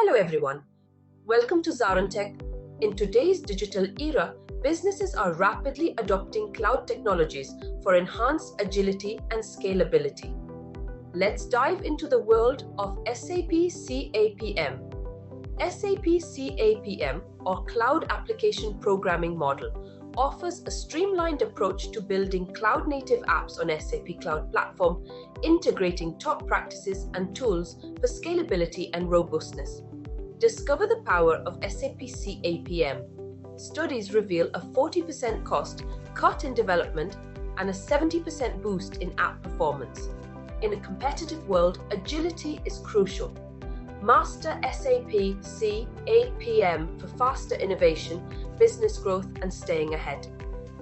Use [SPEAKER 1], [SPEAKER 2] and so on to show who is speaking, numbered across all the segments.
[SPEAKER 1] Hello everyone, welcome to ZaranTech. In today's digital era, businesses are rapidly adopting cloud technologies for enhanced agility and scalability. Let's dive into the world of SAP CAPM. SAP CAPM, or Cloud Application Programming Model, offers a streamlined approach to building cloud-native apps on SAP Cloud Platform, integrating top practices and tools for scalability and robustness. Discover the power of SAP CAPM. Studies reveal a 40% cost cut in development and a 70% boost in app performance. In a competitive world, agility is crucial. Master SAP CAPM for faster innovation, business growth, and staying ahead.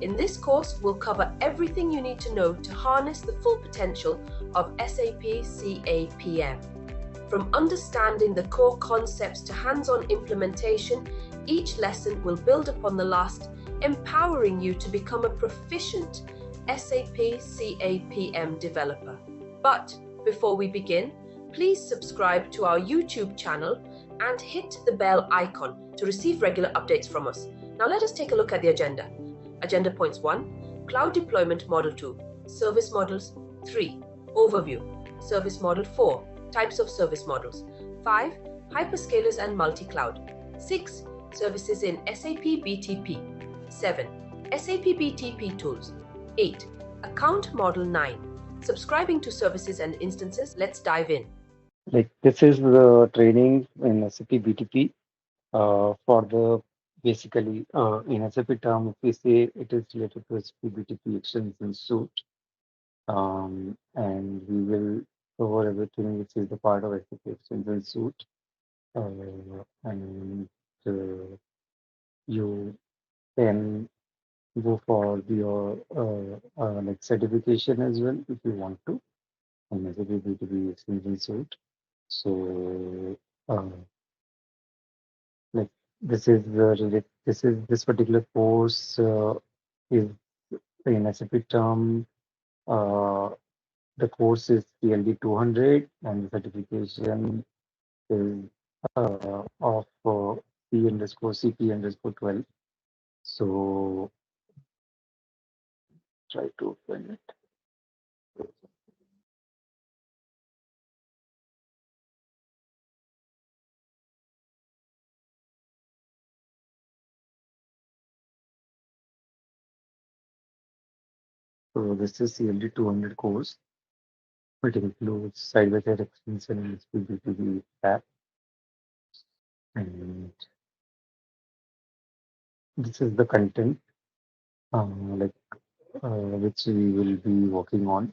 [SPEAKER 1] In this course, we'll cover everything you need to know to harness the full potential of SAP CAPM. From understanding the core concepts to hands-on implementation, each lesson will build upon the last, empowering you to become a proficient SAP CAPM developer. But before we begin, please subscribe to our YouTube channel and hit the bell icon to receive regular updates from us. Now let us take a look at the agenda. Agenda points 1, Cloud Deployment Model 2, Service Models 3, Overview, Service Model 4, Types of Service Models, 5, Hyperscalers and Multi-Cloud, 6, Services in SAP BTP, 7, SAP BTP Tools, 8, Account Model 9, Subscribing to Services and Instances. Let's dive in.
[SPEAKER 2] This is the training in SAP BTP for the basically in SAP term, if we say it is related to SAP BTP extension suite, and we will cover everything which is the part of SAP extension suite, and you can go for your like certification as well if you want to on SAP BTP extension suite. So like this particular course is in SAP term. The course is PLD 200 and the certification is of P_CP_12. So try to open it. So this is CLD 200 course. It includes side-by-side extension and SPBTP tab. And this is the content which we will be working on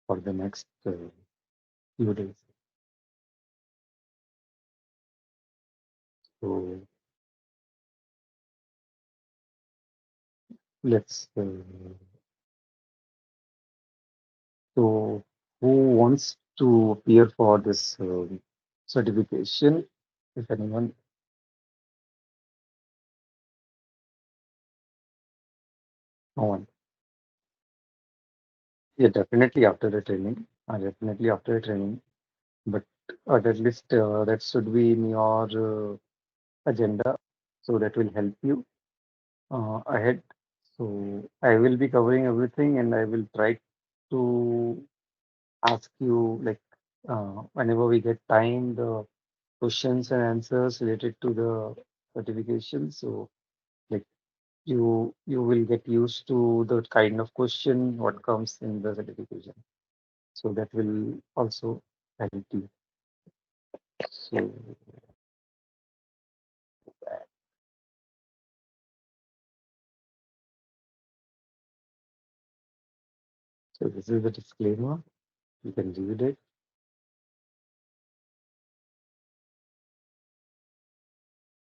[SPEAKER 2] for the next few days. So let's so who wants to appear for this certification, if anyone? No one. Yeah, definitely after the training. But at least that should be in your agenda, so that will help you ahead. So I will be covering everything, and I will try to ask you whenever we get time the questions and answers related to the certification. So like you will get used to the kind of question what comes in the certification. So that will also help you. So this is the disclaimer. You can read it.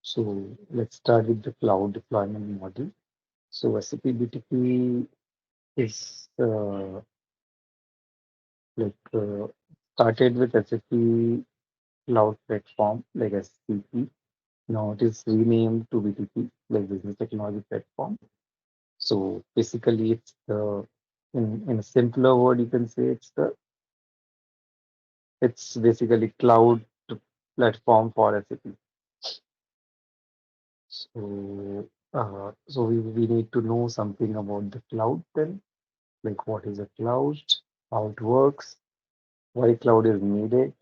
[SPEAKER 2] So let's start with the cloud deployment model. So SAP BTP is started with SAP Cloud Platform, like SCP. Now it is renamed to BTP, like Business Technology Platform. So basically, it's the in a simpler word, you can say it's basically cloud platform for SAP. So we need to know something about the cloud then, like what is a cloud, how it works, why cloud is needed.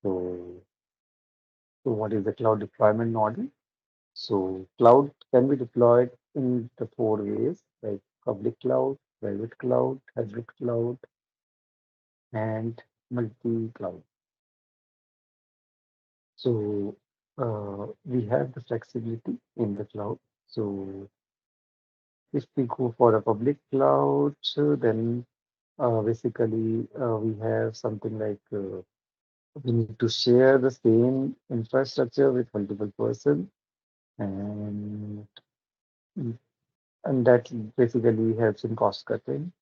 [SPEAKER 2] So, so what is the cloud deployment model? So cloud can be deployed in the four ways, like public cloud, private cloud, hybrid cloud, and multi-cloud. So we have the flexibility in the cloud. So if we go for a public cloud, then basically we have something like we need to share the same infrastructure with multiple persons, and and that basically helps in cost cutting.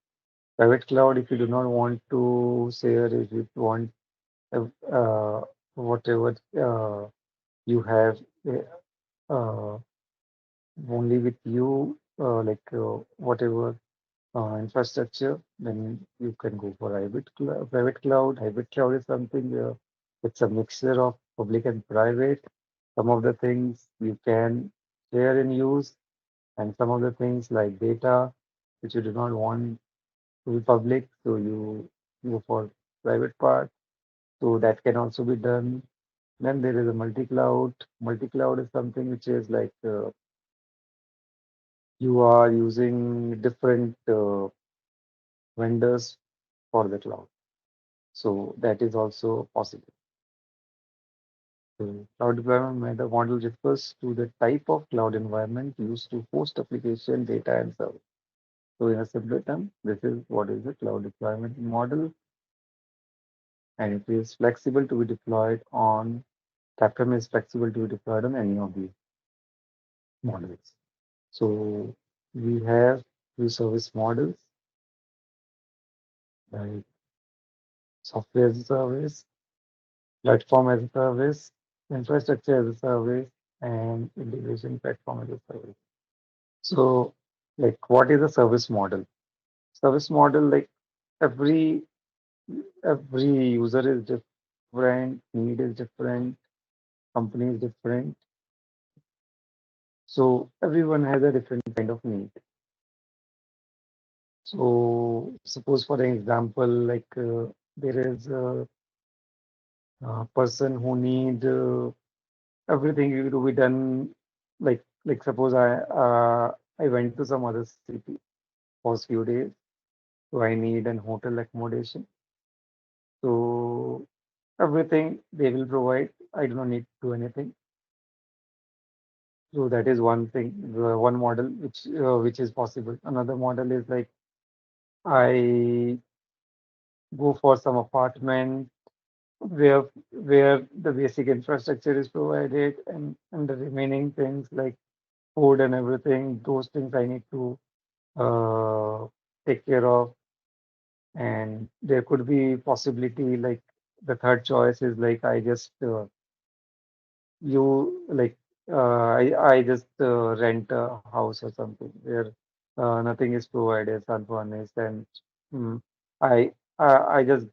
[SPEAKER 2] Private cloud, if you do not want to share, if you want uh, whatever you have uh, only with you, whatever infrastructure, then you can go for private cloud. Hybrid cloud is something it's a mixture of public and private. Some of the things you can share and use, and some of the things like data, which you do not want to be public, so you go for private part. So that can also be done. Then there is a multi-cloud. Multi-cloud is something which is like you are using different vendors for the cloud. So that is also possible. So cloud model refers to the type of cloud environment used to host application, data, and service. So in a simpler term, this is what is the cloud deployment model, and it is flexible to be deployed on CAPM is flexible to be deployed on any of these models. So we have two service models like software as a service, platform as a service, infrastructure as a service, and integration platform as a service. So, like, what is a service model? Service model, like every every user is different, need is different, company is different. So everyone has a different kind of need. So suppose for an example, like there is a person who need everything to be done, like suppose I went to some other city for a few days, so I need an hotel accommodation. So everything they will provide. I do not need to do anything. So that is one thing, one model which is possible. Another model is like I go for some apartment where the basic infrastructure is provided, and the remaining things like food and everything, those things I need to uh, take care of. And there could be possibility like the third choice is like I just you like I just rent a house or something where nothing is provided, unfurnished, and mm, I I just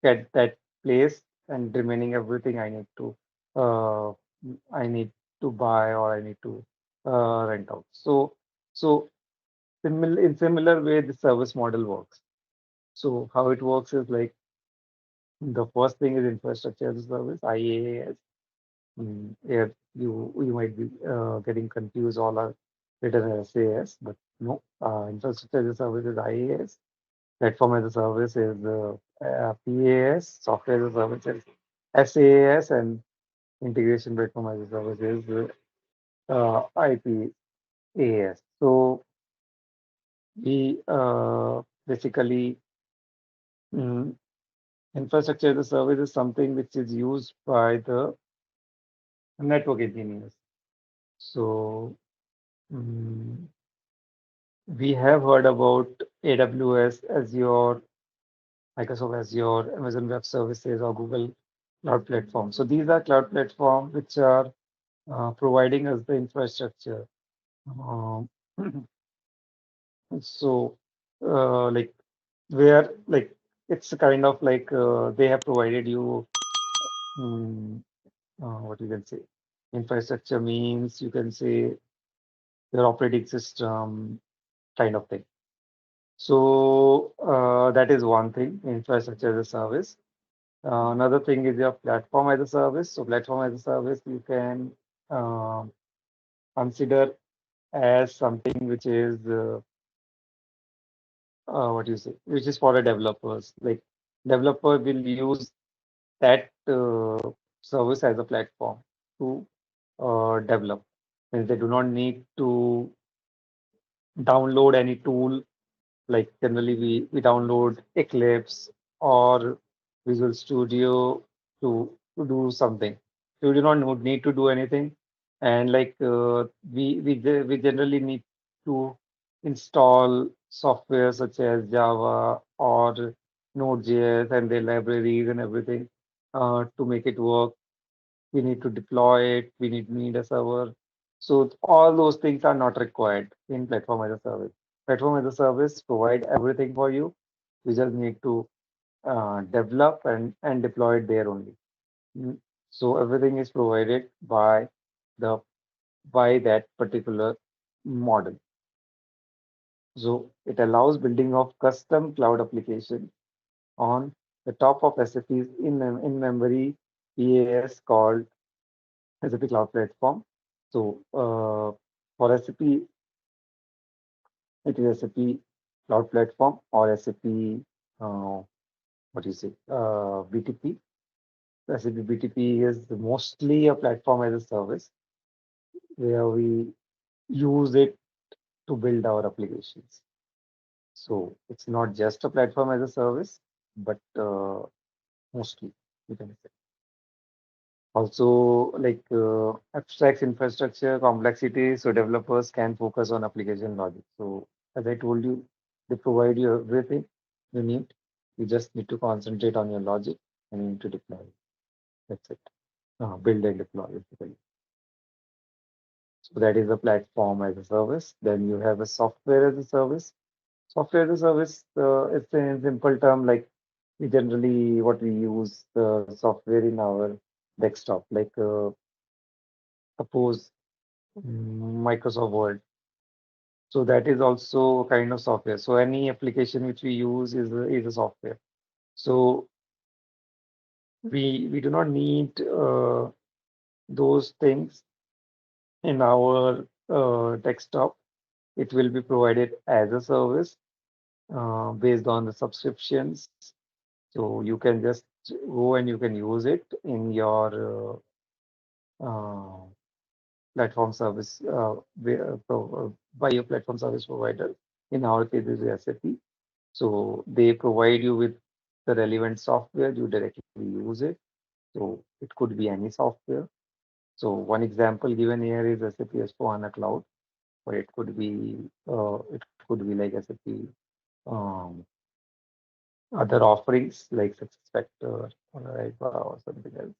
[SPEAKER 2] get that place, and remaining everything uh, I need to buy or I need to rent out. So in similar way the service model works. So how it works is like the first thing is infrastructure as a service, IaaS. Yeah, you might be getting confused. All are written as SaaS, but no. Infrastructure as a service is IaaS. Platform as a service is PaaS. Software as a service is SaaS, and integration platform as a service is IPaaS. So we basically mm, infrastructure as a service is something which is used by the network engineers. So mm, we have heard about AWS, Azure, Microsoft Azure, Amazon Web Services, or Google Cloud Platform. So these are cloud platforms which are providing us the infrastructure. Um, so, like where like it's kind of like they have provided you mm, what you can say. Infrastructure means you can say your operating system kind of thing. So that is one thing, infrastructure as a service. Another thing is your platform as a service. So platform as a service you can uh, consider as something which is what you say, which is for the developers. Like developer will use that service as a platform to develop. And they do not need to download any tool. Like generally we download Eclipse or Visual Studio to do something. So we do not need to do anything. And like we generally need to install software such as Java or Node.js and their libraries and everything to make it work. We need to deploy it, we need a server. So all those things are not required in platform as a service. Platform as a service provide everything for you. You just need to develop and deploy it there only. Mm. So everything is provided the by that particular model. So it allows building of custom cloud application on the top of SAP's in-memory EAS called SAP Cloud Platform. So for SAP, it is SAP Cloud Platform or SAP, what do you say, BTP. SAP BTP is mostly a platform as a service where we use it to build our applications. So it's not just a platform as a service, but mostly you can say. Also, like abstracts infrastructure complexity, so developers can focus on application logic. So, as I told you, they provide you everything you need. You just need to concentrate on your logic and you need to deploy it. That's it. Build and deploy basically. So that is a platform as a service. Then you have a software as a service. Software as a service, it's a simple term like we generally what we use software in our desktop. Like suppose Microsoft Word. So that is also a kind of software. So any application which we use is a software. So we do not need those things in our desktop. It will be provided as a service based on the subscriptions. So you can just go and you can use it in your platform service by your platform service provider. In our case, is SAP. So they provide you with the relevant software, you directly use it. So it could be any software. So one example given here is SAP S/4HANA Cloud, or it could be like SAP um, other offerings like SuccessFactors or Ariba or something else.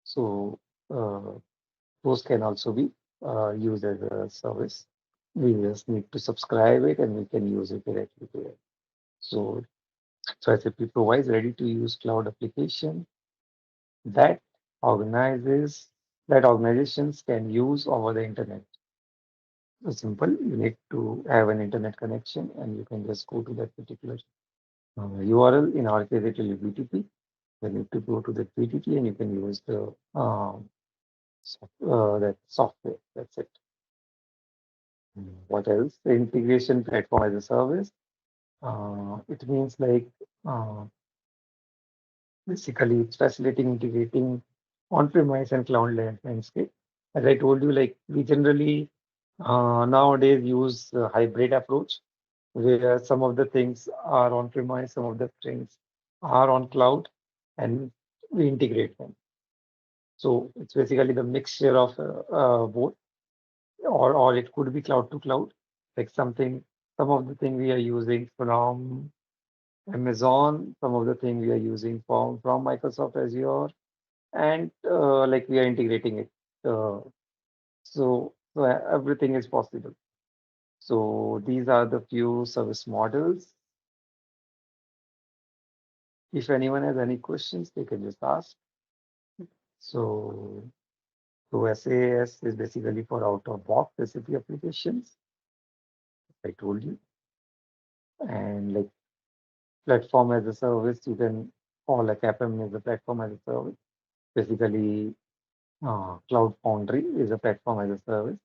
[SPEAKER 2] So those can also be used as a service. We just need to subscribe it and we can use it directly there. So SAP provides ready-to-use cloud application that organizes that organizations can use over the internet. So simple, you need to have an internet connection and you can just go to that particular URL. In our case, it will be BTP. You need to go to the BTP and you can use the that software. That's it. What else? The integration platform as a service. It means like uh, basically it's facilitating integrating on-premise and cloud landscape. As I told you, like we generally nowadays use a hybrid approach where some of the things are on-premise, some of the things are on cloud, and we integrate them. So it's basically the mixture of both, or it could be cloud to cloud, like some of the thing we are using from Amazon, some of the thing we are using from Microsoft Azure, and like we are integrating it. Uh, so everything is possible. So these are the few service models. If anyone has any questions, they can just ask. So, SAS is basically for out-of-box SAP applications, I told you. And like platform as a service, you can call a CAPM as a platform as a service. Basically, Cloud Foundry is a platform as a service.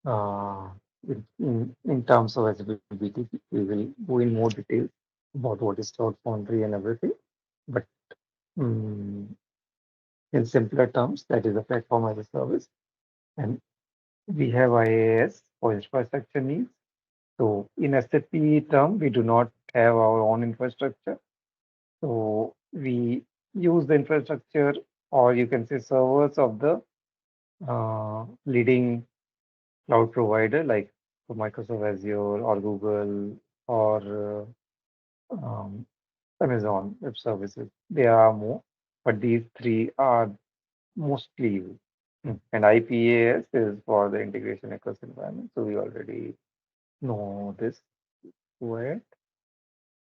[SPEAKER 2] Uh, in terms of SAP BTP, we will go in more detail about what is Cloud Foundry and everything. But mm, in simpler terms, that is a platform as a service. And we have IaaS for infrastructure needs. So in SAP term, we do not have our own infrastructure. So we use the infrastructure, or you can say servers of the leading cloud provider like Microsoft Azure or Google or Amazon Web Services. There are more, but these three are mostly used. And IPAS is for the integration across environment. So we already know this. Where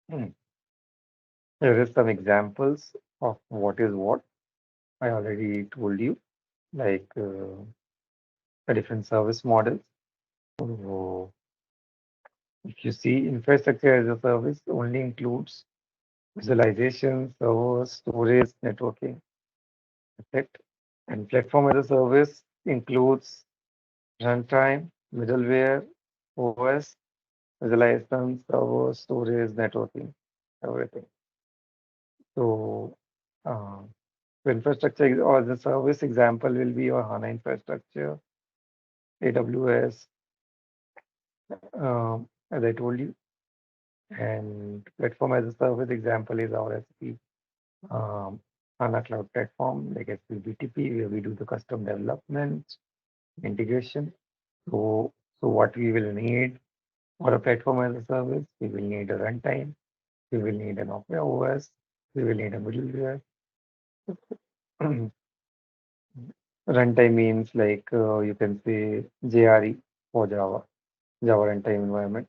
[SPEAKER 2] there is some examples of what is what. I already told you, like the different service models. So if you see infrastructure as a service only includes visualization, servers, storage, networking, that's it. And platform as a service includes runtime, middleware, OS, visualization, servers, storage, networking, everything. So uh, the infrastructure or the service example will be your HANA infrastructure, AWS, as I told you, and platform as a service example is our SP HANA Cloud Platform, like SP BTP, where we do the custom development, integration. So, so what we will need for a platform as a service, we will need a runtime, we will need an OS, we will need a middleware. Runtime means like you can say JRE for Java runtime environment.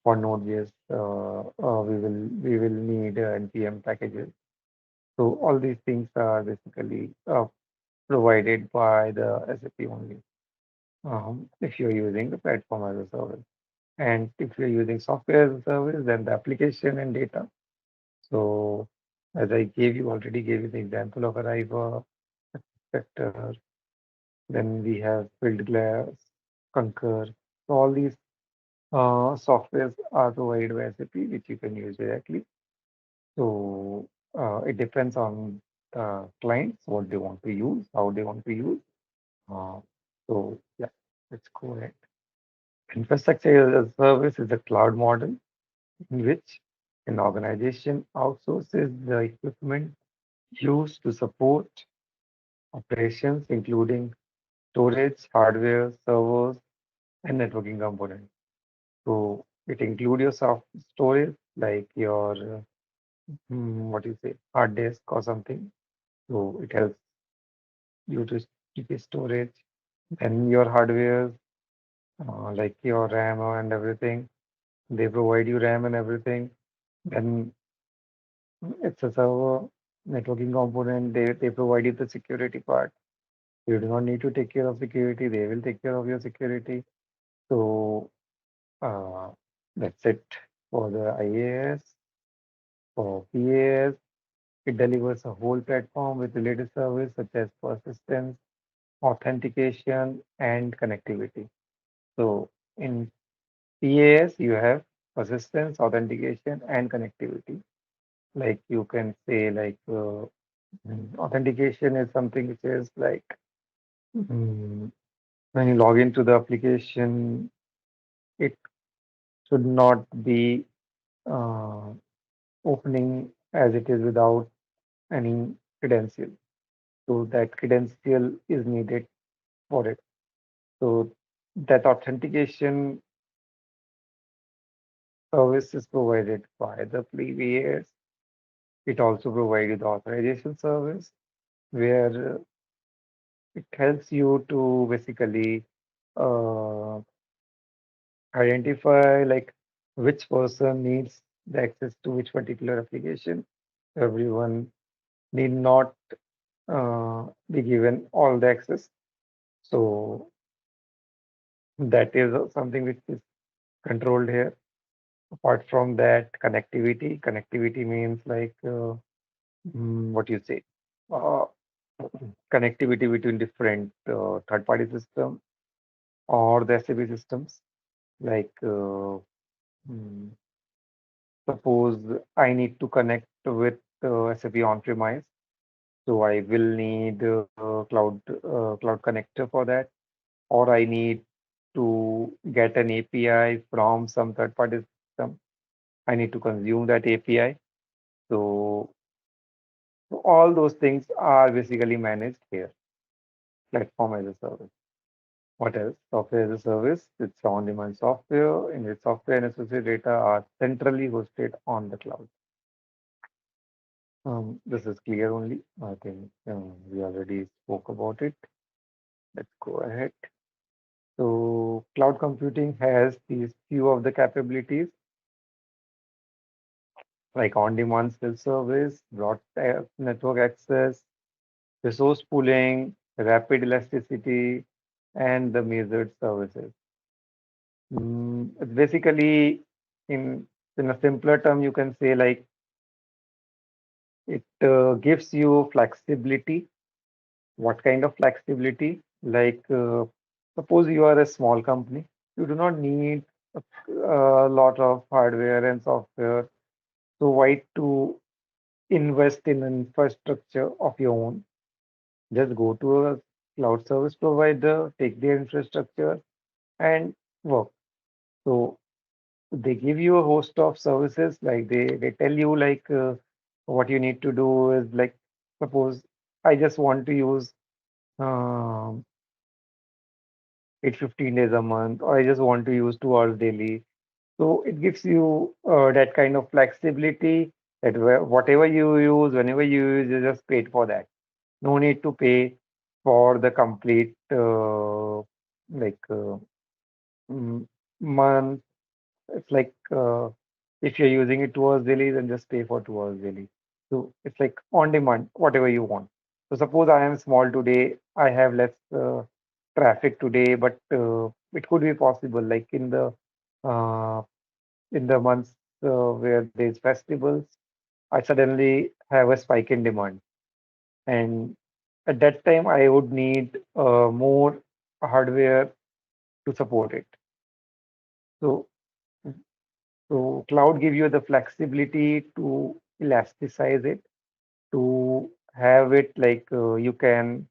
[SPEAKER 2] For Node.js, we will need npm packages. So all these things are basically provided by the SAP only. If you're using the platform as a service, and if you're using software as a service, then the application and data. So as I already gave you the example of Arriva, Vector, then we have Fieldglass, Concur. So all these softwares are provided by SAP, which you can use directly. So it depends on the clients, what they want to use, how they want to use. Uh, so yeah, let's go ahead. Infrastructure as a service is a cloud model in which an organization outsources the equipment used to support operations, including storage, hardware, servers, and networking components. So it includes your soft storage, like your what do you say, hard disk or something. So it helps you to keep your storage. Then your hardware, like your RAM and everything, they provide you RAM and everything. Then it's a server networking component. They provide you the security part. You do not need to take care of security. They will take care of your security. So uh, that's it for the IaaS. For PaaS, it delivers a whole platform with related service such as persistence, authentication, and connectivity. So in PaaS, you have persistence, authentication, and connectivity. Like you can say, like authentication is something which is like mm, when you log into the application, it should not be uh, opening as it is without any credential. So that credential is needed for it. So that authentication service is provided by the previous. It also provided the authorization service where it helps you to basically uh, identify like which person needs the access to which particular application. Everyone need not be given all the access. So that is something which is controlled here. Apart from that, connectivity means like what you say, uh, connectivity between different third-party systems or the SAP systems. Like mm, suppose I need to connect with SAP on-premise, so I will need cloud connector for that, or I need to get an API from some third-party system. I need to consume that API. So all those things are basically managed here, platform as a service. What else? Software as a service, it's on-demand software, and its software and associated data are centrally hosted on the cloud. This is clear only. I think we already spoke about it. Let's go ahead. So cloud computing has these few of the capabilities like on-demand self-service, broad network access, resource pooling, rapid elasticity, and the measured services. It's basically, in in a simpler term, you can say like it gives you flexibility. What kind of flexibility? Like suppose you are a small company, you do not need a lot of hardware and software. So why to invest in an infrastructure of your own? Just go to a cloud service provider, take their infrastructure and work. So they give you a host of services, like they tell you like what you need to do is like suppose I just want to use um, it 15 days a month, or I just want to use 2 hours daily. So it gives you that kind of flexibility that whatever you use, whenever you use, you just paid for that. No need to pay for the complete like month. It's like if you're using it 2 hours daily, then just pay for 2 hours daily. So it's like on demand, whatever you want. So suppose I am small today, I have less traffic today, but it could be possible like uh, in the months where there's festivals, I suddenly have a spike in demand, and at that time I would need more hardware to support it. So So cloud give you the flexibility to elasticize it, to have it like you can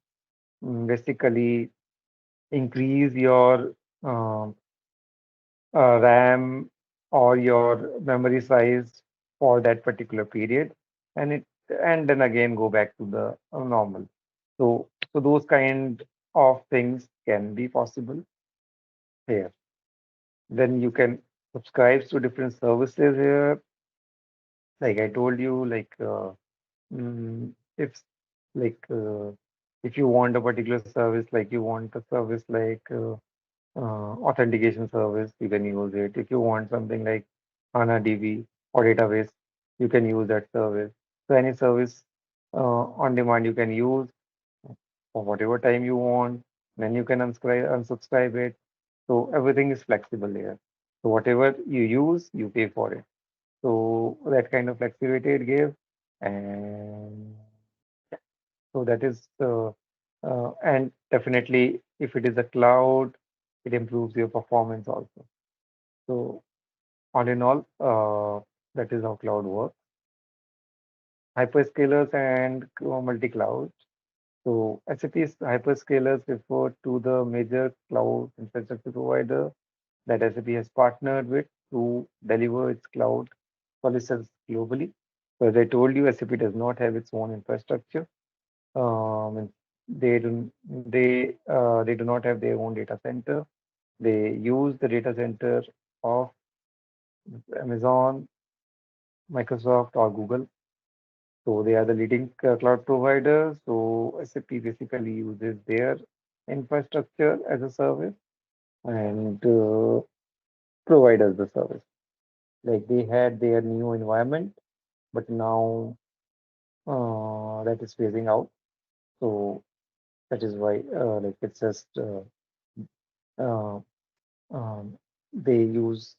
[SPEAKER 2] basically increase your um RAM or your memory size for that particular period, and it and then again go back to the normal. So those kind of things can be possible here. Then you can subscribe to different services here. Like I told you, like. If like if you want a particular service, like you want a service like authentication service, you can use it. If you want something like HANA DB or database, you can use that service. So any service on demand you can use for whatever time you want. Then you can unsubscribe it. So everything is flexible here. So whatever you use, you pay for it. So that kind of flexibility it gives, and so that is and definitely if it is a cloud, it improves your performance also. So all in all, that is how cloud works. Hyperscalers and multi-cloud. So SAP's hyperscalers refer to the major cloud infrastructure provider that SAP has partnered with to deliver its cloud solutions globally. So as I told you, SAP does not have its own infrastructure. And they do not have their own data center. They use the data center of Amazon, Microsoft, or Google. So they are the leading cloud providers. So SAP basically uses their infrastructure as a service and provide us the service. Like they had their new environment, but now that is phasing out. So that is why, like it's just uh, um, they use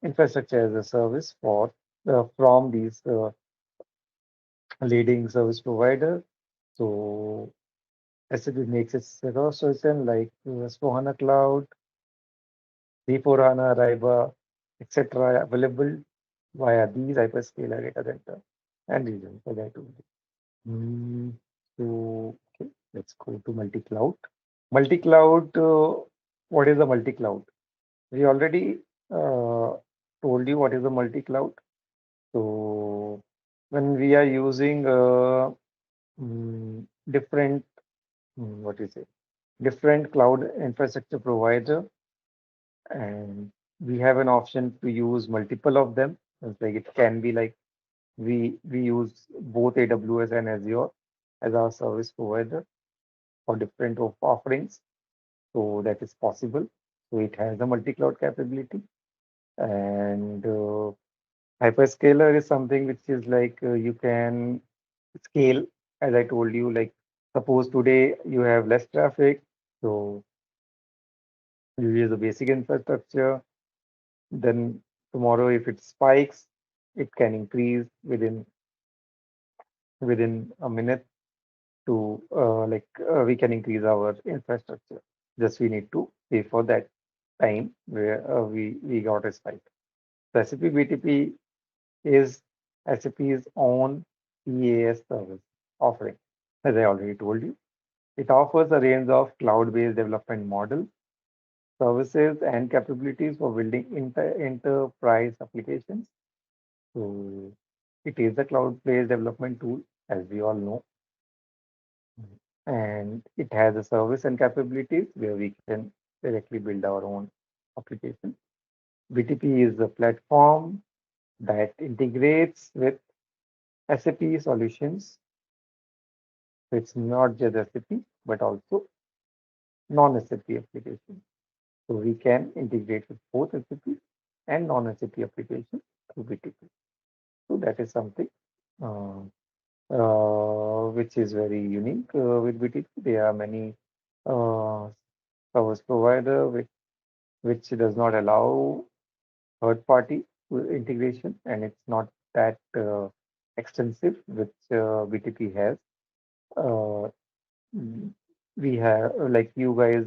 [SPEAKER 2] infrastructure as a service for from these leading service provider. So SAP makes its solution like S/4HANA Cloud, B4HANA, Ariba, etc. available via these hyperscaler data center and regions, as I told you. So okay, let's go to multi-cloud. Multi-cloud, what is a multi-cloud? We already told you what is a multi-cloud. So when we are using different, what is it? Different cloud infrastructure provider, and we have an option to use multiple of them. It's like it can be like we use both AWS and Azure as our service provider for different offerings. So that is possible. So it has a multi-cloud capability. And hyperscaler is something which is like you can scale, as I told you, like suppose today you have less traffic, so you use the basic infrastructure. Then tomorrow, if it spikes, it can increase within a minute to we can increase our infrastructure. Just we need to pay for that time where we got a spike. The SAP BTP is SAP's own EAS service offering. As I already told you, it offers a range of cloud-based development models, services, and capabilities for building enterprise applications. So it is a cloud-based development tool, as we all know, and it has a service and capabilities where we can directly build our own application. BTP is a platform that integrates with SAP solutions. So it's not just SAP, but also non-SAP applications. So we can integrate with both SAP and non-SAP applications through BTP. So that is something uh, which is very unique with BTP. There are many uh, service provider which does not allow third party integration, and it's not that extensive, which BTP has. Uh, mm, we have like you guys,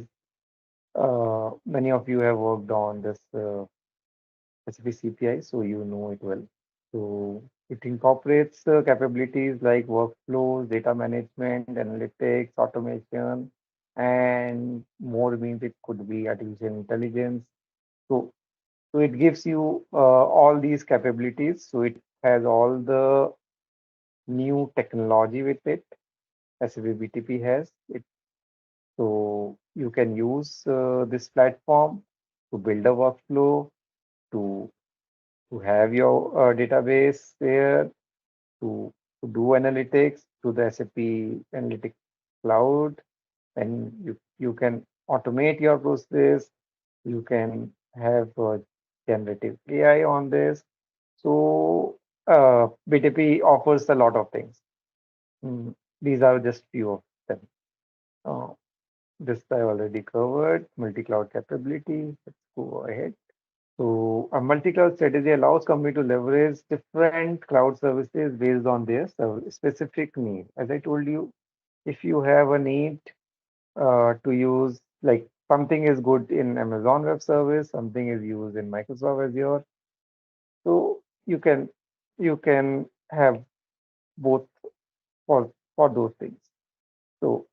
[SPEAKER 2] many of you have worked on this SAP CPI, so you know it well. So it incorporates capabilities like workflows, data management, analytics, automation, and more means it could be artificial intelligence. So, so it gives you all these capabilities. So it has all the new technology with it. SAP BTP has it. So you can use this platform to build a workflow, to to have your database there, to, to do analytics to the SAP Analytics Cloud, and you can automate your process. You can have generative AI on this. So BTP offers a lot of things. Mm, these are just few of them. Uh, this I already covered. Multi-cloud capability. Let's go ahead. So a multi-cloud strategy allows company to leverage different cloud services based on their specific need. As I told you, if you have a need to use like something is good in Amazon Web Service, something is used in Microsoft Azure, so you can have both for those things. So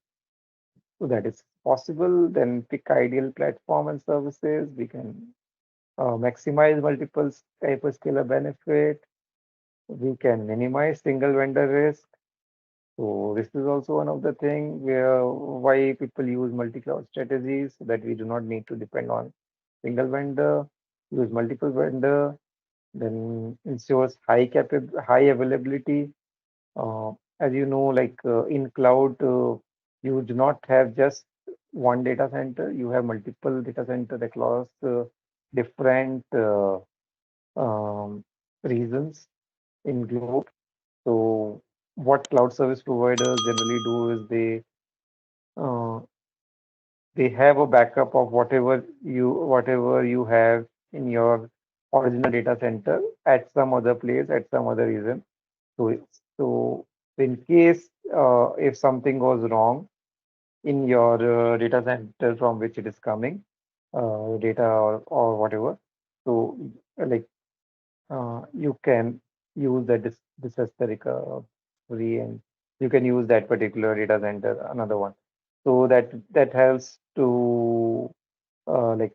[SPEAKER 2] so that is possible. Then pick ideal platform and services. We can maximize multiple hyperscaler benefit. We can minimize single vendor risk. So this is also one of the thing where why people use multi-cloud strategies so that we do not need to depend on single vendor, use multiple vendor, then ensures high availability. Uh, as you know, like in cloud, you do not have just one data center. You have multiple data center across different um, regions in globe. So what cloud service providers generally do is uh, they have a backup of whatever you have in your original data center at some other place at some other reason. So in case if something goes wrong in your data center from which it is coming, data or whatever, so like you can use the disaster recovery, and you can use that particular data center, another one. So that helps to like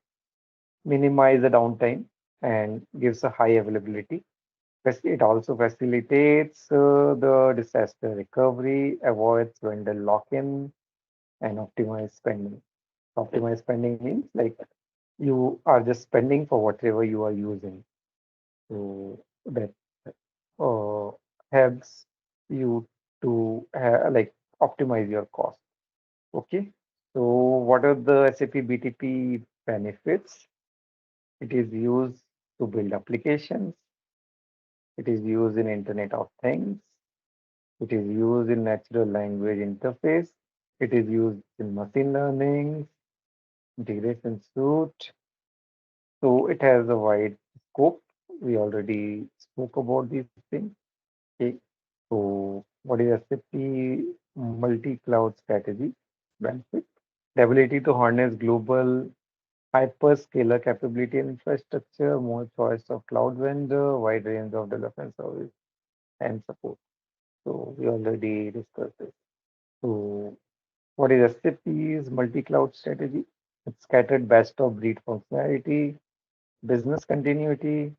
[SPEAKER 2] minimize the downtime and gives a high availability. It also facilitates the disaster recovery, avoids vendor lock-in, and optimize spending. Optimize spending means like you are just spending for whatever you are using. So that uh, helps you to like optimize your cost. Okay. So what are the SAP BTP benefits? It is used to build applications. It is used in Internet of Things. It is used in natural language interface. It is used in machine learning, integration suite. So it has a wide scope. We already spoke about these things. Okay. So what is SAP multi-cloud strategy? Benefit. The ability to harness global hyperscaler capability and infrastructure, more choice of cloud vendor, wide range of development service and support. So we already discussed this. So what is SAP's multi-cloud strategy? It's scattered best of breed functionality, business continuity,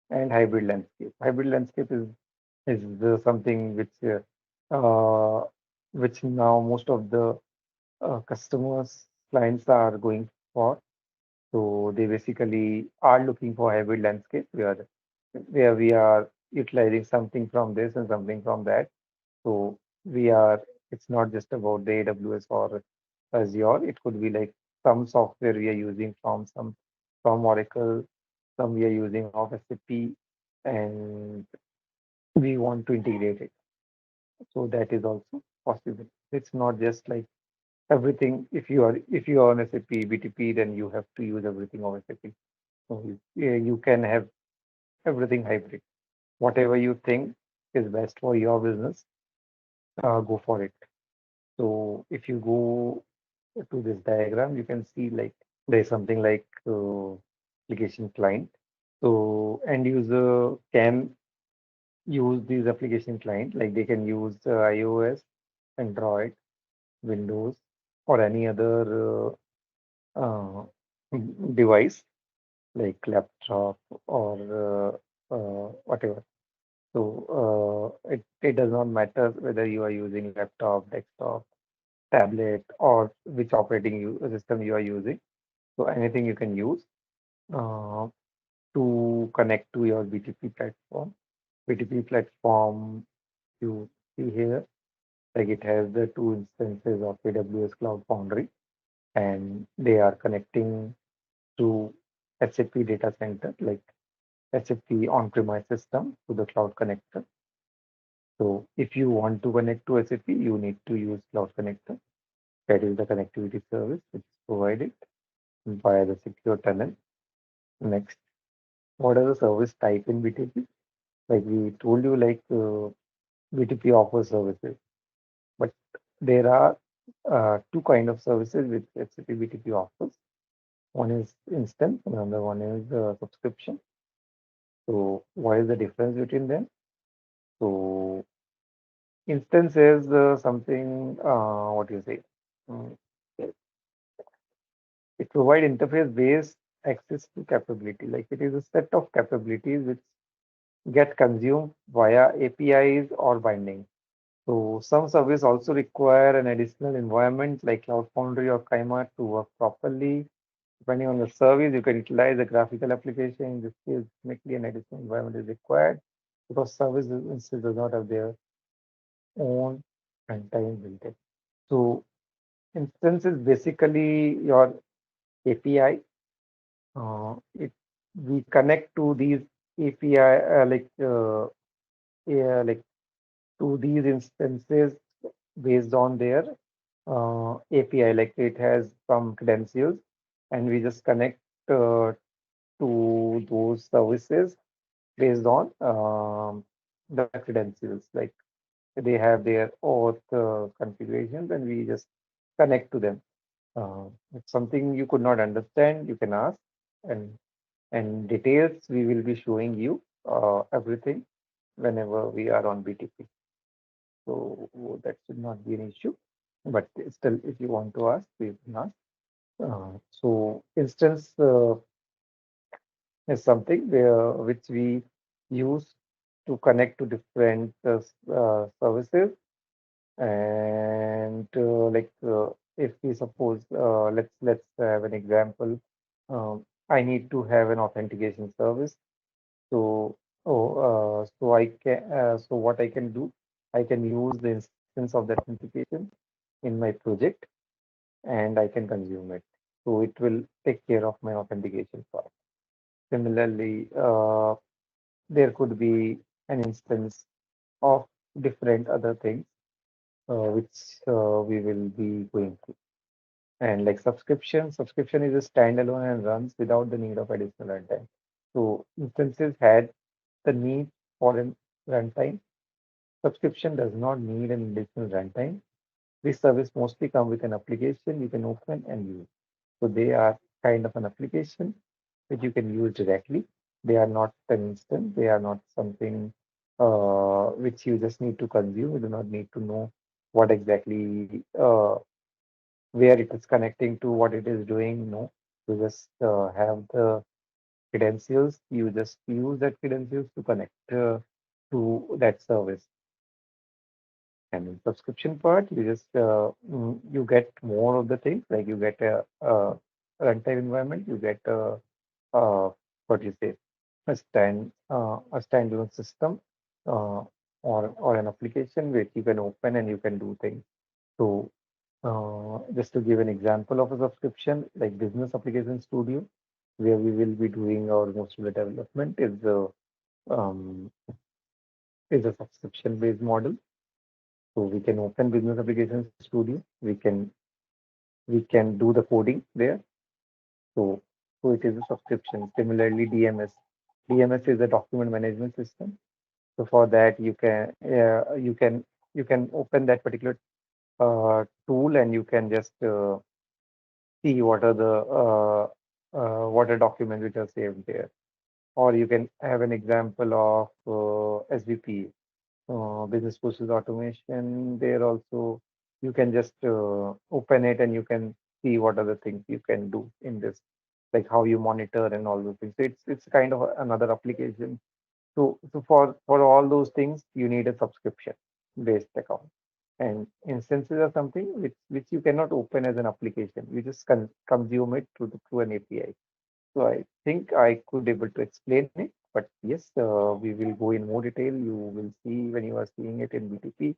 [SPEAKER 2] and hybrid landscape. Hybrid landscape is something uh, which now most of the customers clients are going for. So they basically are looking for hybrid landscape where we are utilizing something from this and something from that. So we are, it's not just about the AWS or Azure. It could be like some software we are using from Oracle, some we are using of SAP, and we want to integrate it. So that is also possible. It's not just like everything. If you are on SAP BTP, then you have to use everything of SAP. So you can have everything hybrid. Whatever you think is best for your business, go for it. So if you go to this diagram, you can see like there's something like application client. So end user can use these application client, like they can use iOS, Android, Windows, or any other device like laptop or whatever. So it does not matter whether you are using laptop, desktop, tablet, or which system you are using. So anything you can use uh, to connect to your BTP platform. BTP platform you see here, like it has the two instances of AWS Cloud Foundry, and they are connecting to SAP data center, like SAP on-premise system to the cloud connector. So if you want to connect to SAP, you need to use Cloud Connector. That is the connectivity service which is provided via the secure tunnel. Next, what are the service type in BTP? Like we told you, like BTP offers services, but there are two kind of services which SAP BTP offers. One is instance, another one is subscription. So what is the difference between them? So instance is something, what do you say? Mm, It provides interface-based access to capability. Like it is a set of capabilities which get consumed via APIs or binding. So some service also require an additional environment like Cloud Foundry or Kaima to work properly. Depending on the service, you can utilize a graphical application. In this case, definitely an additional environment is required because service instance does not have their own runtime built in. So instance is basically your API. It we connect to these API yeah, like to these instances based on their API, like it has some credentials, and we just connect to those services based on the credentials. Like they have their auth configurations, and we just connect to them. If something you could not understand, you can ask, and details we will be showing you everything whenever we are on BTP. So that should not be an issue. But still, if you want to ask, we can ask. So instance is something which we use to connect to different services. And if we suppose, let's have an example. I need to have an authentication service. So so what I can do, I can use the instance of that authentication in my project, and I can consume it. So it will take care of my authentication part. Similarly, there could be an instance of different other things which we will be going through. And like subscription is a standalone and runs without the need of additional runtime. So instances had the need for a runtime. Subscription does not need an additional runtime. This service mostly come with an application you can open and use. So they are kind of an application which you can use directly. They are not an instant. They are not something which you just need to consume. You do not need to know what exactly where it is connecting to, what it is doing. No, you just have the credentials. You just use that credentials to connect to that service. And in subscription part, you just you get more of the things, like you get a runtime environment, you get uh, what do you say, a standalone system, uh, or an application which you can open and you can do things. So just to give an example of a subscription, like Business Application Studio, where we will be doing our most of the development, um, is a subscription based model. So we can open Business Application Studio. We can do the coding there. So it is a subscription. Similarly, DMS. DMS is a document management system. So for that, you can open that particular tool, and you can just see what are documents which are saved there. Or you can have an example of SBP, business process automation. There also, you can just open it, and you can see what are the things you can do in this, like how you monitor and all those things. So it's kind of another application. So for all those things, you need a subscription based account. And instances are something which you cannot open as an application. You just consume it through an API. So I think I could able to explain it, but yes, we will go in more detail. You will see when you are seeing it in BTP,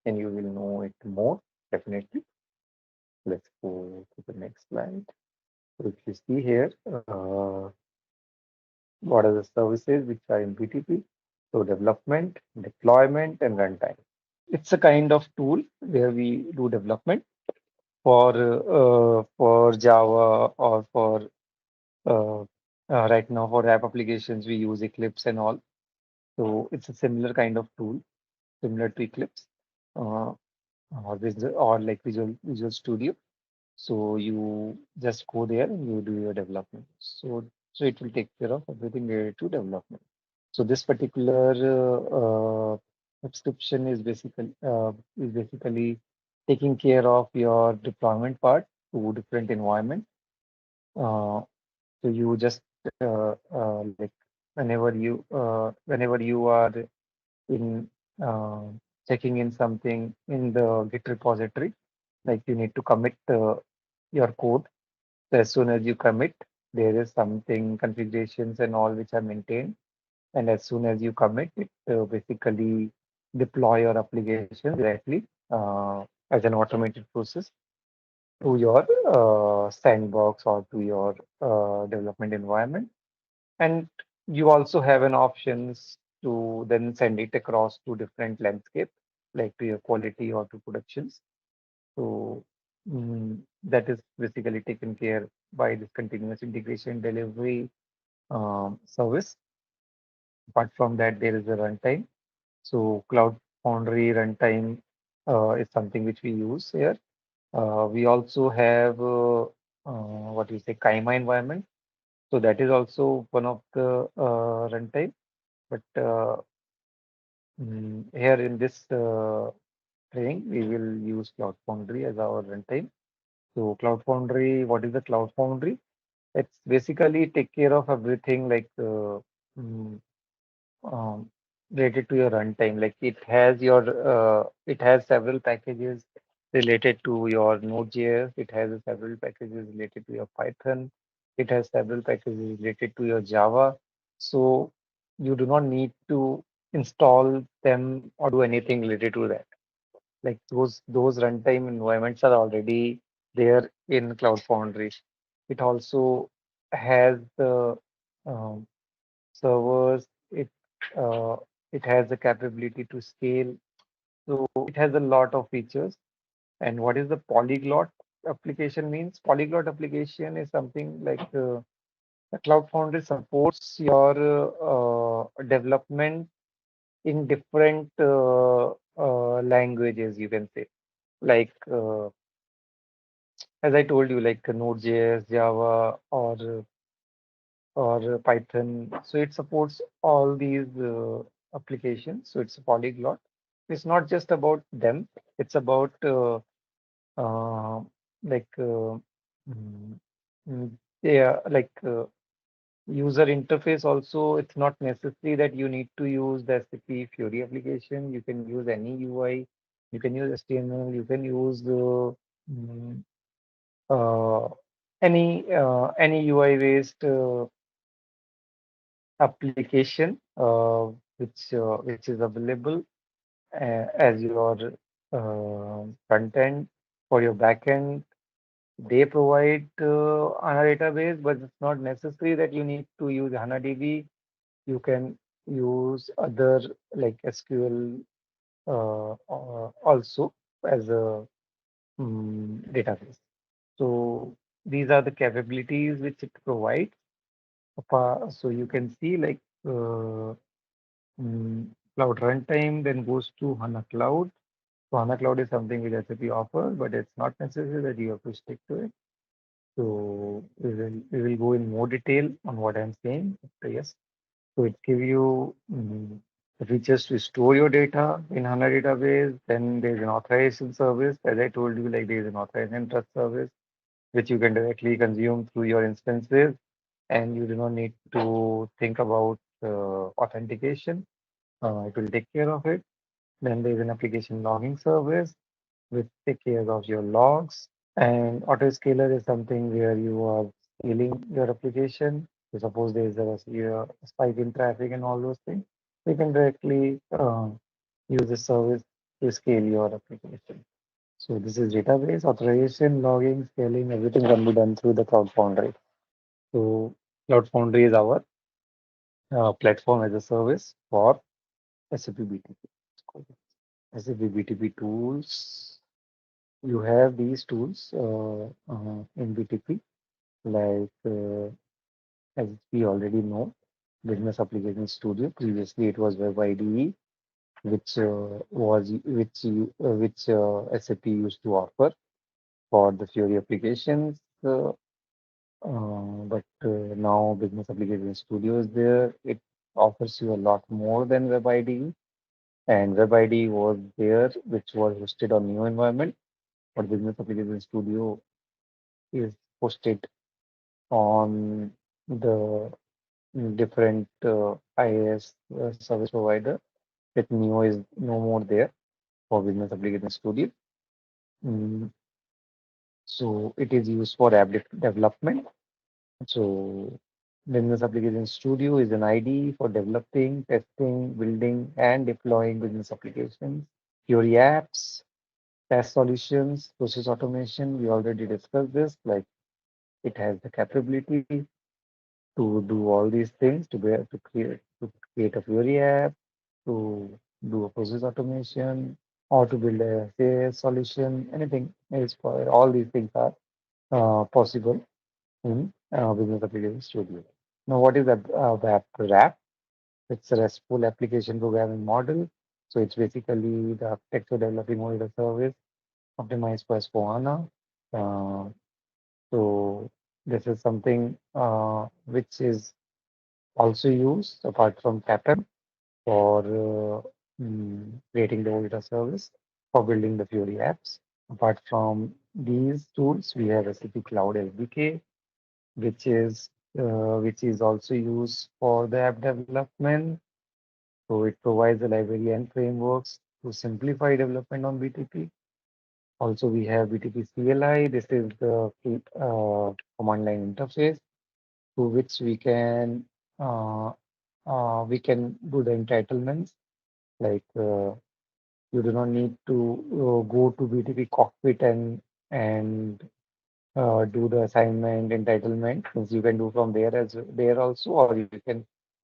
[SPEAKER 2] and you will know it more definitely. Let's go to the next slide. So if you see here, what are the services which are in BTP? So development, deployment, and runtime. It's a kind of tool where we do development for Java, or for uh, right now for app applications we use Eclipse and all. So it's a similar kind of tool, similar to Eclipse, uh, or like Visual Studio. So you just go there and you do your development. So it will take care of everything related to development. So this particular subscription is basically taking care of your deployment part to different environment. Uh, so you just like whenever you are in uh, checking in something in the Git repository, like you need to commit your code. So as soon as you commit, there is something configurations and all which are maintained. And as soon as you commit, it basically deploy your application directly as an automated process to your sandbox or to your development environment. And you also have an options to then send it across to different landscape. like to your quality or to productions. So that is basically taken care by this continuous integration delivery service. Apart from that, there is a runtime. So Cloud Foundry runtime is something which we use here. We also have what we say Kaima environment. So that is also one of the runtime. But here in this training, we will use Cloud Foundry as our runtime. So Cloud Foundry, what is the Cloud Foundry? It's basically take care of everything like mm, um, related to your runtime. Like it has several packages related to your Node.js. It has several packages related to your Python. It has several packages related to your Java. So you do not need to install them or do anything related to that. Like those runtime environments are already there in Cloud Foundry. It also has the um, servers. Uh, it has the capability to scale. So it has a lot of features. And what is the polyglot application means? Polyglot application is something like the Cloud Foundry supports your development in different languages, you can say. Like as I told you, like Node.js, Java, or Python. So it supports all these applications. So it's a polyglot. It's not just about them. It's about uh, like mm, mm, yeah, like user interface. Also, it's not necessary that you need to use the SAP Fiori application. You can use any UI. You can use HTML. You can use mm, uh, any UI based application which is available as your front end for your backend. They provide HANA database, but it's not necessary that you need to use HANA DB. You can use other like SQL also as a database. So these are the capabilities which it provides. So you can see like cloud runtime then goes to HANA Cloud. So HANA Cloud is something which SAP offers, but it's not necessary that you have to stick to it. So we will go in more detail on what I'm saying. So yes, so it give you the features to store your data in HANA database. Then there's an authorization service. As I told you, like there's an authorization trust service which you can directly consume through your instances, and you do not need to think about authentication. It will take care of it. Then there's an application logging service which take care of your logs. And autoscaler is something where you are scaling your application. So suppose there is a spike in traffic and all those things, you can directly use the service to scale your application. So this is database, authorization, logging, scaling, everything can be done through the Cloud Foundry. So Cloud Foundry is our platform as a service for SAP BTP. SAP BTP tools. You have these tools in BTP, like as we already know, Business Application Studio. Previously, it was Web IDE, which SAP used to offer for the Fiori applications. But now Business Application Studio is there. It offers you a lot more than Web IDE. And Web IDE was there, which was hosted on new environment. But Business Application Studio is hosted on the different IaaS service provider. That Neo is no more there for Business Application Studio. Mm, so it is used for development. So Business Application Studio is an IDE for developing, testing, building, and deploying business applications. Your apps, test solutions, process automation. We already discussed this. Like it has the capability to do all these things to create a Fiori app, to do a process automation, or to build a say, solution, anything is for all these things are possible in Business Application Studio. Now, what is a web wrap? It's a RESTful application programming model. So it's basically the architecture developing model service optimized for S/4HANA. Uh, so this is something which is also used apart from CAPM for creating the Volta service for building the Fiori apps. Apart from these tools, we have SAP Cloud SDK, which is also used for the app development. So it provides the library and frameworks to simplify development on BTP. Also, we have BTP CLI. This is the command line interface through which uh, we can do the entitlements. Like you do not need to go to BTP cockpit and do the assignment entitlement. Since you can do from there as there also, or you can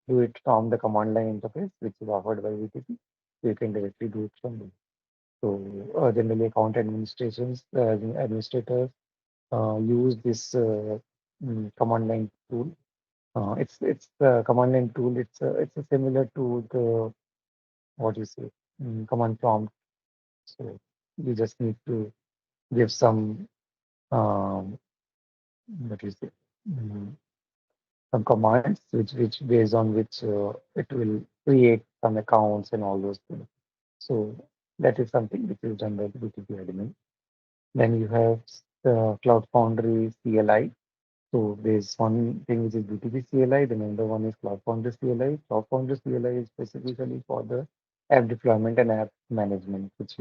[SPEAKER 2] do it from the command line interface, which is offered by BTP. So you can directly do it from there. So generally, account administrators use this command line tool. It's the command line tool. It's a similar to the what you say command prompt. So you just need to give some um, what you say mm, some commands which based on which it will create some accounts and all those things. So that is something which is done by the BTP admin. Then you have the Cloud Foundry CLI. So there's one thing which is BTP CLI, then another one is Cloud Foundry CLI. Cloud Foundry CLI is specifically for the app deployment and app management, which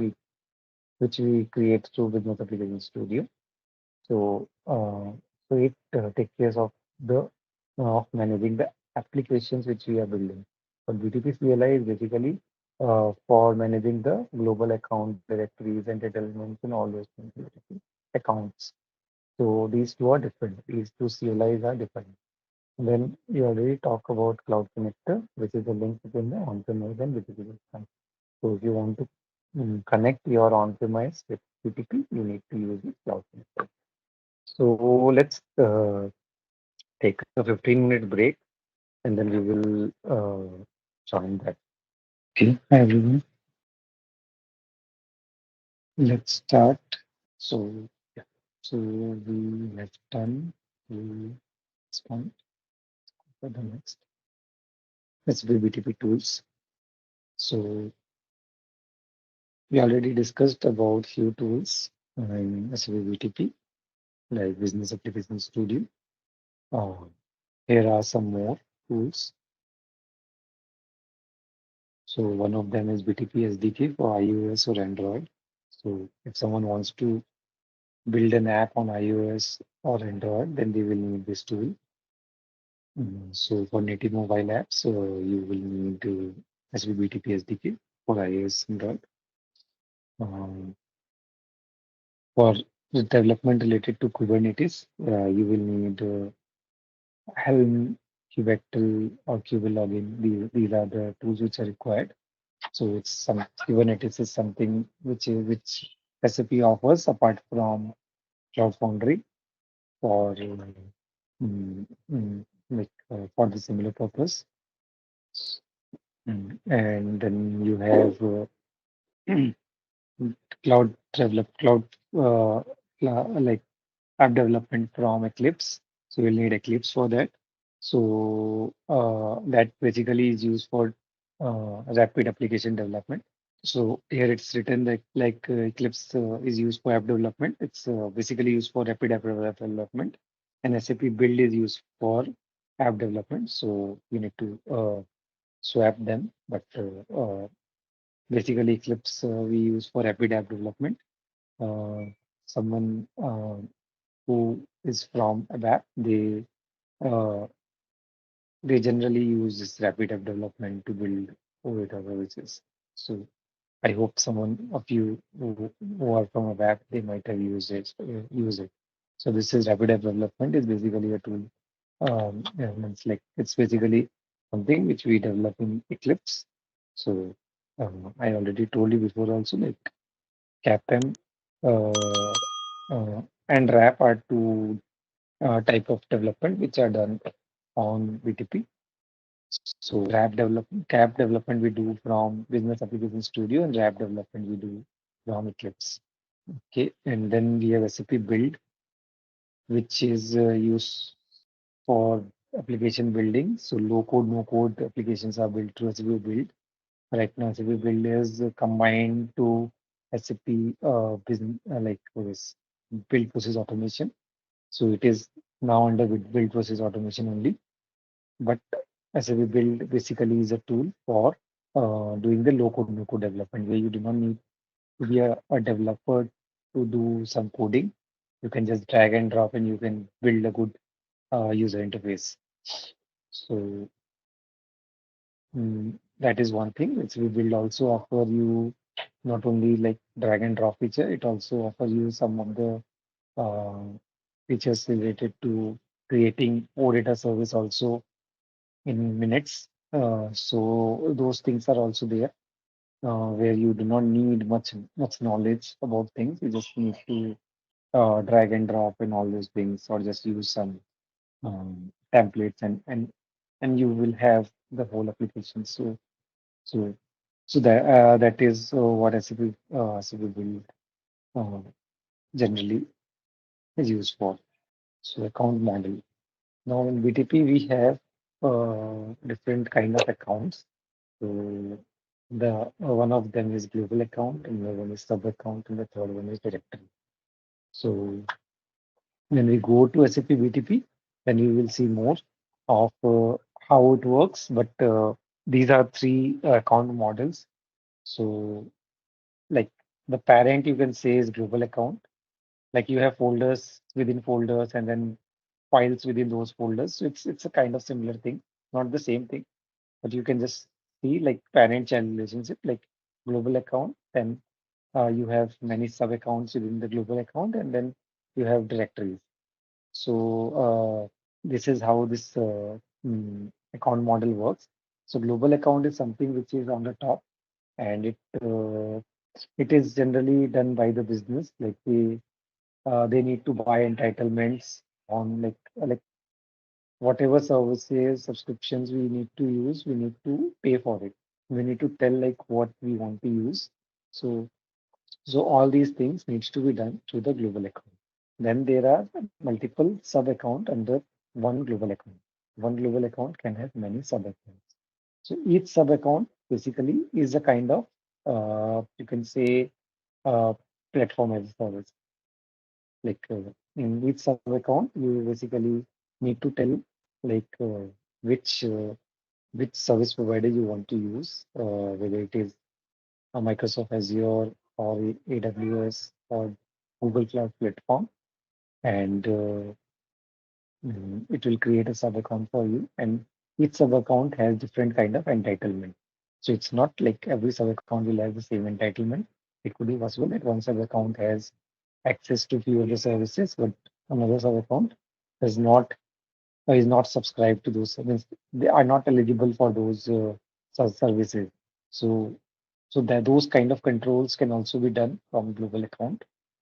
[SPEAKER 2] we create through Business Application Studio. So it takes care of the of managing the applications which we are building. But BTP CLI is basically for managing the global account directories, entitlements, and all those things, basically, accounts. So these two are different. These two CLIs are different. Then you already talk about Cloud Connector, which is a link between the on-premise and BTP system. So if you want to connect your on-premise with BTP, you need to use the Cloud Connector. So let's take a 15-minute break and then we will join that. Okay, hi everyone. Let's start. So, yeah. So we have done this one for the next. Let's do BTP tools. So we already discussed about few tools in SAP BTP, like Business Application Studio. Here are some more tools. So one of them is BTP SDK for iOS or Android. So if someone wants to build an app on iOS or Android, then they will need this tool. So for native mobile apps, you will need SAP BTP SDK for iOS and Android. For the development related to Kubernetes, you will need Helm, Kubectl, or Kubelogin. These are the tools which are required. So it's some Kubernetes is something which SAP offers apart from Cloud Foundry for for the similar purpose. And then you have cloud like app development from Eclipse. So you'll need Eclipse for that. So that basically is used for rapid application development. So here it's written that Eclipse is used for app development. It's basically used for rapid app development, and SAP Build is used for app development. So you need to swap them. But basically Eclipse we use for rapid app development. Uh, Someone who is from a app, uh, they generally use this rapid app development to build OAuth services. So I hope someone of you who are from a web, they might have used it. Use it. So this is rapid app development is basically a tool. It's basically something which we develop in Eclipse. So I already told you before also, like CAPM uh, and RAP are two type of development which are done on BTP. So CAP development we do from Business Application Studio, and RAP development we do from Eclipse. Okay, and then we have SAP Build, which is used for application building. So low code, no code applications are built through SAP Build. Right now, SAP Build is combined to SAP business like this build process automation. So it is now under build process automation only. But SAP Build basically is a tool for doing the low code, no code development where you do not need to be a developer to do some coding. You can just drag and drop and you can build a good user interface. So that is one thing which we will also offer you not only like drag and drop feature, it also offers you some of the uh, features related to creating OData service also in minutes. So those things are also there where you do not need much knowledge about things. You just need to drag and drop and all those things, or just use some templates and you will have the whole application. So that is what SAP will uh, generally is used for. So account model. Now in BTP we have different kind of accounts. So the one of them is global account, and the one is sub account, and the third one is directory. So when we go to SAP BTP, then you will see more of how it works. But these are three account models. So like the parent you can say is global account. Like you have folders within folders and then files within those folders. So it's a kind of similar thing, not the same thing, but you can just see like parent-child relationship, like global account. Then you have many sub accounts within the global account, and then you have directories. So this is how this account model works. So global account is something which is on the top, and it is generally done by the business. Like they need to buy entitlements on like whatever services subscriptions we need to use, we need to pay for it. We need to tell like what we want to use. So so all these things needs to be done through the global account. Then there are multiple sub account under one global account. One global account can have many sub accounts. So each sub account basically is a kind of you can say uh, platform as a service. Like in each sub account, you basically need to tell like which service provider you want to use, whether it is a Microsoft Azure or AWS or Google Cloud Platform, and it will create a sub account for you. And each sub account has different kind of entitlement. So it's not like every sub account will have the same entitlement. It could be possible that one sub account has access to few of the services, but another sub account does not is not subscribed to those. Means they are not eligible for those services. So that those kind of controls can also be done from global account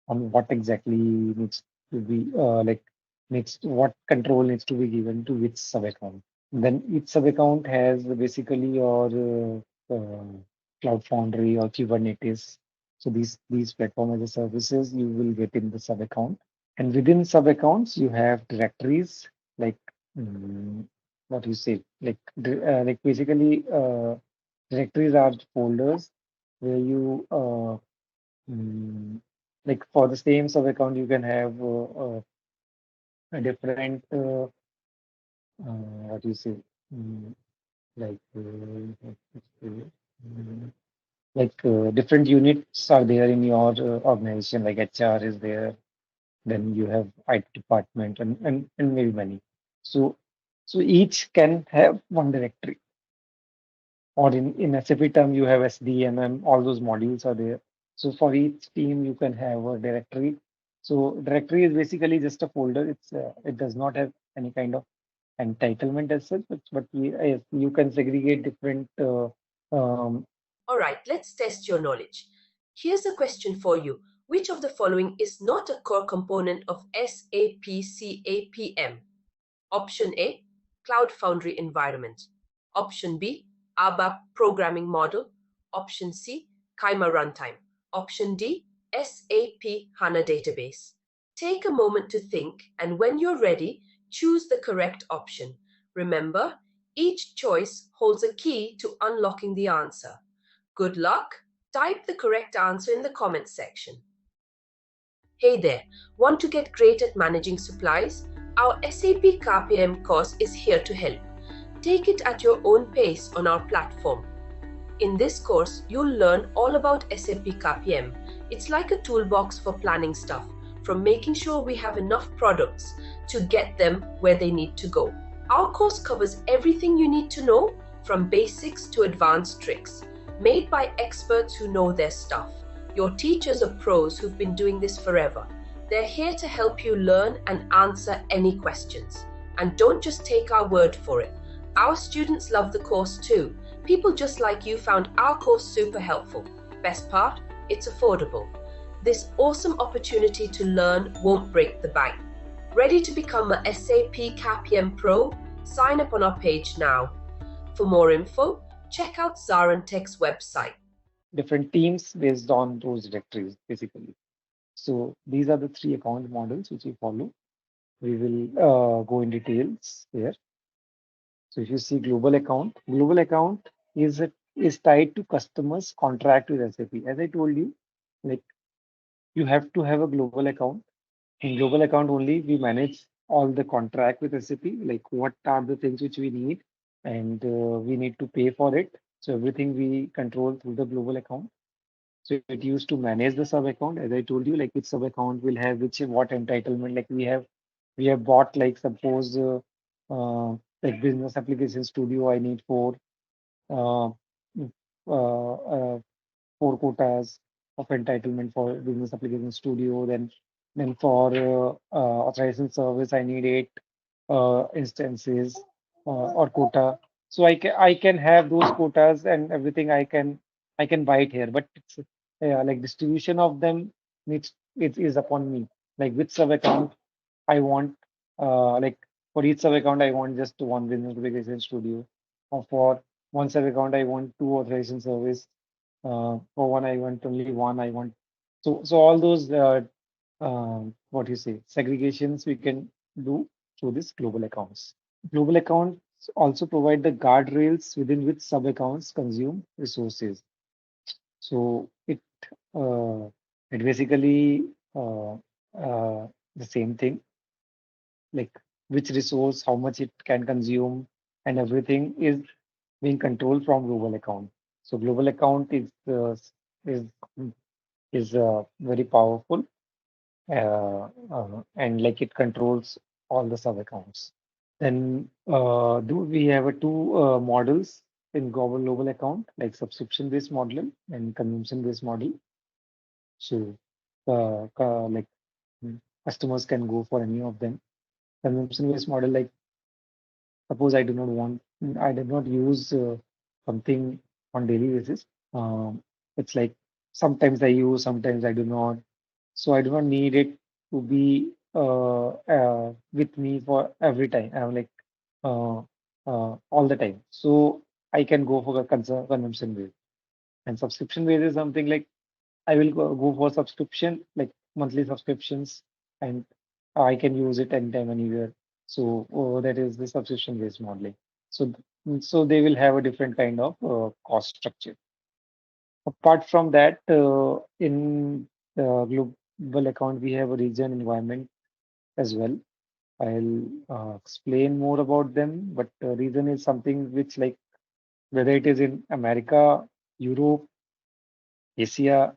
[SPEAKER 2] on what exactly needs to be needs what control needs to be given to which sub account. Then each sub account has basically your Cloud Foundry or Kubernetes. So these platform as a services you will get in the sub account. And within sub accounts, you have directories like mm, what you say, like basically directories are folders where you mm, like for the same sub account you can have a different what you say mm, like what to say, mm, different units are there in your organization, like HR is there, then you have IT department and maybe many. So so each can have one directory. Or in SAP term, you have SDMM, all those modules are there. So for each team, you can have a directory. So directory is basically just a folder. It does not have any kind of entitlement as such, but you can segregate different
[SPEAKER 1] Alright, let's test your knowledge. Here's a question for you. Which of the following is not a core component of SAP CAPM? Option A, Cloud Foundry environment. Option B, ABAP programming model. Option C, Kyma runtime. Option D, SAP HANA database. Take a moment to think, and when you're ready, choose the correct option. Remember, each choice holds a key to unlocking the answer. Good luck! Type the correct answer in the comments section. Hey there, want to get great at managing supplies? Our SAP CAPM course is here to help. Take it at your own pace on our platform. In this course, you'll learn all about SAP CAPM. It's like a toolbox for planning stuff, from making sure we have enough products to get them where they need to go. Our course covers everything you need to know, from basics to advanced tricks, made by experts who know their stuff. Your teachers are pros who've been doing this forever. They're here to help you learn and answer any questions. And don't just take our word for it. Our students love the course too. People just like you found our course super helpful. Best part, it's affordable. This awesome opportunity to learn won't break the bank. Ready to become a SAP CAPM Pro? Sign up on our page now. For more info, check out ZaranTech's website.
[SPEAKER 2] Different teams based on those directories, basically. So these are the three account models which we follow. We will go in details here. So if you see global account is tied to customers' contract with SAP. As I told you, like you have to have a global account. In global account only, we manage all the contract with SAP, like what are the things which we need, and we need to pay for it. So everything we control through the global account. So it used to manage the sub account, as I told you, like which sub account will have which what entitlement. Like we have bought, like suppose like business application studio. I need uh, uh, uh, four quotas of entitlement for business application studio. Then for authorization service, I need eight instances or quota. So I can have those quotas and everything. I can buy it here, but it's like distribution of them needs it is upon me. Like which sub account I want, like for each sub account I want just one business application studio, or for one sub account I want two authorization service. For one I want only one. I want so all those what you say segregations we can do through this global accounts. Global accounts also provide the guardrails within which sub accounts consume resources. So uh, it basically the same thing, like which resource, how much it can consume, and everything is being controlled from global account. So global account is very powerful, and like it controls all the sub accounts. Then do we have two models in global account, like subscription based model and consumption based model. So like customers can go for any of them. Consumption based model, like suppose I do not use something on daily basis. It's like sometimes I use, sometimes I do not. So I do not need it to be with me for every time. I'm like uh, all the time. So I can go for a consumption base. And subscription base is something like I will go for subscription, like monthly subscriptions, and I can use it anytime, anywhere. So that is the subscription based modeling. So so they will have a different kind of cost structure. Apart from that, in global account, we have a region environment as well. I'll explain more about them, but region is something which, like, whether it is in America, Europe, Asia,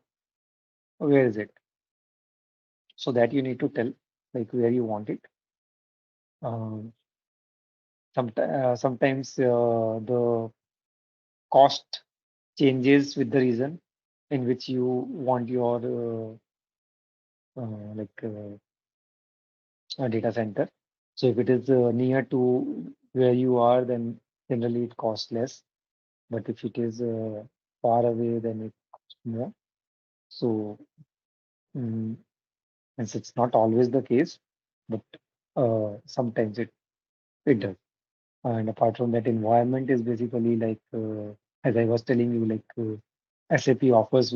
[SPEAKER 2] where is it? So that you need to tell, like, where you want it. Um, sometimes the cost changes with the region in which you want your like data center. So if it is near to where you are, then generally it costs less. But if it is far away, then it costs more. So, mm, hence it's not always the case, but sometimes it does. And apart from that, environment is basically like, as I was telling you, like SAP offers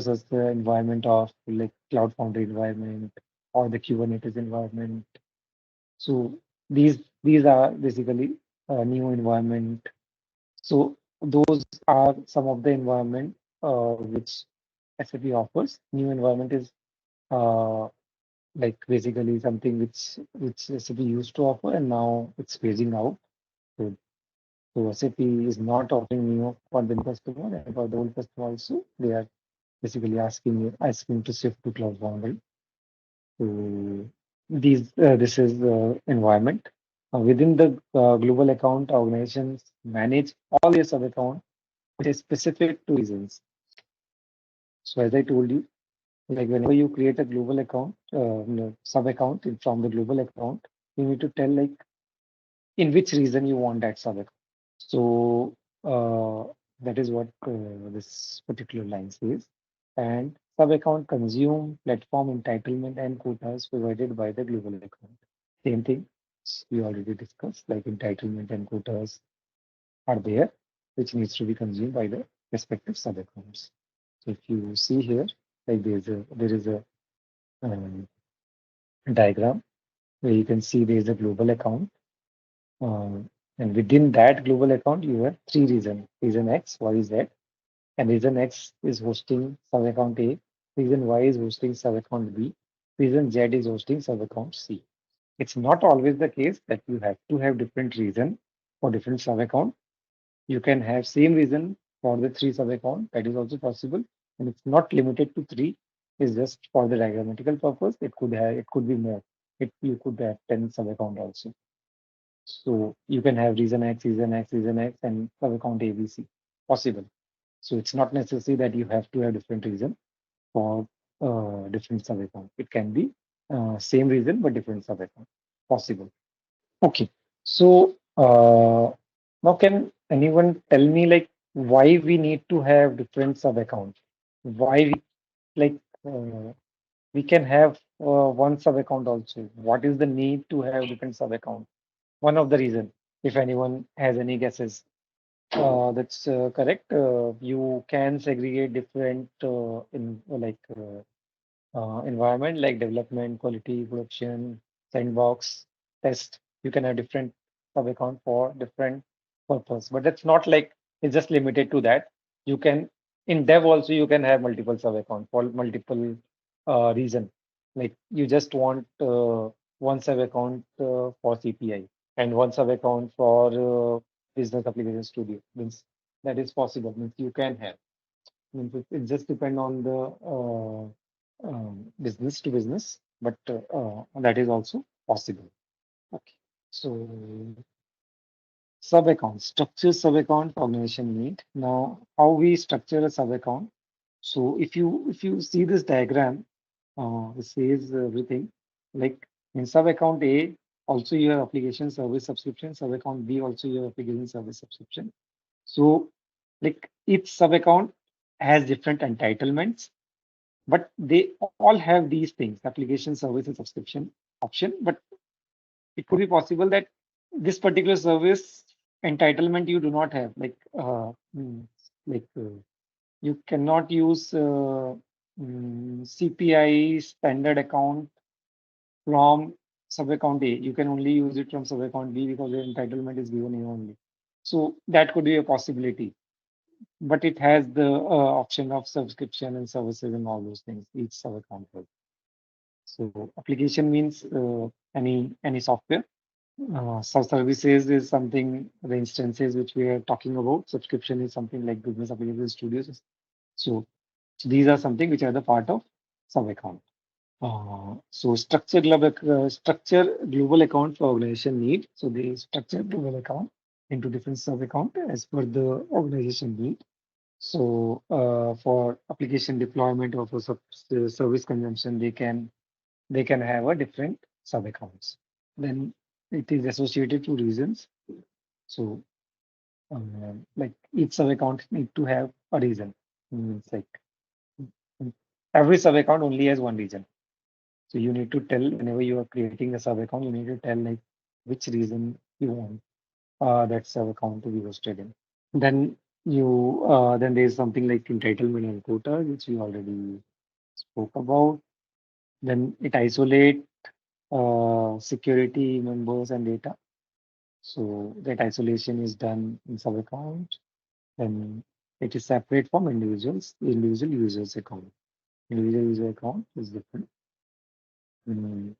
[SPEAKER 2] us the environment of like Cloud Foundry environment or the Kubernetes environment. So these are basically a new environment. So those are some of the environment which SAP offers. New environment is uh, like basically something which SAP used to offer, and now it's phasing out. So, so SAP is not offering new for the new customer, and for the old customer also, they are basically asking to shift to Cloud Foundry. So this is the environment. Within the global account, organizations manage all their sub account, which is specific to reasons. So as I told you, like whenever you create a global account, sub account from the global account, you need to tell like in which reason you want that sub account. So that is what this particular line says. And sub account consume platform entitlement and quotas provided by the global account. Same thing we already discussed, like entitlement and quotas are there, which needs to be consumed by the respective sub accounts. So if you see here, like there is a um, diagram where you can see there is a global account. And within that global account, you have three reasons. Reason X, Y, Z. And reason X is hosting sub account A. Reason Y is hosting sub account B. Reason Z is hosting sub account C. It's not always the case that you have to have different reason for different sub account. You can have same reason for the three sub account. That is also possible. And it's not limited to three. It's just for the diagrammatical purpose. It could be more. You could have 10 sub account also. So you can have reason X, reason X, reason X, and sub account ABC. Possible. So it's not necessary that you have to have different reason for different sub account. It can be same reason but different sub account. Possible. Okay. So now can anyone tell me like why we need to have different sub accounts? Why we like we can have one sub account also. What is the need to have different sub account? One of the reason, if anyone has any guesses. That's correct. You can segregate different in like environment like development, quality, production, sandbox, test. You can have different sub account for different purpose, but that's not like it's just limited to that. You can in dev also you can have multiple sub account for multiple reason. Like you just want one sub account for CPI and one sub account for business application studio. Means that is possible. Means you can have. Means it just depend on the business to business, but that is also possible. Okay. So sub account, structure sub account organization need. Now, how we structure a sub account? So if you see this diagram, it says everything. Like in sub account A, also you have application service subscription. Sub account B also you have application service subscription. So like each sub account has different entitlements, but they all have these things, application service and subscription option. But it could be possible that this particular service entitlement you do not have, like you cannot use CPI standard account from sub account A. You can only use it from sub account B because the entitlement is given here only. So that could be a possibility, but it has the option of subscription and services and all those things. Each sub account has. So application means any software. Services is something the instances which we are talking about. Subscription is something like business application studios. So these are something which are the part of sub account. So structure global account for organization need. So they structure global account into different sub account as per the organization need. So for application deployment or for service consumption, they can have a different sub accounts. Then it is associated to reasons. So like each sub account need to have a region. It's like every sub account only has one region. So you need to tell whenever you are creating a sub account, you need to tell like which region you want that sub account to be hosted in. Then then there's something like entitlement and quota, which we already spoke about. Then it isolate security members and data. So that isolation is done in sub account. Then it is separate from individual users account. Individual user account is different. Mm.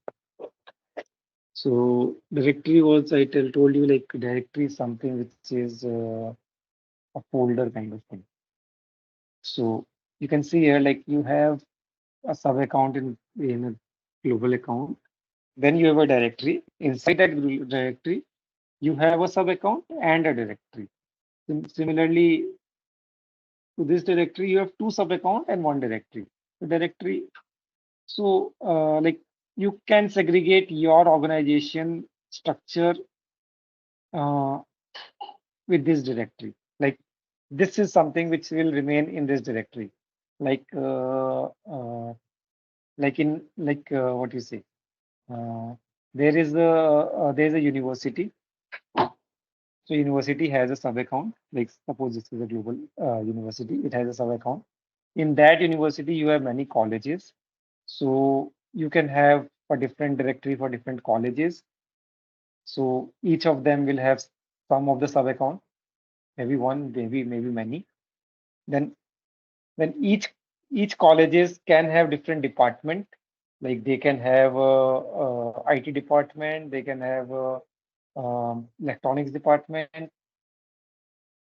[SPEAKER 2] So directory was told you like directory is something which is a folder kind of thing. So you can see here like you have a sub account in a global account. Then you have a directory. Inside that directory, you have a sub account and a directory. Similarly, to this directory, you have two sub account and one directory. The directory. So like you can segregate your organization structure uh, with this directory. Like this is something which will remain in this directory. Like what you say. Uh, there is a university. So university has a sub account. Like suppose this is a global university, it has a sub account. In that university, you have many colleges. So you can have a different directory for different colleges. So each of them will have some of the sub account, maybe one, maybe many. Then each colleges can have different department. Like they can have a IT department, they can have a electronics department.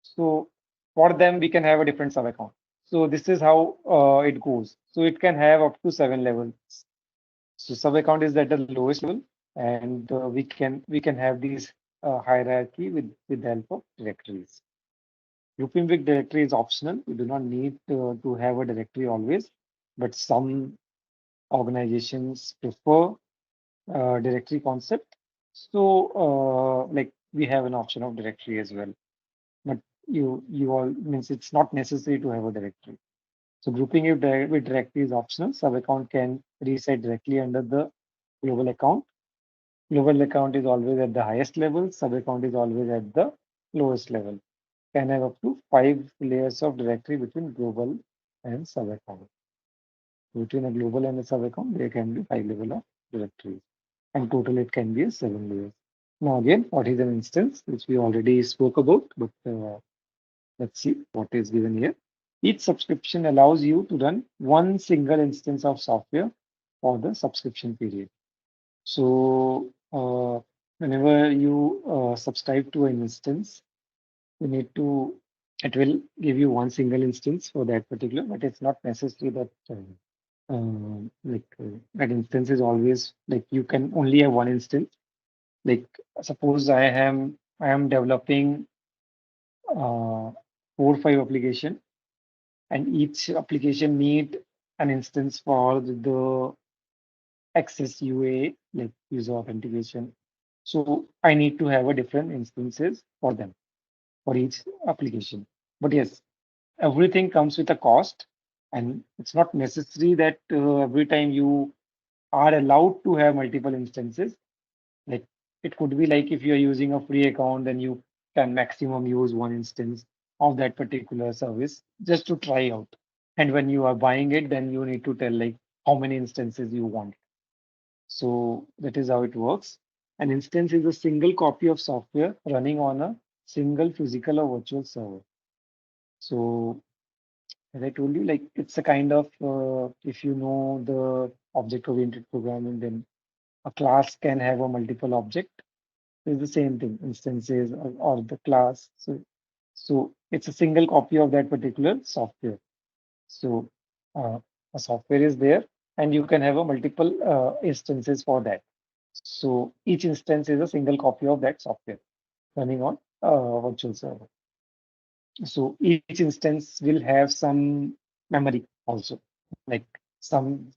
[SPEAKER 2] So for them, we can have a different sub account. So this is how it goes. So it can have up to 7 levels. So sub account is at the lowest level, and we can have these hierarchy with the help of directories. Grouping with directory is optional. You do not need to have a directory always, but some organizations prefer directory concept. So like we have an option of directory as well. But you all means it's not necessary to have a directory. So grouping it with directory is optional. Sub account can reset directly under the global account. Global account is always at the highest level. Sub account is always at the lowest level. Can have up to 5 layers of directory between global and sub account. Between a global and a sub account, there can be 5 level of directories. And total it can be a 7 layers. Now again, what is an instance, which we already spoke about, but let's see what is given here. Each subscription allows you to run one single instance of software for the subscription period. So whenever you subscribe to an instance, you need to, it will give you one single instance for that particular, but it's not necessary that that instance is always like you can only have one instance. Like suppose I am developing 4 or 5 application, and each application need an instance for the access UA, like user authentication. So I need to have a different instances for them for each application. But yes, everything comes with a cost, and it's not necessary that every time you are allowed to have multiple instances. Like it could be like if you're using a free account, then you can maximum use one instance of that particular service just to try out. And when you are buying it, then you need to tell like how many instances you want. So that is how it works. An instance is a single copy of software running on a single physical or virtual server. So as I told you, like it's a kind of if you know the object-oriented programming, then a class can have a multiple object. It's the same thing, instances or the class. So it's a single copy of that particular software. So uh, a software is there, and you can have a multiple instances for that. So each instance is a single copy of that software running on virtual server. So each instance will have some memory also. Like some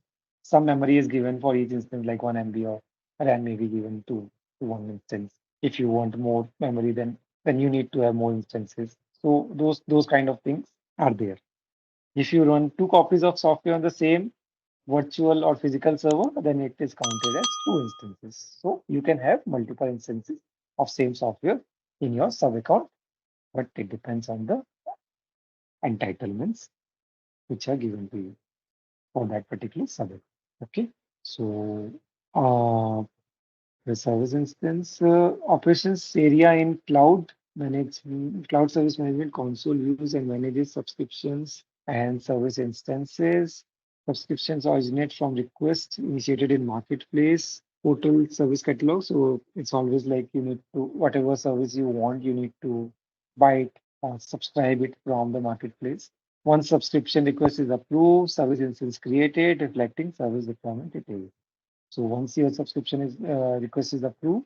[SPEAKER 2] some memory is given for each instance, like 1 MB or RAM may be given to one instance. If you want more memory, then you need to have more instances. So those kind of things. are there. If you run two copies of software on the same virtual or physical server, then it is counted as two instances. So you can have multiple instances of same software in your sub account, but it depends on the entitlements which are given to you for that particular sub account. Okay. So uh, the service instance operations area in cloud service management console views and manages subscriptions and service instances. Subscriptions originate from requests initiated in marketplace portal service catalog. So it's always like you need to whatever service you want, you need to buy it or subscribe it from the marketplace. Once subscription request is approved, service instance created reflecting service requirement details. So once your subscription is request is approved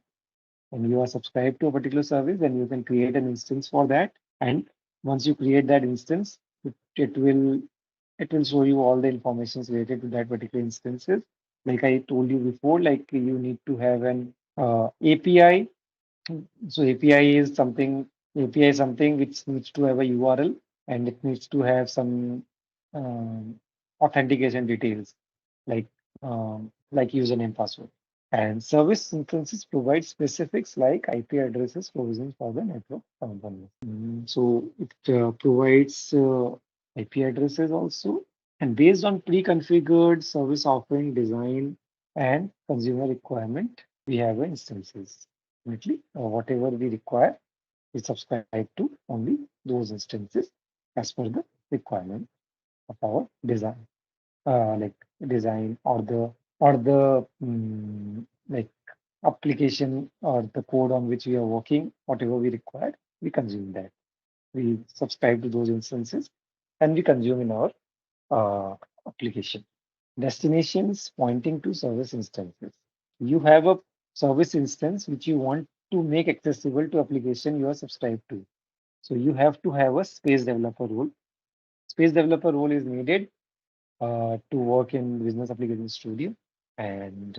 [SPEAKER 2] and you are subscribed to a particular service, then you can create an instance for that. And once you create that instance, it will show you all the information related to that particular instances. Like I told you before, like you need to have an API. So API is something which needs to have a URL and it needs to have some um, authentication details like username, password. And service instances provide specifics like IP addresses provisions for the network component. So it provides IP addresses also. And based on pre-configured service offering design and consumer requirement, we have instances. Ultimately, whatever we require, we subscribe to only those instances as per the requirement of our design like design or the like application or the code on which we are working, whatever we require, we consume that. We subscribe to those instances and we consume in our application. Destinations pointing to service instances. You have a service instance which you want to make accessible to application you are subscribed to. So you have to have a space developer role. Space developer role is needed to work in Business Application Studio. And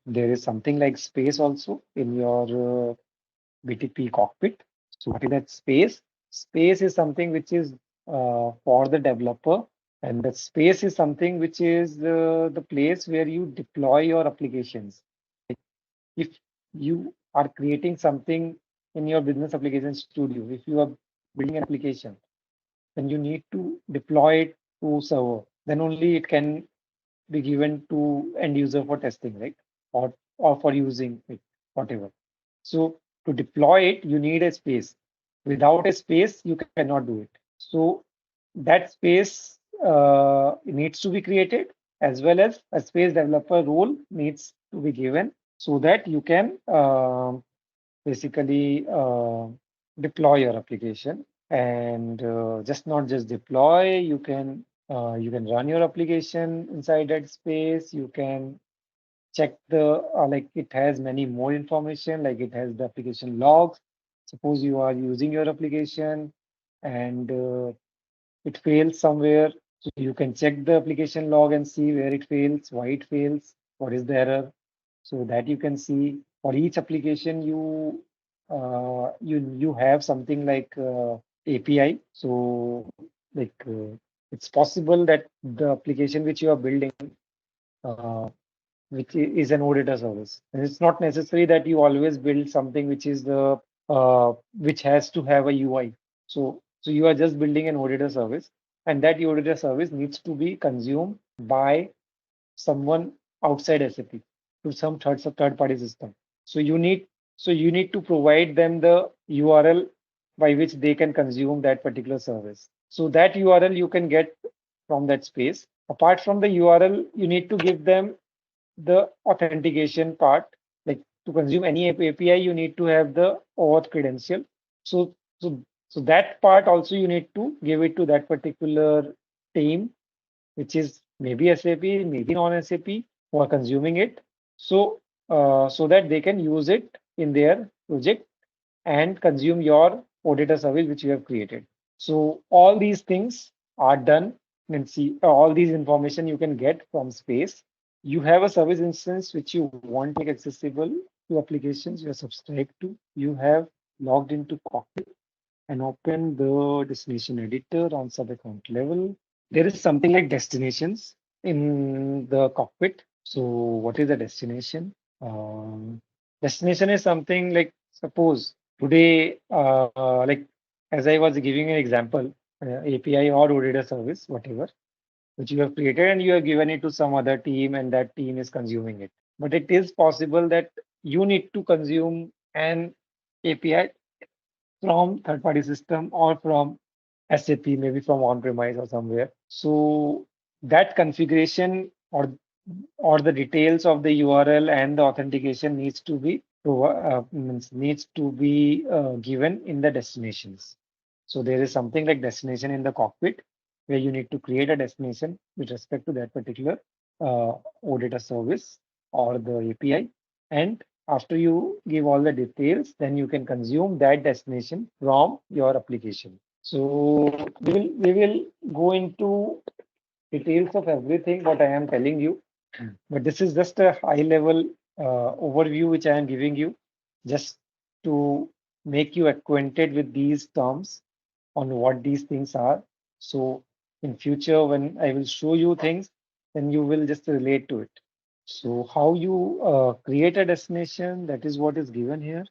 [SPEAKER 2] there is something like space also in your BTP cockpit. So what is that space? Space is something which is for the developer, and the space is something which is the place where you deploy your applications. If you are creating something in your Business Application Studio, if you are building an application, then you need to deploy it to server. Then only it can be given to end user for testing, right? Or for using it, whatever. So to deploy it, you need a space. Without a space, you cannot do it. So that space needs to be created as well as a space developer role needs to be given so that you can basically deploy your application and just not just deploy, you can run your application inside that space. You can check the like it has many more information, like it has the application logs. Suppose you are using your application and it fails somewhere, so you can check the application log and see where it fails, why it fails, what is the error, so that you can see for each application you have something like API. So like it's possible that the application which you are building uh, is an auditor service. And it's not necessary that you always build something which is the which has to have a UI. So you are just building an auditor service, and that auditor service needs to be consumed by someone outside SAP to some third party system. So you need to provide them the URL by which they can consume that particular service. So that URL you can get from that space. Apart from the URL, you need to give them the authentication part. Like to consume any API, you need to have the auth credential. So so that part also you need to give it to that particular team, which is maybe SAP, maybe non-SAP, who are consuming it. So so that they can use it in their project and consume your auditor service which you have created. So all these things are done and see all these information you can get from space. You have a service instance which you want to make accessible to applications you are subscribed to. You have logged into Cockpit and open the destination editor on sub account level. There is something like destinations in the cockpit. So what is the destination? Destination is something like, suppose today, like as I was giving an example, API or OData service, whatever, which you have created and you have given it to some other team and that team is consuming it. But it is possible that you need to consume an API from third party system or from SAP, maybe from on-premise or somewhere. So that configuration or the details of the URL and the authentication needs to be given in the destinations. So there is something like destination in the cockpit where you need to create a destination with respect to that particular OData service or the API. And after you give all the details, then you can consume that destination from your application. So we will go into details of everything what I am telling you, but this is just a high level overview which I am giving you just to make you acquainted with these terms on what these things are. So in future, when I will show you things, then you will just relate to it. So how you create a destination, that is what is given here.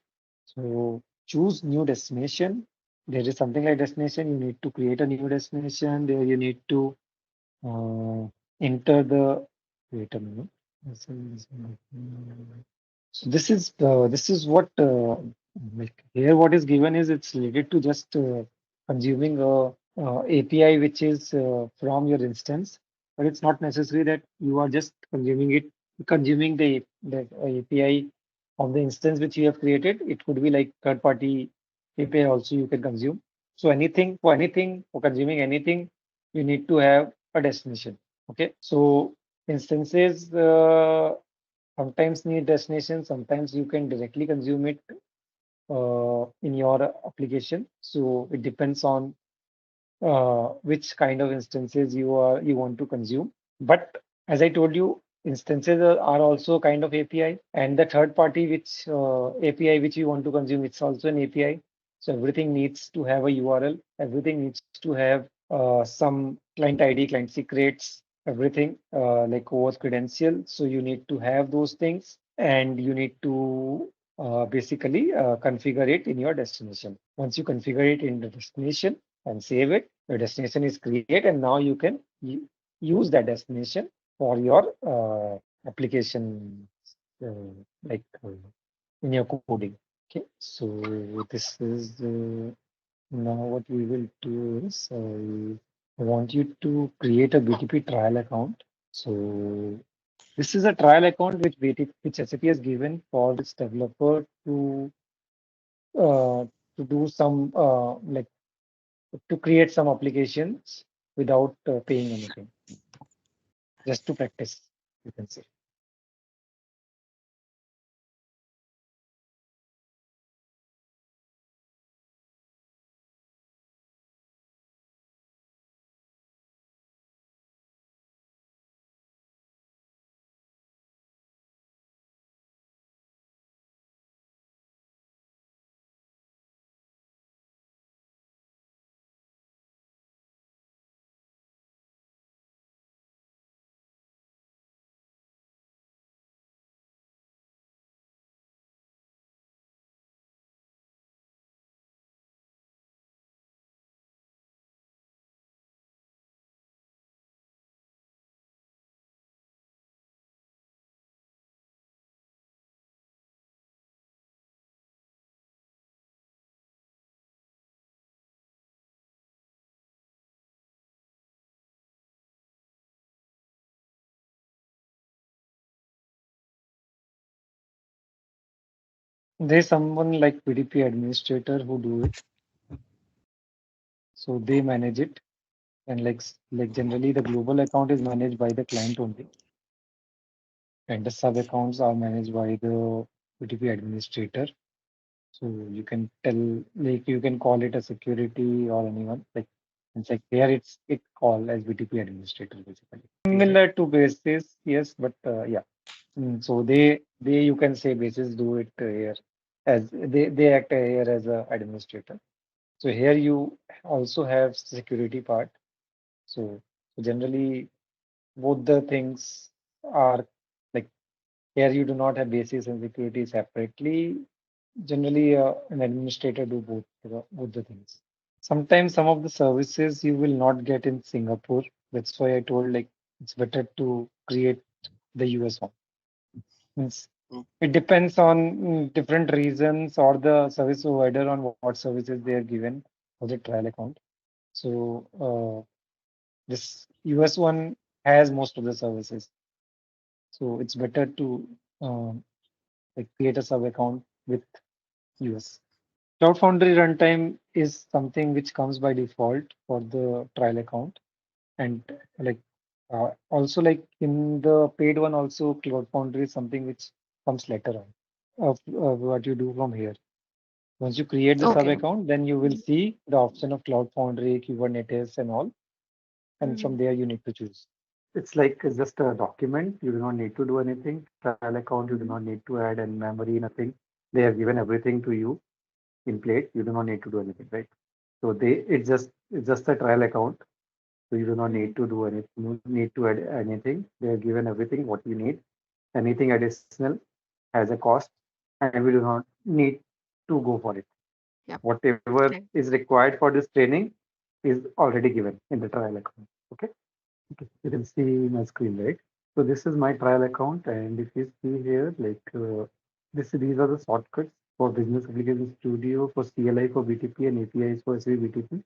[SPEAKER 2] So choose new destination. There is something like destination. You need to create a new destination. There you need to uh, enter the. Wait a minute. So this is what like here what is given is it's related to just consuming a API which is from your instance, but it's not necessary that you are just consuming the API of the instance which you have created. It could be like third party API also you can consume. So anything for consuming anything, you need to have a destination. Okay, so instances. Sometimes need destination, sometimes you can directly consume it in your application. So it depends on which kind of instances you want to consume. But as I told you, instances are also kind of API, and the third party which API which you want to consume, it's also an API. So everything needs to have a URL. Everything needs to have some client ID, client secrets, everything like OAuth credential. So you need to have those things, and you need to basically configure it in your destination. Once you configure it in the destination and save it, your destination is created, and now you can use that destination for your application, uh, like in your coding. Okay, so this is now what we will do is I want you to create a BTP trial account. So this is a trial account which SAP has given for its developer uh, to do some like to create some applications without paying anything, just to practice, you can say. There's someone like PDP administrator who do it, so they manage it. And like generally, the global account is managed by the client only, and the sub accounts are managed by the PDP administrator. So you can tell, like you can call it a security or anyone. Like it's like here it called as BTP administrator basically. Similar to basis, yes, but yeah. So they you can say basis do it here as they act here as a administrator. So here you also have security part. So generally both the things are like here you do not have basis and security separately. Generally, an administrator do both the things. Sometimes some of the services you will not get in Singapore. That's why I told like it's better to create the US one. Means it depends on different reasons or the service provider on what services they are given for the trial account. So this US one has most of the services. So it's better to like create a sub account with US. Cloud Foundry runtime is something which comes by default for the trial account, and like also like in the paid one also Cloud Foundry is something which comes later on of what you do from here. Once you create the sub
[SPEAKER 1] Okay.
[SPEAKER 2] account, then you will see the option of Cloud Foundry, Kubernetes, and all, and from
[SPEAKER 1] Mhm.
[SPEAKER 2] there you need to choose. It's like just a document. You do not need to do anything. Trial account, you do not need to add any memory, nothing. They have given everything to you in plate. You do not need to do anything, right? So it's just a trial account. So you do not need
[SPEAKER 1] Mhm.
[SPEAKER 2] to do anything. You need to add anything. They have given everything what you need. Anything additional has a cost, and we do not need to go for it.
[SPEAKER 1] Yep.
[SPEAKER 2] Whatever
[SPEAKER 1] Okay.
[SPEAKER 2] is required for this training is already given in the trial account. Okay. Okay. You can see my screen, right? So this is my trial account, and if you see here, like these are the shortcuts for Business Application Studio, for CLI, for BTP, and APIs for SAP BTP.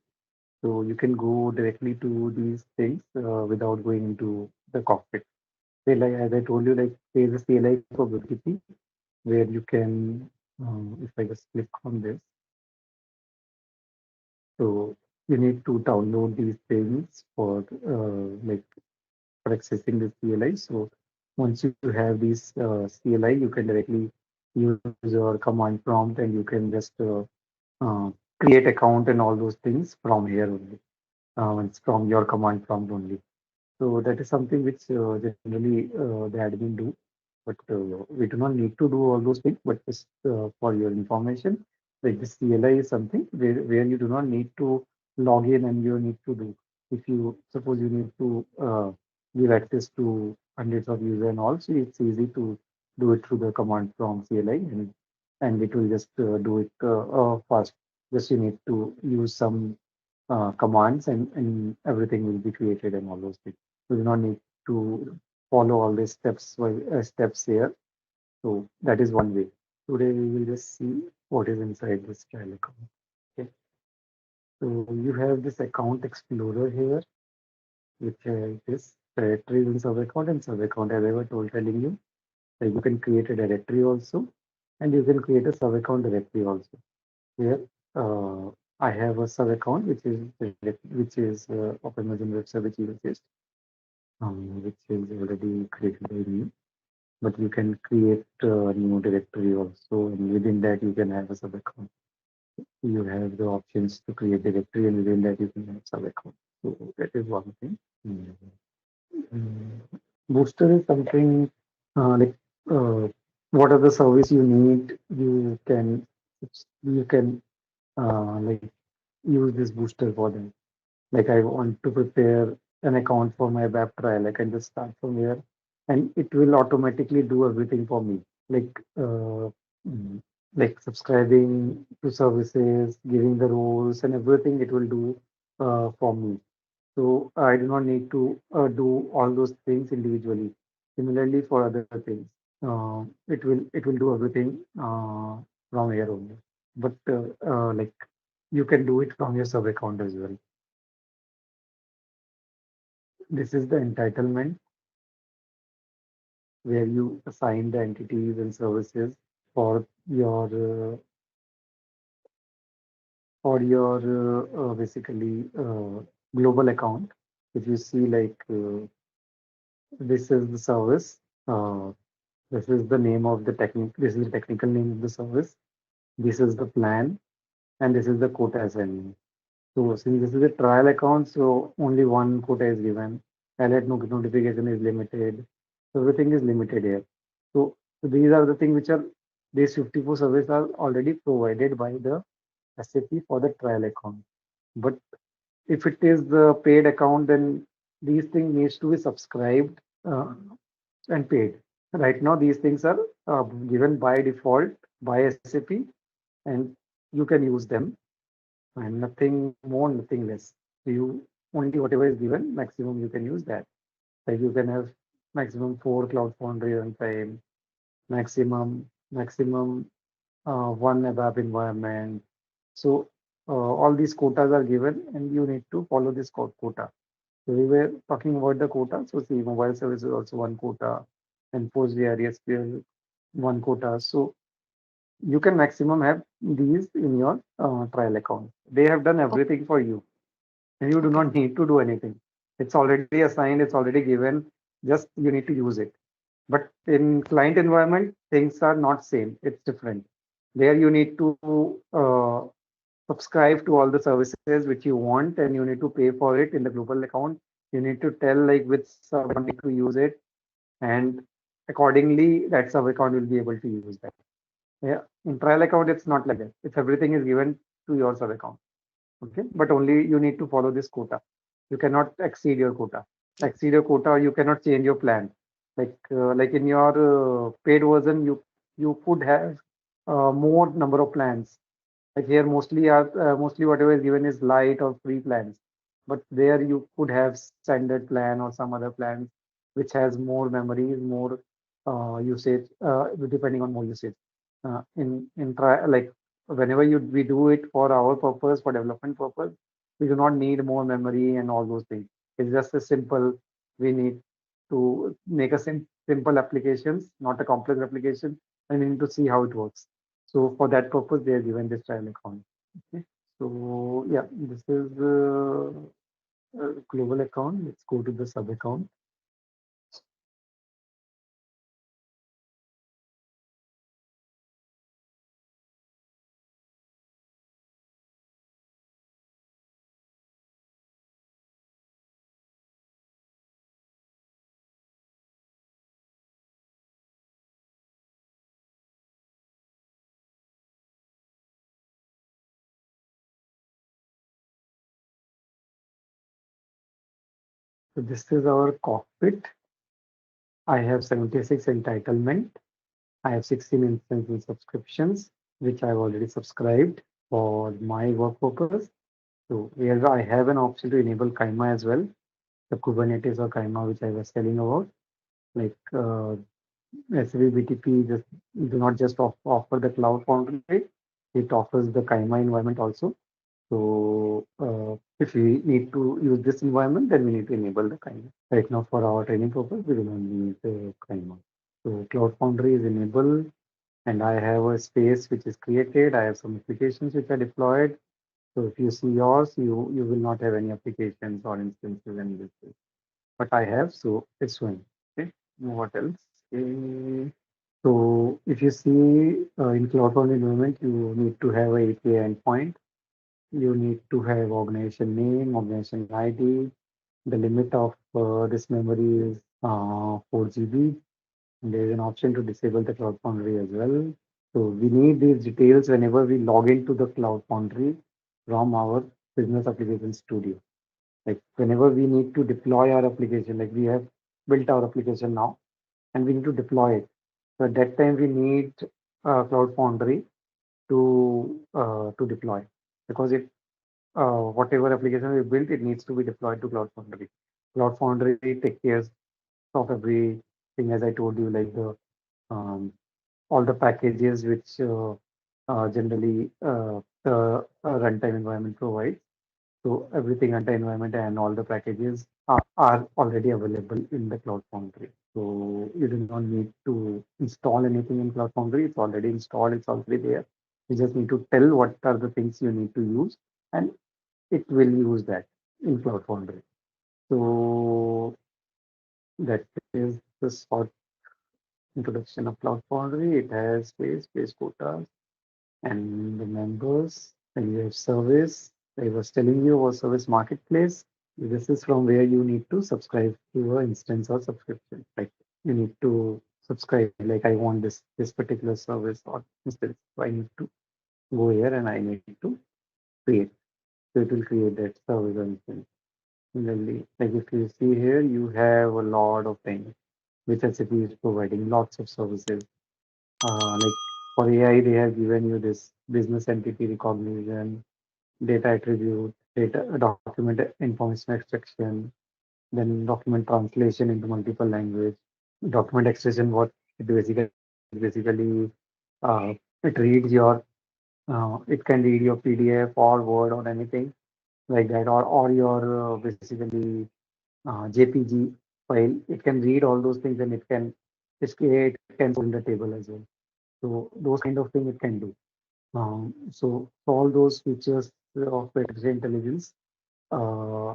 [SPEAKER 2] So you can go directly to these things without going into the cockpit. Say like as I told you, like there is a CLI for BTP where you can, if I just click on this, so you need to download these things for for accessing the CLI. So once you have these CLI, you can directly use your command prompt and you can just uh, create account and all those things from here only. It's from your command prompt only. So that is something which generally the admin do, but we do not need to do all those things. But just for your information, like this CLI is something where you do not need to log in and you need to do. If you suppose you need to give access to hundreds of users and all, so it's easy to do it through the command from CLI and it will just do it fast. Just you need to use some commands and everything will be created and all those things. We do not need to follow all these steps here. So that is one way. Today we will just see what is inside this trial account. Okay. So you have this account explorer here, which has this directories and sub account and sub account. As I was told telling you, that you can create a directory also, and you can create a sub account directory also. Here, I have a sub account which is of Amazon Web Services exist, which is already created by me. But you can create a new directory also, and within that you can have a sub account. You have the options to create directory, and within that you can have sub account. So that is one thing. Mm. Mm. Booster is something like uh, what are the service you need? You can like use this booster for them. Like I want to prepare an account for my web trial. I can just start from here, and it will automatically do everything for me. Like mm, like subscribing to services, giving the roles, and everything. It will do for me. So I do not need to do all those things individually. Similarly for other things, it will do everything from here only. But like you can do it from your sub account as well. This is the entitlement where you assign the entities and services for your basically global account. If you see like this is the service, uh, this is the name of the technique. This is the technical name of the service. This is the plan, and this is the quota assignment. So since this is a trial account, so only one quota is given. Alert notification is limited. So everything is limited here. So these are the things which are these 54 services are already provided by the SAP for the trial account. But if it is the paid account, then these things needs to be subscribed and paid. Right now, these things are given by default by SAP, and you can use them, and nothing more, nothing less. So you only whatever is given, maximum you can use that. Like you can have maximum 4 Cloud Foundry runtime, maximum one ABAP environment. So all these quotas are given, and you need to follow this quota. So we were talking about the quota. So see, mobile service is also one quota, and PostgreSQL one quota. So you can maximum have these in your trial account. They have done
[SPEAKER 1] Okay.
[SPEAKER 2] everything for you, and you do
[SPEAKER 1] Okay.
[SPEAKER 2] not need to do anything. It's already assigned, it's already given, just you need to use it. But in client environment, things are not same, it's different. There you need to subscribe to all the services which you want, and you need to pay for it in the global account. You need to tell like which sub account to use it, and accordingly that sub account will be able to use that. Yeah, in trial account it's not like that. If everything is given to your sub account. Okay, but only you need to follow this quota. You cannot exceed your quota. Exceed your quota, you cannot change your plan. Like in your paid version, you could have more number of plans. Like here, mostly whatever is given is light or free plans. But there you could have standard plan or some other plans which has more memories, more usage, depending on more usage. In try like whenever we do it for our purpose, for development purpose, we do not need more memory and all those things. It's just a simple. We need to make a simple applications, not a complex application, and we need to see how it works. So for that purpose, they are given this trial account. Okay. So yeah, this is global account. Let's go to the sub account. So this is our cockpit. I have 76 entitlement. I have 16 instances subscriptions, which I've already subscribed for my work purpose. So here I have an option to enable Kaima as well, the Kubernetes or Kaima, which I was telling about. Like SAP BTP just do not just offer the cloud foundry, it offers the Kaima environment also. So if we need to use this environment, then we need to enable the Kaima. Right now, for our training purpose, we do not need the Kaima. So Cloud Foundry is enabled, and I have a space which is created. I have some applications which are deployed. So if you see yours, you will not have any applications or instances in this space. But I have, so it's showing. Okay. What else? Okay. So if you see in Cloud Foundry environment, you need to have a API endpoint. You need to have organization name, organization ID. The limit of this memory is 4 GB. And there is an option to disable the Cloud Foundry as well. So we need these details whenever we log into the Cloud Foundry from our Business Application Studio. Like whenever we need to deploy our application, like we have built our application now, and we need to deploy it. So at that time we need Cloud Foundry to deploy, because it whatever application we built, it needs to be deployed to Cloud Foundry. Cloud Foundry take care of everything, as I told you, like the um, all the packages which generally the runtime environment provides. So everything runtime environment and all the packages are already available in the Cloud Foundry. So you do not need to install anything in Cloud Foundry. It's already installed. It's already there. You just need to tell what are the things you need to use, and it will use that in Cloud Foundry. So that is the short introduction of Cloud Foundry. It has space quotas, and the members. And you have service. I was telling you about service marketplace. This is from where you need to subscribe to an instance or subscription. Like you need to subscribe. Like I want this particular service or instance. So I need to go here and I need to create. So it will create that service instance. Similarly, like if you see here, you have a lot of things which SAP is providing, lots of services. Like for AI, they have given you this business entity recognition, data attribute, data document information extraction, then document translation into multiple language. Document extraction, what it basically it reads your it can read your PDF or Word or anything like that, or your basically JPG file. It can read all those things and it can store in the table as well. So those kind of thing it can do. So all those features of artificial intelligence uh,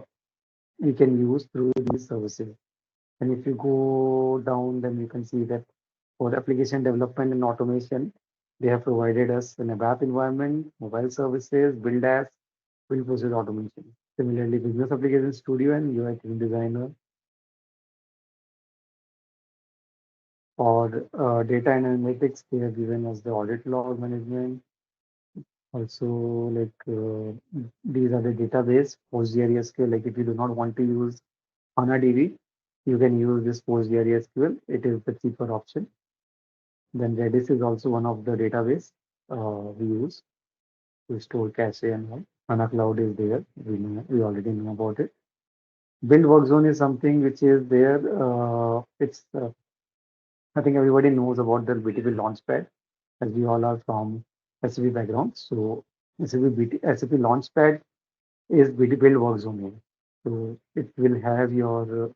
[SPEAKER 2] we can use through these services. And if you go down, then you can see that for application development and automation, they have provided us an ABAP environment, mobile services, build process automation. Similarly, Business Application Studio and UI Theme Designer for data and analytics, they have given us the audit log management. Also, like these are the database, PostgreSQL. Like if you do not want to use HANA DB, you can use this PostgreSQL. It is the cheaper option. Then Redis is also one of the database we use to store cache and all. HANA Cloud is there. We already know about it. Build work zone is something which is there. It's I think everybody knows about the BTP Launchpad, as we all are from SAP background. So SAP Launchpad is BTP Build work zone here. So it will have your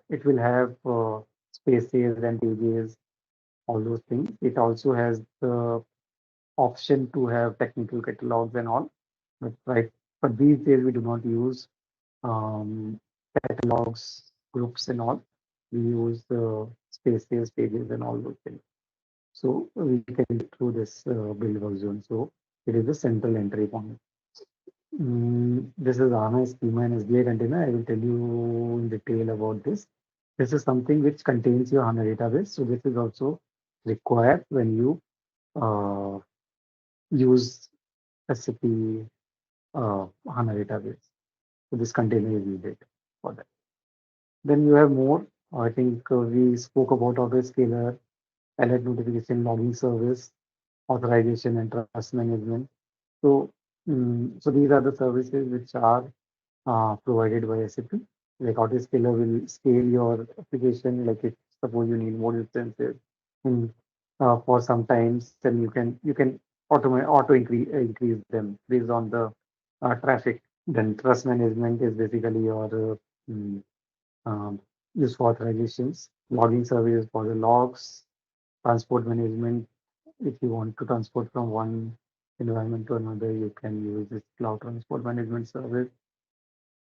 [SPEAKER 2] it will have spaces and pages, all those things. It also has the option to have technical catalogs and all. But these days we do not use um, catalogs, groups and all. We use the spaces, pages and all those things. So we can get through this build work zone. So it is the central entry point. This is HANA schema and SBI container. I will tell you in detail about this. This is something which contains your HANA database. So this is also required when you uh, use SAP HANA database. So this container is needed for that. Then you have more. I think we spoke about autoscaler, alert notification logging service, authorization and trust management. So, so these are the services which are provided by SAP. Like autoscaler will scale your application. Like if suppose you need more instances in, for some times, then you can auto increase them based on the traffic. Then trust management is basically your mm, um, use for authorizations, logging service for the logs, transport management. If you want to transport from one environment to another, you can use this cloud transport management service.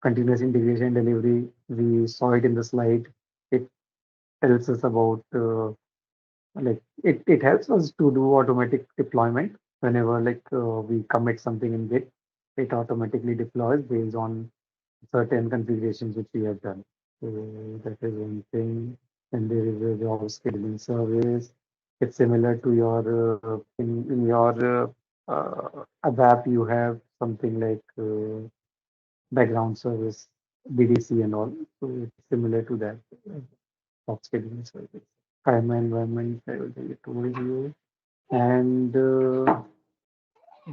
[SPEAKER 2] Continuous integration delivery, we saw it in the slide. It tells us about it helps us to do automatic deployment whenever we commit something in Git. It automatically deploys based on certain configurations which we have done. So that is one thing. And there is a job scheduling service. It's similar to your in your ABAP, you have something like background service, BDC and all. So it's similar to that job scheduling service. CAPM environment, I already told you. And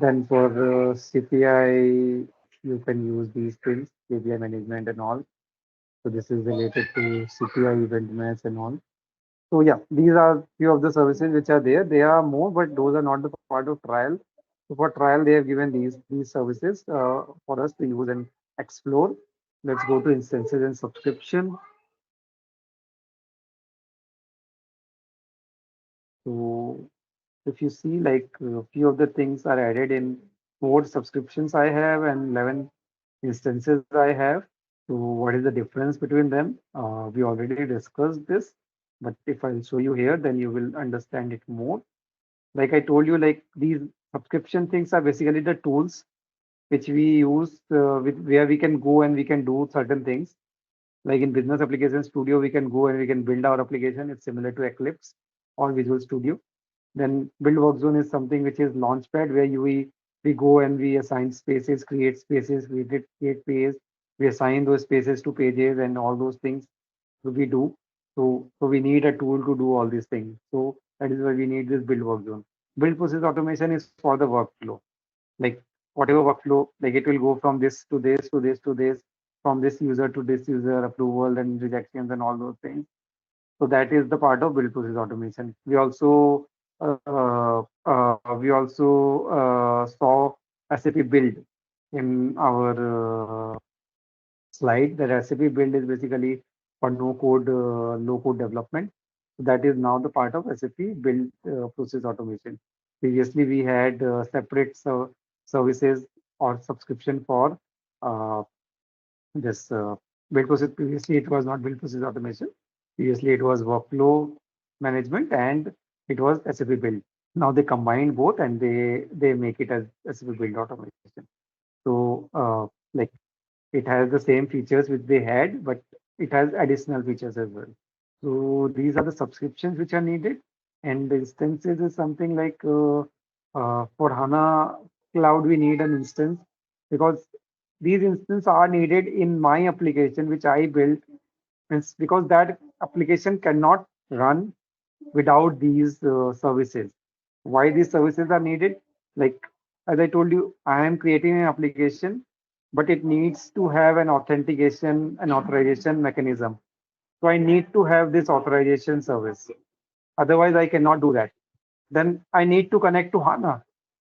[SPEAKER 2] then for CPI, you can use these things, KPI management and all. So this is related to CPI event mass and all. So yeah, these are few of the services which are there. There are more, but those are not the part of trial. So for trial, they have given these services for us to use and explore. Let's go to instances and subscription. So if you see, like a few of the things are added in 4 subscriptions I have and 11 instances I have. So what is the difference between them? We already discussed this, but if I'll show you here, then you will understand it more. Like I told you, like these subscription things are basically the tools which we use where we can go and we can do certain things. Like in Business Application Studio, we can go and we can build our application. It's similar to Eclipse or Visual Studio. Then build work zone is something which is launchpad where we we go and we assign spaces, create spaces, create pages, we assign those spaces to pages and all those things we do. So we need a tool to do all these things. So that is why we need this build work zone. Build process automation is for the workflow. Like whatever workflow, like it will go from this to this to this to this, from this user to this user, approval and rejections and all those things. So that is the part of build process automation. We also saw SAP build in our slide. That SAP build is basically for no code, low code development. So that is now the part of SAP build process automation. Previously, we had separate services or subscription for uh, this build process. Previously, it was not build process automation. Previously, it was workflow management and it was SAP build. Now they combine both and they make it as SAP build automation. So like it has the same features which they had, but it has additional features as well. So these are the subscriptions which are needed, and the instances is something like for HANA Cloud we need an instance because these instances are needed in my application which I built. It's because that application cannot run without these services. Why these services are needed? Like as I told you, I am creating an application, but it needs to have an authentication and authorization mechanism. So I need to have this authorization service. Otherwise, I cannot do that. Then I need to connect to HANA,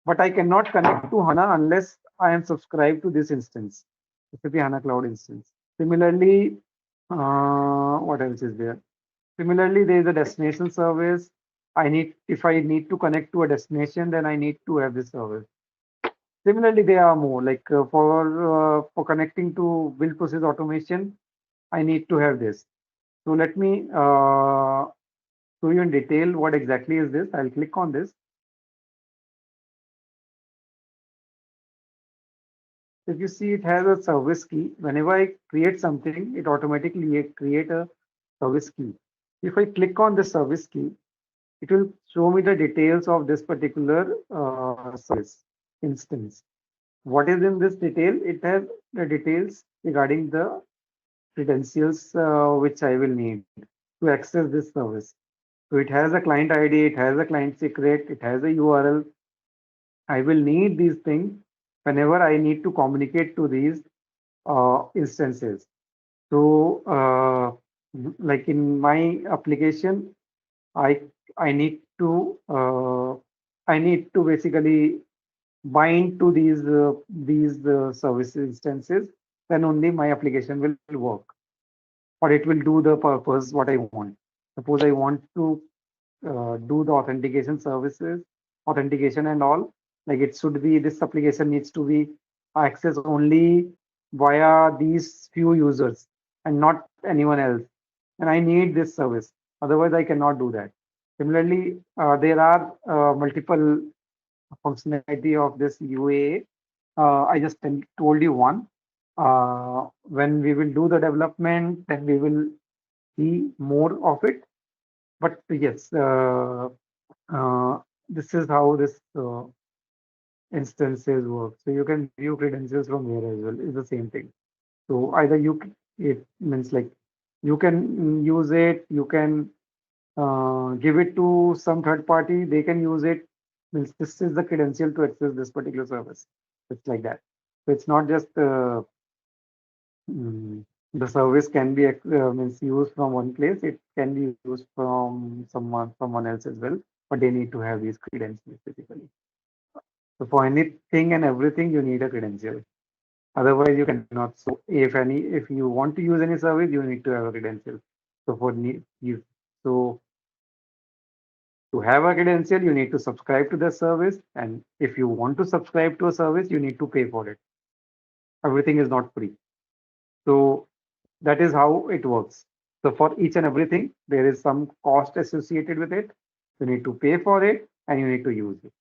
[SPEAKER 2] but I cannot connect to HANA unless I am subscribed to this instance, SAP HANA Cloud instance. Similarly, what else is there? Similarly, there is a destination service. If I need to connect to a destination, then I need to have this service. Similarly, there are more like for connecting to build process automation, I need to have this. So let me show you in detail what exactly is this. I'll click on this. If you see, it has a service key. Whenever I create something, it automatically create a service key. If I click on the service key, it will show me the details of this particular service instance. What is in this detail? It has the details regarding the credentials which I will need to access this service. So it has a client ID, it has a client secret, it has a URL. I will need these things whenever I need to communicate to these instances. So, like in my application, I I need to basically bind to these service instances. Then only my application will work, or it will do the purpose what I want. Suppose I want to do the authentication services, authentication and all. Like it should be this application needs to be accessed only via these few users and not anyone else. And I need this service. Otherwise, I cannot do that. Similarly, there are multiple functionality of this UAA. I just told you one. When we will do the development, then we will see more of it. But yes, this is how this instances work. So you can view credentials from here as well. It's the same thing. So either it means like you can use it, you can give it to some third party, they can use it. Means this is the credential to access this particular service. It's like that. So it's not just the service can be means used from one place. It can be used from someone else as well. But they need to have these credentials basically. So for anything and everything, you need a credential. Otherwise, you cannot. So if you want to use any service, you need to have a credential. So for need you so to have a credential, you need to subscribe to the service. And if you want to subscribe to a service, you need to pay for it. Everything is not free. So that is how it works. So for each and everything, there is some cost associated with it. You need to pay for it and you need to use it.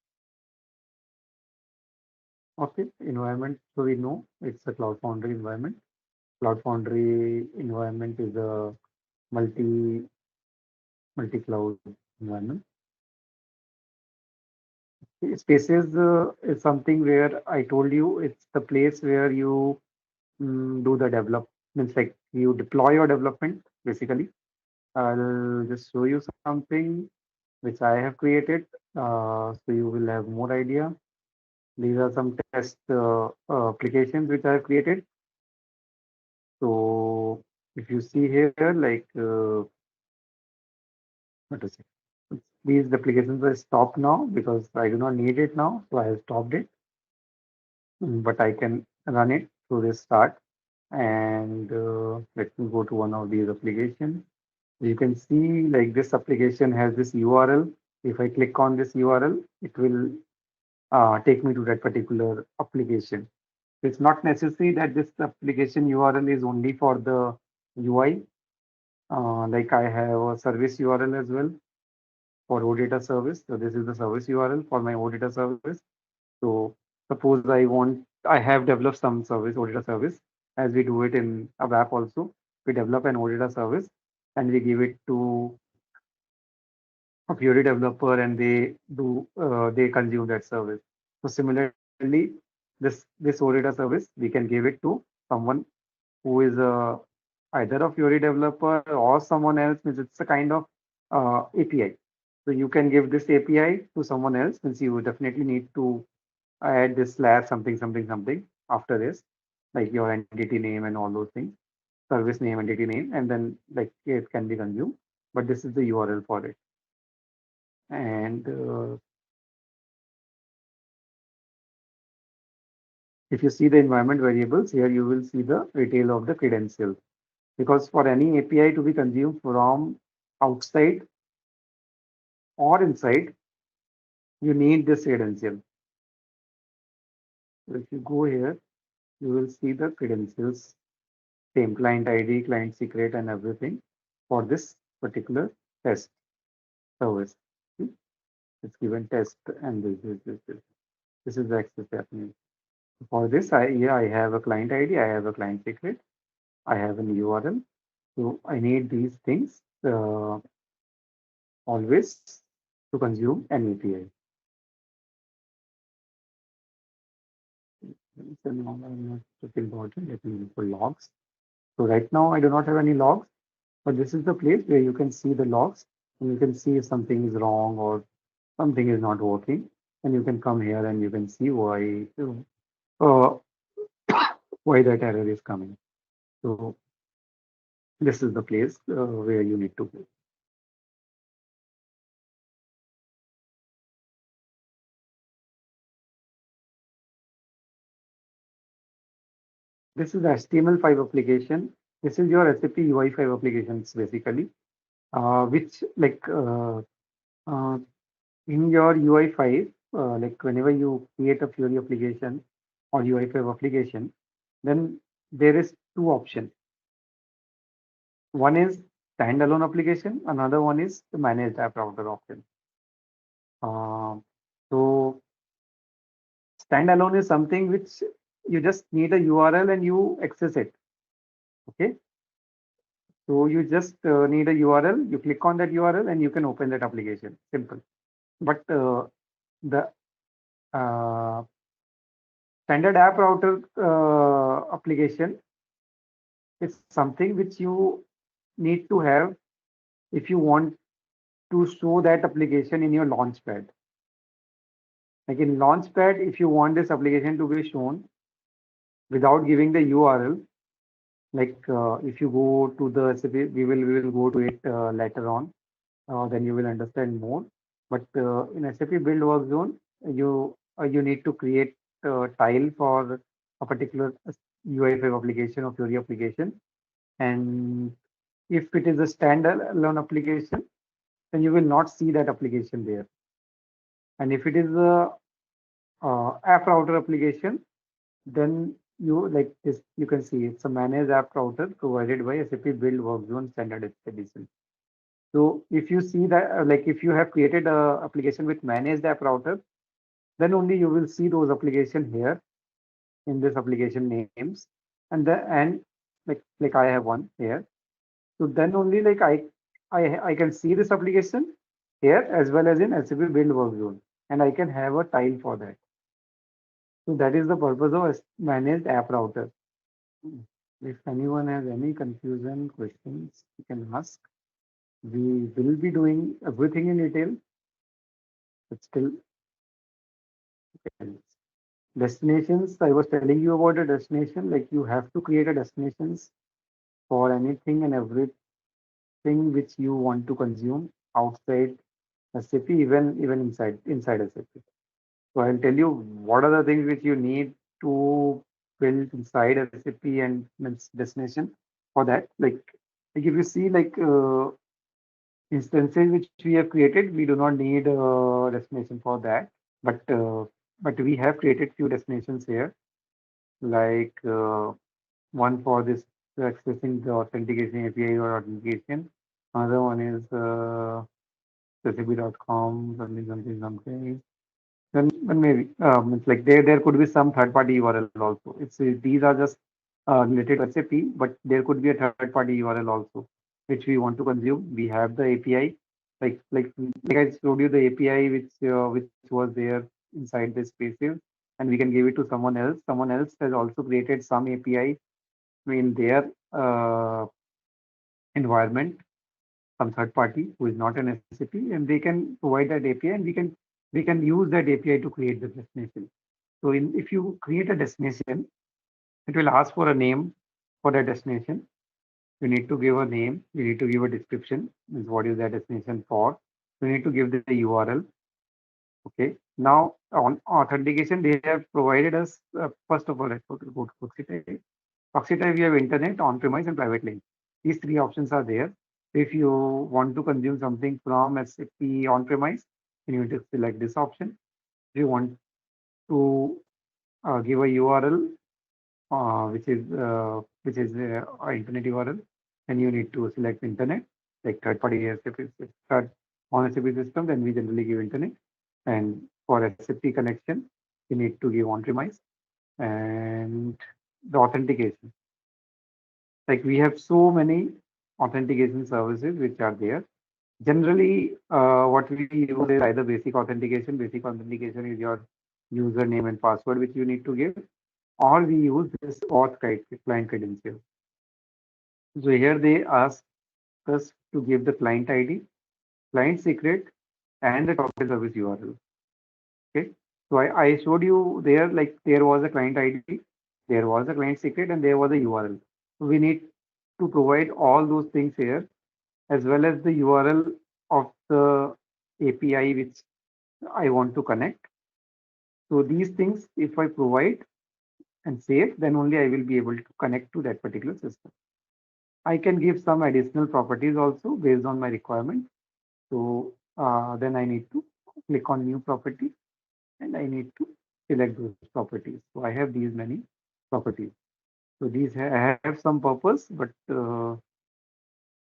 [SPEAKER 2] Okay, environment. So we know it's a Cloud Foundry environment. Cloud Foundry environment is a multi cloud environment. Spaces is something where I told you it's the place where you do the development, like you deploy your development basically. I'll just show you something which I have created, so you will have more idea. These are some test applications which I have created. So if you see here, like what to say, these applications are stopped now because I do not need it now, so I have stopped it. But I can run it through this start. And let me go to one of these applications. You can see like this application has this URL. If I click on this URL, it will take me to that particular application. It's not necessary that this application URL is only for the UI. Like I have a service URL as well for OData service. So this is the service URL for my OData service. So suppose I have developed some service, OData service, as we do it in a app also. We develop an OData service and we give it to a Fiori developer and they consume that service. So similarly, this OData service, we can give it to someone who is either a Fiori developer or someone else, means it's a kind of API. So you can give this API to someone else, since you definitely need to add this slash something something something after this, like your entity name and all those things, service name, entity name, and then like it can be consumed. But this is the URL for it. And if you see the environment variables here, you will see the detail of the credentials. Because for any API to be consumed from outside or inside, you need this credential. So if you go here, you will see the credentials, same client ID, client secret, and everything for this particular test service. See? It's given test and this. This is the access happening. For this, I have a client ID, I have a client secret, I have an URL. So I need these things always to consume an API. So now I'm not talking about it. Let me look for logs. So right now I do not have any logs, but this is the place where you can see the logs and you can see if something is wrong or something is not working. And you can come here and you can see uh, why that error is coming. So this is the place where you need to go. This is HTML5 application. This is your SAP UI5 applications basically, which like in your UI5, like whenever you create a Fiori application or UI5 application, then there is two options. One is standalone application, another one is the managed app router option. Uh, so standalone is something which you just need a URL and you access it. Okay. So you just need a URL, you click on that URL and you can open that application. Simple. But the uh, standard app router application is something which you need to have if you want to show that application in your launchpad. Like in launchpad, if you want this application to be shown without giving the URL, like if you go to the SAP, we will go to it later on. Then you will understand more. But in SAP Build Work Zone, you need to create a tile for a particular UI5 application or Fiori application. And if it is a standalone application, then you will not see that application there. And if it is a app router application, then you like this, you can see it's a managed app router provided by SAP Build Work Zone Standard Edition. So if you see that, like if you have created a application with managed app router, then only you will see those application here in this application names, and like I have one here. So then only like I can see this application here as well as in SAP Build Work Zone. and I can have a tile for that. So that is the purpose of managed app router. If anyone has any confusion, questions, you can ask. We will be doing everything in detail, but still, destinations. I was telling you about a destination. Like you have to create a destinations for anything and everything which you want to consume outside SAP, even inside SAP. So I'll tell you what are the things which you need to build inside SAP and means destination for that. Like if you see instances which we have created, we do not need a destination for that. But we have created few destinations here, like one for this accessing the authentication API or authentication. Another one is SAP.com, something. Then maybe it's like there could be some third party URL also. These are just related to SAP, but there could be a third party URL also which we want to consume. We have the API, like I showed you the API which was there inside this spaces, and we can give it to someone else. Someone else has also created some API in their environment, some third party who is not an SAP, and they can provide that API, and we can use that API to create the destination. So if you create a destination, it will ask for a name for that destination. You need to give a name. You need to give a description. Means what is that destination for? You need to give the URL. Okay. Now on authentication, they have provided us first of all. Let's go to proxy type. Proxy type, we have internet, on-premise, and private link. These three options are there. If you want to consume something from SAP on-premise, you need to select this option. If you want to give a URL, which is internet URL, then you need to select internet, like third-party SAP third on SAP system. Then we generally give internet, and for SAP connection, you need to give on-premise and the authentication. Like we have so many authentication services which are there. Generally, what we use is either basic authentication. Basic authentication is your username and password which you need to give, or we use this auth client credential. So here they ask us to give the client ID, client secret, and the total service URL. Okay. So I showed you there, like there was a client ID, there was a client secret, and there was a URL. So we need to provide all those things here, as well as the URL of the API which I want to connect. So these things, if I provide and save, then only I will be able to connect to that particular system. I can give some additional properties also based on my requirement. So then I need to click on new property, and I need to select those properties. So I have these many properties. So these have some purpose, but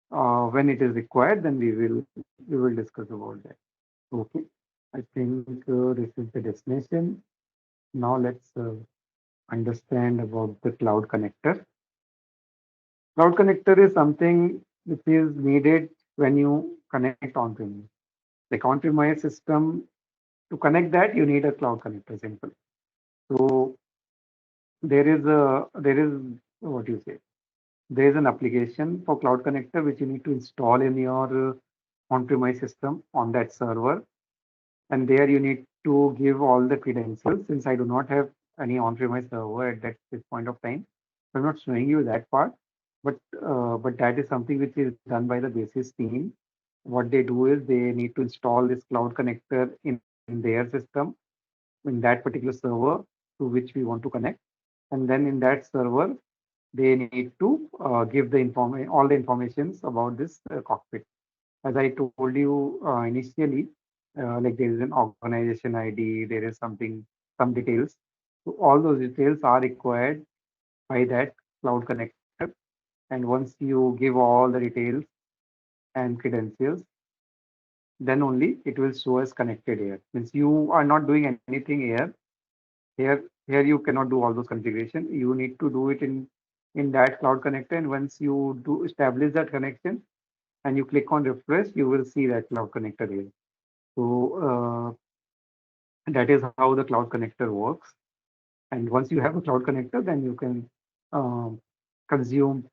[SPEAKER 2] when it is required, then we will discuss about that. Okay, I think this is the destination. Now let's understand about the cloud connector. Cloud connector is something which is needed when you connect on-premise. Like on-premise system, to connect that, you need a cloud connector, simple. So there is what you say. There is an application for cloud connector which you need to install in your on-premise system on that server, and there you need to give all the credentials. Since I do not have any on-premise server at this point of time, I'm not showing you that part, but that is something which is done by the basis team. What they do is they need to install this cloud connector in their system, in that particular server to which we want to connect, and then in that server they need to give the all the informations about this cockpit. As I told you initially, like there is an organization ID, there is some details. So all those details are required by that cloud connector. And once you give all the details and credentials, then only it will show as connected here. Means you are not doing anything here. Here you cannot do all those configuration. You need to do it in that cloud connector. And once you do establish that connection and you click on refresh, you will see that cloud connector here. So And that is how the cloud connector works. And once you have a cloud connector, then you can um, consume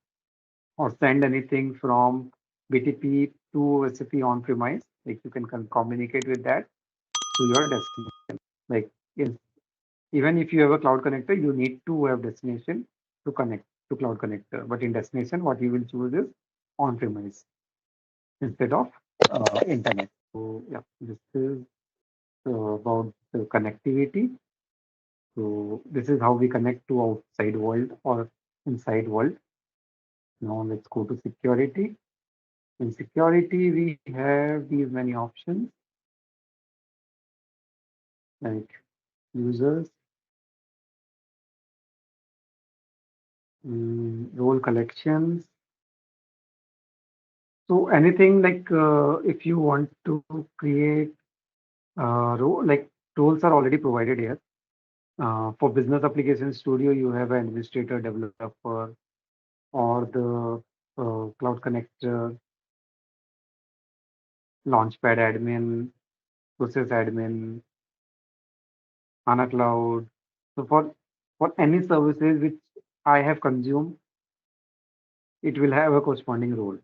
[SPEAKER 2] or send anything from BTP to SAP on-premise. Like you can communicate with that to your destination. Like in, even if you have a cloud connector, you need to have destination to connect to cloud connector. But in destination, what you will choose is on-premise instead of internet. So yeah, this is about the connectivity. So this is how we connect to outside world or inside world. Now let's go to security. In security, we have these many options like users, role collections. So anything like if you want to create role, like roles are already provided here. For business application studio, you have an administrator, developer, or the cloud connector, launchpad admin, process admin, HANA Cloud. So for any services which I have consumed, it will have a corresponding role.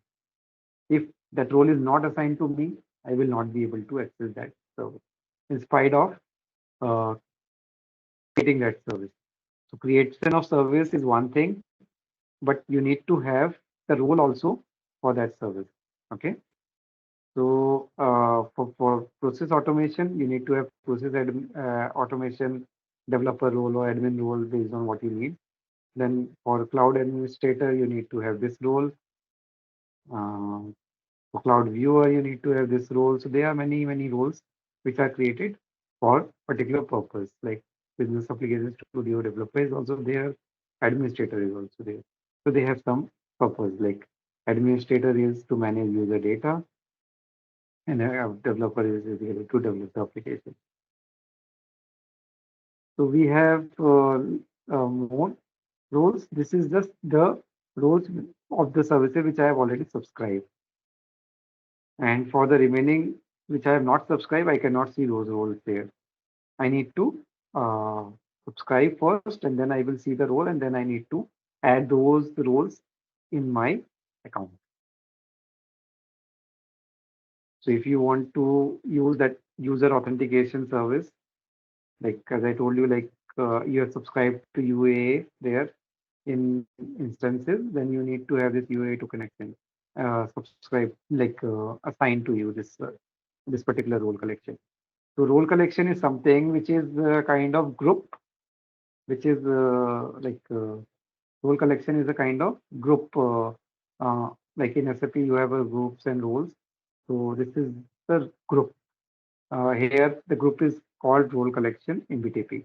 [SPEAKER 2] If that role is not assigned to me, I will not be able to access that service in spite of uh, creating that service. So creation of service is one thing, but you need to have the role also for that service. Okay. So for process automation, you need to have automation developer role or admin role based on what you need. Then for cloud administrator, you need to have this role. Uh, for cloud viewer, you need to have this role. So there are many roles which are created for particular purpose. Like business application studio developer is also there, administrator is also there. So they have some purpose. Like administrator is to manage user data, and a developer is able to develop the application. So we have more roles. This is just the roles of the services which I have already subscribed. And for the remaining which I have not subscribed, I cannot see those roles there. I need to uh, subscribe first, and then I will see the role, and then I need to add those roles in my account. So if you want to use that user authentication service, like as I told you, like you are subscribed to UAA there in instances, then you need to have this UAA to connection subscribe, like assigned to you this particular role collection. So role collection is something which is kind of group, which is role collection is a kind of group. Like in SAP, you have groups and roles. So this is the group. Here, the group is called role collection in BTP.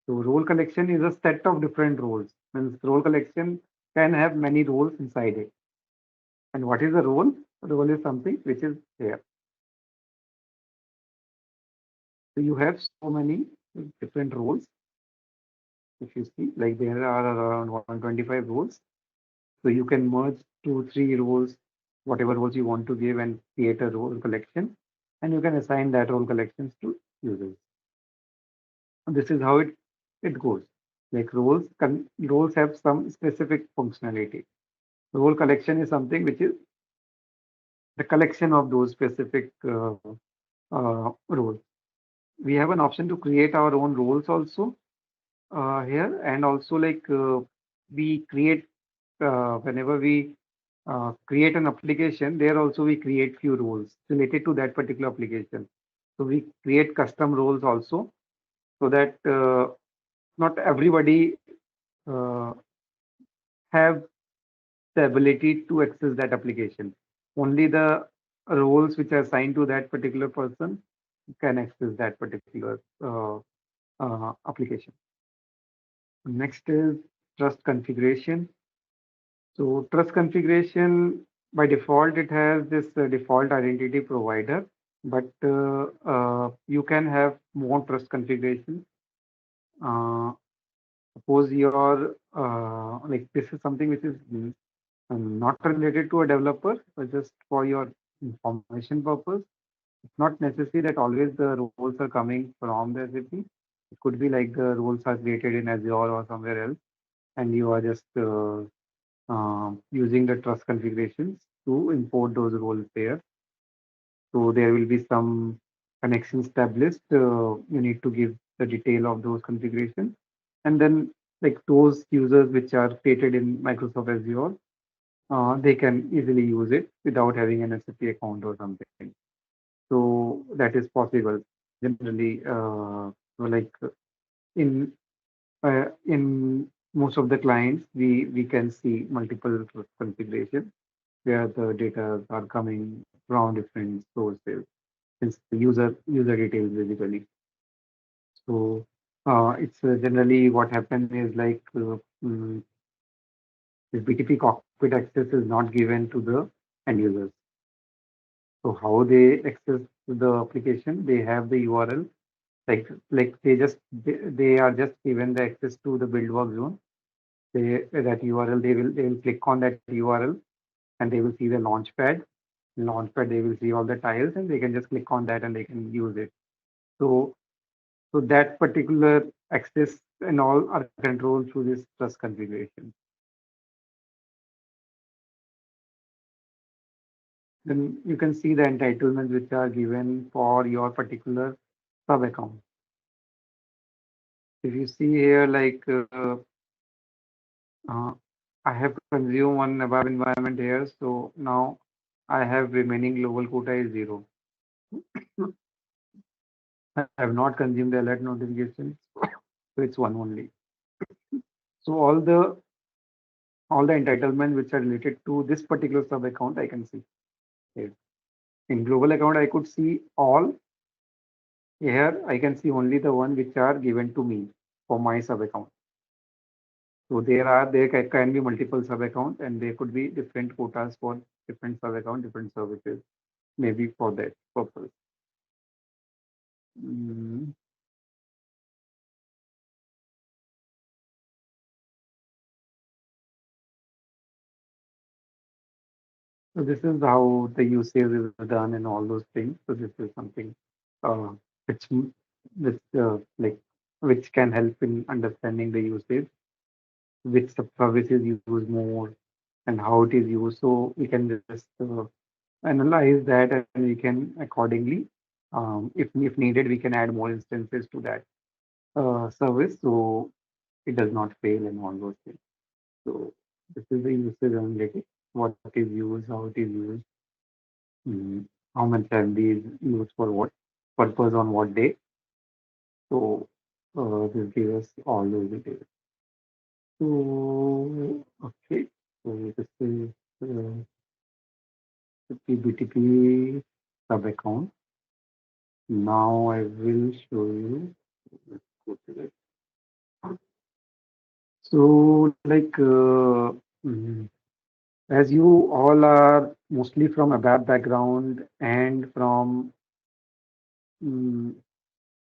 [SPEAKER 2] So role collection is a set of different roles. Means role collection can have many roles inside it. And what is a role? A role is something which is there. So you have so many different roles. If you see, like there are around 125 roles. So you can merge 2, 3 roles, whatever roles you want to give, and create a role collection. And you can assign that role collections to users. And this is how it goes. Like roles have some specific functionality. Role collection is something which is the collection of those specific roles. We have an option to create our own roles also here, and also like we create whenever we create an application, there also we create few roles related to that particular application. So we create custom roles also, so that not everybody uh, have the ability to access that application. Only the roles which are assigned to that particular person can access that particular application. Next is trust configuration. So trust configuration, by default, it has this default identity provider, but you can have more trust configuration. Uh, Suppose your like this is something which is not related to a developer, but just for your information purpose. It's not necessary that always the roles are coming from the SAP. It could be like the roles are created in Azure or somewhere else, and you are just using the trust configurations to import those roles there. So there will be some connections established. You need to give the detail of those configurations, and then like those users which are created in Microsoft Azure, they can easily use it without having an SAP account or something. So that is possible. Generally, like in most of the clients, we can see multiple configurations where the data are coming from different sources. It's the user details basically. So it's generally what happens is like this BTP cockpit access is not given to the end users. So how they access the application? They have the URL, like they are just given the access to the build work zone. That URL they will click on that URL and they will see the launchpad. In launchpad they will see all the tiles and they can just click on that and they can use it. So so that particular access and all are controlled through this trust configuration. Then you can see the entitlements which are given for your particular sub account. If you see here, like uh, I have consumed one above environment here, so now I have remaining global quota is 0. I have not consumed the alert notifications, so it's 1 only. So all the entitlement which are related to this particular sub account, I can see here. In global account, I could see all. Here, I can see only the one which are given to me for my sub account. So there can be multiple sub accounts and there could be different quotas for different sub account, different services, maybe for that purpose. Mm. So this is how the usage is done and all those things. So this is something uh, which which like which can help in understanding the usage, which services use more and how it is used. So we can just analyze that and we can accordingly, if needed, we can add more instances to that service so it does not fail and all those things. So this is the usage analytics, what is used, how it is used, how much MB is used for what purpose on what day. So this gives us all those details. So okay, so this is the BTP sub account. Now I will show you. Let's go to it. So like as you all are mostly from ABAP background and from um,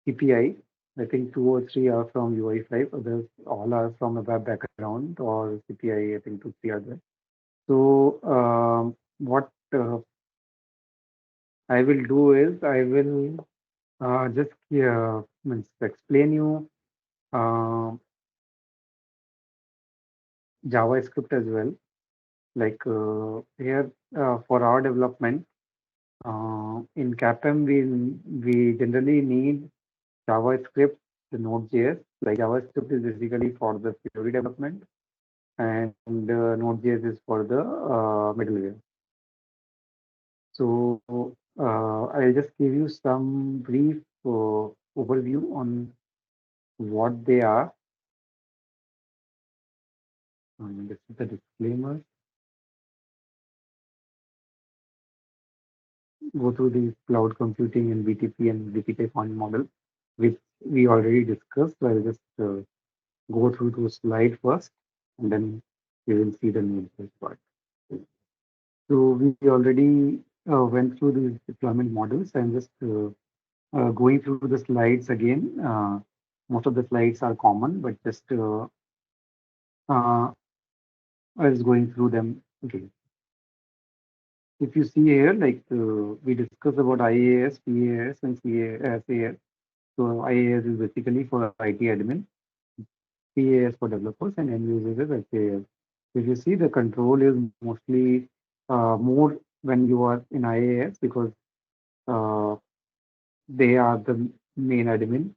[SPEAKER 2] CPI, I think 2 or 3 are from UI5, others all are from ABAP background or CPI, I think 2, 3 are there. So what I will do is I will just means explain you uh, JavaScript as well. Like here for our development in CAPM, we generally need JavaScript, the Node.js. Like JavaScript is basically for the Fiori development, and Node.js is for the middleware. So I'll just give you some brief overview on what they are. This is the disclaimer. Go through the cloud computing and BTP and BTP fund model, which we already discussed. So I'll just go through those slides first, and then we will see the main part. So we already went through these deployment models. I'm just going through the slides again. Most of the slides are common, but just I was going through them again. if you see here, like we discussed about IAS, PAS, and SAS. So IAS is basically for IT admin, PAS for developers, and end users is SAS. If you see, the control is mostly more when you are in IAS because uh, they are the main admin,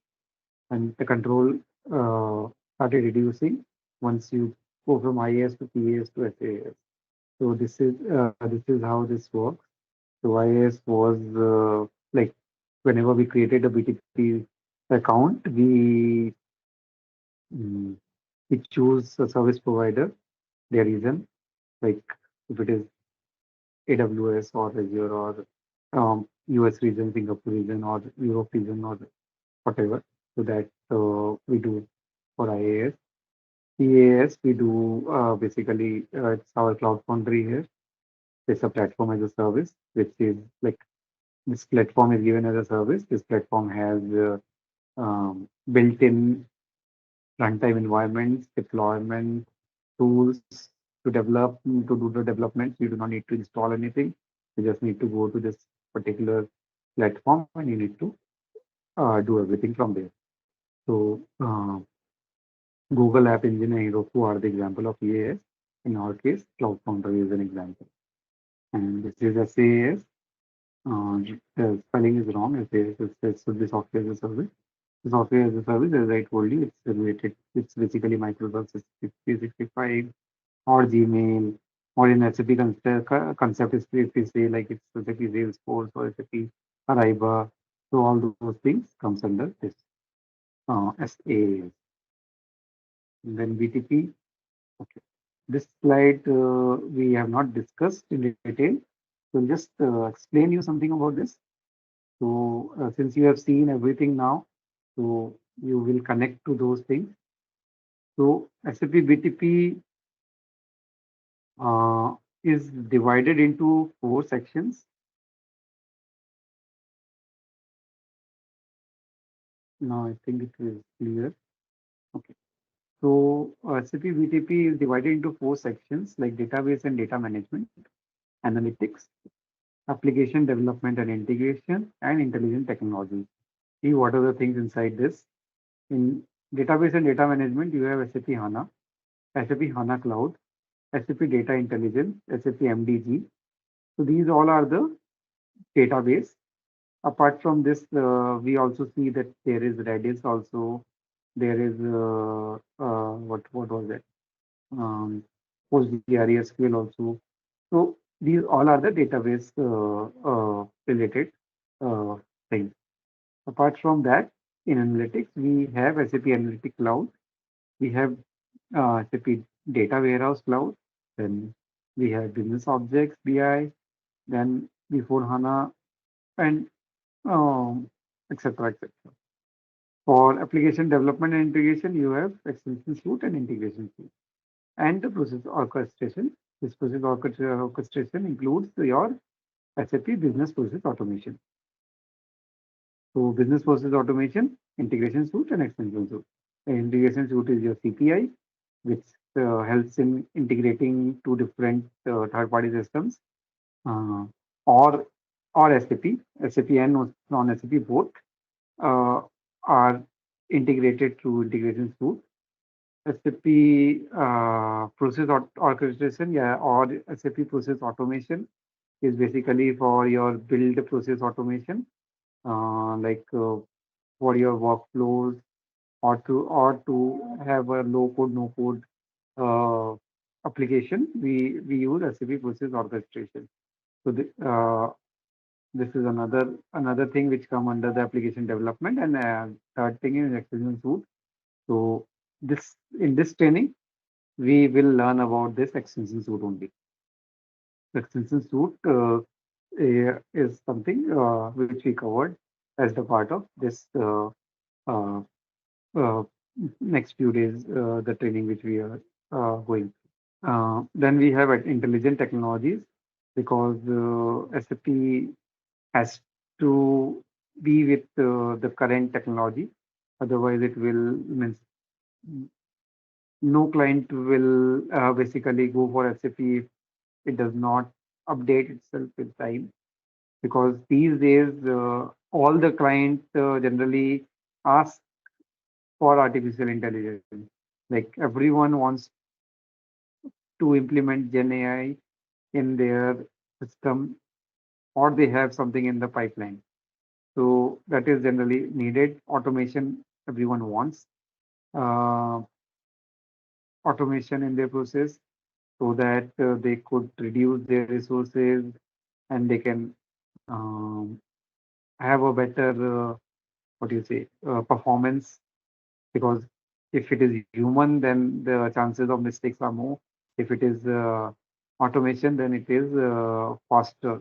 [SPEAKER 2] and the control started reducing once you go from IAS to PAS to SAS. So this is how this works. So IAS was like whenever we created a BTP account, mm, we choose a service provider, their reason, like if it is AWS or Azure or US region, Singapore region, or Europe region, or whatever. So that we do for IAS. PAS, we do basically it's our cloud foundry here. It's a platform as a service, which is like this platform is given as a service. This platform has built-in runtime environments, deployment tools to develop, to do the development. You do not need to install anything. You just need to go to this particular platform and you need to do everything from there. So Google App Engine and Heroku are the example of EAS. In our case, Cloud Foundry is an example. And this is SAS. The spelling is wrong. It should be software as a service. The software as a service, as I told you, it's related. It's basically Microsoft 365 or Gmail, or in SAP concept is if we say like it's SAP Salesforce or SAP Ariba. So all those things comes under this SAS. And then BTP. Okay. This slide we have not discussed in detail. So I'll just explain you something about this. So since you have seen everything now, so you will connect to those things. So SAP BTP is divided into 4 sections. Now I think it is clear. Okay. So SAP BTP is divided into 4 sections like database and data management, analytics, application development and integration, and intelligent technology. See what are the things inside this. In database and data management, you have SAP HANA, SAP HANA Cloud, SAP Data Intelligence, SAP MDG. So these all are the database. Apart from this, we also see that there is Redis also. There is what was that? PostgreSQL also. So these all are the database related uh, things. Apart from that, in analytics, we have SAP Analytic Cloud. We have SAP Data Warehouse Cloud. Then we have Business Objects BI. Then before HANA and etc. etc. For application development and integration, you have extension suite and integration suite. And the process orchestration. This process orchestration includes your SAP Business Process Automation. So business process automation, integration suite, and extension suite. The integration suite is your CPI, which helps in integrating two different third-party systems, uh, or SAP, SAP and non-SAP both uh, are integrated through integration suite. SAP process orchestration, yeah, or SAP process automation is basically for your build process automation, like for your workflows or to have a low code no code uh, application. We use SAP process orchestration. So this is another thing which come under the application development, and third thing is extension suite. So this in this training we will learn about this extension suite only. Extension suite is something which we covered as the part of this uh, uh, next few days, the training which we are going. Then we have intelligent technologies because SAP has to be with the current technology. Otherwise, it will means no client will basically go for SAP if it does not update itself with time, because these days all the clients generally ask for artificial intelligence. Like everyone wants to implement Gen AI in their system, or they have something in the pipeline. So that is generally needed. Automation, everyone wants uh, automation in their process, so that they could reduce their resources, and they can um, have a better what do you say performance. Because if it is human, then the chances of mistakes are more. If it is automation, then it is faster,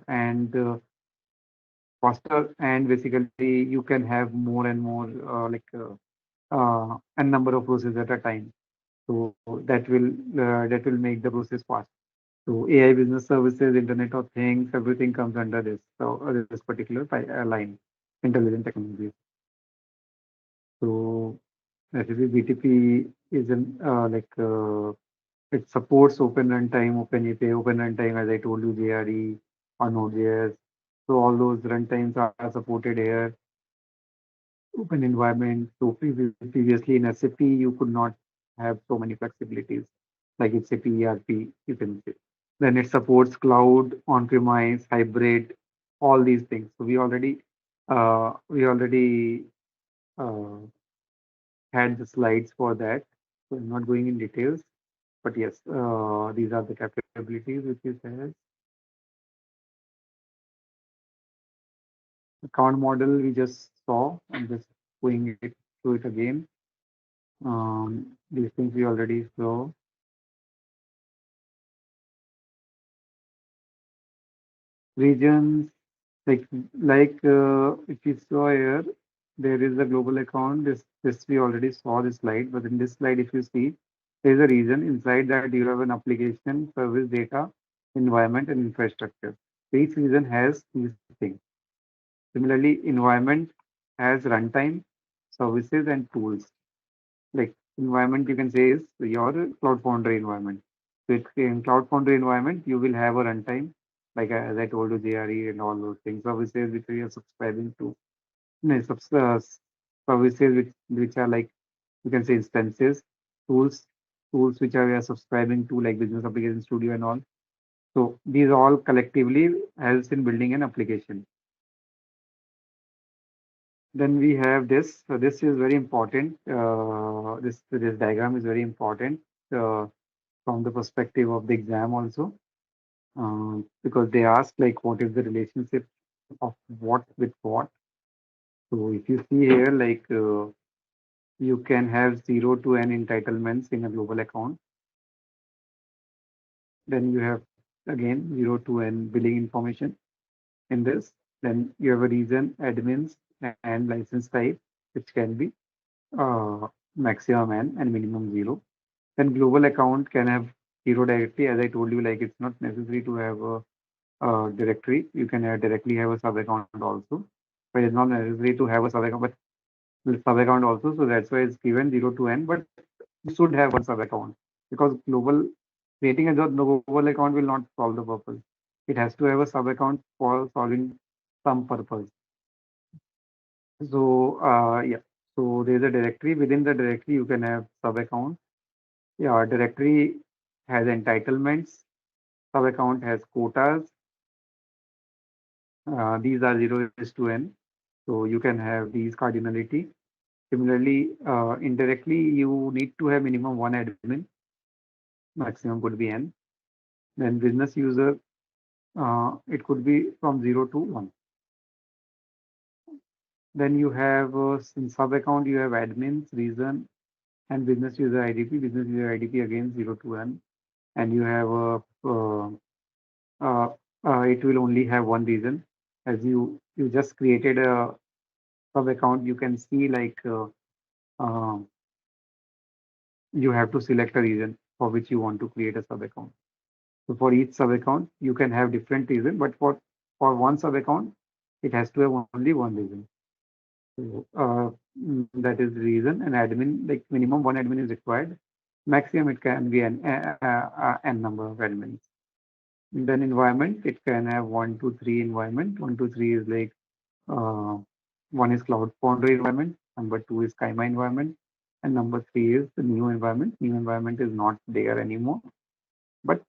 [SPEAKER 2] and basically you can have more and more a number of processes at a time. So that will make the process fast. So AI business services, Internet of Things, everything comes under this. So this particular line, intelligent technologies. So SAP BTP is it supports Open Runtime, Open API, Open Runtime, as I told you, JRE or Node.js. So all those runtimes are supported here. Open environment. So previously in SAP, you could not have so many flexibilities like SAP ERP, you can say. Then it supports cloud, on-premise, hybrid, all these things. So we already uh, had the slides for that. So I'm not going in details, but yes, these are the capabilities which it has. Account model we just saw. I'm just going it through it again. These things we already saw. Regions, like if you saw here, there is a global account. This we already saw this slide, but in this slide, if you see, there is a region. Inside that you have an application, service, data, environment, and infrastructure. Each region has these things. Similarly, environment has runtime, services, and tools. Like environment, you can say is your Cloud Foundry environment. So in Cloud Foundry environment, you will have a runtime, like as I told you, JRE and all those things. Services which we are subscribing to. No, services which are like, you can say, instances, tools, tools which are we are subscribing to, like Business Application Studio and all. So these all collectively helps in building an application. Then we have this. So this is very important. This diagram is very important uh, from the perspective of the exam also, because they ask like what is the relationship of what with what. So if you see here, like you can have 0 to n entitlements in a global account. Then you have again 0 to n billing information in this. Then you have a region, admins, and license type, which can be uh, maximum n and minimum 0. Then global account can have 0 directly. As I told you, like it's not necessary to have a directory. You can directly have a sub account also, but it's not necessary to have a sub account, but sub account also. So that's why it's given 0 to n. But you should have one sub account, because creating a global account will not solve the purpose. It has to have a sub account for solving some purpose. So yeah. So there's a directory. Within the directory, you can have sub account. Yeah, directory has entitlements. Sub account has quotas. These are 0 to n. So you can have these cardinality. Similarly, indirectly, you need to have minimum one admin. Maximum could be n. Then business user, it could be from 0 to 1. Then you have in sub account, you have admins, reason, and business user IDP. Business user IDP again 0 to n. And you have it will only have one reason. As you just created a sub account, you can see like uh, you have to select a region for which you want to create a sub account. So for each sub account, you can have different reason, but for one sub account, it has to have only one reason. So that is the reason. And admin, like minimum one admin is required. Maximum it can be an n number of admins. Then environment, it can have 1 to 3 environment. 1 to 3 is like uh, one is Cloud Foundry environment, number two is Kaima environment, and number three is the new environment. New environment is not there anymore, but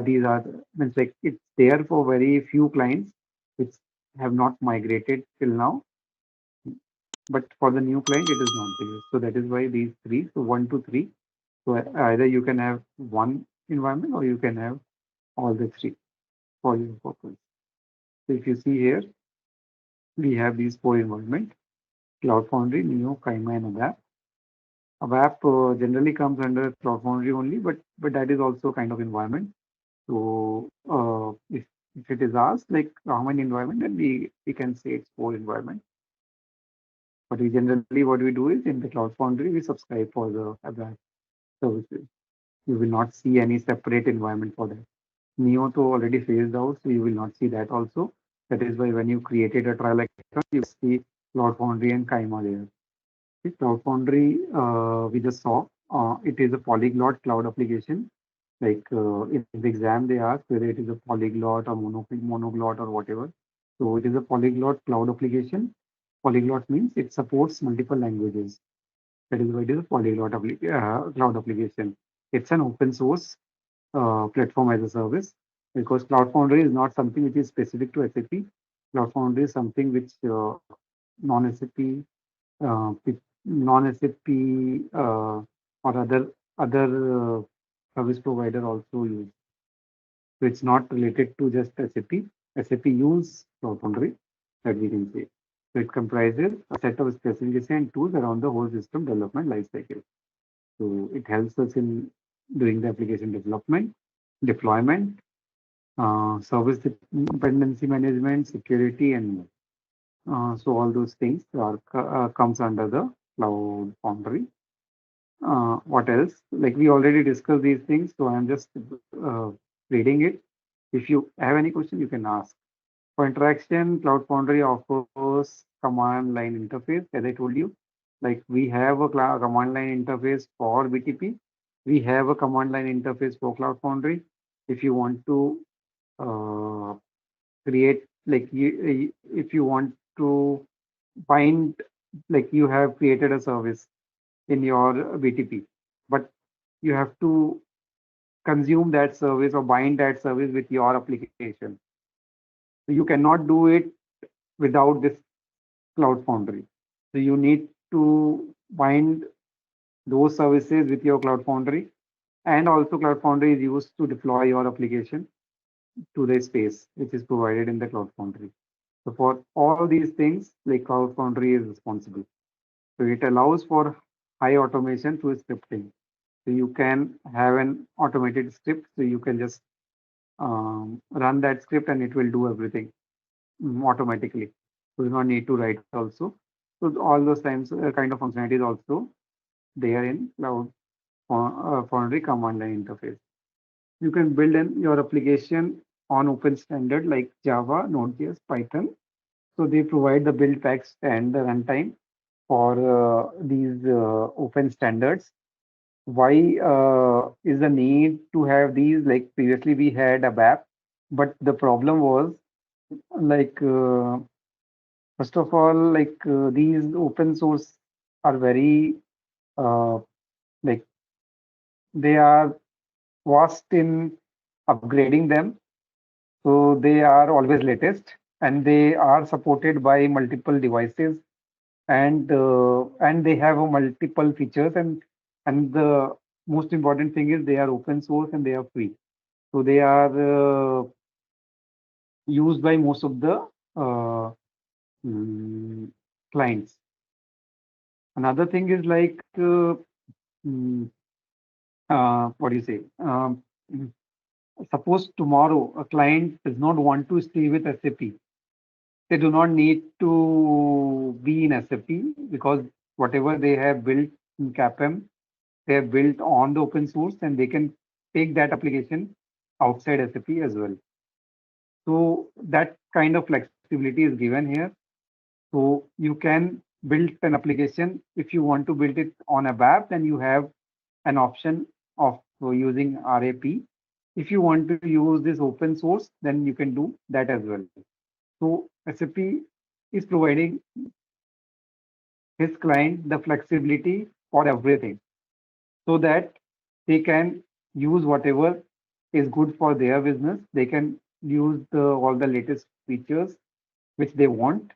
[SPEAKER 2] these are means like it's there for very few clients which have not migrated till now. But for the new client, it is not there. So that is why these three, so 1 to 3. So either you can have one environment or you can have all the three for your purpose. So if you see here, we have these four environment: Cloud Foundry, Neo, Kaima, and ABAP. ABAP generally comes under Cloud Foundry only, but that is also kind of environment. So if it is asked like how many environment, then we can say it's four environment. But we generally what we do is in the Cloud Foundry we subscribe for the ABAP services. You will not see any separate environment for that. Neo to already phased out, so you will not see that also. That is why when you created a trial account, you see Cloud Foundry and Kaima there. The Cloud Foundry we just saw. It is a polyglot cloud application. Like in the exam, they ask whether it is a polyglot or monoglot or whatever. So it is a polyglot cloud application. Polyglot means it supports multiple languages. That is why it is a polyglot cloud application. It's an open source platform as a service because Cloud Foundry is not something which is specific to SAP. Cloud Foundry is something which non-SAP non-SAP or other service provider also use. So it's not related to just SAP. SAP use Cloud Foundry that we can say. So it comprises a set of specifications and tools around the whole system development lifecycle. So it helps us in doing the application development, deployment, service dependency management, security, and more. So all those things are comes under the Cloud Foundry. What else? Like we already discussed these things, so I'm just uh, reading it. If you have any question, you can ask. For interaction, Cloud Foundry offers command line interface, as I told you. Like we have a command line interface for BTP. We have a command line interface for Cloud Foundry. If you want to uh, create, like if you want to find, like you have created a service in your BTP, but you have to consume that service or bind that service with your application. So you cannot do it without this Cloud Foundry. So you need to bind those services with your Cloud Foundry, and also Cloud Foundry is used to deploy your application to the space which is provided in the Cloud Foundry. So for all these things, like Cloud Foundry is responsible. So it allows for high automation through scripting. So you can have an automated script. So you can just run that script and it will do everything automatically. So you do not need to write also. So all those times kind of functionalities also there in Cloud Foundry command line interface. You can build your application on open standard like Java, Node.js, Python. So they provide the build packs and the runtime for these open standards. Why is the need to have these? Like previously we had a BAP, but the problem was like first of all, like these open source are very uh, like they are vast in upgrading them. So they are always latest and they are supported by multiple devices and they have multiple features and the most important thing is they are open source and they are free. So they are used by most of the uh, mm, clients. Another thing is like mm, what do you say? Mm, Suppose tomorrow a client does not want to stay with SAP. They do not need to be in SAP because whatever they have built in CAPM, they have built on the open source and they can take that application outside SAP as well. So that kind of flexibility is given here. So you can build an application. If you want to build it on a web, then you have an option of using RAP. If you want to use this open source, then you can do that as well. So SAP is providing his client the flexibility for everything so that they can use whatever is good for their business. They can use all the latest features which they want,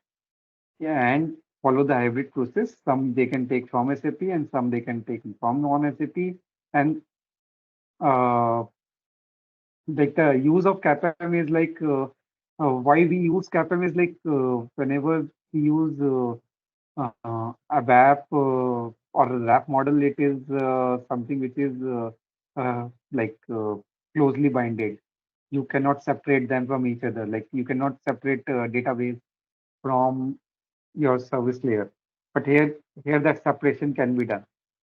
[SPEAKER 2] yeah, and follow the hybrid process. Some they can take from SAP and some they can take from non-SAP. And uh, like the use of CAPM is like why we use CAPM is like whenever we use a WAP or a RAP model, it is something which is like closely binded. You cannot separate them from each other. Like you cannot separate database from your service layer. But here that separation can be done.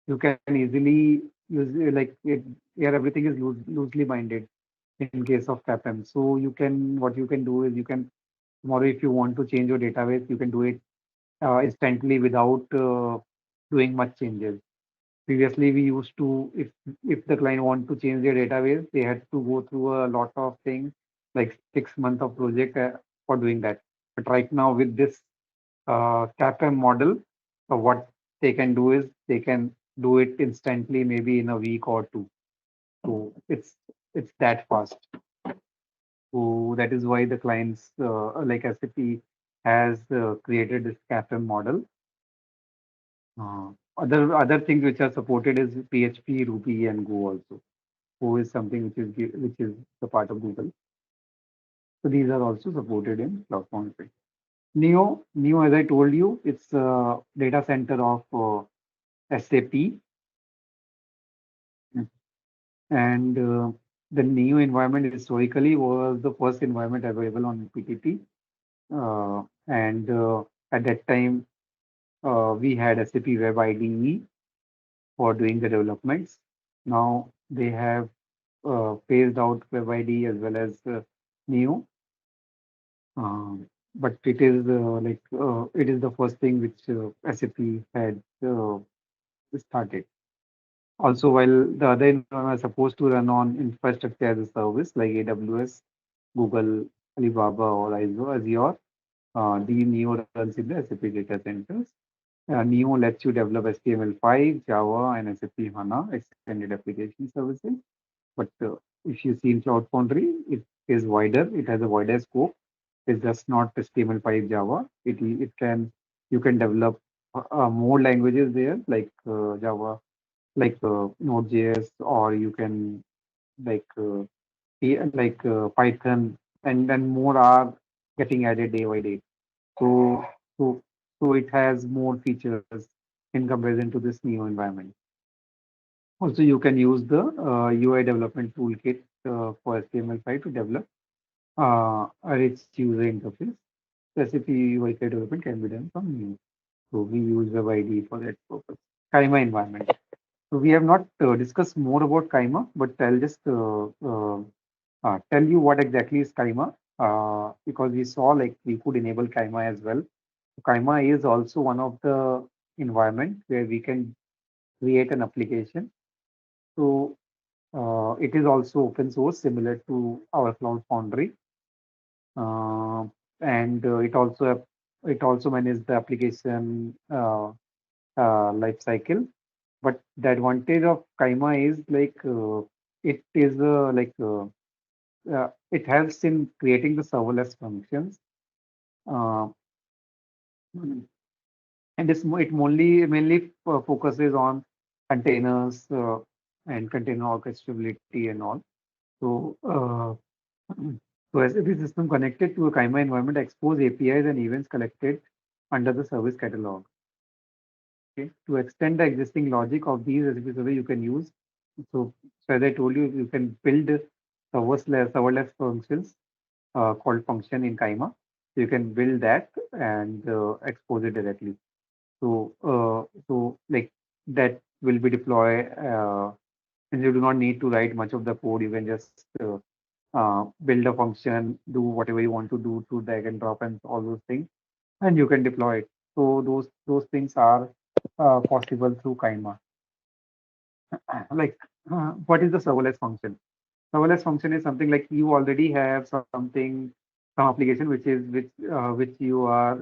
[SPEAKER 2] You can easily use here everything is loosely binded in case of CAPM. So what you can do is you can tomorrow if you want to change your database, you can do it instantly without doing much changes. Previously, we used to, if the client want to change their database, they had to go through a lot of things, like 6 months of project for doing that. But right now, with this CAPM model, what they can do is they can do it instantly, maybe in a week or two. So it's that fast. So that is why the clients like SAP has created this CAPM model. Other things which are supported is PHP, Ruby, and Go also. Go is something which is the part of Google. So these are also supported in Cloud Foundry. Neo, as I told you, it's a data center of SAP, and the Neo environment historically was the first environment available on PTP, and at that time we had SAP Web IDE for doing the developments. Now they have phased out WebID as well as Neo. But it is the first thing which SAP had started. Also, while the other environment are supposed to run on infrastructure as a service like AWS, Google, Alibaba, or Azure, the Neo runs in the SAP data centers. Neo lets you develop HTML5, Java, and SAP HANA extended application services. But if you see in Cloud Foundry, it is wider. It has a wider scope. It's just not HTML5 Java. It can you can develop more languages there like Java, like Node.js, or you can like Python, and then more are getting added day by day. So so so it has more features in comparison to this new environment. Also, you can use the UI development toolkit for HTML5 to develop a rich user interface. SAP UI development can be done from new. So we use WebID for that purpose. Kaima environment. So we have not discussed more about Kaima, but I'll just tell you what exactly is Kaima, because we saw like we could enable Kaima as well. Kaima is also one of the environment where we can create an application. So it is also open source, similar to our Cloud Foundry, uh, and it also manages the application life cycle. But the advantage of Kaima is like it is it helps in creating the serverless functions, uh, and it mainly focuses on containers and container orchestrability and all. So, so SAP system connected to a Kaima environment expose APIs and events collected under the service catalog. Okay, to extend the existing logic of these SAP server, you can use. So as I told you, you can build serverless functions called function in Kaima. So you can build that and expose it directly. So like that will be deployed, and you do not need to write much of the code. You can just build a function, do whatever you want to do to drag and drop and all those things, and you can deploy it. So those things are possible through Kaima. Like what is the serverless function? Serverless function is something like you already have something, some application which you are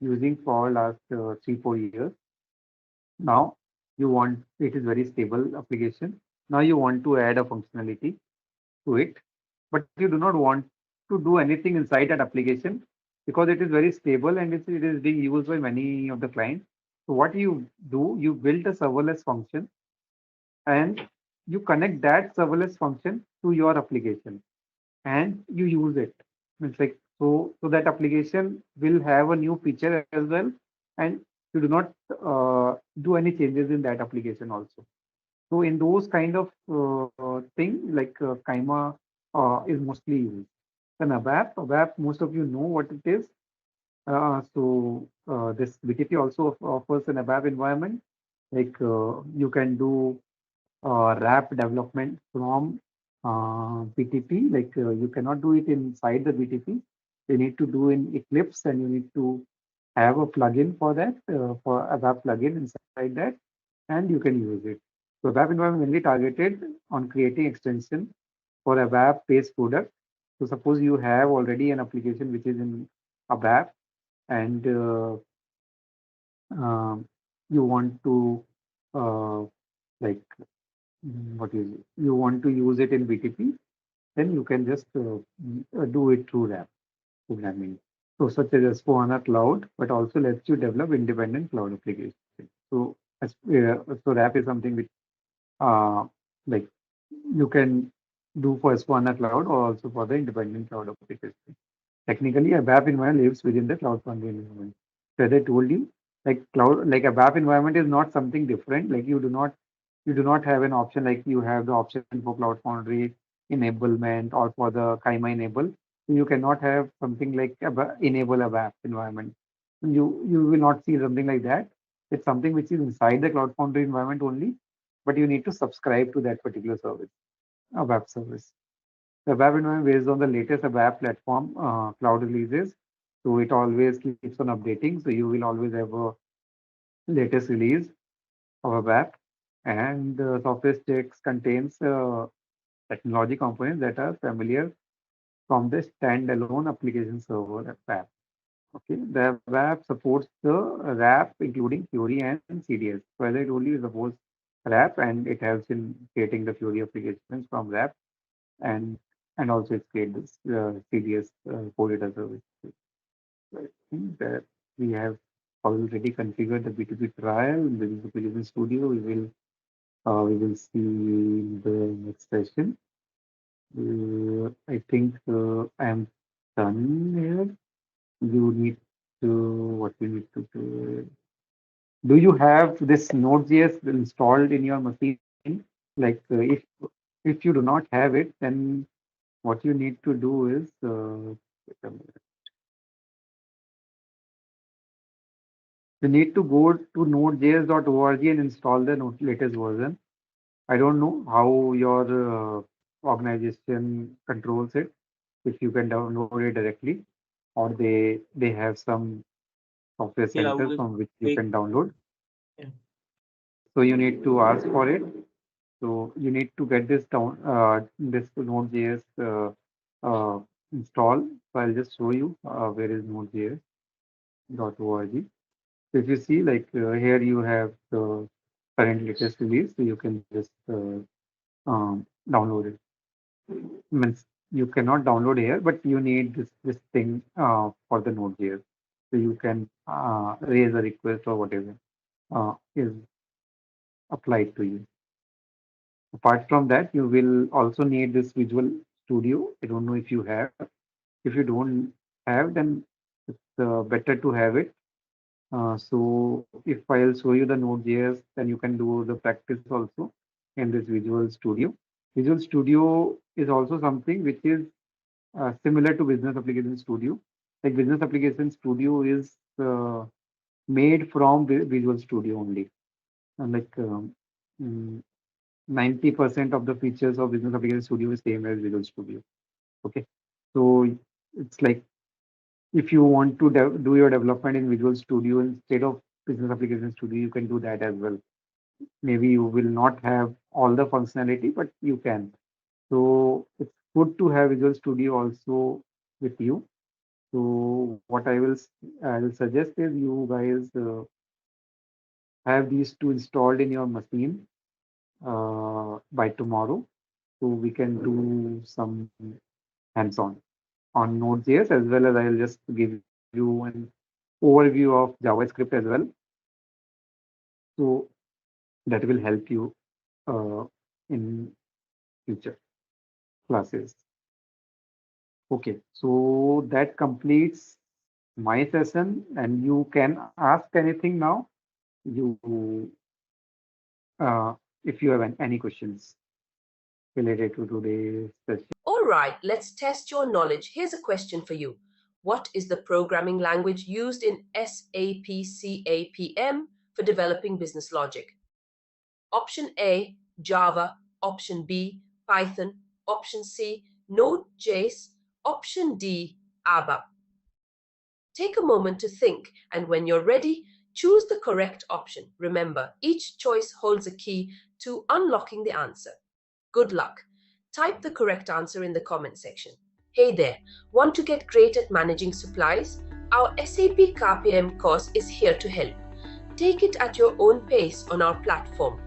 [SPEAKER 2] using for last 3 4 years. Now you want, it is very stable application. Now you want to add a functionality to it, but you do not want to do anything inside that application because it is very stable and it is being used by many of the clients. So what you do, you build a serverless function and you connect that serverless function to your application and you use it. It's like, so that application will have a new feature as well, and you do not do any changes in that application also. So in those kind of thing, like Kaima is mostly used. Then ABAP, most of you know what it is. This BTP also offers an ABAP environment. Like you can do RAP development from BTP. Like you cannot do it inside the BTP. You need to do in Eclipse, and you need to have a plugin for that, for ABAP plugin inside that, and you can use it. So ABAP environment mainly targeted on creating extension for ABAP-based product. So suppose you have already an application which is in ABAP, and um, you want to uh, like you want to use it in BTP, then you can just do it through RAP programming. So such as S/4HANA Cloud, but also lets you develop independent cloud applications. So so RAP is something which uh, like you can do for S/4HANA Cloud or also for the independent cloud application. Technically, a WAP environment lives within the Cloud Foundry environment. So as I told you, like a WAP environment is not something different. Like you do not have an option like you have the option for Cloud Foundry enablement or for the Kaima enable. So you cannot have something like enable a WAP environment. You will not see something like that. It's something which is inside the Cloud Foundry environment only, but you need to subscribe to that particular service, a web service. The web environment based on the latest web platform cloud releases. So it always keeps on updating. So you will always have a latest release of a web. And software stacks contains technology components that are familiar from the standalone application server web. Okay, the web supports the RAP, including Fiori and CDS. So as I told you, it supports RAP and it helps in creating the Fiori applications from RAP, and also it's create this CDS core data service. So I think that we have already configured the B2B trial in the Business Application Studio. We will see in the next session. I think I am done here. You need to, what you need to do. Do you have this Node.js installed in your machine? Like if you do not have it, then what you need to do is you need to go to nodejs.org and install the latest version. I don't know how your organization controls it, if you can download it directly, or they have some software
[SPEAKER 3] Yeah,
[SPEAKER 2] center from which you
[SPEAKER 3] we
[SPEAKER 2] can download.
[SPEAKER 3] yeah.
[SPEAKER 2] So you need to ask for it. So you need to get this down, this Node.js install. So I'll just show you where is nodejs.org. So if you see, like here you have the current latest release, so you can just download it. Means you cannot download here, but you need this thing for the Node.js. So you can raise a request or whatever is applied to you. Apart from that, you will also need this Visual Studio. I don't know if you have. If you don't have, then it's better to have it. So if I'll show you the Node.js, then you can do the practice also in this Visual Studio. Visual Studio is also something which is similar to Business Application Studio. Like Business Application Studio is made from Visual Studio only. And like 90% of the features of Business Application Studio is same as Visual Studio. Okay, so it's like if you want to do your development in Visual Studio instead of Business Application Studio, you can do that as well. Maybe you will not have all the functionality, but you can. So it's good to have Visual Studio also with you. So what I will suggest is you guys have these two installed in your machine by tomorrow, so we can do some hands-on on Node.js, as well as I'll just give you an overview of JavaScript as well. So that will help you in future classes. Okay, so that completes my session, and you can ask anything now. You, if you have any questions related to today's session.
[SPEAKER 1] All right, let's test your knowledge. Here's a question for you. What is the programming language used in SAP CAPM for developing business logic? Option A, Java. Option B, Python. Option C, NodeJS. Option D, ABAP. Take a moment to think, and when you're ready, choose the correct option. Remember, each choice holds a key to unlocking the answer. Good luck. Type the correct answer in the comment section. Hey there, want to get great at managing supplies? Our SAP CAPM course is here to help. Take it at your own pace on our platform.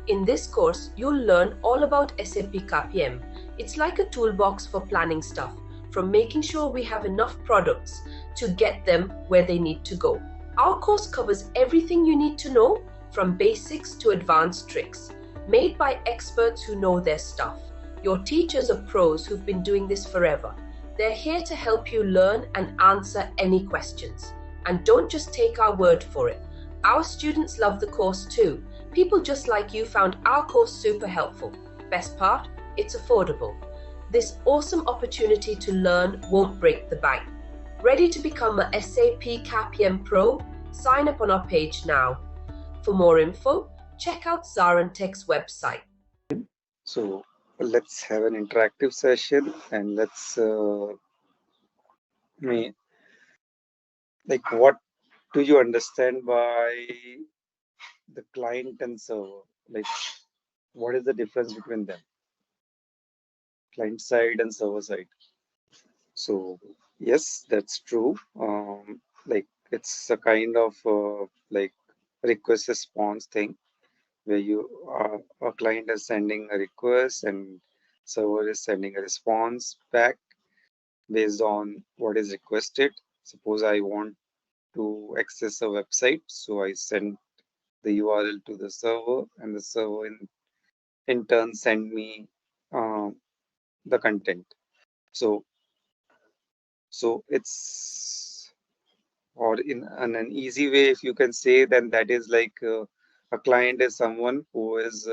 [SPEAKER 1] In this course, you'll learn all about SAP CAPM. It's like a toolbox for planning stuff, from making sure we have enough products to get them where they need to go. Our course covers everything you need to know, from basics to advanced tricks, made by experts who know their stuff. Your teachers are pros who've been doing this forever. They're here to help you learn and answer any questions. And don't just take our word for it. Our students love the course too. People just like you found our course super helpful. Best part, it's affordable. This awesome opportunity to learn won't break the bank. Ready to become a SAP CAPM Pro? Sign up on our page now. For more info, check out ZaranTech's website.
[SPEAKER 3] So let's have an interactive session, and let's what do you understand by the client and server? Like, what is the difference between them? Client side and server side. So yes, that's true. It's a kind of request response thing where a client is sending a request and server is sending a response back based on what is requested. Suppose I want to access a website, so I send the URL to the server, and the server in turn send me the content. So it's, or in an easy way, if you can say, then that is like a client is someone who is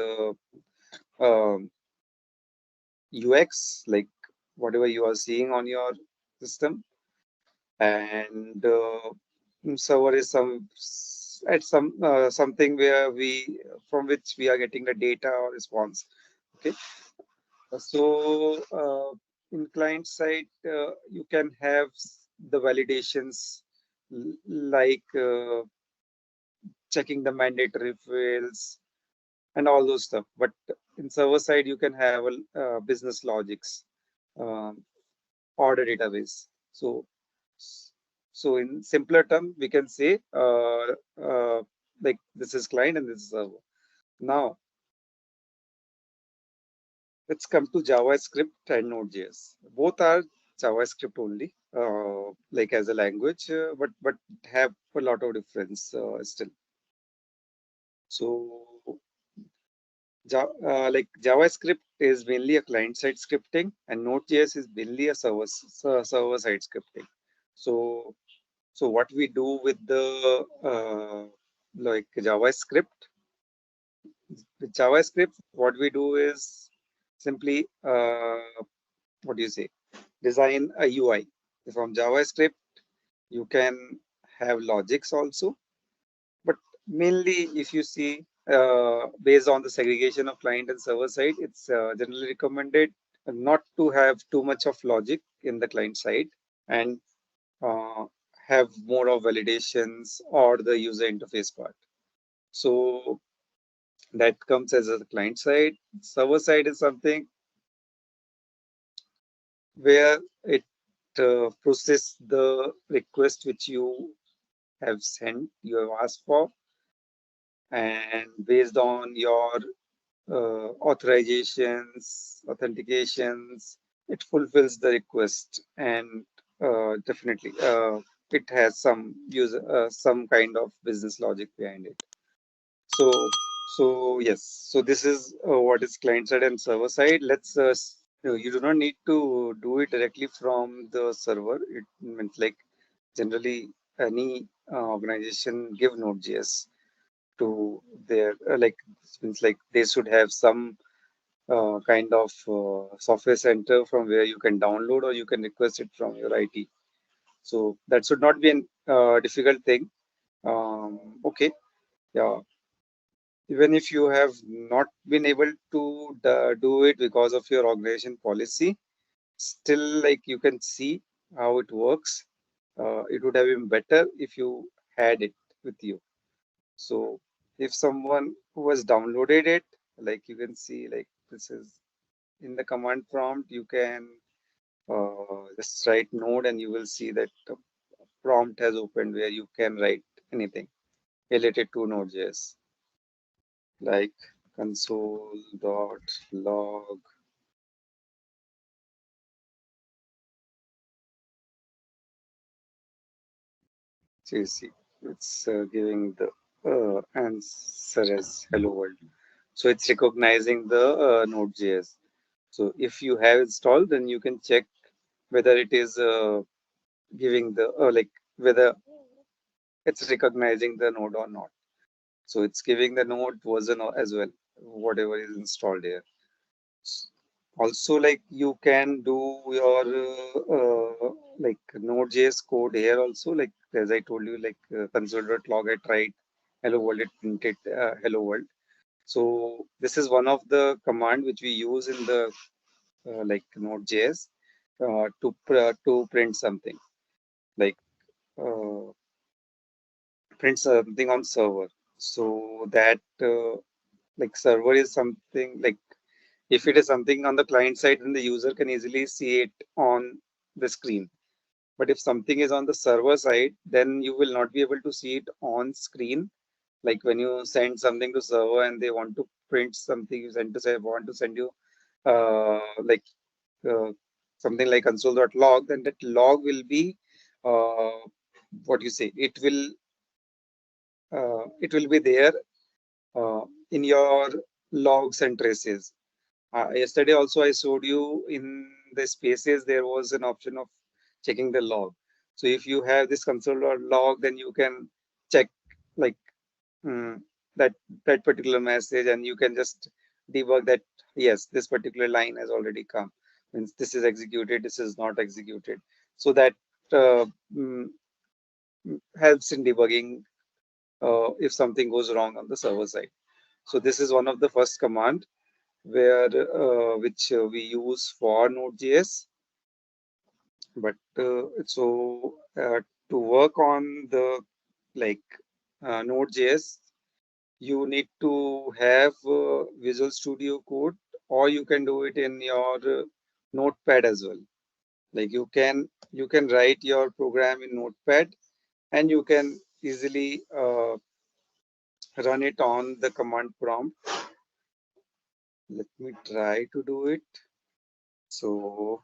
[SPEAKER 3] UX, like whatever you are seeing on your system, and server is something where from which we are getting the data or response. Okay, so in client side, you can have the validations like checking the mandatory fields and all those stuff. But in server side, you can have business logics, order database. So in simpler term, we can say like this is client and this is server. Now let's come to JavaScript and Node.js. Both are JavaScript only, like as a language, but have a lot of difference still. So like JavaScript is mainly a client-side scripting, and Node.js is mainly a server-side scripting. So what we do with the like JavaScript, what we do is simply what do you say? Design a UI. From JavaScript, you can have logics also, but mainly if you see based on the segregation of client and server side, it's generally recommended not to have too much of logic in the client side and have more of validations or the user interface part. So that comes as a client side. Server side is something where it process the request which you have sent, you have asked for, and based on your authorizations, authentications, it fulfills the request, and definitely it has some some kind of business logic behind it. So, so yes, so this is what is client side and server side. Let's no, you do not need to do it directly from the server. It means like generally any organization give Node.js to their means like they should have some kind of software center from where you can download or you can request it from your IT. So that should not be an difficult thing. Okay, yeah. Even if you have not been able to do it because of your organization policy, still like you can see how it works. It would have been better if you had it with you. So if someone who has downloaded it, like you can see, like this is in the command prompt, you can just write node and you will see that the prompt has opened where you can write anything related to Node.js, like console.log. So you see, it's giving the answer as hello world. So it's recognizing the Node.js. So if you have installed, then you can check whether it is giving the like whether it's recognizing the node or not. So it's giving the node version as well, whatever is installed here. Also, like you can do your like Node.js code here also. Like as I told you, like console.log at write hello world, it printed hello world. So this is one of the command which we use in the like Node.js to print something, like uh, print something on server. So that like server is something like if it is something on the client side, then the user can easily see it on the screen. But if something is on the server side, then you will not be able to see it on screen. Like when you send something to server and they want to print something, you send to say want to send you like uh, something like console.log, then that log will be uh, what you say. It will be there uh, in your logs and traces. Yesterday also I showed you in the spaces there was an option of checking the log. So if you have this console.log, then you can check like mm, that particular message, and you can just debug that yes, this particular line has already come. Means this is executed, this is not executed. So that uh, mm, helps in debugging if something goes wrong on the server side. So this is one of the first command where which we use for Node.js. But to work on the like Node.js, you need to have Visual Studio Code, or you can do it in your Notepad as well. Like you can write your program in Notepad, and you can easily run it on the command prompt. Let me try to do it. So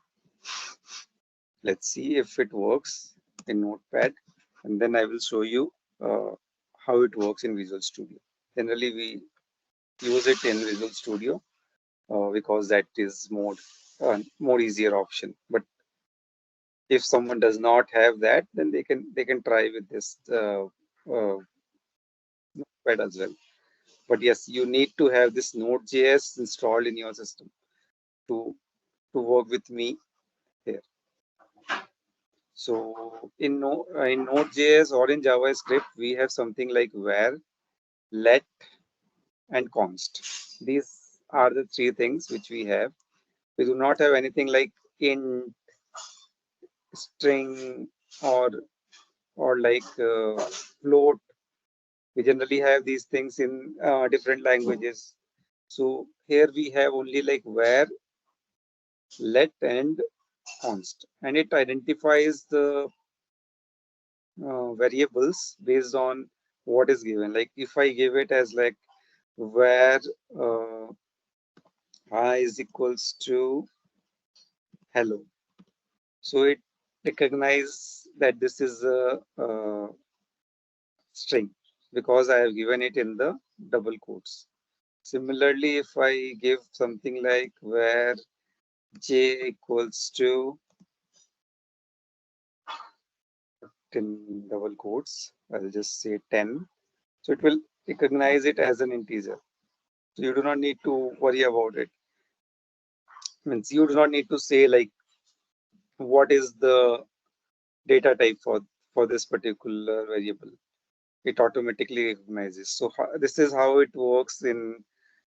[SPEAKER 3] let's see if it works in Notepad, and then I will show you how it works in Visual Studio. Generally, we use it in Visual Studio because that is more easier option. But if someone does not have that, then they can try with this Notepad as well. But yes, you need to have this Node.js installed in your system to work with me here. So in Node.js or in JavaScript, we have something like var, let, and const. These are the three things which we have. We do not have anything like int, string, or like float. We generally have these things in different languages. So here we have only like var, let, and const, and it identifies the variables based on what is given. Like if I give it as like where uh, I is equals to hello, so it recognizes that this is a string because I have given it in the double quotes. Similarly, if I give something like where j equals to in double quotes, I'll just say 10. So it will recognize it as an integer. So you do not need to worry about it. Means you do not need to say like what is the data type for this particular variable. It automatically recognizes. So this is how it works in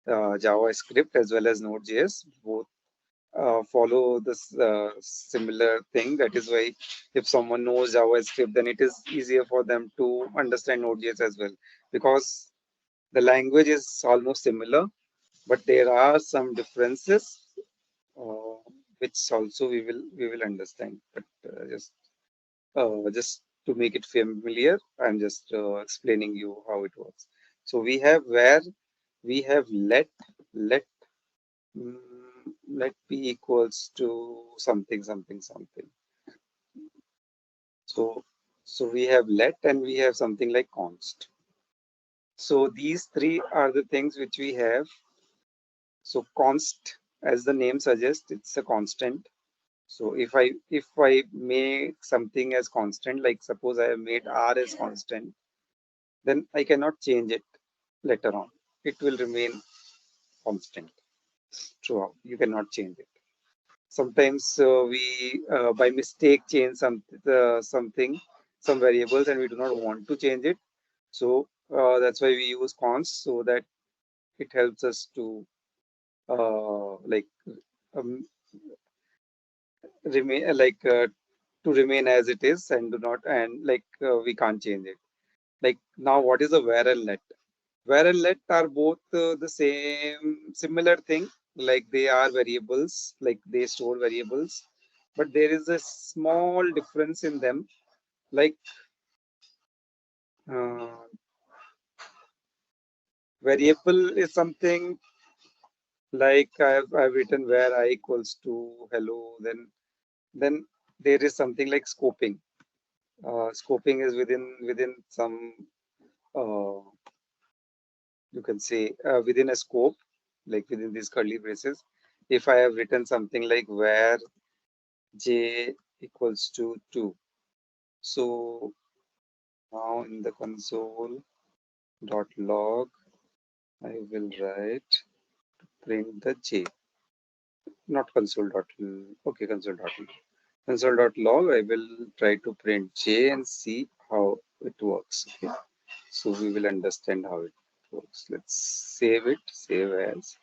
[SPEAKER 3] JavaScript as well as Node.js. Both follow this similar thing. That is why if someone knows JavaScript, then it is easier for them to understand Node.js as well, because the language is almost similar, but there are some differences uh, which also we will understand. But just to make it familiar, I'm just explaining you how it works. So we have where we have let mm, let p equals to something something something. So we have let and we have something like const. So these three are the things which we have. So const, as the name suggests, it's a constant. So if I make something as constant, like suppose I have made r as constant, then I cannot change it later on. It will remain constant throughout. You cannot change it. Sometimes we by mistake change something, some variables, and we do not want to change it. So that's why we use const, so that it helps us to like um, remain to remain as it is and do not, and we can't change it. Like now, what is a where and let? Where and let are both the same similar thing. Like they are variables, like they store variables, but there is a small difference in them. Like uh, variable is something like I've written where I equals to hello, then there is something like scoping. Scoping is within some uh, you can say within a scope, like within these curly braces. If I have written something like where j equals to 2, so now in the console dot log I will write print the j, not console dot okay, console dot log I will try to print j and see how it works. Okay, so we will understand how it works. Let's save it, save as.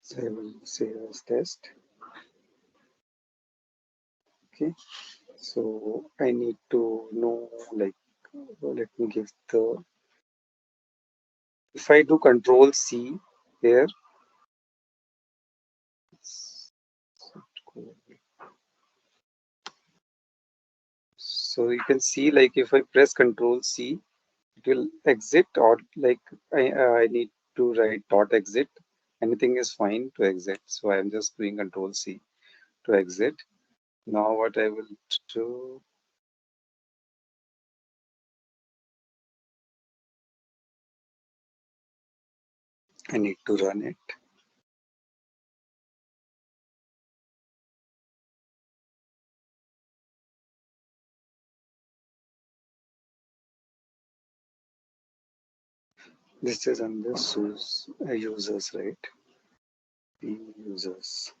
[SPEAKER 3] So I will save as test. Okay, so I need to know, like, let me give the, if I do control C here, so you can see, like, if I press control C, it will exit, or like I need to write dot exit. Anything is fine to exit. So I'm just doing control C to exit. Now what I will do, I need to run it. This is under users, right? Users.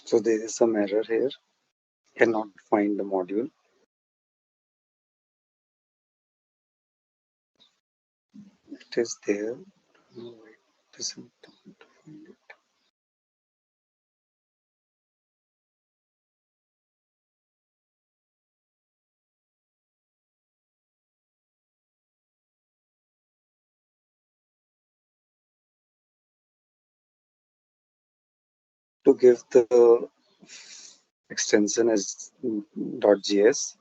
[SPEAKER 3] So there is some error here. Cannot find the module. It is there. No, it doesn't find it. To give the extension as .js.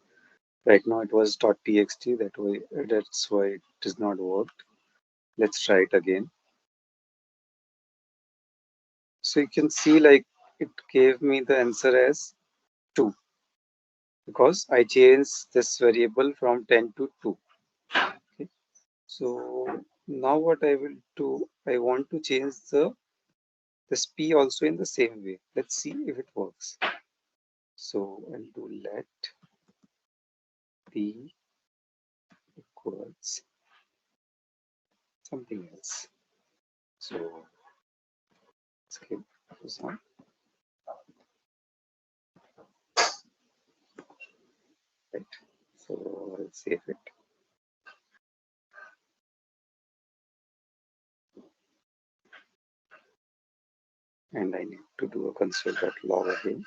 [SPEAKER 3] Right now it was .txt. That's why it does not work. Let's try it again. So you can see like it gave me the answer as 2 because I changed this variable from 10 to 2. Okay. So now what I will do, I want to change this p also in the same way. Let's see if it works. So I'll do let p equals something else. So skip this one. Right. So I'll save it. And I need to do a console.log again.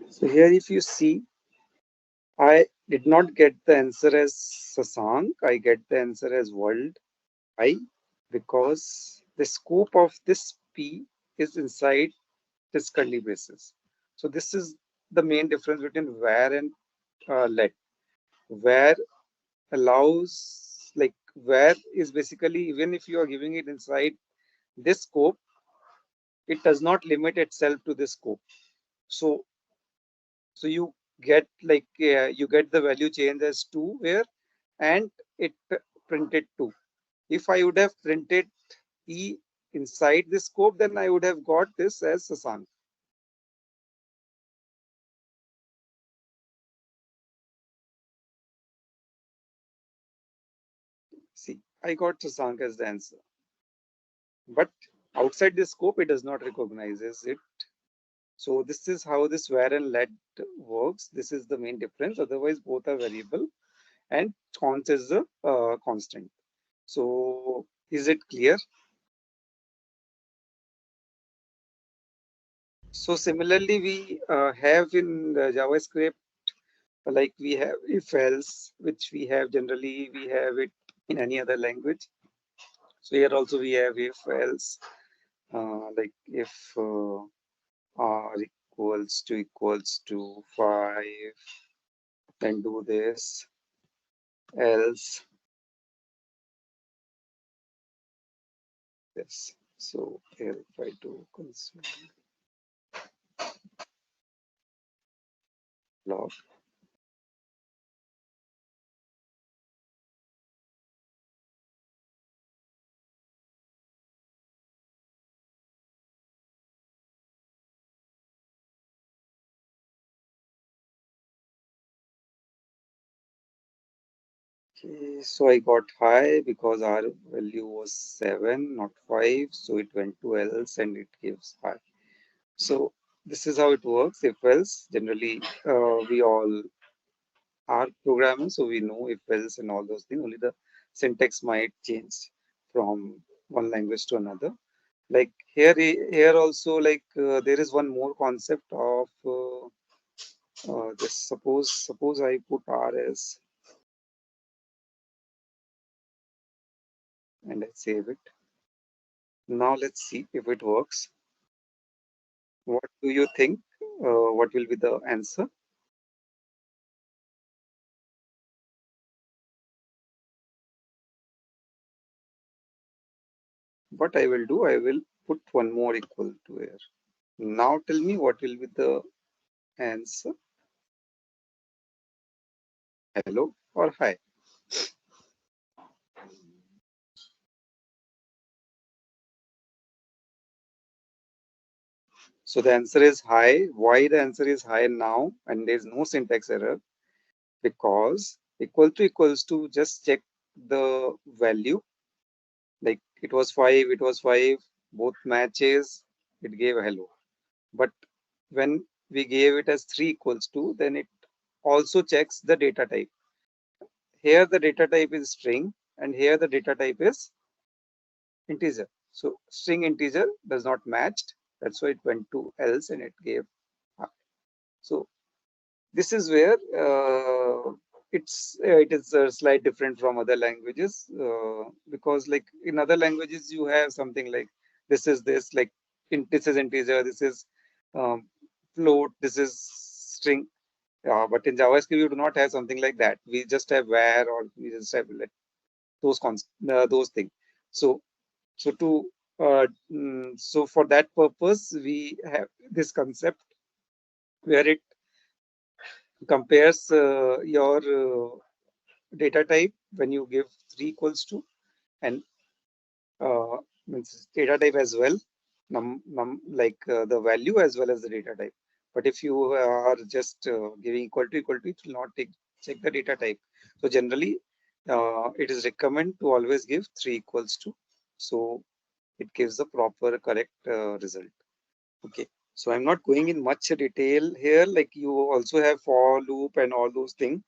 [SPEAKER 3] So here if you see, I did not get the answer as Sasank, I get the answer as world I because the scope of this P is inside this curly braces. So this is the main difference between where and let. Where allows, like where is basically, even if you are giving it inside this scope, it does not limit itself to this scope. So you get like you get the value change as 2 here and it printed 2. If I would have printed E inside this scope, then I would have got this as Sasank. See, I got Sasank as the answer. But outside this scope, it does not recognize it. So this is how this where and let works. This is the main difference. Otherwise, both are variable and const is the constant. So is it clear? So similarly, we have in JavaScript, like we have if else, which we have generally, we have it in any other language. So here also we have if else, like if r equals to 5, then do this, else this. So here if I do console log, okay, so I got high because our value was 7, not 5. So it went to else and it gives high. So this is how it works. If else, generally we all are programmers, so we know if else and all those things. Only the syntax might change from one language to another. Like here also, like there is one more concept of this. Suppose I put rs and I save it. Now let's see if it works. What do you think? What will be the answer? What I will do, I will put one more equal to here. Now tell me what will be the answer. Hello or hi? So the answer is high. Why the answer is high now? And there's no syntax error because equals to, just check the value. Like it was 5, both matches, it gave hello. But when we gave it as 3 equals to, then it also checks the data type. Here the data type is string, and here the data type is integer. So string integer does not match. That's why it went to else and it gave up. So this is where it is slight different from other languages, because like in other languages you have something like this is this, like this is integer, this is float, this is string. But in JavaScript you do not have something like that. We just have where, or we just have like those things. So so for that purpose we have this concept where it compares your data type when you give 3 equals to, and means data type as well, the value as well as the data type. But if you are just giving equal to, it will not check the data type. So generally it is recommended to always give 3 equals to, so it gives the proper correct result. Okay, so I'm not going in much detail here. Like you also have for loop and all those things.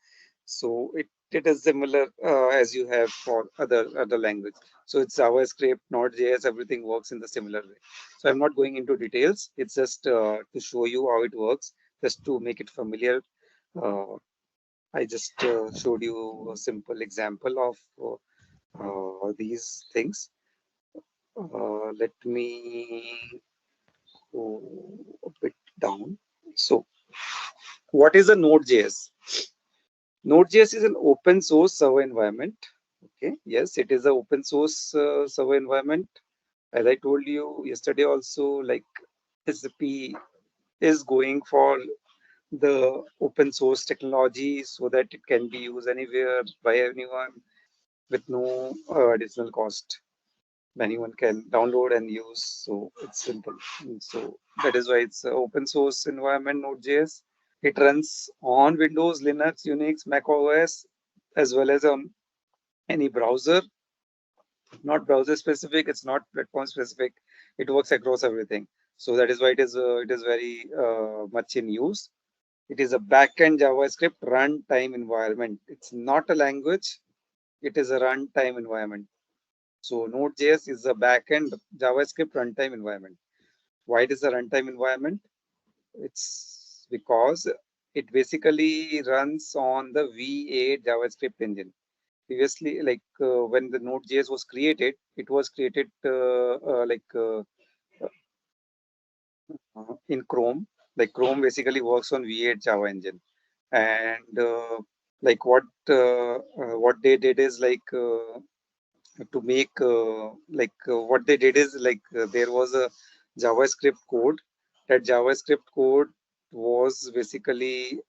[SPEAKER 3] So it is similar as you have for other language. So it's JavaScript, Node.js, everything works in the similar way. So I'm not going into details. It's just to show you how it works, just to make it familiar. Uh, I just showed you a simple example of these things. Let me go a bit down. So what is a Node.js? Node.js is an open source server environment. Okay, yes, it is an open source server environment. As I told you yesterday also, like SAP is going for the open source technology so that it can be used anywhere by anyone with no additional cost. Anyone can download and use, so it's simple. And so that is why it's an open source environment, Node.js. It runs on Windows, Linux, Unix, Mac OS, as well as on any browser. Not browser specific, it's not platform specific. It works across everything. So that is why it is very much in use. It is a backend JavaScript runtime environment. It's not a language. It is a runtime environment. So Node.js is a backend JavaScript runtime environment. Why it is a runtime environment? It's because it basically runs on the V8 JavaScript engine. Previously, like when the Node.js was created, it was created in Chrome. Like Chrome basically works on V8 Java engine, and like what they did is like to make what they did is like there was a JavaScript code. That JavaScript code was basically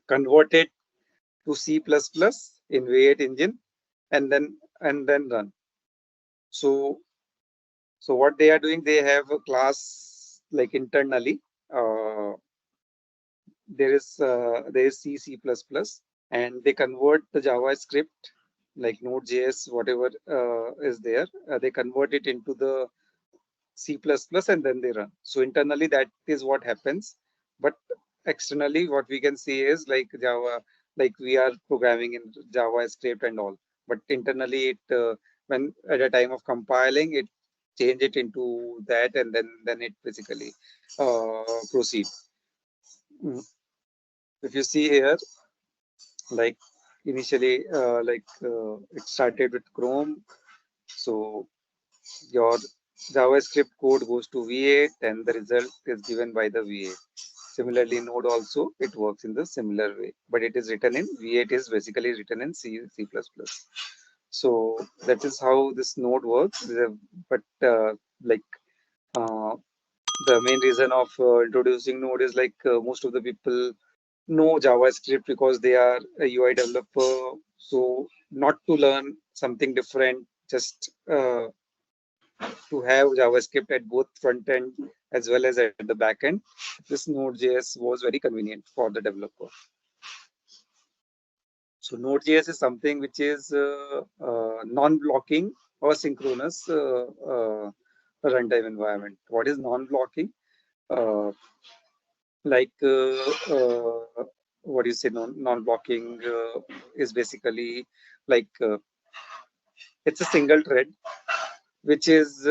[SPEAKER 3] converted to C++ in V8 engine, and then run. So what they are doing, they have a class like internally. There is C++, and they convert the JavaScript like Node.js, whatever is there. They convert it into the C++ and then they run. So internally that is what happens, but externally what we can see is like Java, like we are programming in JavaScript and all, but internally it when at the time of compiling it change it into that, and then it basically proceeds. If you see here, like initially it started with Chrome, so your JavaScript code goes to V8 and the result is given by the V8. Similarly, Node also, it works in the similar way, but it is written in V8 is basically written in C++. So that is how this Node works. But like the main reason of introducing Node is like most of the people know JavaScript because they are a UI developer. So not to learn something different, just to have JavaScript at both front end as well as at the back end. This Node.js was very convenient for the developer. So Node.js is something which is non-blocking or synchronous runtime environment. What is non-blocking? Uh, like what do you say? Non-blocking is basically like it's a single thread, which is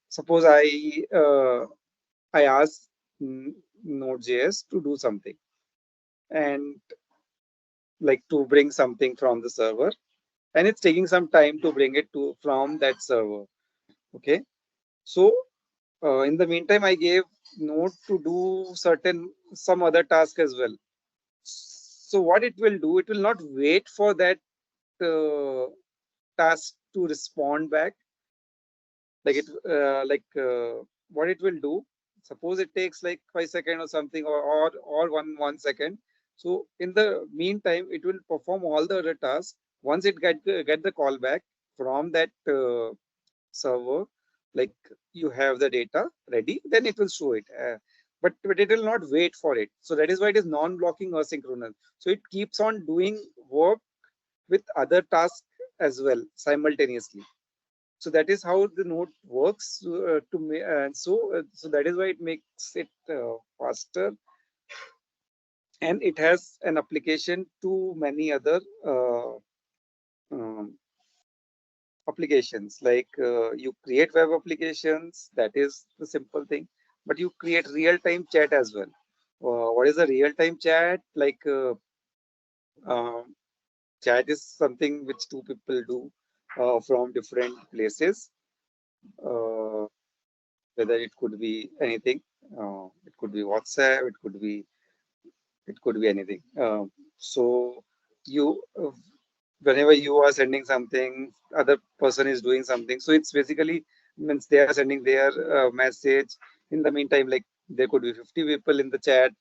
[SPEAKER 3] suppose I ask Node.js to do something and like to bring something from the server, and it's taking some time to bring it to from that server. Okay, so in the meantime, I gave Node to do some other task as well. So what it will do, it will not wait for that task to respond back. Like what it will do. Suppose it takes like 5 seconds or something, or one second. So in the meantime, it will perform all the other tasks. Once it get the call back from that server, like you have the data ready, then it will show it. But it will not wait for it. So that is why it is non-blocking asynchronous. So it keeps on doing work with other tasks as well simultaneously. So that is how the node works so that is why it makes it faster, and it has an application to many other um, applications. Like you create web applications, that is the simple thing, but you create real-time chat as well. What is a real-time chat? Like um, chat is something which two people do from different places. Uh, Whether it could be anything, it could be WhatsApp, it could be anything. So you whenever you are sending something, other person is doing something. So it's basically means they are sending their message. In the meantime, like there could be 50 people in the chat.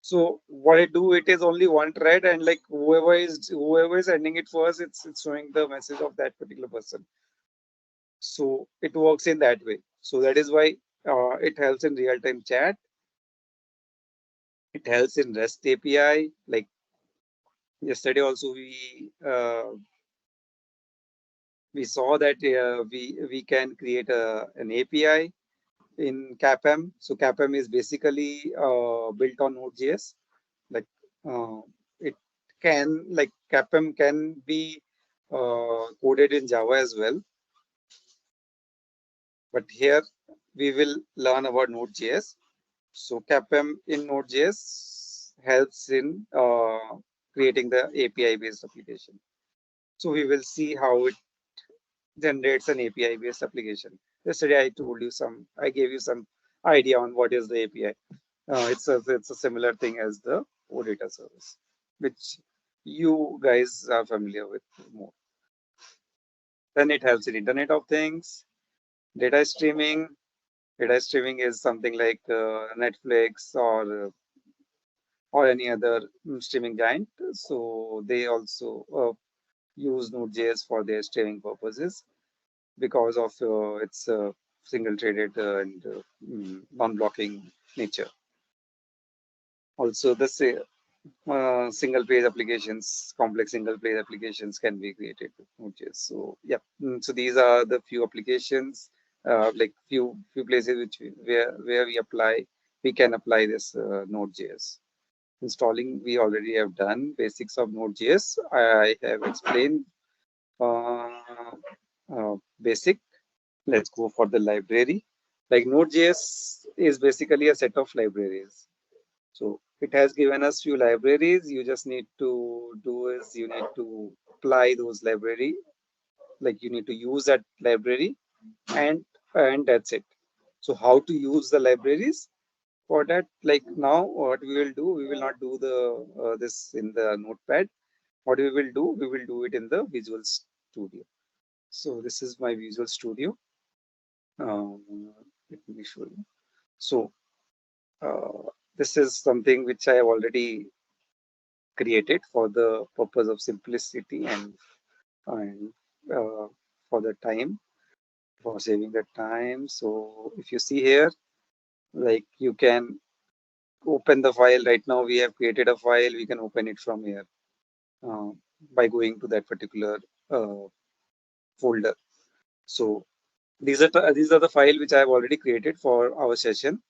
[SPEAKER 3] So what I do, it is only one thread, and like whoever is sending it first, it's showing the message of that particular person. So it works in that way. So that is why it helps in real-time chat. It helps in REST API. Like yesterday also we saw that we can create an API in CAPM. So CAPM is basically built on Node.js. Like it can like CAPM can be coded in Java as well. But here we will learn about Node.js. So CAPM in Node.js helps in creating the API-based application. So we will see how it generates an API-based application. Yesterday I gave you some idea on what is the API. It's a similar thing as the OData service, which you guys are familiar with more. Then it helps in Internet of Things, data streaming. Data streaming is something like Netflix or any other streaming giant. So they also use Node.js for their streaming purposes because of its single-threaded and non-blocking nature. Also, the single-page applications, complex single-page applications can be created with Node.js. So yeah, so these are the few applications, like few places where we can apply this Node.js. Installing, we already have done basics of Node.js. I have explained basic. Let's go for the library. Like Node.js is basically a set of libraries. So it has given us few libraries. You just need to do is you need to apply those library. Like you need to use that library, and that's it. So how to use the libraries? For that, like now, what we will do, we will not do the this in the notepad. What we will do it in the Visual Studio. So this is my Visual Studio. Let me show you. So this is something which I have already created for the purpose of simplicity and for the time, for saving the time. So if you see here, like you can open the file. Right now we have created a file, we can open it from here. uh, by going to that particular folder. So these are the file which I have already created for our session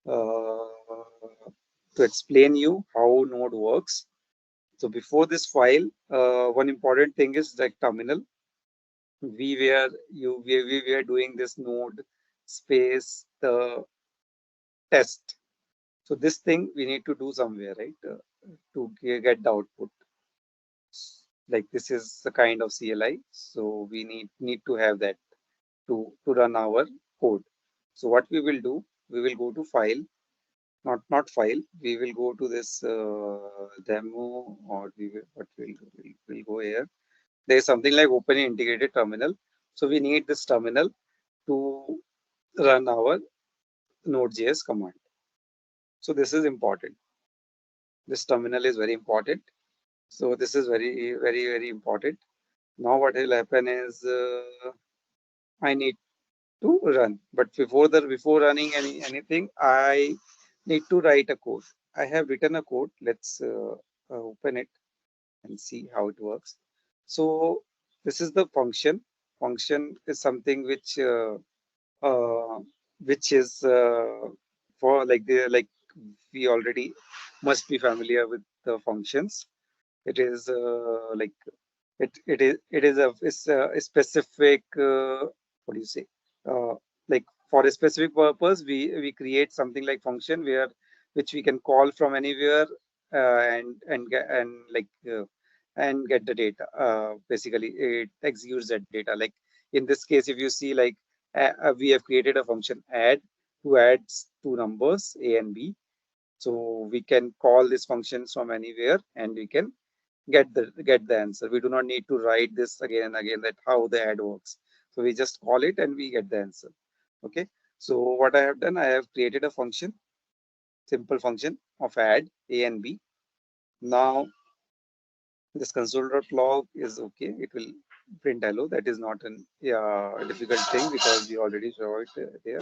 [SPEAKER 3] to explain you how Node works. So before this file, one important thing is like terminal. We were doing this node space the test. So this thing we need to do somewhere, right? To get the output. Like this is the kind of CLI. So we need to have that to run our code. So what we will do, we will go to file, not file. We will go to this demo, or we will what we'll go here. There is something like open integrated terminal. So we need this terminal to run our Node.js command. So this is important. This terminal is very important. So this is very important. Now what will happen is I need to run, but before running anything, I need to write a code. I have written a code. Let's open it and see how it works. So this is the function. Function is something uh, which is for like we already must be familiar with the functions. It is like it is a specific what do you say like for a specific purpose we create something like function where which we can call from anywhere and get the data. Basically it executes that data. Like in this case, if you see, like we have created a function add to adds two numbers a and b. So we can call these functions from anywhere and we can get the answer. We do not need to write this again and again that how the add works. So we just call it and we get the answer. Okay. So what I have done, I have created a function, simple function of add a and b. Now this console.log is okay. It will print hello. That is not an difficult thing because we already saw it there.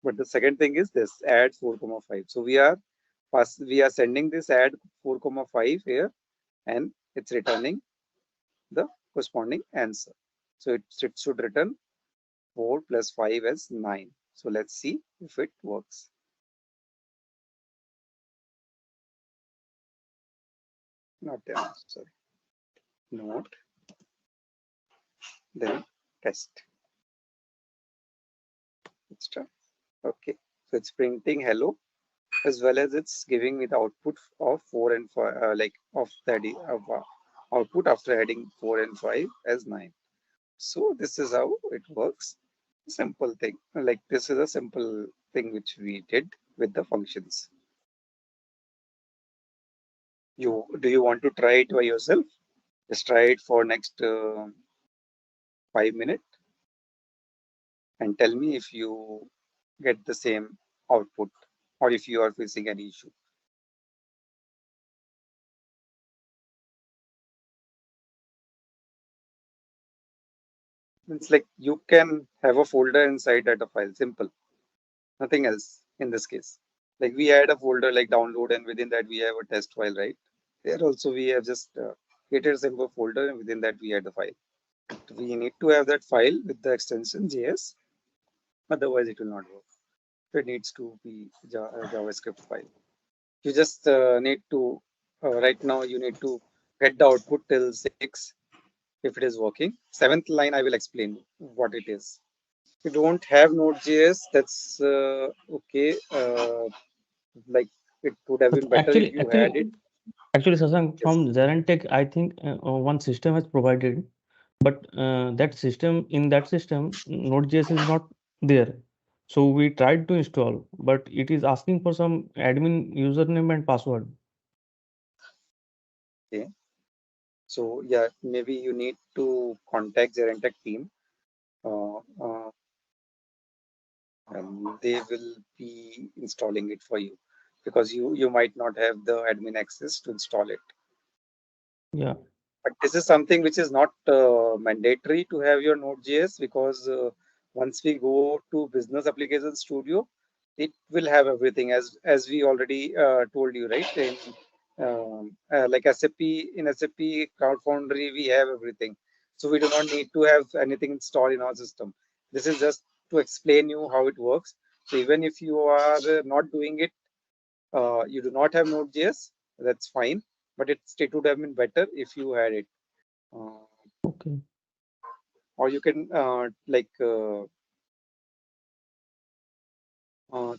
[SPEAKER 3] But the second thing is this add 4,5. So we are sending this add 4,5 here, and it's returning the corresponding answer. So it should return 4 plus 5 as 9. So let's see if it works. Not 10, sorry. Not. Then test. Let's try. Okay. So it's printing hello, as well as it's giving me the output of 4 and 5, of the output after adding 4 and 5 as 9. So this is how it works. Simple thing. Like this is a simple thing which we did with the functions. Do you want to try it by yourself? Just try it for next 5 minutes and tell me if you get the same output or if you are facing any issue. It's like you can have a folder inside that a file, simple, nothing else in this case. Like we had a folder like download, and within that we have a test file, right? There also we have just created a simple folder, and within that we had the file. We need to have that file with the extension JS, otherwise it will not work. It needs to be a JavaScript file. You just need to right now you need to get the output till 6 if it is working. 7th line I will explain what it is. If you don't have Node.js, that's okay. Like it would have been
[SPEAKER 4] But
[SPEAKER 3] better if you had it.
[SPEAKER 4] actually, Sasank,
[SPEAKER 3] Yes.
[SPEAKER 4] from ZaranTech, I think one system has provided, but in that system, Node.js is not there. So we tried to install, but it is asking for some admin username and password.
[SPEAKER 3] Okay. So yeah, maybe you need to contact ZaranTech team. And they will be installing it for you because you might not have the admin access to install it.
[SPEAKER 4] Yeah.
[SPEAKER 3] But this is something which is not mandatory to have your Node.js, because once we go to Business Application Studio, it will have everything as we already told you, right? like SAP, in SAP Cloud Foundry, we have everything. So we do not need to have anything installed in our system. This is just to explain you how it works. So even if you are not doing it, you do not have Node.js, that's fine. But it would have been better if you had it.
[SPEAKER 4] Okay.
[SPEAKER 3] Or you can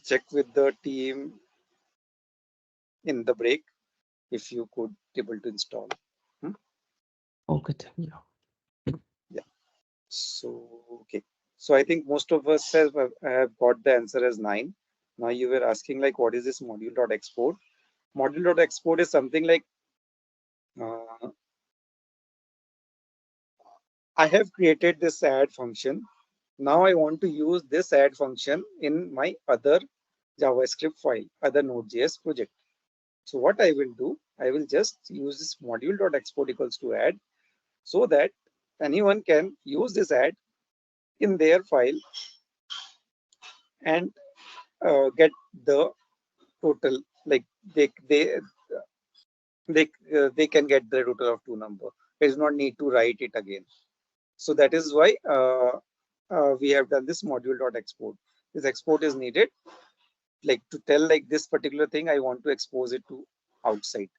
[SPEAKER 3] check with the team in the break if you could able to install.
[SPEAKER 4] Okay, thank you.
[SPEAKER 3] Yeah. So okay. So I think most of us have got the answer as 9. Now you were asking like what is this module.export? Module.export is something like I have created this add function. Now I want to use this add function in my other JavaScript file, other Node.js project. So what I will do, I will just use this module.export equals to add so that anyone can use this add in their file and get the total, like they can get the total of 2 number. There is not need to write it again. So that is why we have done this module.export. This export is needed, like to tell like this particular thing I want to expose it to outside.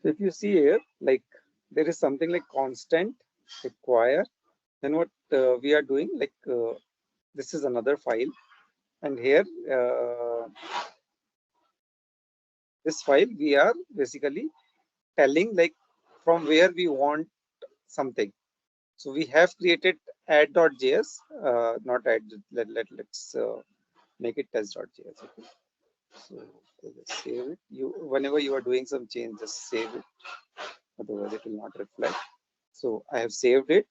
[SPEAKER 3] So if you see here, like there is something like constant require. Then what we are doing, like this is another file, and here this file we are basically telling like from where we want something. So we have created add.js, not add. Let's make it test.js. Okay. So let's save it. Whenever you are doing some change, just save it. Otherwise, it will not reflect. So I have saved it.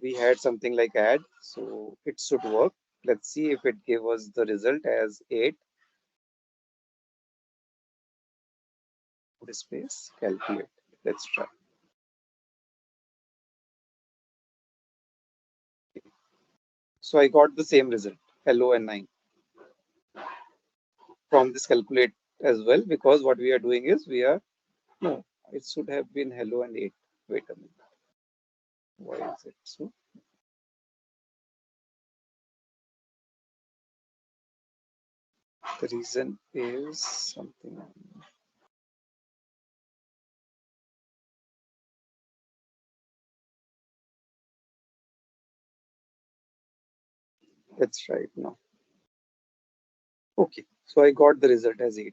[SPEAKER 3] We had something like add, so it should work. Let's see if it gave us the result as 8. Put space, calculate. Let's try. So I got the same result, hello and 9. From this calculate as well, because what we are doing is no, it should have been hello and 8. Wait a minute. Why is it so? The reason is something. Let's try it now. Okay, so I got the result as 8.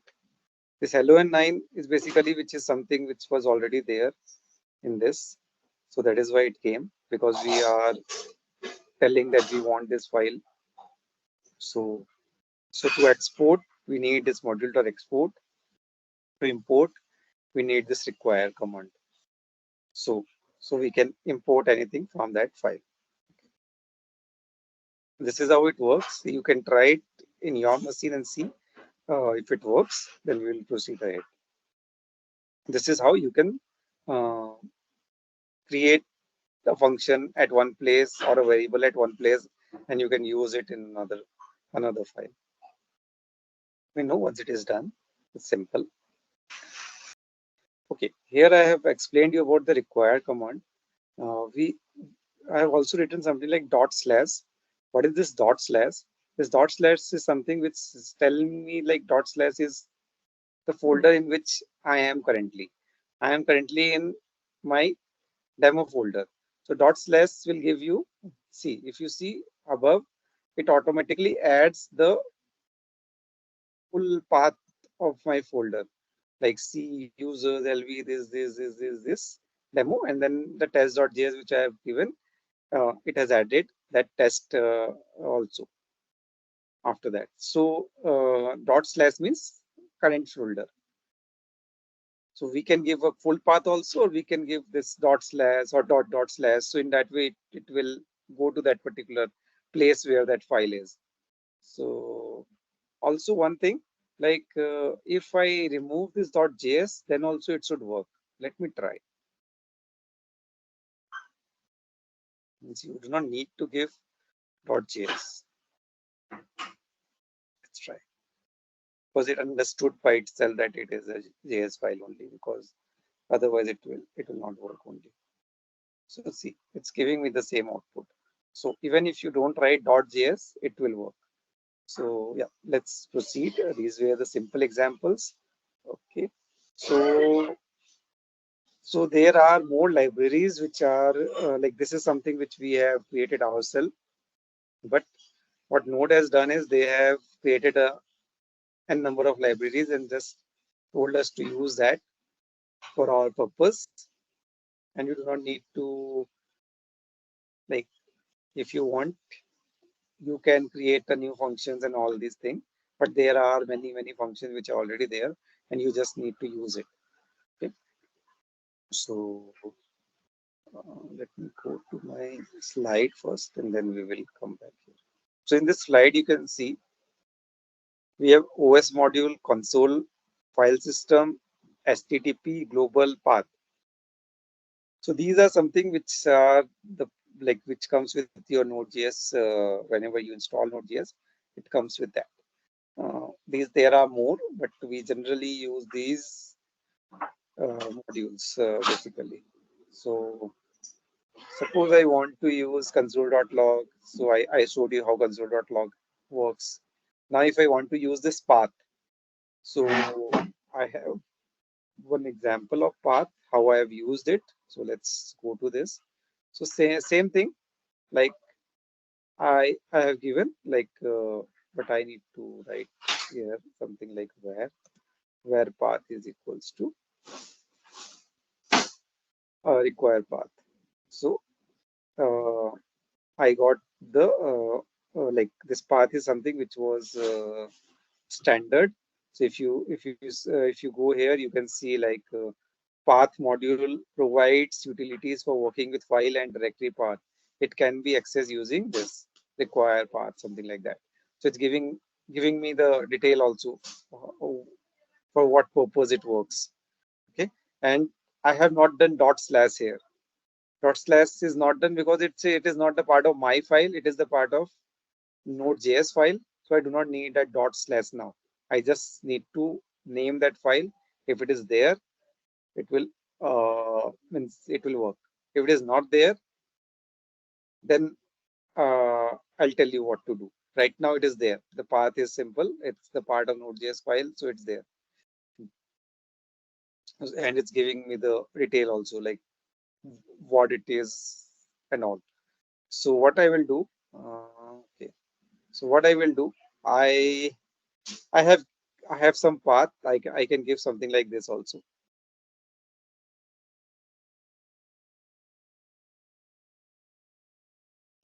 [SPEAKER 3] This hello and 9 is basically which is something which was already there in this. So that is why it came, because we are telling that we want this file. So to export, we need this module.export. To import, we need this require command. So we can import anything from that file. This is how it works. You can try it in your machine and see if it works. Then we will proceed ahead. This is how you can create a function at one place or a variable at one place, and you can use it in another file. We know once it is done, it's simple. Okay, here I have explained you about the require command. I have also written something like dot slash. What is this dot slash? This dot slash is something which is telling me like dot slash is the folder in which I am currently. I am currently in my demo folder. So dot slash will give you, see, if you see above, it automatically adds the full path of my folder, like C users, LV, this demo, and then the test.js which I have given, it has added that test also after that. So dot slash means current folder. So we can give a full path also, or we can give this dot slash or dot slash. So in that way, it will go to that particular place where that file is. So also one thing, Like if I remove this .js, then also it should work. Let me try. Means you do not need to give .js. Let's try. Because it understood by itself that it is a JS file only, because otherwise it will not work only. So see, it's giving me the same output. So even if you don't write .js, it will work. So yeah, let's proceed. These were the simple examples. Okay. So there are more libraries which are like this is something which we have created ourselves. But what Node has done is they have created a number of libraries and just told us to use that for our purpose. And you do not need to, like, if you want, you can create a new functions and all these things. But there are many functions which are already there, and you just need to use it. Okay. So let me go to my slide first, and then we will come back here. So in this slide, you can see we have OS module, console, file system, HTTP, global path. So these are something which are which comes with your Node.js. Whenever you install Node.js, it comes with that. There are more, but we generally use these modules basically. So suppose I want to use console.log. So I showed you how console.log works. Now if I want to use this path, so I have one example of path, how I have used it. So let's go to this. So same thing, like I have given like, but I need to write here something like where path is equals to required path. So I got the like this path is something which was standard. So if you go here, you can see like path module provides utilities for working with file and directory path. It can be accessed using this require path, something like that. So it's giving me the detail also for what purpose it works. Okay, and I have not done dot slash here. Dot slash is not done because it is not the part of my file. It is the part of Node.js file. So I do not need a dot slash now. I just need to name that file. If it is there, it will means it will work. If it is not there, then I'll tell you what to do. Right now it is there. The path is simple. It's the part of Node.js file, so it's there. And it's giving me the detail also, like what it is and all. So what I will do, okay. So what I will do, I I have I have some path. I can give something like this also.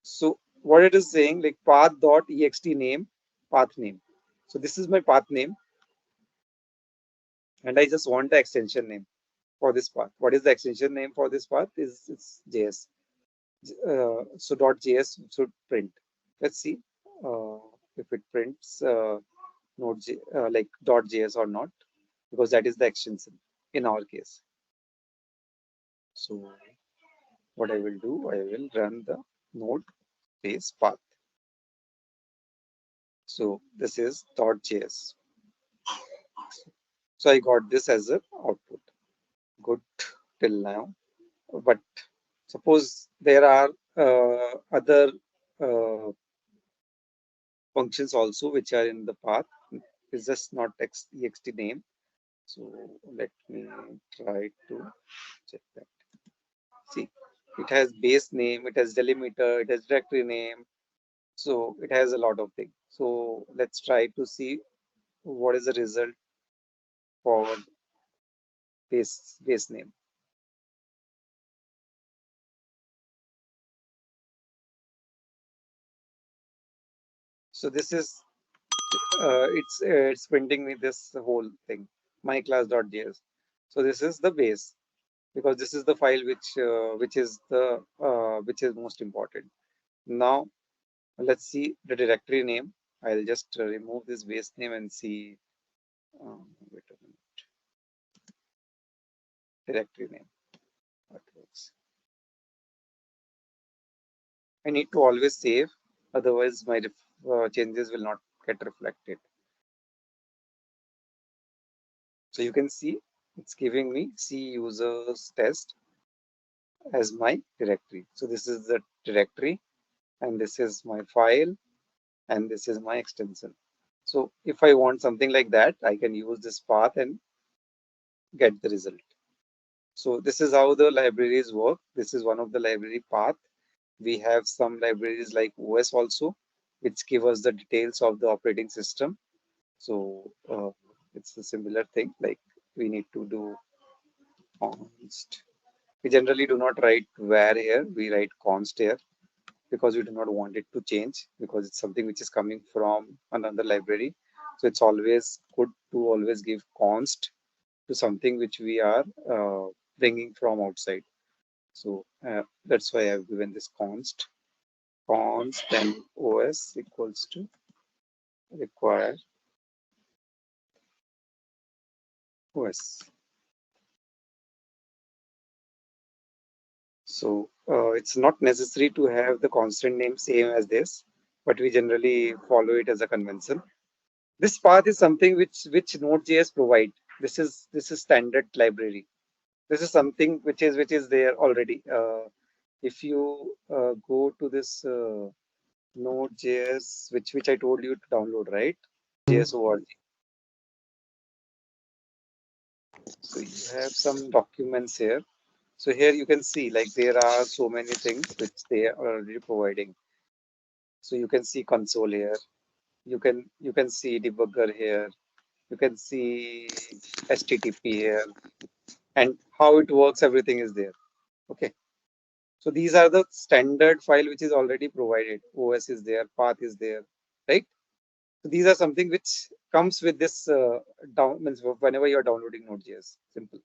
[SPEAKER 3] So what it is saying, like path.ext name, path name. So this is my path name, and I just want the extension name for this path. What is the extension name for this path? It's JS. So .js should print. Let's see if it prints like .js or not, because that is the extension in our case. So what I will do, I will run the node space path. So this is .js. So I got this as an output. Good till now. But suppose there are other uh, functions also which are in the path. It's just not ext name. So let me try to check that. See, it has base name, it has delimiter, it has directory name. So it has a lot of things. So let's try to see what is the result for base name. So this is it's printing me this whole thing, my class.js. So this is the base, because this is the file which is most important. Now let's see the directory name. I'll just remove this base name and see Wait a minute. Directory name. That works. I need to always save, otherwise my changes will not get reflected. So you can see it's giving me C users test as my directory. So this is the directory, and this is my file, and this is my extension. So if I want something like that, I can use this path and get the result. So this is how the libraries work. This is one of the library path. We have some libraries like OS also, which give us the details of the operating system. So it's a similar thing, like we need to do const. We generally do not write var here, we write const here because we do not want it to change, because it's something which is coming from another library. So it's always good to always give const to something which we are bringing from outside. So that's why I've given this const then OS equals to require OS. So it's not necessary to have the constant name same as this, but we generally follow it as a convention. This path is something which Node.js provide. This is standard library. This is something which is there already. If you go to this Node.js, which I told you to download, right? JS.org. So you have some documents here. So here you can see like there are so many things which they are already providing. So you can see console here. You can see debugger here. You can see HTTP here, and how it works. Everything is there. Okay. So these are the standard file which is already provided. OS is there, path is there, right? So these are something which comes with this means whenever you are downloading Node.js. Simple.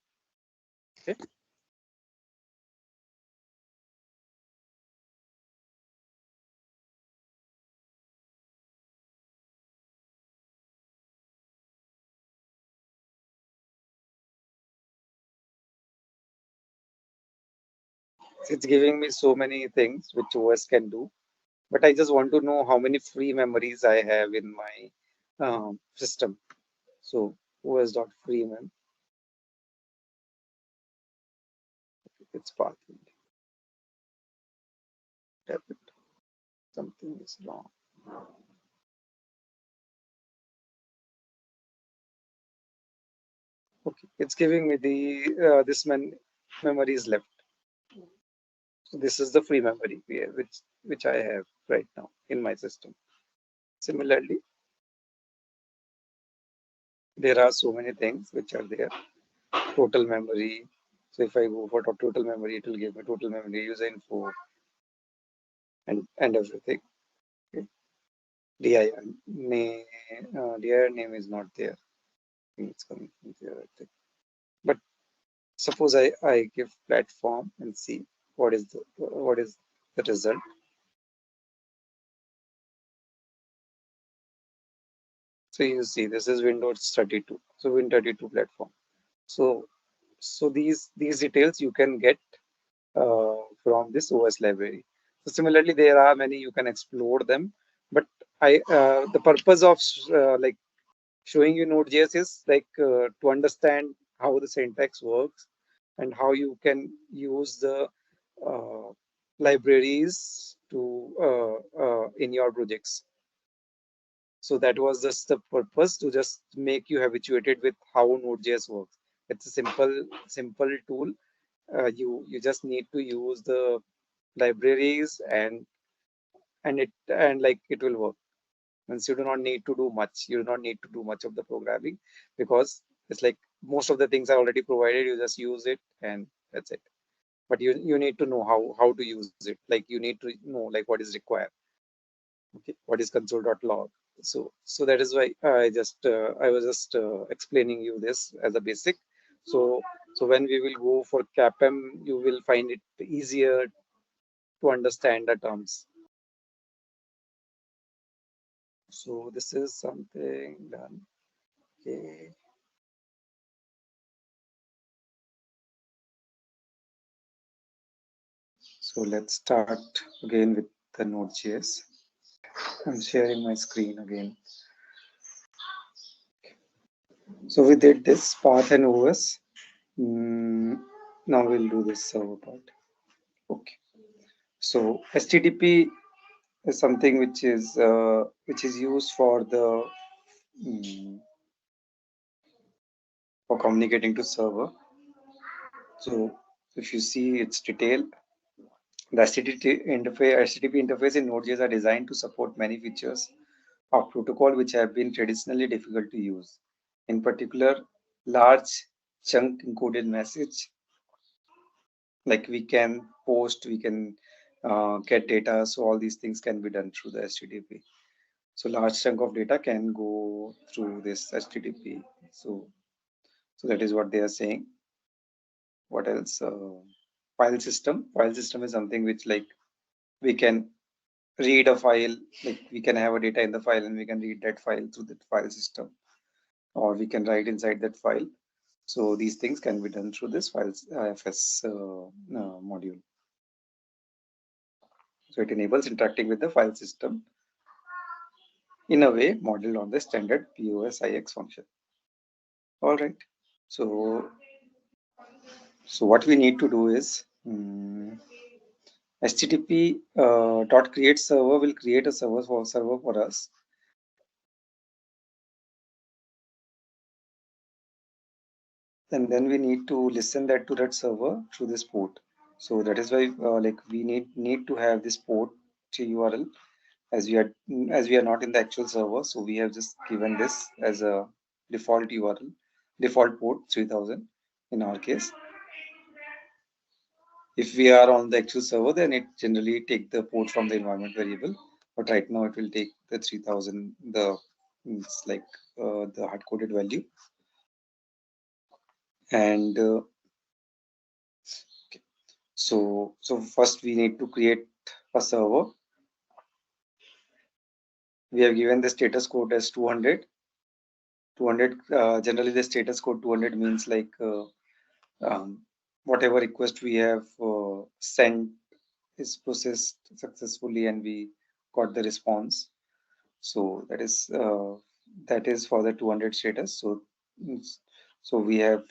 [SPEAKER 3] Okay. It's giving me so many things which OS can do, but I just want to know how many free memories I have in my system. So OS.free mem, it's path. Tap it. Something is wrong. Okay, it's giving me the this memory is left. So this is the free memory which I have right now in my system. Similarly, there are so many things which are there. Total memory. So if I go for total memory, it will give me total memory, user info, and everything. Okay. dir name, dir name is not there. I think it's coming from there, I think. But suppose I give platform and see what is the result. So you see this is Windows 32. So Win 32 platform. So these details you can get from this OS library. So similarly, there are many, you can explore them. But the purpose of like showing you Node.js is like to understand how the syntax works and how you can use the uh, libraries to in your projects. So that was just the purpose, to just make you habituated with how Node.js works. It's a simple tool. You just need to use the libraries and like it will work. Means you do not need to do much. You do not need to do much of the programming, because it's like most of the things are already provided. You just use it and that's it. But you need to know how to use it. Like you need to know like what is required. Okay, what is console.log. So that is why I was just explaining you this as a basic. So when we will go for CAPM, you will find it easier to understand the terms. So this is something done. Okay. So let's start again with the Node.js. I'm sharing my screen again. So we did this path and OS. Now we'll do this server part. Okay. So HTTP is something which is used for the for communicating to server. So if you see its detail, the HTTP interface in Node.js are designed to support many features of protocol which have been traditionally difficult to use. In particular, large chunk encoded message, like we can post, we can get data. So all these things can be done through the HTTP. So large chunk of data can go through this HTTP. So that is what they are saying. What else? File system. File system is something which, like, we can read a file, like we can have a data in the file and we can read that file through the file system, or we can write inside that file. So these things can be done through this files IFS module. So it enables interacting with the file system in a way modeled on the standard POSIX function. All right. So what we need to do is HTTP dot create server will create a server for us. And then we need to listen that to that server through this port. So that is why like we need to have this port URL, as we are not in the actual server. So we have just given this as a default URL, default port 3000 in our case. If we are on the actual server, then it generally take the port from the environment variable. But right now it will take the 3000, it's like the hard coded value. And okay. So first we need to create a server. We have given the status code as 200. Generally the status code 200 means like whatever request we have sent is processed successfully and we got the response. So that is for the 200 status. So we have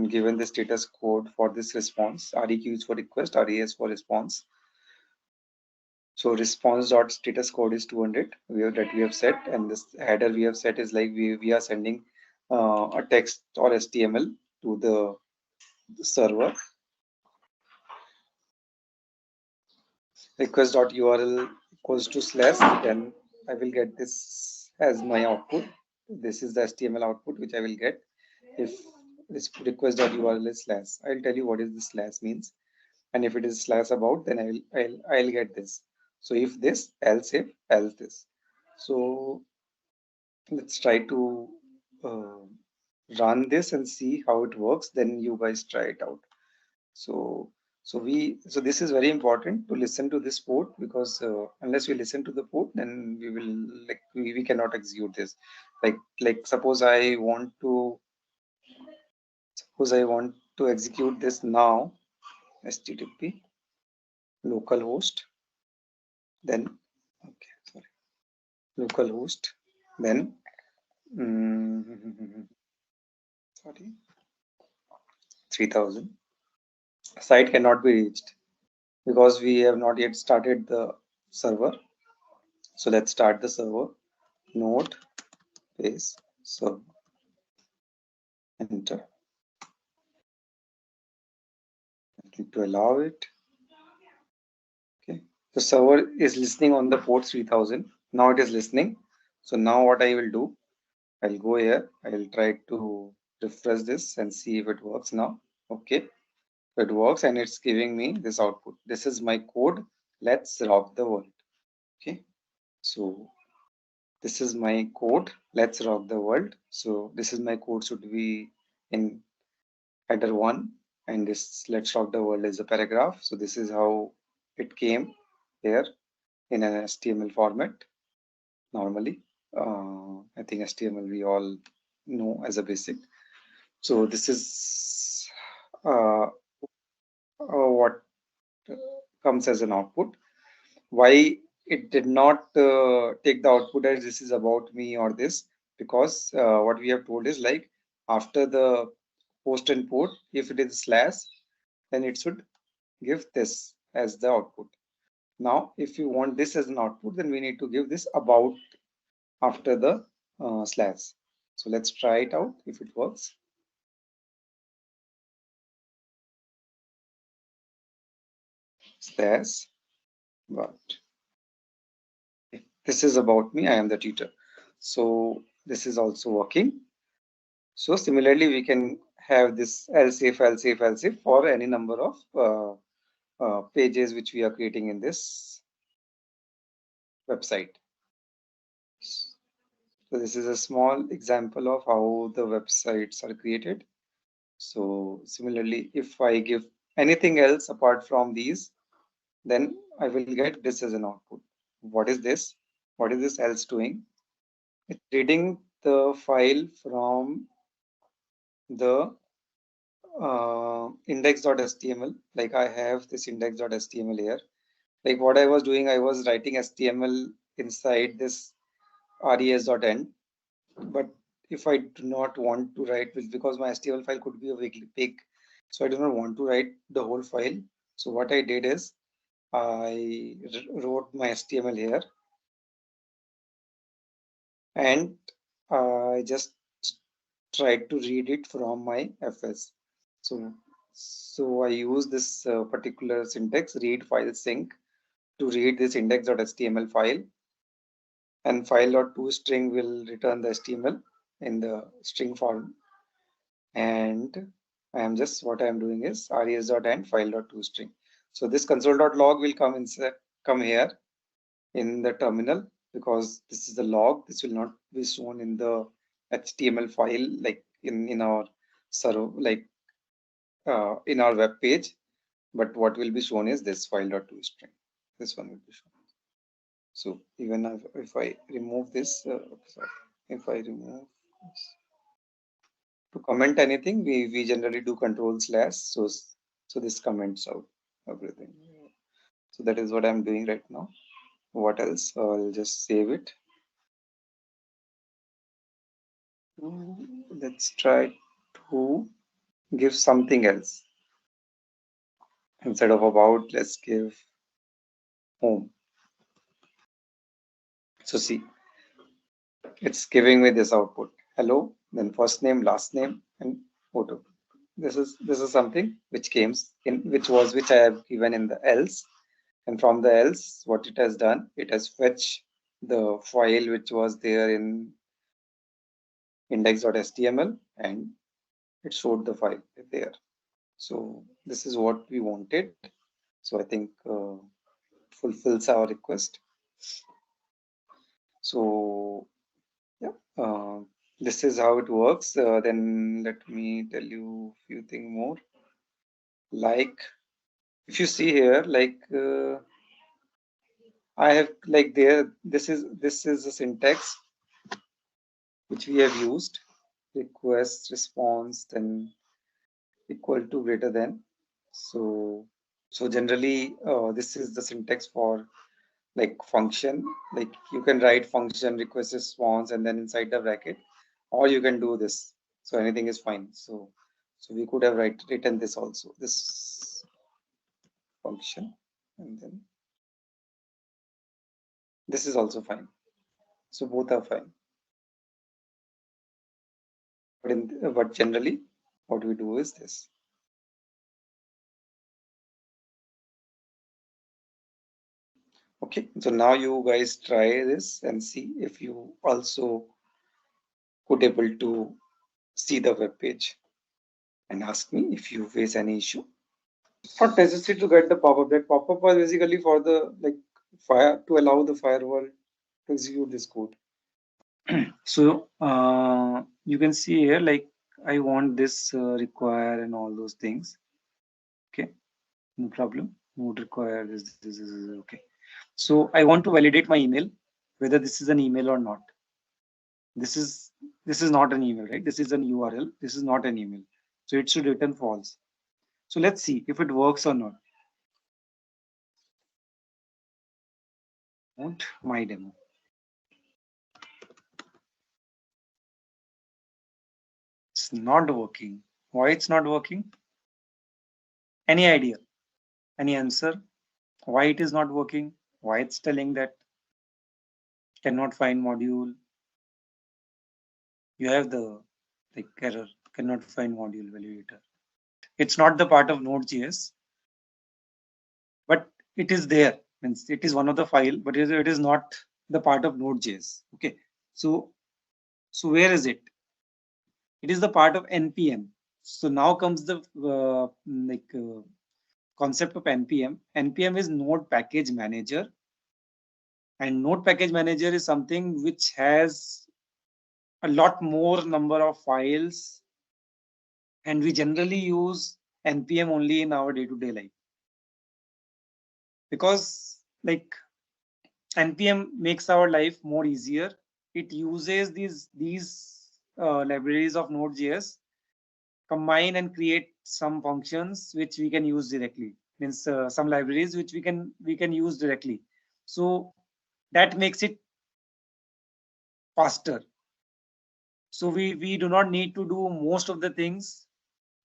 [SPEAKER 3] given the status code for this response. REQ is for request, RES for response. So response.status code is 200 that we have set, and this header we have set is like we are sending a text or HTML to the server. Request.url equals to slash, then I will get this as my output. This is the HTML output which I will get if this request.url is slash. I'll tell you what is the slash means, and if it is slash about, then I'll get this. So if this, else if, else this. So let's try to run this and see how it works. Then you guys try it out. So this is very important to listen to this port, because unless we listen to the port, then we will we cannot execute this. Like suppose I want to execute this now. HTTP localhost, then localhost, then sorry, 3000. Site cannot be reached because we have not yet started the server. So let's start the server. Node base server. Enter. I need to allow it. Okay. The server is listening on the port 3000. Now it is listening. So now what I will do, I'll go here. I'll try to refresh this and see if it works now. Okay. It works and it's giving me this output. This is my code. Let's rock the world. Okay. So this is my code. Let's rock the world. So this is my code should be in header 1, and this let's rock the world is a paragraph. So this is how it came here in an HTML format. Normally, I think HTML we all know as a basic. So this is what comes as an output. Why it did not take the output as this is about me or this? Because what we have told is like after the post and put, if it is slash, then it should give this as the output. Now, if you want this as an output, then we need to give this about after the slash. So let's try it out if it works. Slash, but this is about me, I am the tutor. So this is also working. So similarly, we can have this else if for any number of pages which we are creating in this website. So this is a small example of how the websites are created. So similarly, if I give anything else apart from these, then I will get this as an output. What is this? What is this else doing? It's reading the file from the index.html. Like I have this index.html here. Like what I was doing, I was writing HTML inside this res.end. But if I do not want to write, because my HTML file could be a big, so I do not want to write the whole file. So what I did is I wrote my HTML here, and I just tried to read it from my FS. So I use this particular syntax, read file sync, to read this index.html file, and file.toString will return the HTML in the string form. And I am just, what I am doing is res.end file.toString. So this console.log will come here in the terminal, because this is the log. This will not be shown in the HTML file, like in our server, like in our web page. But what will be shown is this file.toString. This one will be shown. So even if I remove this, if I remove this, to comment anything, we generally do control/. So this comments out everything. So that is what I'm doing right now. What else? I'll just save it. Let's try to give something else. Instead of about, let's give home. So see, it's giving me this output. Hello, then first name, last name, and photo. This is something which came in, which I have given in the else. And from the else, what it has done, it has fetched the file which was there in index.html, and it showed the file there. So this is what we wanted. So I think fulfills our request. So yeah, this is how it works. Then let me tell you a few things more. Like if you see here, like I have like there, this is a syntax which we have used: request, response, then equal to, greater than. So generally this is the syntax for like function. Like you can write function, request, response, and then inside the bracket, or you can do this. So anything is fine. So we could have written this also, this function, and then this is also fine. So both are fine. But generally, what we do is this. Okay, so now you guys try this and see if you also could able to see the web page, and ask me if you face any issue. Not necessary to get the pop-up. That pop-up was basically for the to allow the firewall to execute this code. So you can see here, like I want this require and all those things. Okay, no problem. Would require this is okay. So I want to validate my email, whether this is an email or not. This is not an email, right? This is an URL. This is not an email. So it should return false. So let's see if it works or not. My demo. It's not working. Why it's not working? Any idea? Any answer? Why it is not working? Why it's telling that cannot find module? You have the error, cannot find module validator. It's not the part of Node.js, but it is there. Means it is one of the file, but it is not the part of Node.js. Okay, so where is it? It is the part of NPM. So now comes the concept of NPM. NPM is Node Package Manager, and Node Package Manager is something which has a lot more number of files, and we generally use NPM only in our day-to-day life, because like NPM makes our life more easier. It uses these libraries of Node.js, combine and create some functions which we can use directly. Means some libraries which we can use directly. So that makes it faster. So we do not need to do most of the things.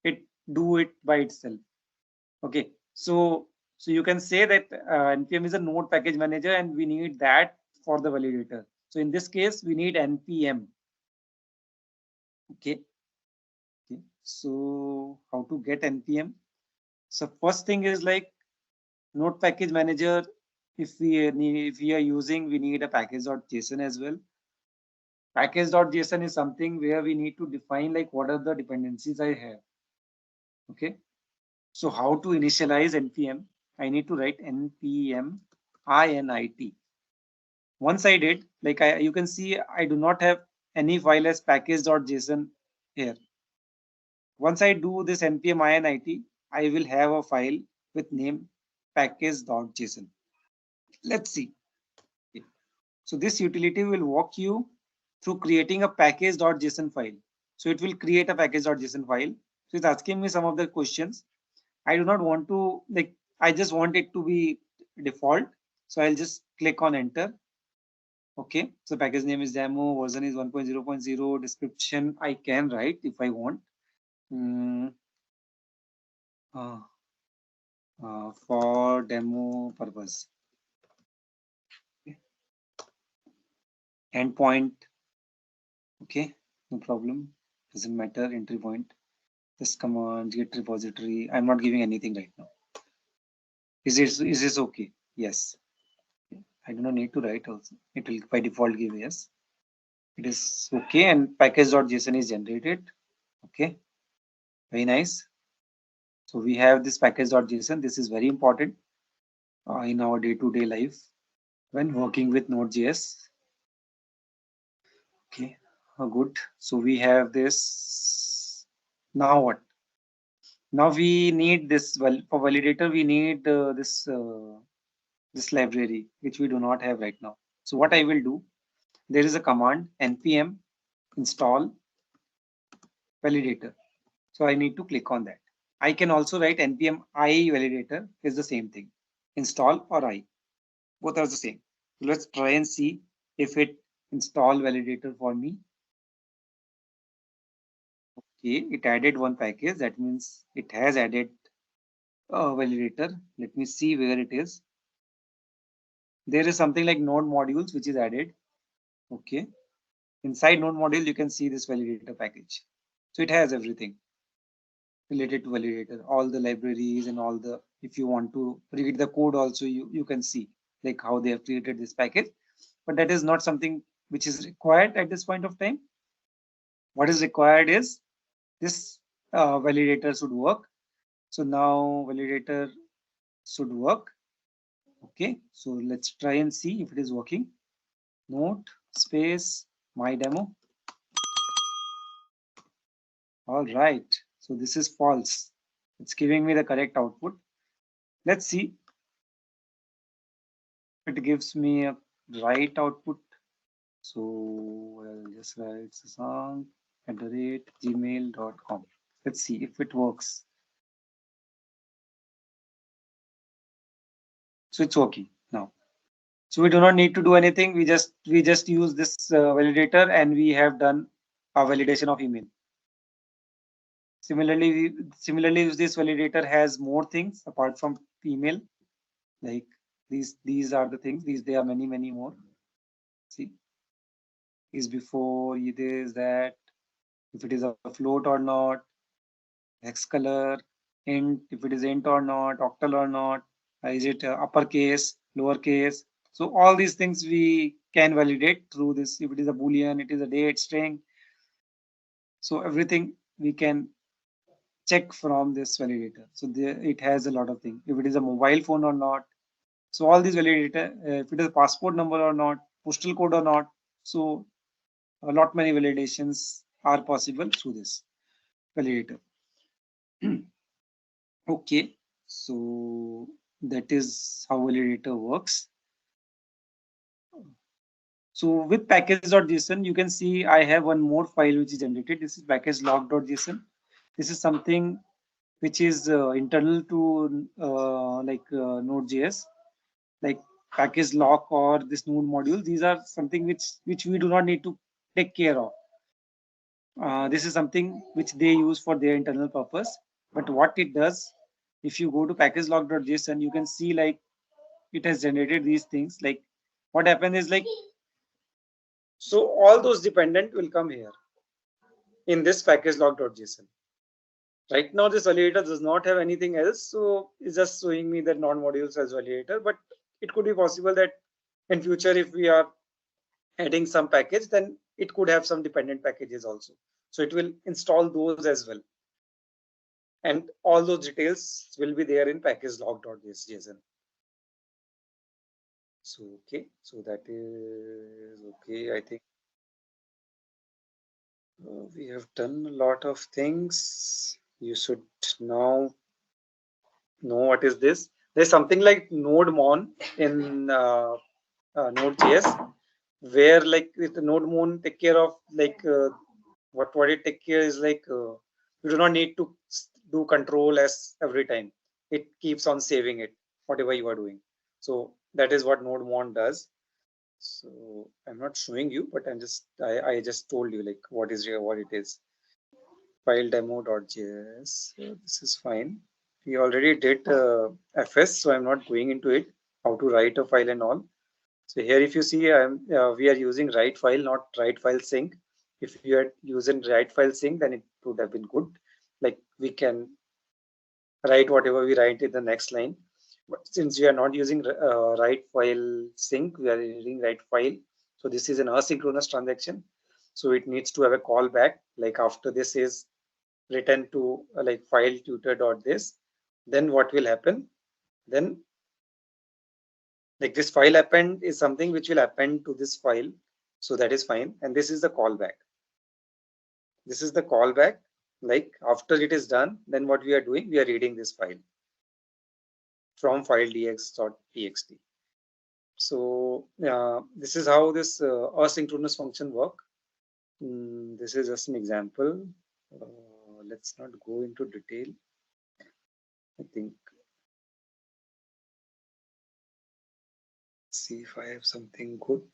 [SPEAKER 3] It do it by itself. Okay, so you can say that NPM is a node package manager, and we need that for the validator. So in this case, we need NPM. Okay. So how to get NPM? So first thing is like node package manager. If we are using, we need a package.json as well. Package.json is something where we need to define like what are the dependencies I have. Okay. So how to initialize NPM? I need to write NPM init. Once I did, like you can see, I do not have any file as package.json here. Once I do this npm init, I will have a file with name package.json. Let's see. So this utility will walk you through creating a package.json file. So it will create a package.json file. So it's asking me some of the questions. I do not want to, like, I just want it to be default. So I'll just click on enter. Okay, so package name is demo, version is 1.0.0, description I can write if I want. For demo purpose. Okay. Endpoint. Okay, no problem. Doesn't matter. Entry point. This command, git repository. I'm not giving anything right now. Is this okay? Yes. I do not need to write also. It will by default give yes. It is okay, and package.json is generated. Okay, very nice. So we have this package.json. This is very important in our day-to-day life when working with Node.js. Okay, good. So we have this. Now what? Now we need this. Well, for validator, we need this library, which we do not have right now. So what I will do, there is a command npm install validator. So I need to click on that. I can also write npm I validator is the same thing. Install or I, both are the same. So let's try and see if it install validator for me. Okay, it added one package. That means it has added a validator. Let me see where it is. There is something like node modules which is added. Okay, inside node module you can see this validator package. So it has everything related to validator, all the libraries and all the, if you want to read the code also, you can see like how they have created this package. But that is not something which is required at this point of time. What is required is this validator should work. So now validator should work. Okay, so let's try and see if it is working. Node space my demo. All right, so this is false. It's giving me the correct output. Let's see. It gives me a right output. So I'll just write sasank@gmail.com. Let's see if it works. So it's working now. So we do not need to do anything. We just use this validator, and we have done a validation of email. Similarly, this validator has more things apart from email. Like these are the things. There are many more. See, is before, it is that, if it is a float or not, hex color, int, if it is int or not, octal or not, is it uppercase, lowercase. So all these things we can validate through this. If it is a boolean, it is a date string. So everything we can check from this validator. So there, it has a lot of things. If it is a mobile phone or not. So all these validator, if it is a passport number or not, postal code or not. So a lot many validations are possible through this validator. Okay, so that is how validator works. So with package.json, you can see I have one more file which is generated. This is package log.json. This is something which is internal to Node.js, like package lock or this node module. These are something which we do not need to take care of. This is something which they use for their internal purpose. But what it does, if you go to package log.json, you can see like it has generated these things. Like what happened is like, so all those dependent will come here in this package log.json. Right now, this validator does not have anything else, so it's just showing me that non-modules as validator. But it could be possible that in future, if we are adding some package, then it could have some dependent packages also. So it will install those as well. And all those details will be there in package log.json. So, okay, so that is okay. I think we have done a lot of things. You should now know what is this. There's something like NodeMon in Node.js, where like with the NodeMon take care of like what it take care is like you do not need to do control S every time. It keeps on saving it, whatever you are doing. So that is what NodeMon does. So I'm not showing you, but I just told you like what it is. File demo.js. So this is fine. We already did FS, so I'm not going into it. How to write a file and all. So here, if you see, we are using write file, not write file sync. If you are using write file sync, then it would have been good. Like we can write whatever we write in the next line. But since we are not using write file sync, we are using write file. So this is an asynchronous transaction. So it needs to have a callback. Like after this is written to like file tutor.this, then what will happen? Then like this file append is something which will append to this file. So that is fine. And this is the callback. This is the callback. Like after it is done, then what we are doing, we are reading this file from file dx.txt. So this is how this asynchronous function work. This is just an example. Let's not go into detail. I think, see if I have something good.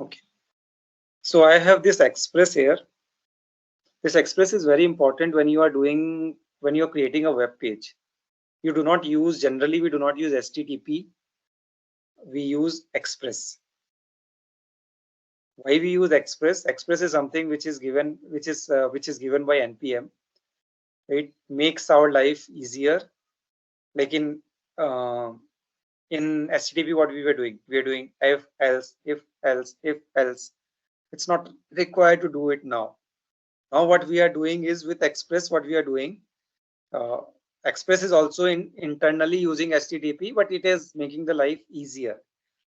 [SPEAKER 3] Okay. So I have this express here. This express is very important when you are creating a web page. You do not use, generally we do not use HTTP. We use express. Why we use express? Express is something which is given by NPM. It makes our life easier. Like in HTTP, what we were doing? We are doing if else. It's not required to do it now. Now what we are doing is with Express, what we are doing, Express is also internally using HTTP, but it is making the life easier.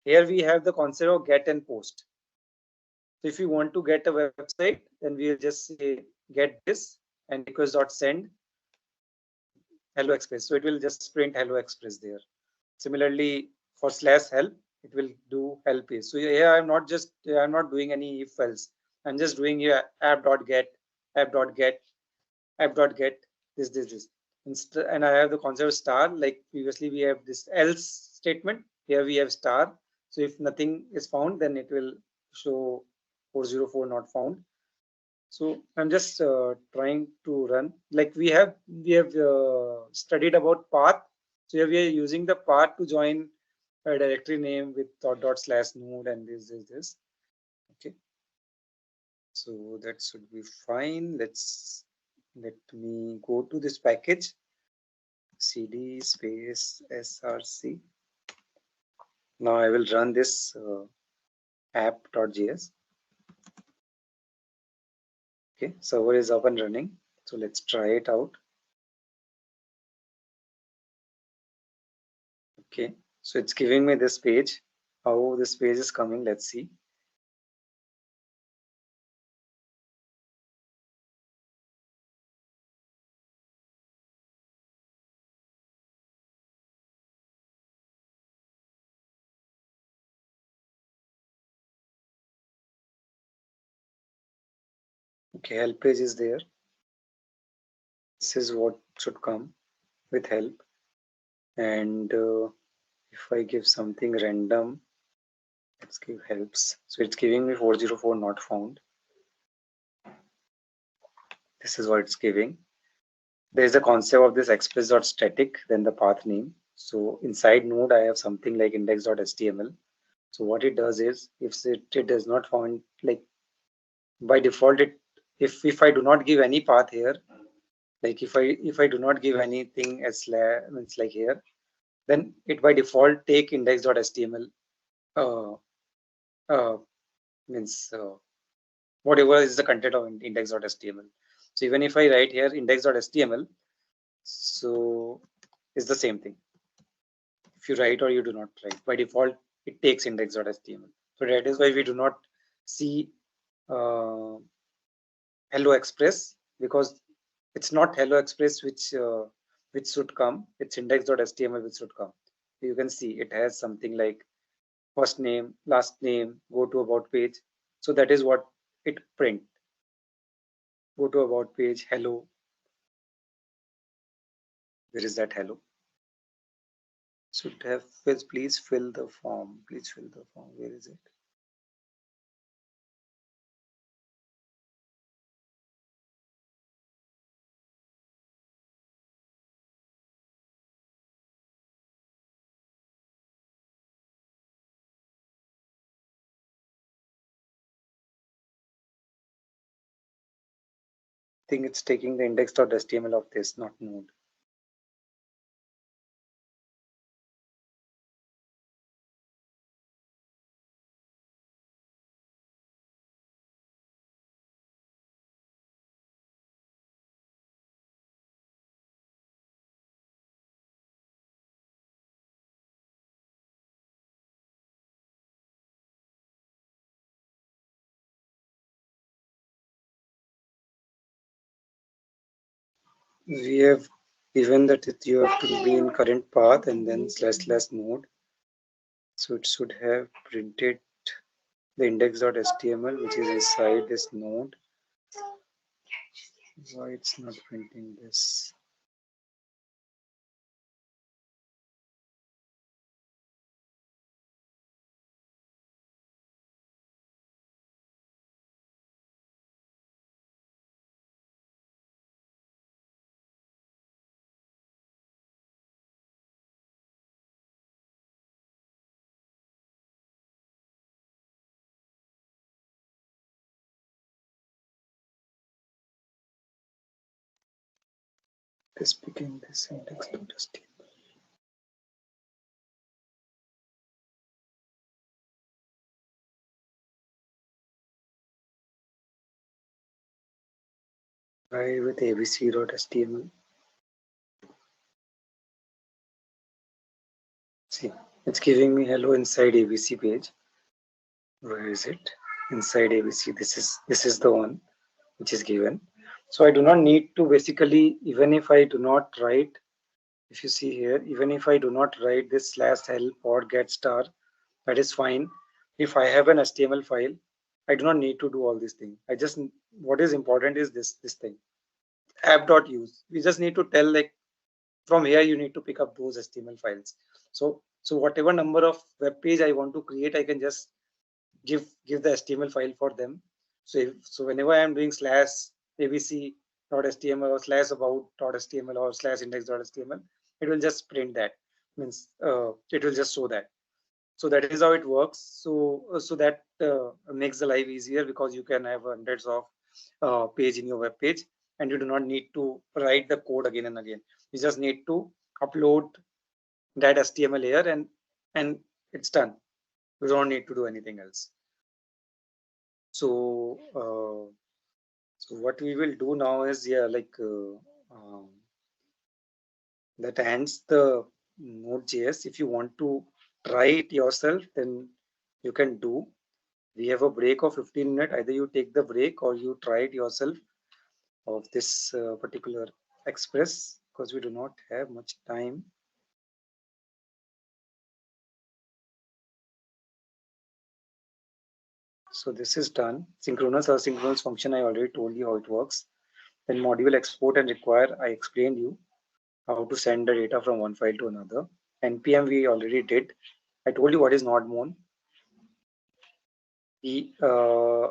[SPEAKER 3] Here we have the concept of get and post. So if you want to get a website, then we'll just say get this and request.send hello express. So it will just print hello express there. Similarly, for /help, it will do help is. So here I'm not doing any if else. I'm just doing here app.get, app.get, app.get, this. And I have the concept of star, like previously we have this else statement. Here we have star. So if nothing is found, then it will show 404 not found. So I'm just trying to run, like we have studied about path. So here we are using the path to join a directory name with /node and this. Okay. So that should be fine. Let me go to this package, cd space src. Now I will run this app.js. Okay, server is up and running. So let's try it out. Okay, so it's giving me this page. How this page is coming, let's see. Okay, help page is there. This is what should come with help. And if I give something random, let's give helps. So it's giving me 404 not found. This is what it's giving. There is a concept of this express.static, then the path name. So inside node, I have something like index.html. So what it does is, if it does not find, like by default, if I do not give any path here, like if I do not give anything as it's like here, then it by default take index.html whatever is the content of index.html. So even if I write here index.html, so it's the same thing. If you write or you do not write, by default it takes index.html. So that is why we do not see Hello Express, because it's not Hello Express which should come. It's index.html which should come. You can see it has something like first name, last name, go to about page. So that is what it print. Go to about page, hello. Where is that hello? Should have, please fill the form. Please fill the form. Where is it? I think it's taking the index.html of this, not node. We have given that you have to be in current path and then / node. So it should have printed the index.html which is inside this node. Why it's not printing this? This became this index.html. Try with abc.html. See, it's giving me hello inside ABC page. Where is it? Inside ABC. This is the one which is given. So I do not need to basically, even if I do not write, if you see here, even if I do not write this /help or get star, That is fine. If I have an HTML file, I do not need to do all these things. I just, what is important is this thing, app.use. We just need to tell, like, from here you need to pick up those HTML files. So whatever number of web page I want to create, I can just give the HTML file for them. So whenever I am doing /abc.html or /about.html or /index.html, it will just print that. Means it will just show that. So that is how it works. So that makes the life easier, because you can have hundreds of page in your web page, and you do not need to write the code again and again. You just need to upload that HTML here, and it's done. You don't need to do anything else. So so what we will do now is, that ends the Node.js. If you want to try it yourself, then you can do. We have a break of 15 minutes. Either you take the break or you try it yourself of this particular express, because we do not have much time. So this is done. Synchronous or asynchronous function, I already told you how it works. Then module export and require, I explained you how to send the data from one file to another. NPM we already did. I told you what is NodeMon. I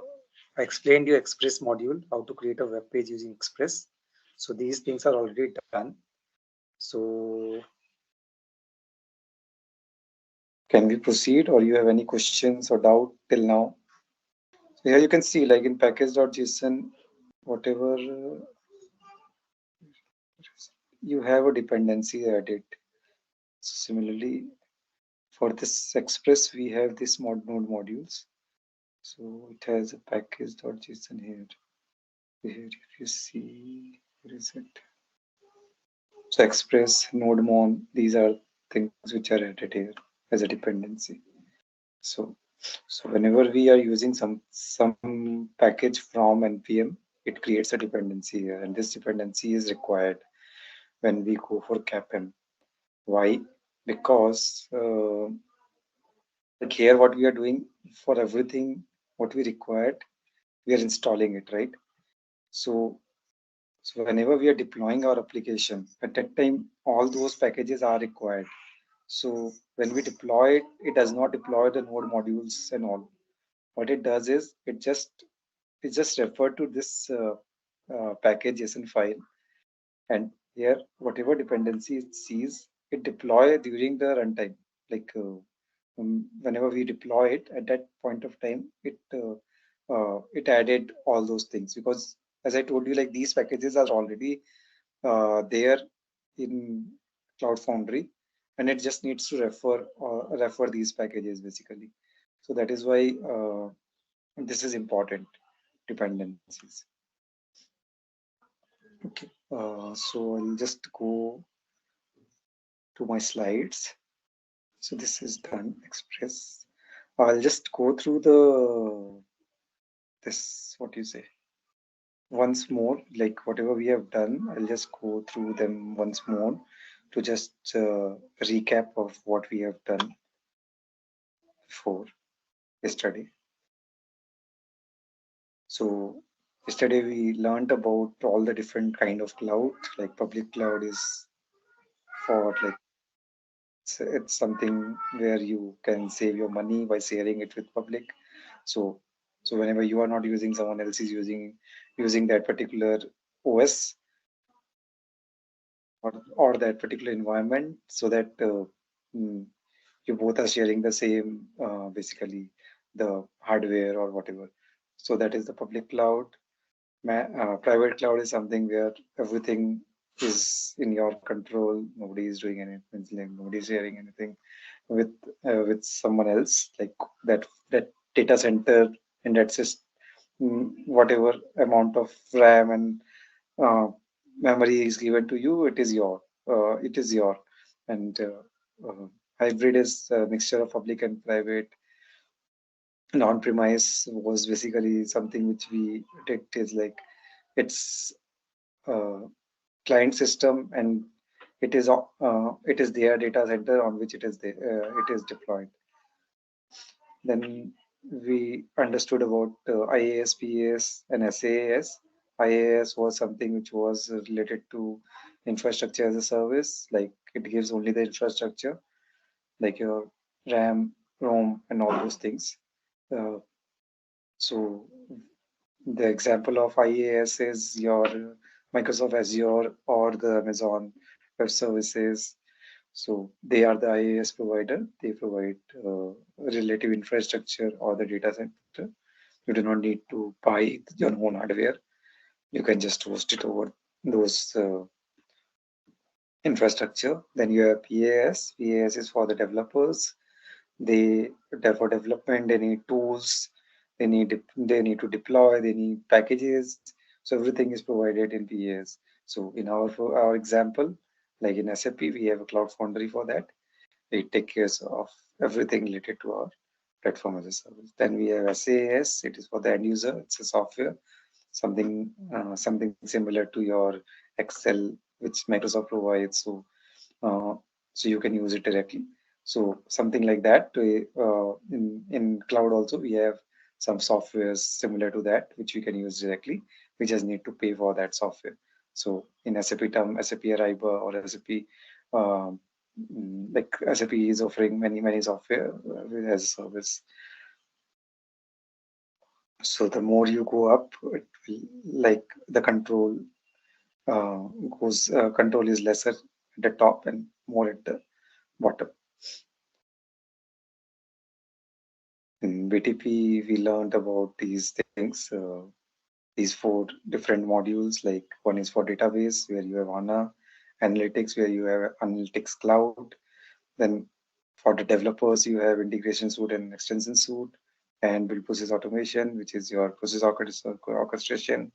[SPEAKER 3] explained you Express module, how to create a web page using Express. So these things are already done. So can we proceed, or you have any questions or doubt till now? So here you can see, like in package.json, whatever you have a dependency added. Similarly, for this Express, we have this node modules. So it has a package.json here. Here, if you see, where is it? So Express, NodeMon, these are things which are added here as a dependency. So whenever we are using some package from NPM, it creates a dependency here, and this dependency is required when we go for CAPM. Why? Because like here, what we are doing for everything, what we required, we are installing it, right? So whenever we are deploying our application, at that time, all those packages are required. So when we deploy it, it does not deploy the node modules and all. What it does is it just referred to this package JSON file, and here whatever dependency it sees, it deploy during the runtime. Like whenever we deploy it, at that point of time, it added all those things, because as I told you, like these packages are already there in Cloud Foundry, and it just needs to refer these packages basically. So that is why this is important, dependencies. Okay, so I'll just go to my slides. So this is done, Express. I'll just go through what you say, once more, like whatever we have done, I'll just go through them once more to just recap of what we have done before yesterday. So yesterday we learned about all the different kind of cloud. Like public cloud is for like it's something where you can save your money by sharing it with public. So whenever you are not using, someone else is using that particular OS or that particular environment, so that you both are sharing the same basically the hardware or whatever. So that is the public cloud. Private cloud is something where everything is in your control. Nobody is doing anything. Nobody is sharing anything with someone else. Like that data center, and that's just whatever amount of RAM and memory is given to you. It is your. And hybrid is a mixture of public and private. On-premise was basically something which we did, is like it's client system, and it is their data center on which it is deployed. Then we understood about IaaS, PaaS, and SaaS. IaaS was something which was related to infrastructure as a service, like it gives only the infrastructure, like your RAM, ROM, and all those things. So the example of IaaS is your Microsoft Azure or the Amazon Web Services. So they are the IaaS provider. They provide relative infrastructure or the data center. You do not need to buy your own hardware. You can just host it over those infrastructure. Then you have PaaS. PaaS is for the developers. They for development, they need tools, they need to deploy, they need packages. So everything is provided in PaaS. So in our example, like in SAP, we have a Cloud Foundry for that. It takes care of everything related to our platform as a service. Then we have SaaS. It is for the end user. It's a software, something similar to your Excel, which Microsoft provides. So you can use it directly. So something like that. In cloud also we have some softwares similar to that which we can use directly. We just need to pay for that software. So in SAP term, SAP Ariba or SAP, like SAP is offering many software as a service. So the more you go up, it will, like the control control is lesser at the top and more at the bottom. In BTP, we learned about these things, these 4 different modules. Like one is for database, where you have HANA, analytics, where you have analytics cloud. Then for the developers, you have integration suite and extension suite, and build process automation, which is your process orchestration.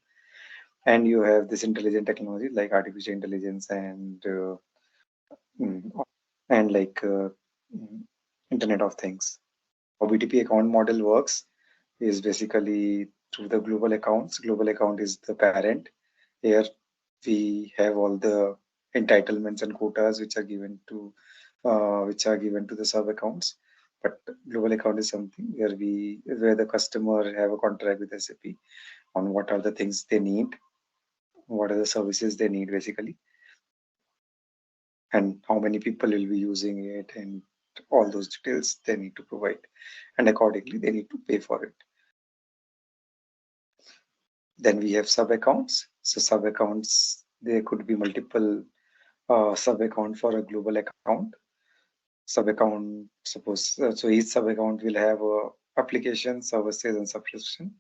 [SPEAKER 3] And you have this intelligent technology like artificial intelligence and like Internet of Things. How BTP account model works is basically through the global accounts. Global account is the parent. Here we have all the entitlements and quotas which are given to the sub accounts. But global account is something where the customer have a contract with SAP on what are the things they need, what are the services they need basically, and how many people will be using it, and all those details they need to provide, and accordingly they need to pay for it. Then we have sub accounts. So sub accounts, there could be multiple sub account for a global account. Sub account, suppose, so each sub account will have application, services, and subscription.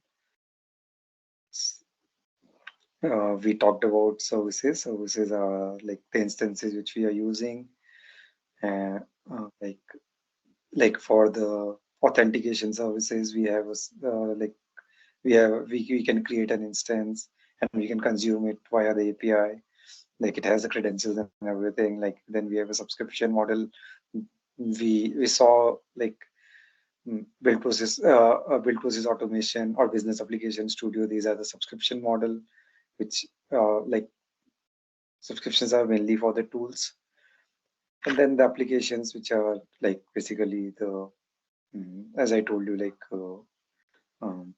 [SPEAKER 3] We talked about services. Services are like the instances which we are using, like for the authentication services, we have like we can create an instance and we can consume it via the API. Like it has the credentials and everything. Like then we have a subscription model. We saw like build process automation or business application studio. These are the subscription model, which like subscriptions are mainly for the tools, and then the applications which are like basically the as I told you, like um,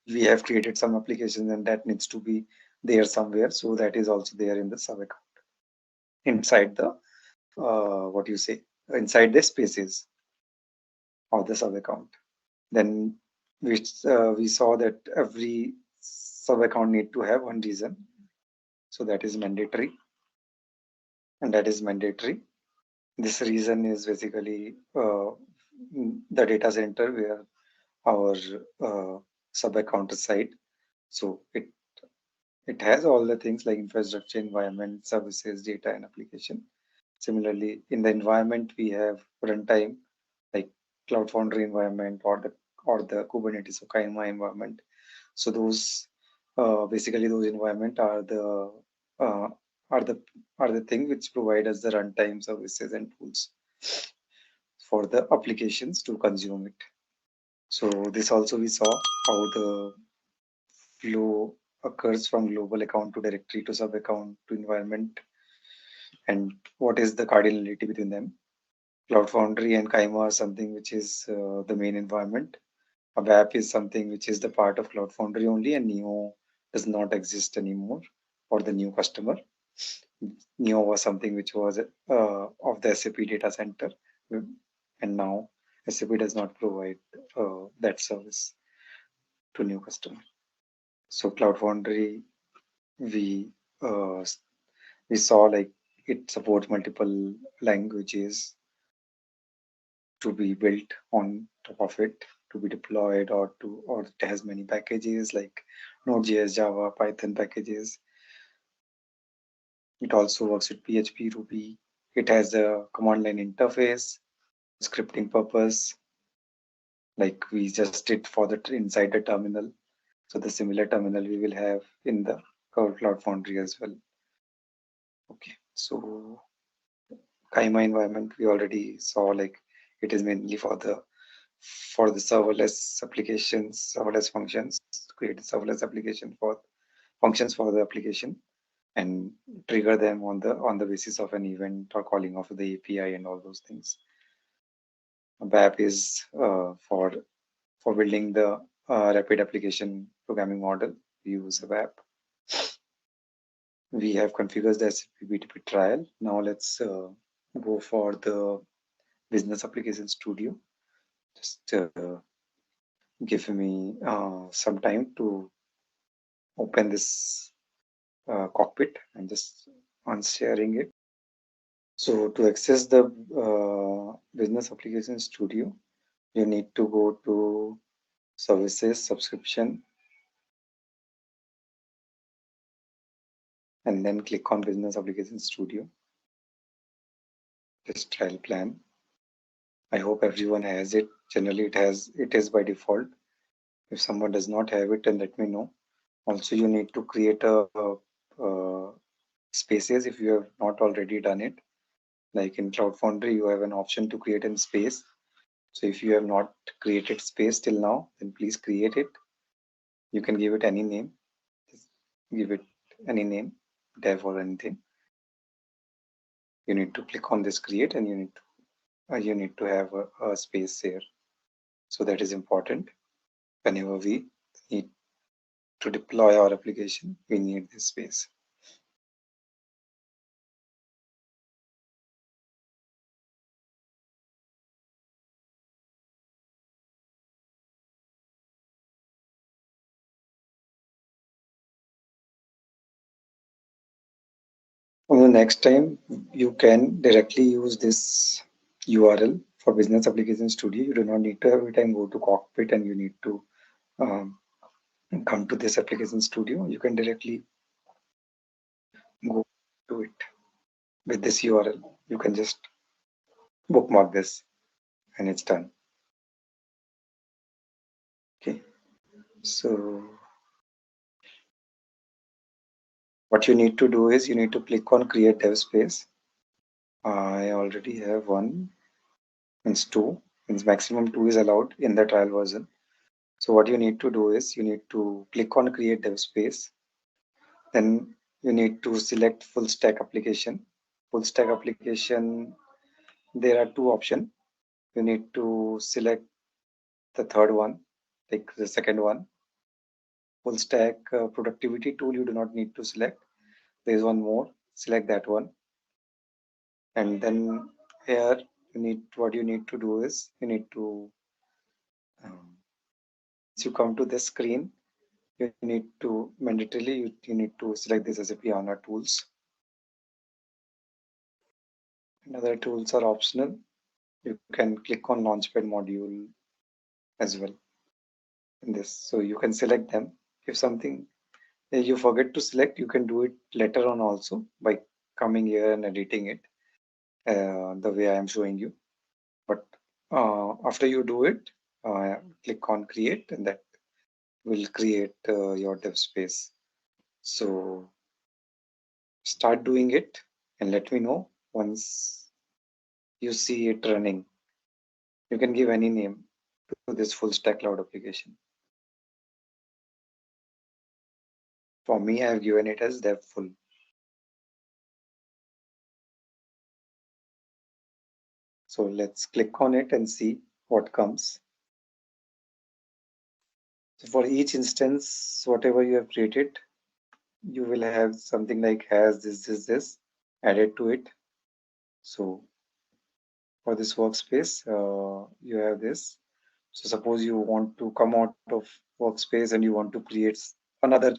[SPEAKER 3] we have created some applications and that needs to be there somewhere. So that is also there in the sub account inside the what you say inside the spaces of the sub account. Then we saw that every sub account need to have one reason. So that is mandatory, and that is mandatory. This reason is basically the data center where our sub account is site. So it has all the things like infrastructure, environment, services, data, and application. Similarly, in the environment, we have runtime like Cloud Foundry environment or the Kubernetes or Kaima environment. So those basically those environment are the thing which provide us the runtime services and tools for the applications to consume it. So this also we saw how the flow occurs from global account to directory to sub account to environment, and what is the cardinality between them. Cloud Foundry and Kaima are something which is the main environment. A WAP is something which is the part of Cloud Foundry only, and Neo does not exist anymore for the new customer. Neo was something which was of the SAP data center, and now SAP does not provide that service to new customer. So Cloud Foundry, we uh, we saw like it supports multiple languages to be built on top of it, to be deployed, or it has many packages like Node.js, Java, Python packages. It also works with PHP, Ruby. It has a command line interface, scripting purpose, like we just did for the inside the terminal. So the similar terminal we will have in the Cloud Foundry as well. Okay, so Kaima environment we already saw, like it is mainly for the serverless applications, serverless functions, create a serverless application for functions for the application and trigger them on the basis of an event or calling of the API and all those things. WAP is for building the rapid application programming model. We use a WAP. We have configured the SAP BTP trial. Now let's go for the business application studio. Just give me some time to open this cockpit and just unsharing it. So to access the business application studio, you need to go to services, subscription, and then click on business application studio. This trial plan. I hope everyone has it. Generally, it is by default. If someone does not have it, then let me know. Also, you need to create a spaces if you have not already done it. Like in Cloud Foundry, you have an option to create in space. So if you have not created space till now, then please create it. You can give it any name. Just give it any name, dev or anything. You need to click on this create, and you need to have a space here. So that is important. Whenever we need to deploy our application, we need this space. On the next time, you can directly use this URL for Business Application Studio. You do not need to every time go to cockpit and you need to come to this application studio. You can directly go to it with this URL. You can just bookmark this and it's done. Okay, so what you need to do is you need to click on create dev space. I already have one, means two, means maximum two is allowed in the trial version. So what you need to do is you need to click on create dev space. Then you need to select full stack application. Full stack application, there are two options. You need to select the third one, like the second one. Full stack productivity tool, you do not need to select. There is one more, select that one. And then here what you need to do is you need to once you come to this screen, you need to mandatorily you need to select this SAP HANA tools. And other tools are optional. You can click on Launchpad module as well in this. So you can select them. If something you forget to select, you can do it later on also by coming here and editing it the way I am showing you. But after you do it, click on create, and that will create your dev space. So start doing it and let me know once you see it running. You can give any name to this full stack cloud application. For me, I have given it as dev full. So let's click on it and see what comes. So for each instance, whatever you have created, you will have something like has this added to it. So for this workspace, you have this. So suppose you want to come out of workspace and you want to create another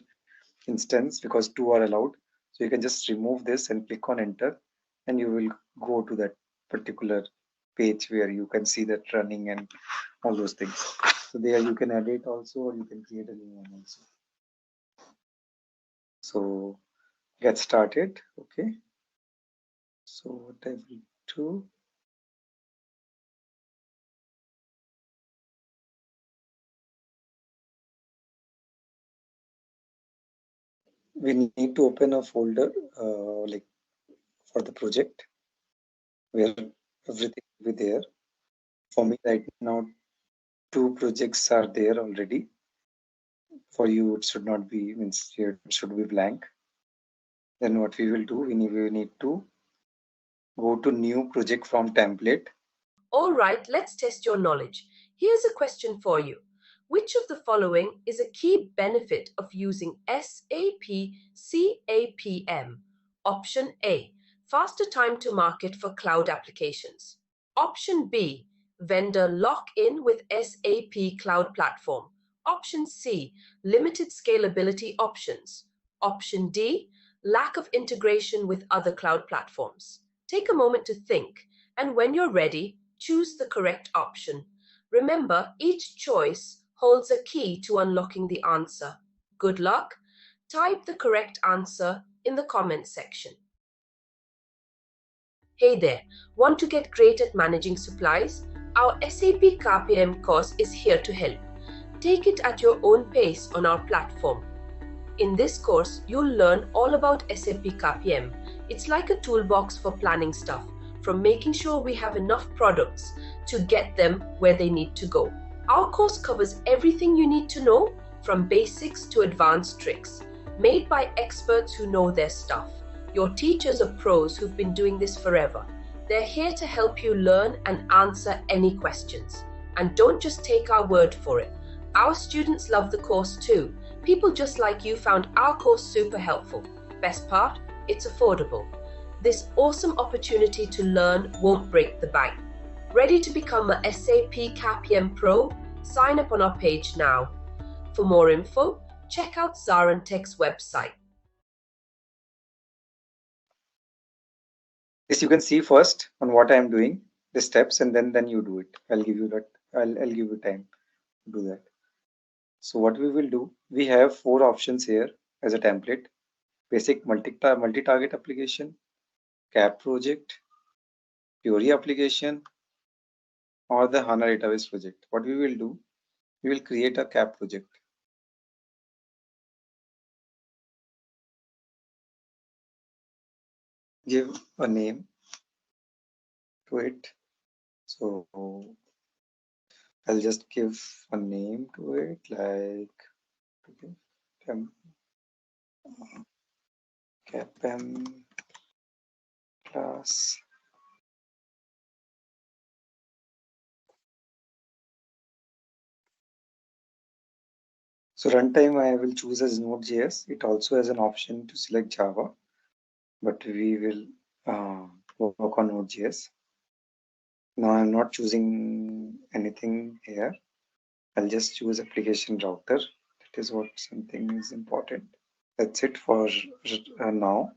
[SPEAKER 3] instance because two are allowed. So you can just remove this and click on enter and you will go to that particular page where you can see that running and all those things. So there you can edit also, or you can create a new one also. So get started. Okay. So what I will do, we need to open a folder like for the project where everything will be there. For me right now, 2 projects are there already. For you, it should not be, means here it should be blank. Then what we will do, we need to go to new project from template.
[SPEAKER 1] All right, let's test your knowledge. Here's a question for you. Which of the following is a key benefit of using SAP CAPM? Option A, faster time to market for cloud applications. Option B, vendor lock-in with SAP Cloud Platform. Option C, limited scalability options. Option D, lack of integration with other cloud platforms. Take a moment to think, and when you're ready, choose the correct option. Remember, each choice holds a key to unlocking the answer. Good luck. Type the correct answer in the comment section. Hey there, want to get great at managing supplies? Our SAP CAPM course is here to help. Take it at your own pace on our platform. In this course, you'll learn all about SAP CAPM. It's like a toolbox for planning stuff, from making sure we have enough products to get them where they need to go. Our course covers everything you need to know, from basics to advanced tricks, made by experts who know their stuff. Your teachers are pros who've been doing this forever. They're here to help you learn and answer any questions. And don't just take our word for it. Our students love the course too. People just like you found our course super helpful. Best part, it's affordable. This awesome opportunity to learn won't break the bank. Ready to become a SAP CAPM Pro? Sign up on our page now. For more info, check out ZaranTech's website.
[SPEAKER 3] This you can see first on what I am doing, the steps, and then you do it. I'll give you that. I'll give you time to do that. So what we will do, we have 4 options here as a template: basic multi-target application, CAP project, Fiori application, or the HANA database project. What we will do, we will create a CAP project. Give a name to it. So I'll just give a name to it, like CAPM class. So runtime I will choose as Node.js. It also has an option to select Java, but we will work on Node.js. Now I'm not choosing anything here. I'll just choose application router. That is what something is important. That's it for now.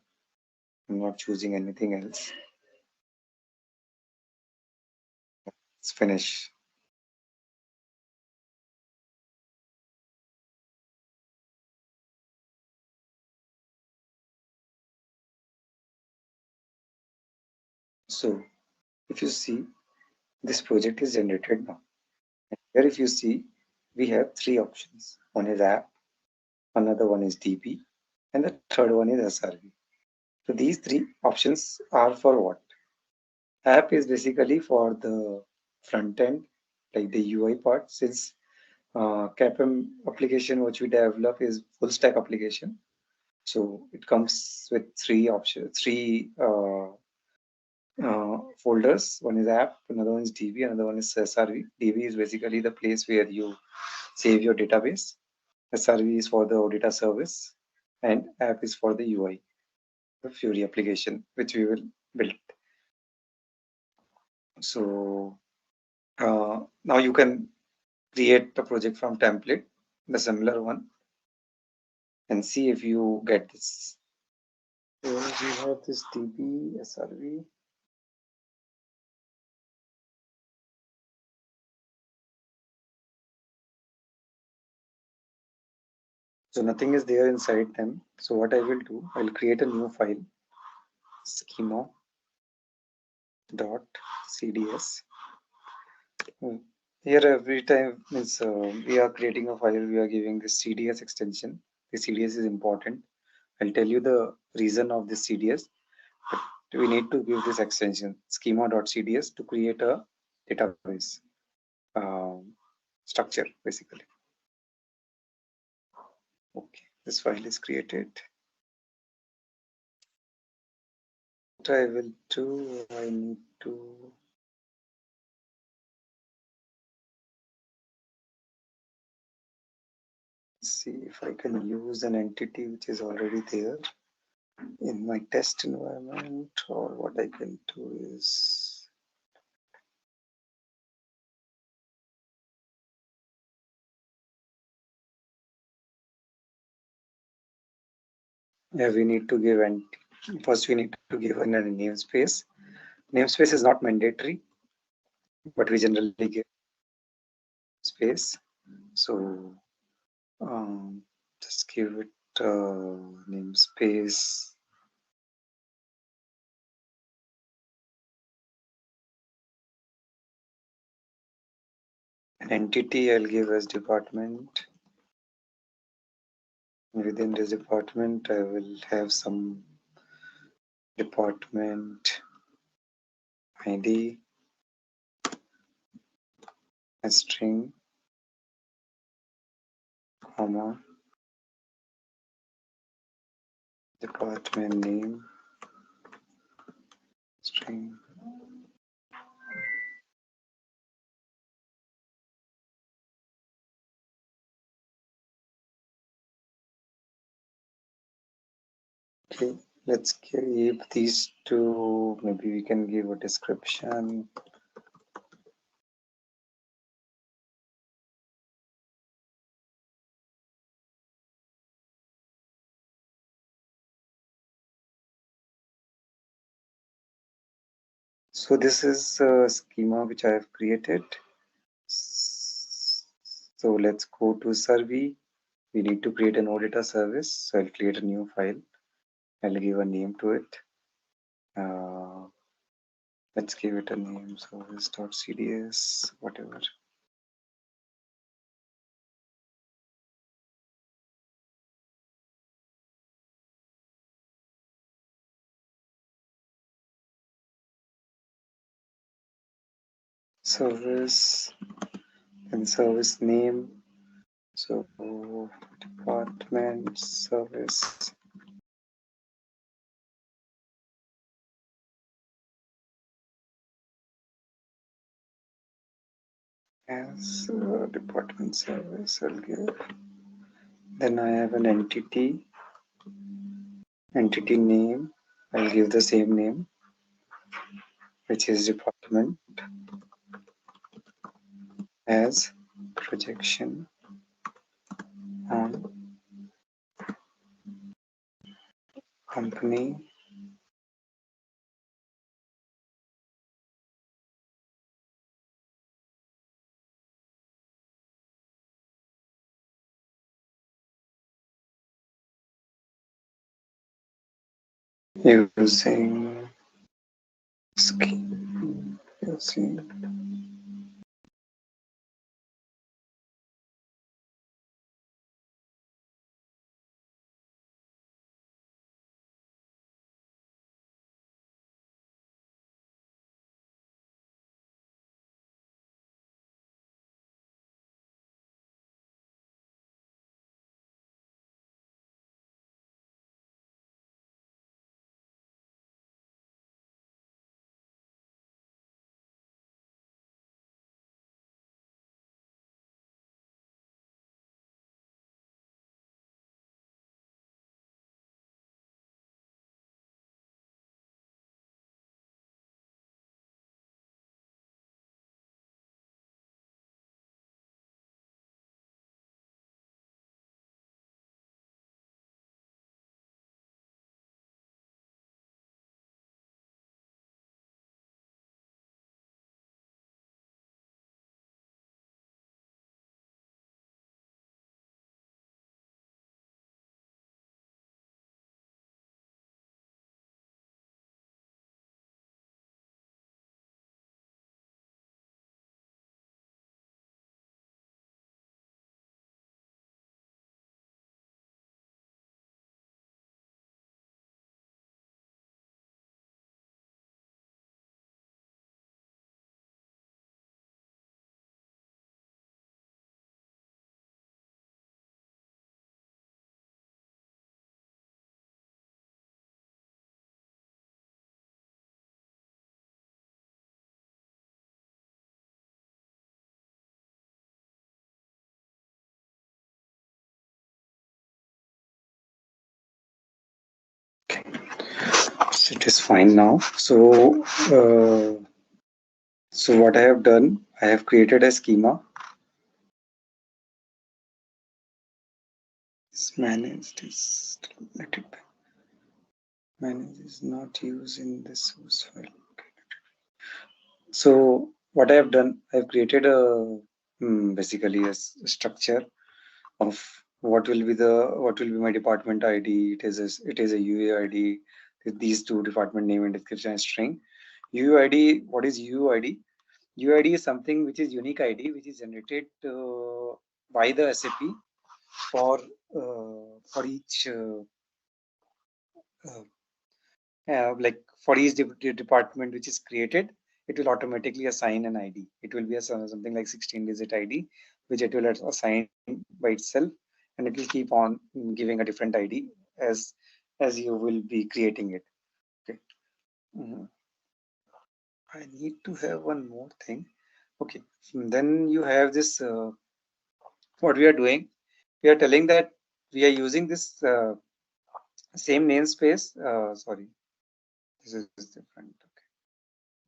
[SPEAKER 3] I'm not choosing anything else. Let's finish. So if you see, this project is generated now. And here if you see, we have 3 options. One is app, another one is DB, and the third one is SRV. So these 3 options are for what? App is basically for the front end, like the UI part, since CAPM application which we develop is full stack application. So it comes with 3 options, 3 folders. One is app, another one is DB, another one is SRV. DB is basically the place where you save your database. SRV is for the data service, and app is for the UI, the Fiori application, which we will build. So now you can create a project from template, the similar one, and see if you get this. So we have this DB, SRV. So nothing is there inside them. So what I will do, I'll create a new file, schema.cds. Here every time means we are creating a file, we are giving this CDS extension. The CDS is important. I'll tell you the reason of this CDS, but we need to give this extension schema.cds to create a database structure basically. Okay, this file is created. What I will do, I need to see if I can use an entity which is already there in my test environment, or what I can do is we need to give first we need to give a namespace. Namespace is not mandatory, but we generally give space. So just give it namespace. An entity I'll give as department. Within this department, I will have some department ID, a string, comma, department name, string. Okay, let's keep these two. Maybe we can give a description. So this is a schema which I have created. So let's go to survey. We need to create an OData service. So I'll create a new file. I'll give a name to it. Let's give it a name, service.cds, whatever. Service and service name. So department service. As department service, I'll give. Then I have an entity name. I'll give the same name, which is department, as projection on company using So it is fine now. So what I have done, I have created a schema. Let's manage this. Let it manage is not used in this source file. So what I have done, I have created a basically a structure of what will be my department ID. It is a UUID. These two department name and description and string. UUID. What is UUID? UUID is something which is unique ID, which is generated by the SAP for each like for each department which is created. It will automatically assign an ID. It will be something like 16-digit ID, which it will assign by itself, and it will keep on giving a different ID as you will be creating it. Okay. I need to have one more thing. Okay. Then you have this. What we are doing, we are telling that we are using this same namespace. Sorry, this is different.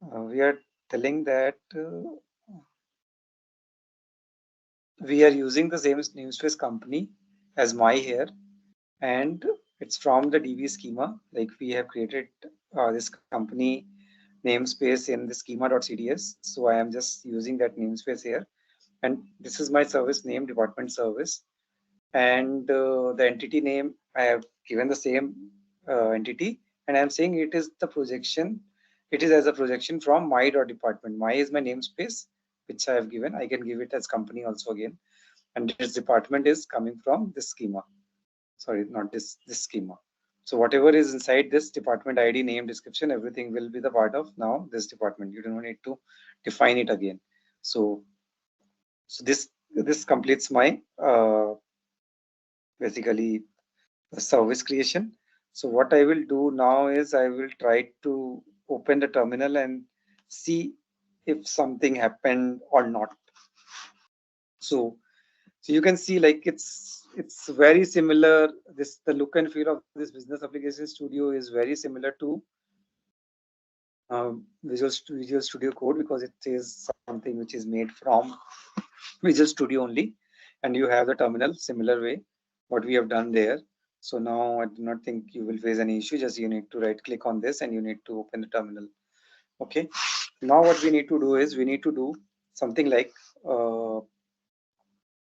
[SPEAKER 3] Okay. We are telling that we are using the same namespace company as my here, and it's from the DB schema. Like we have created this company namespace in the schema.cds. So I am just using that namespace here, and this is my service name, department service, and the entity name I have given the same entity, and I'm saying it is the projection. It is as a projection from my department. My is my namespace, which I have given. I can give it as company also again, and this department is coming from this schema. Sorry, not this schema. So whatever is inside this department ID, name, description, everything will be the part of now this department. You don't need to define it again. So this completes my basically service creation. So what I will do now is I will try to open the terminal and see if something happened or not. So you can see like it's very similar. The look and feel of this business application studio is very similar to Visual Studio Code, because it is something which is made from Visual Studio only, and you have the terminal similar way what we have done there. So now I do not think you will face any issue. Just you need to right click on this and you need to open the terminal. Okay. Now what we need to do is we need to do something like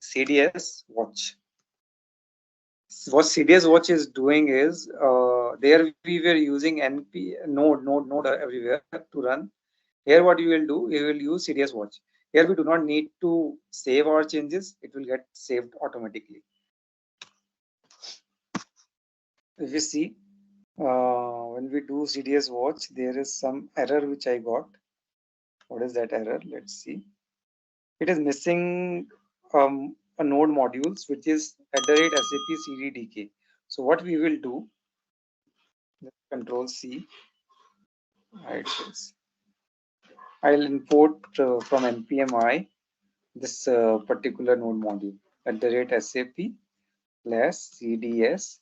[SPEAKER 3] CDS watch. What CDS watch is doing is there we were using node everywhere to run. Here what you will do, you will use CDS watch. Here we do not need to save our changes. It will get saved automatically. If you see, when we do CDS watch, there is some error which I got. What is that error? Let's see. It is missing a node modules, which is @SAP CDDK. So what we will do, Control C, it is. I'll import from npmi this particular node module @SAP CDSDK.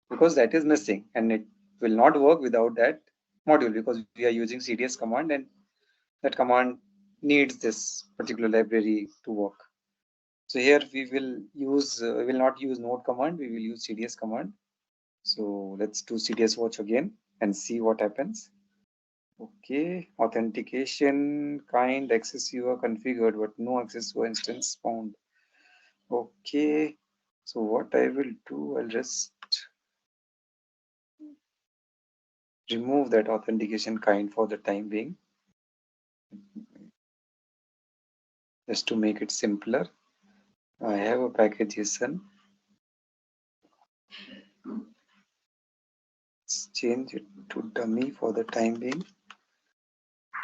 [SPEAKER 3] Because that is missing and it will not work without that module, because we are using CDS command and that command needs this particular library to work. So here we will use, we will not use node command, we will use CDS command. So let's do CDS watch again and see what happens. Okay, authentication kind access viewer configured, but no access viewer instance found. Okay, so what I will do, I'll just remove that authentication kind for the time being, just to make it simpler. I have a package JSON. Let's change it to dummy for the time being.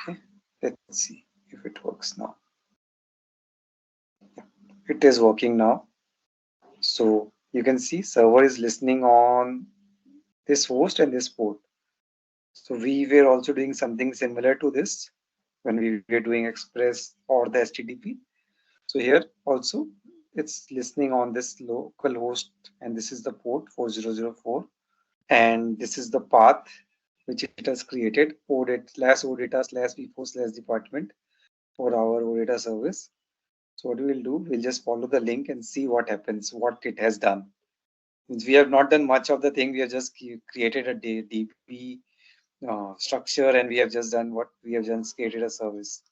[SPEAKER 3] Okay, let's see if it works now. Yeah, it is working now. So you can see server is listening on this host and this port. So we were also doing something similar to this when we were doing Express or the HTTP. So here also it's listening on this local host, and this is the port 4004, and this is the path which it has created, odata/v4/department for our OData service. So what we will do, we'll just follow the link and see what happens, what it has done. We have not done much of the thing. We have just created a DB structure, and we have just done what we have just created a service.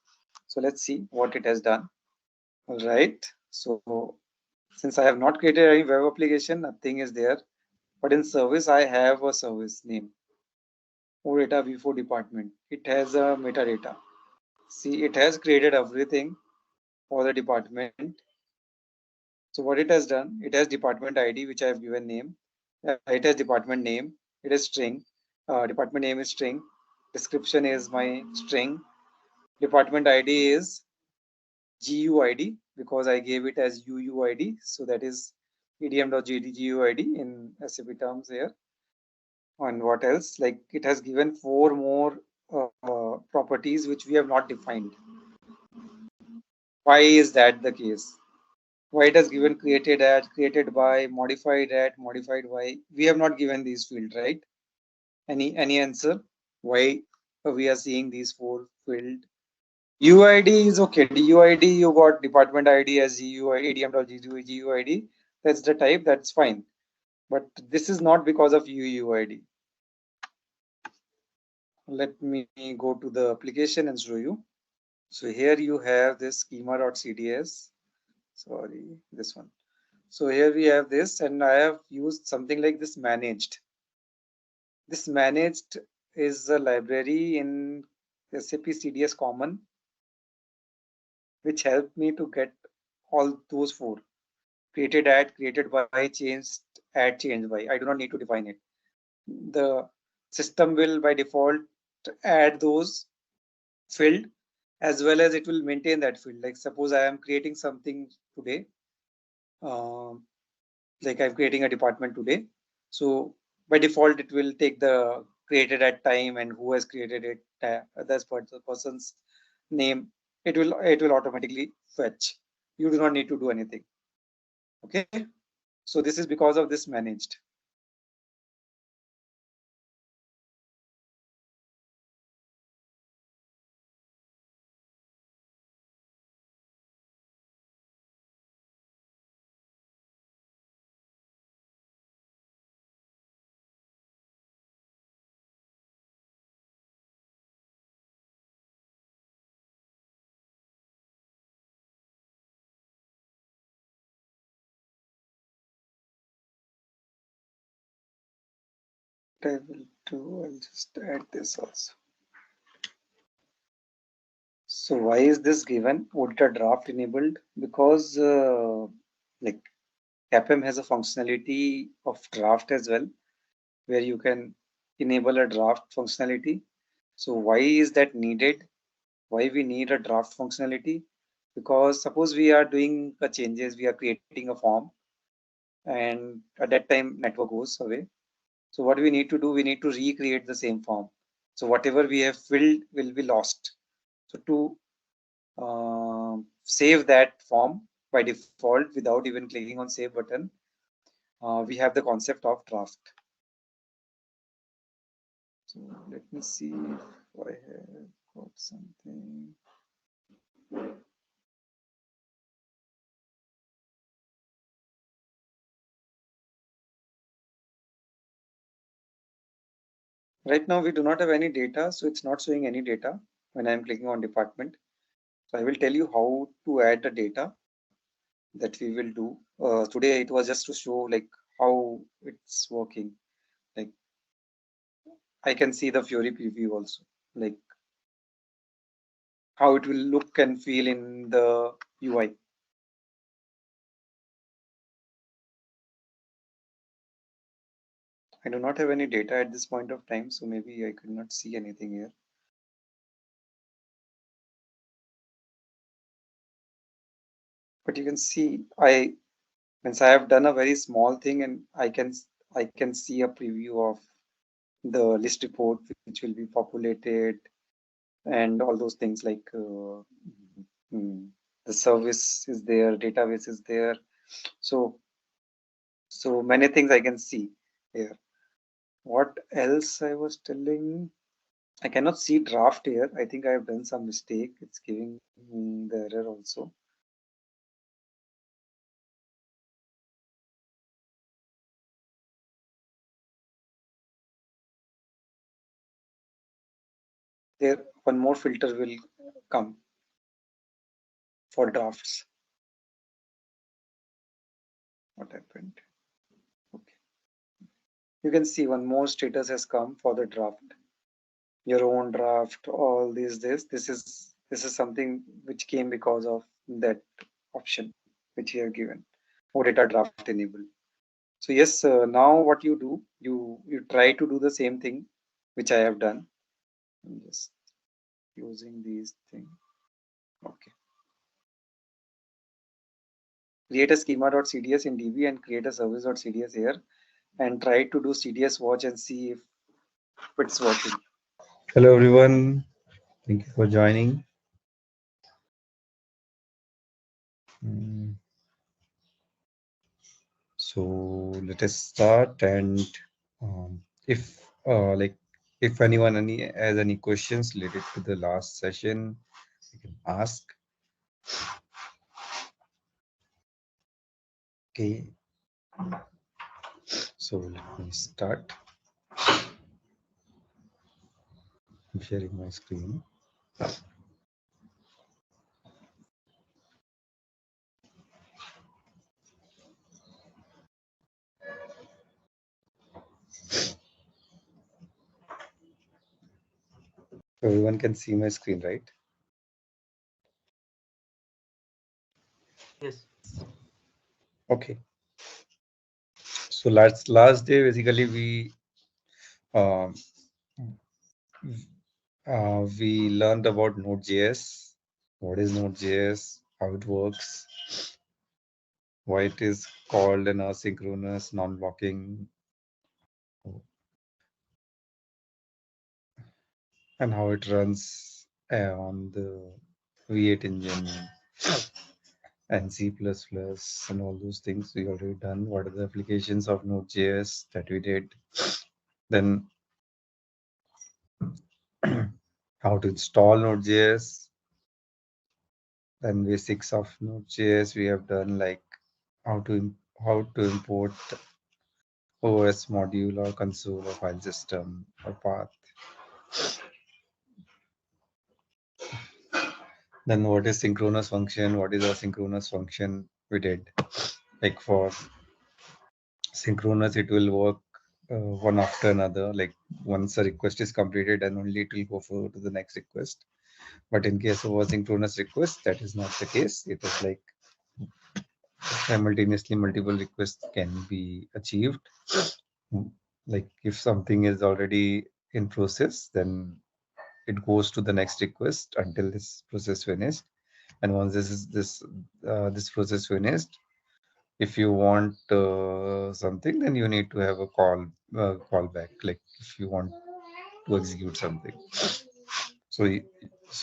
[SPEAKER 3] So let's see what it has done. All right. So since I have not created any web application, nothing is there. But in service, I have a service name, OData v4 department. It has a metadata. See, it has created everything for the department. So what it has done, it has department ID, which I have given name. It has department name. It is string. Department name is string. Description is my string. Department ID is GUID because I gave it as UUID. So that is edm.GUID in SAP terms here. And what else? Like it has given 4 more properties which we have not defined. Why is that the case? Why it has given created at, created by, modified at, modified by? We have not given these fields, right? Any answer? Why we are seeing these 4 fields? UID is okay. DUID, you got department ID as GUID, adm.GUID. That's the type, that's fine. But this is not because of UUID. Let me go to the application and show you. So here you have this schema.cds. Sorry, this one. So here we have this, and I have used something like this managed. This managed is a library in SAP CDS Common, which helped me to get all those 4. Created at, created by, changed at, changed by. I do not need to define it. The system will by default add those field, as well as it will maintain that field. Like suppose I am creating something today, like I'm creating a department today. So by default, it will take the created at time and who has created it, that's the person's name. It will automatically fetch. You do not need to do anything. Okay. So this is because of this managed. I will do, I'll just add this also. So why is this given? Auditor draft enabled? Because like CAPM has a functionality of draft as well, where you can enable a draft functionality. So why is that needed? Why we need a draft functionality? Because suppose we are doing a changes, we are creating a form, and at that time network goes away. So what we need to do, we need to recreate the same form. So whatever we have filled will be lost. So to save that form by default without even clicking on save button, we have the concept of draft. So let me see if I have got something. Right now we do not have any data, so it's not showing any data when I'm clicking on department. So I will tell you how to add the data that we will do. Today it was just to show like how it's working. Like I can see the Fiori preview also, like how it will look and feel in the UI. I do not have any data at this point of time, so maybe I could not see anything here. But you can see since I have done a very small thing, and I can see a preview of the list report which will be populated and all those things like the service is there, database is there, So many things I can see here. What else I was telling? I cannot see draft here. I think I have done some mistake. It's giving me the error also. There, one more filter will come for drafts. What happened? Okay. You can see one more status has come for the draft. Your own draft, all this is something which came because of that option which you have given. OData draft enable. So yes, now what you do, you try to do the same thing which I have done. I'm just using these things. Okay. Create a schema.cds in DB and create a service.cds here and try to do CDS watch and see if it's working.
[SPEAKER 5] Hello everyone, thank you for joining. So let us start, and if anyone has any questions related to the last session, you can ask. Okay, so let me start. I'm sharing my screen. Everyone can see my screen, right?
[SPEAKER 4] Yes.
[SPEAKER 5] Okay. So last day, basically we learned about Node.js. What is Node.js? How it works? Why it is called an asynchronous non-blocking, and how it runs on the V8 engine and C++ and all those things we already done. What are the applications of Node.js that we did? Then how to install Node.js. Then basics of Node.js we have done, like how to import OS module or console or file system or path. Then what is synchronous function? What is asynchronous function? We did. Like for synchronous, it will work one after another. Like once a request is completed, and only it will go forward to the next request. But in case of asynchronous request, that is not the case. It is like simultaneously multiple requests can be achieved. Like if something is already in process, then it goes to the next request until this process finished. And once this process finished, if you want something, then you need to have a callback. Like if you want to execute something, so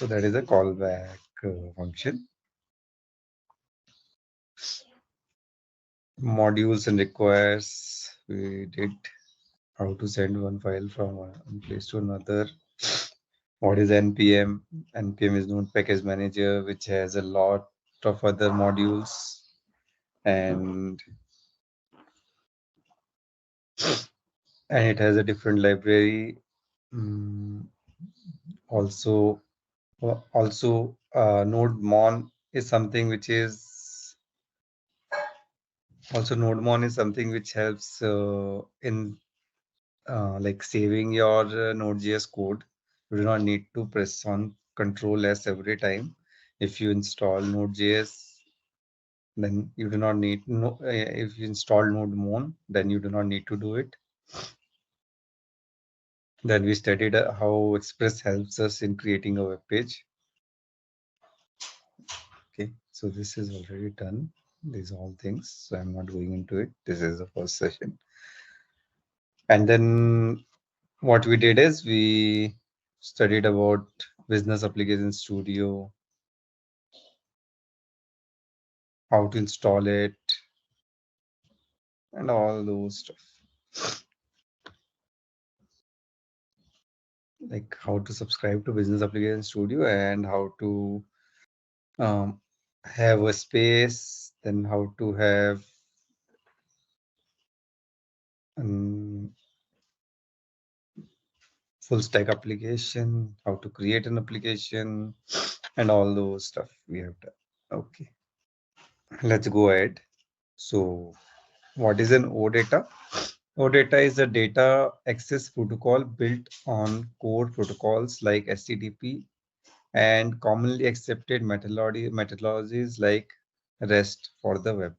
[SPEAKER 5] that is a callback function. Modules and requires, we did how to send one file from one place to another. What is NPM? NPM is Node Package Manager, which has a lot of other modules, and it has a different library. Also, NodeMon is something which is helps in like saving your Node.js code. You do not need to press on Control S every time. If you install Node.js, then you do not need if you install NodeMon, then you do not need to do it. Then we studied how Express helps us in creating a web page. Okay, so this is already done. These all things, so I'm not going into it. This is the first session. And then what we did is we studied about Business Application Studio, how to install it, and all those stuff. Like how to subscribe to Business Application Studio and how to have a space, then how to have full stack application, how to create an application, and all those stuff we have done. Okay, let's go ahead. So what is an OData? OData is a data access protocol built on core protocols like HTTP and commonly accepted methodologies like REST for the web.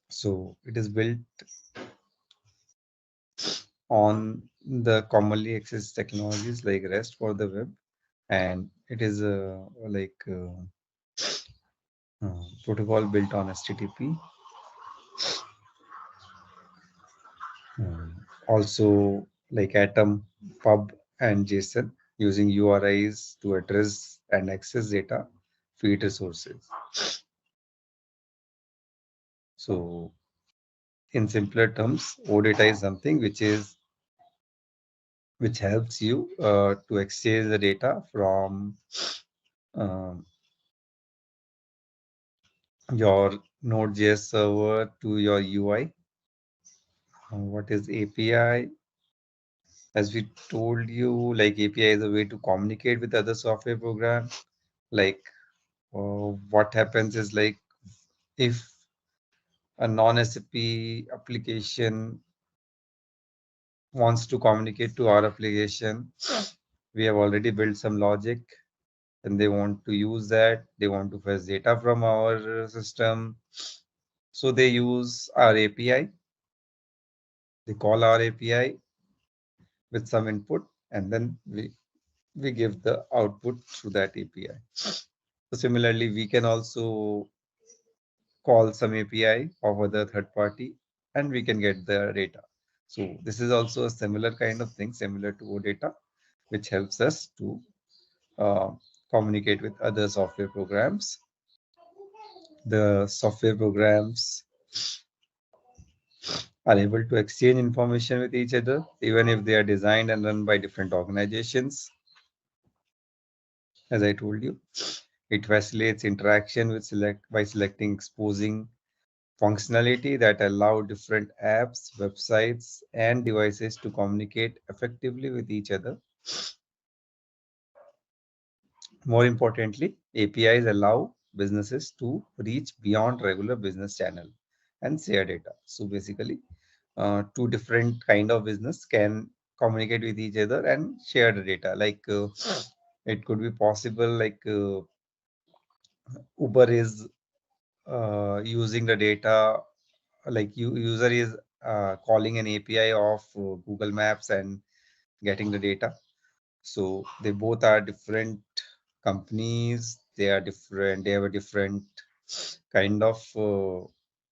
[SPEAKER 5] So it is built on the commonly accessed technologies like REST for the web, and it is a protocol built on HTTP. Also like Atom, Pub, and JSON using URIs to address and access data feed resources. So in simpler terms, OData is something which helps you to exchange the data from your Node.js server to your UI. What is API? As we told you, like API is a way to communicate with other software program. Like what happens is like if a non-SAP application wants to communicate to our application, we have already built some logic and they want to use that. They want to fetch data from our system. So they use our API. They call our API with some input and then we give the output through that API. So similarly, we can also call some API of other third party and we can get the data. So this is also a similar kind of thing, similar to OData, which helps us to communicate with other software programs. The software programs are able to exchange information with each other, even if they are designed and run by different organizations. As I told you, it facilitates interaction with by selecting exposing functionality that allow different apps, websites, and devices to communicate effectively with each other. More importantly, APIs allow businesses to reach beyond regular business channel and share data. So basically, two different kind of business can communicate with each other and share the data. Like it could be possible, like Uber is using the data, like user is calling an API of Google Maps and getting the data. So they both are different companies. They are different. They have a different kind of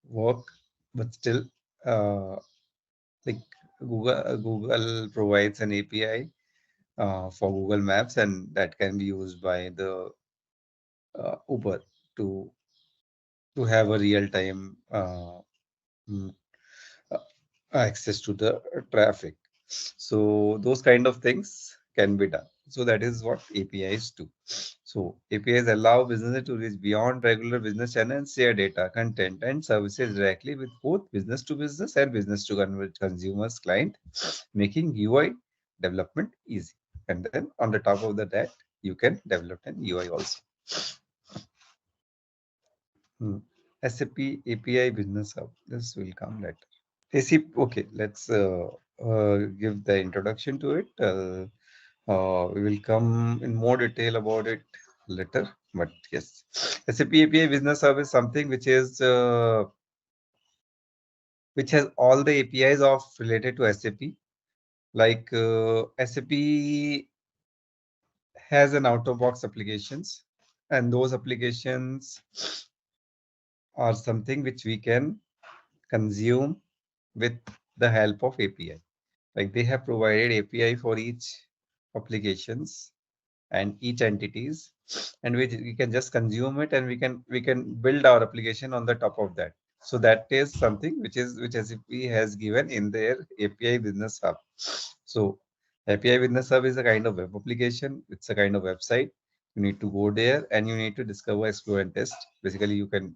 [SPEAKER 5] work, but still, like Google provides an API for Google Maps, and that can be used by the Uber to have a real time mm, uh, access to the traffic. So those kind of things can be done. So that is what APIs do. So APIs allow businesses to reach beyond regular business channels and share data, content, and services directly with both business to business and business to consumers client, making UI development easy. And then on the top of that, you can develop an UI also. SAP API Business Hub. This will come later. SAP, okay, let's give the introduction to it. We will come in more detail about it later. But yes, SAP API Business Hub is something which is which has all the APIs of related to SAP. Like SAP has an out-of-box applications, and those applications are something which we can consume with the help of API. Like they have provided API for each applications and each entities, and we can just consume it and we can build our application on the top of that. So that is something which SAP has given in their API Business Hub. So API Business Hub is a kind of web application. It's a kind of website. You need to go there and you need to discover, explore, and test. Basically, you can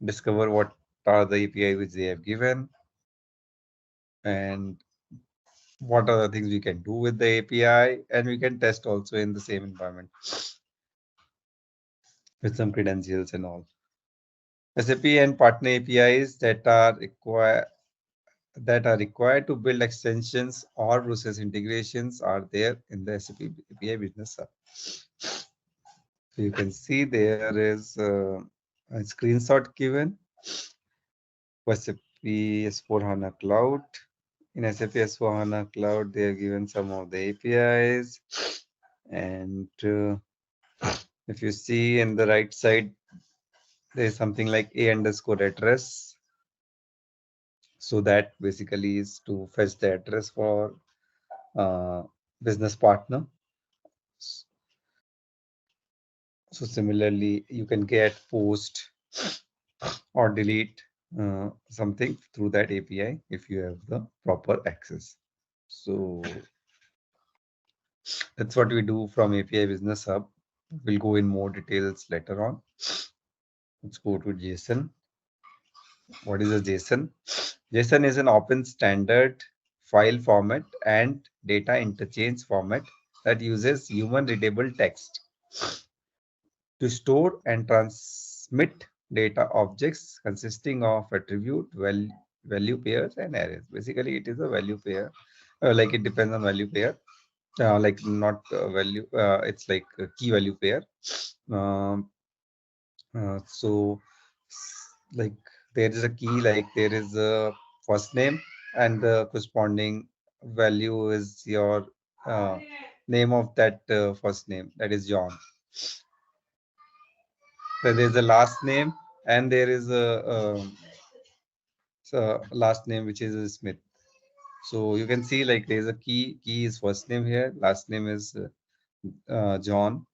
[SPEAKER 5] discover what are the API which they have given and what are the things we can do with the API, and we can test also in the same environment with some credentials and all. SAP and partner APIs that are required to build extensions or process integrations are there in the SAP API Business Hub. So you can see there is a screenshot given for SAP S4 HANA Cloud. In SAP S4 HANA Cloud, they have given some of the APIs. And if you see in the right side, there is something like a_address. So that basically is to fetch the address for business partner. So similarly, you can get, post, or delete something through that API if you have the proper access. So that's what we do from API Business Hub. We'll go in more details later on. Let's go to JSON. What is a JSON? JSON is an open standard file format and data interchange format that uses human readable text to store and transmit data objects consisting of attribute, value pairs, and arrays. Basically, it is a value pair. Like it depends on value pair. Like not value. It's like a key value pair. So, like there is a key. Like there is a first name, and the corresponding value is your name of that first name. That is John. So there is a last name, and there is a last name which is Smith. So you can see like there is a key. Key is first name here. Last name is John.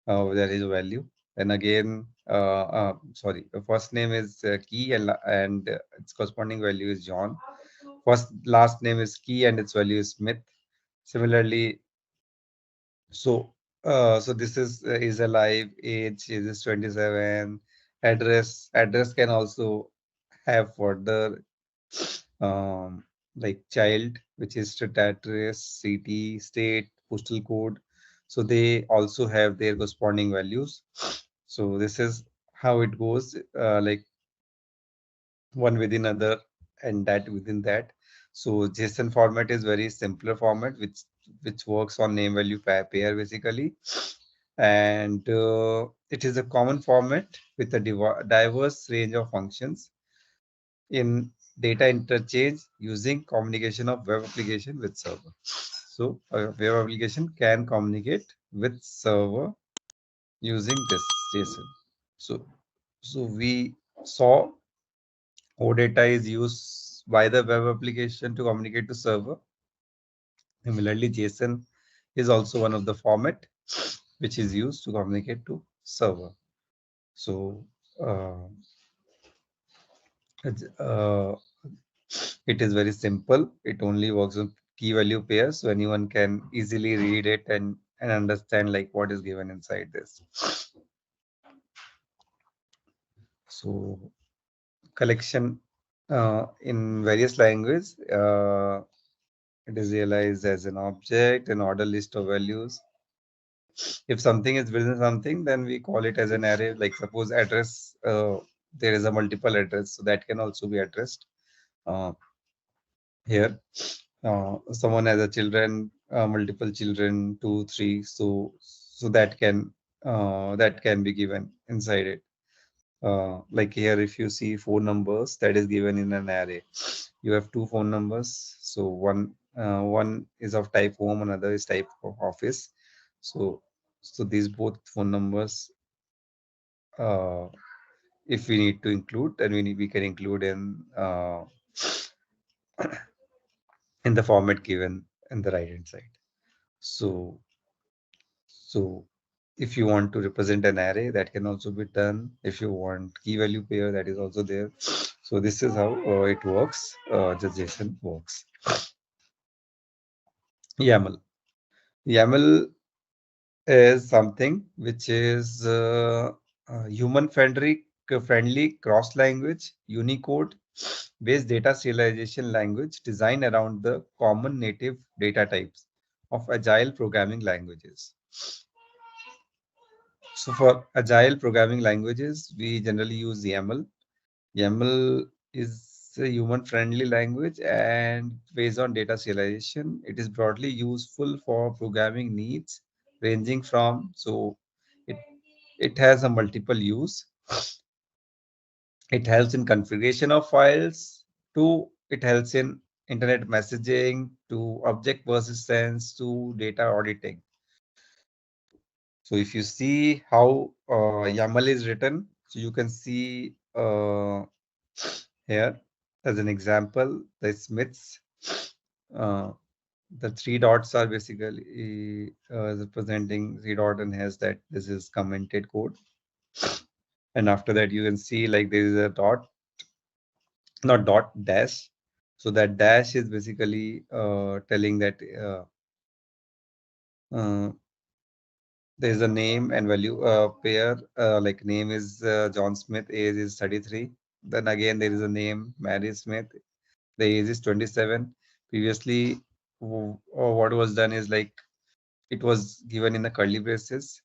[SPEAKER 5] There is a value. And again, sorry, the first name is key, and its corresponding value is John. Last name is key, and its value is Smith. Similarly, so this is alive, age is 27, address can also have further like child, which is state address, city, state, postal code. So they also have their corresponding values. So this is how it goes, like one within other and that within that. So JSON format is very simpler format, which works on name value pair basically, and it is a common format with a diverse range of functions in data interchange using communication of web application with server. So a web application can communicate with server using this JSON. So we saw OData is used by the web application to communicate to server. Similarly, JSON is also one of the format which is used to communicate to server. So it is very simple. It only works on key value pairs, so anyone can easily read it and understand like what is given inside this. So collection in various languages, it is realized as an object, an order list of values. If something is within something, then we call it as an array. Like suppose address, there is a multiple address, so that can also be addressed here. Someone has a children, multiple children, 2, 3, so that can be given inside it. Like here, if you see 4 numbers, that is given in an array. You have 2 phone numbers, so one is of type home, another is type of office. So these both phone numbers, if we need to include, then we can include in in the format given in the right hand side. So if you want to represent an array, that can also be done. If you want key value pair, that is also there. So this is how it works. The JSON works. YAML. YAML is something which is human-friendly cross-language Unicode based data serialization language designed around the common native data types of agile programming languages. So for agile programming languages, we generally use YAML. YAML is a human-friendly language, and based on data serialization, it is broadly useful for programming needs ranging from, so it has a multiple use. It helps in configuration of files, to it helps in internet messaging, to object persistence, to data auditing. So if you see how YAML is written, so you can see here as an example, the Smiths, the three dots are basically representing three dot and has that this is commented code. And after that, you can see like there is a dot, not dot, dash. So that dash is basically telling that there is a name and value pair, like name is John Smith, age is 33. Then again, there is a name, Mary Smith, the age is 27. Previously, what was done is like it was given in the curly braces.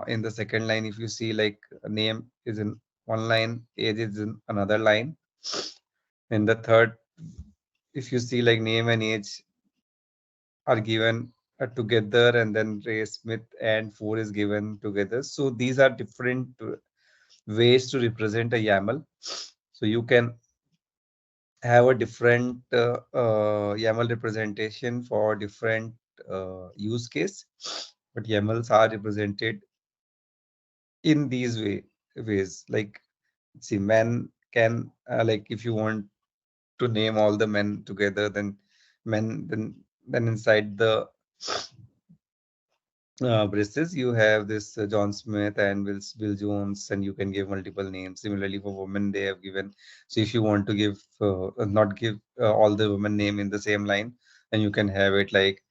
[SPEAKER 5] In the second line, if you see like name is in one line, age is in another line. In the third, if you see like name and age are given together, and then Ray Smith and 4 is given together. So these are different ways to represent a YAML. So you can have a different YAML representation for different use case, but YAMLs are represented in these ways. Like, see, men can like if you want to name all the men together, then men, then inside the braces you have this John Smith and Will Jones, and you can give multiple names. Similarly for women, they have given. So if you want to give not give all the women name in the same line, then you can have it like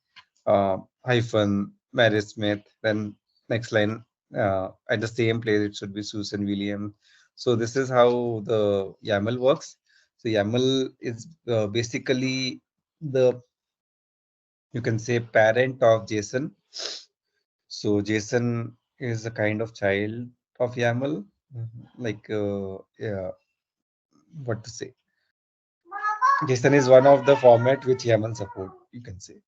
[SPEAKER 5] hyphen Mary Smith. Then next line at the same place it should be Susan Williams. So this is how the YAML works. So YAML is basically the, you can say, parent of JSON. So JSON is a kind of child of YAML. Like yeah, what to say? JSON is one of the format which YAML support, you can say.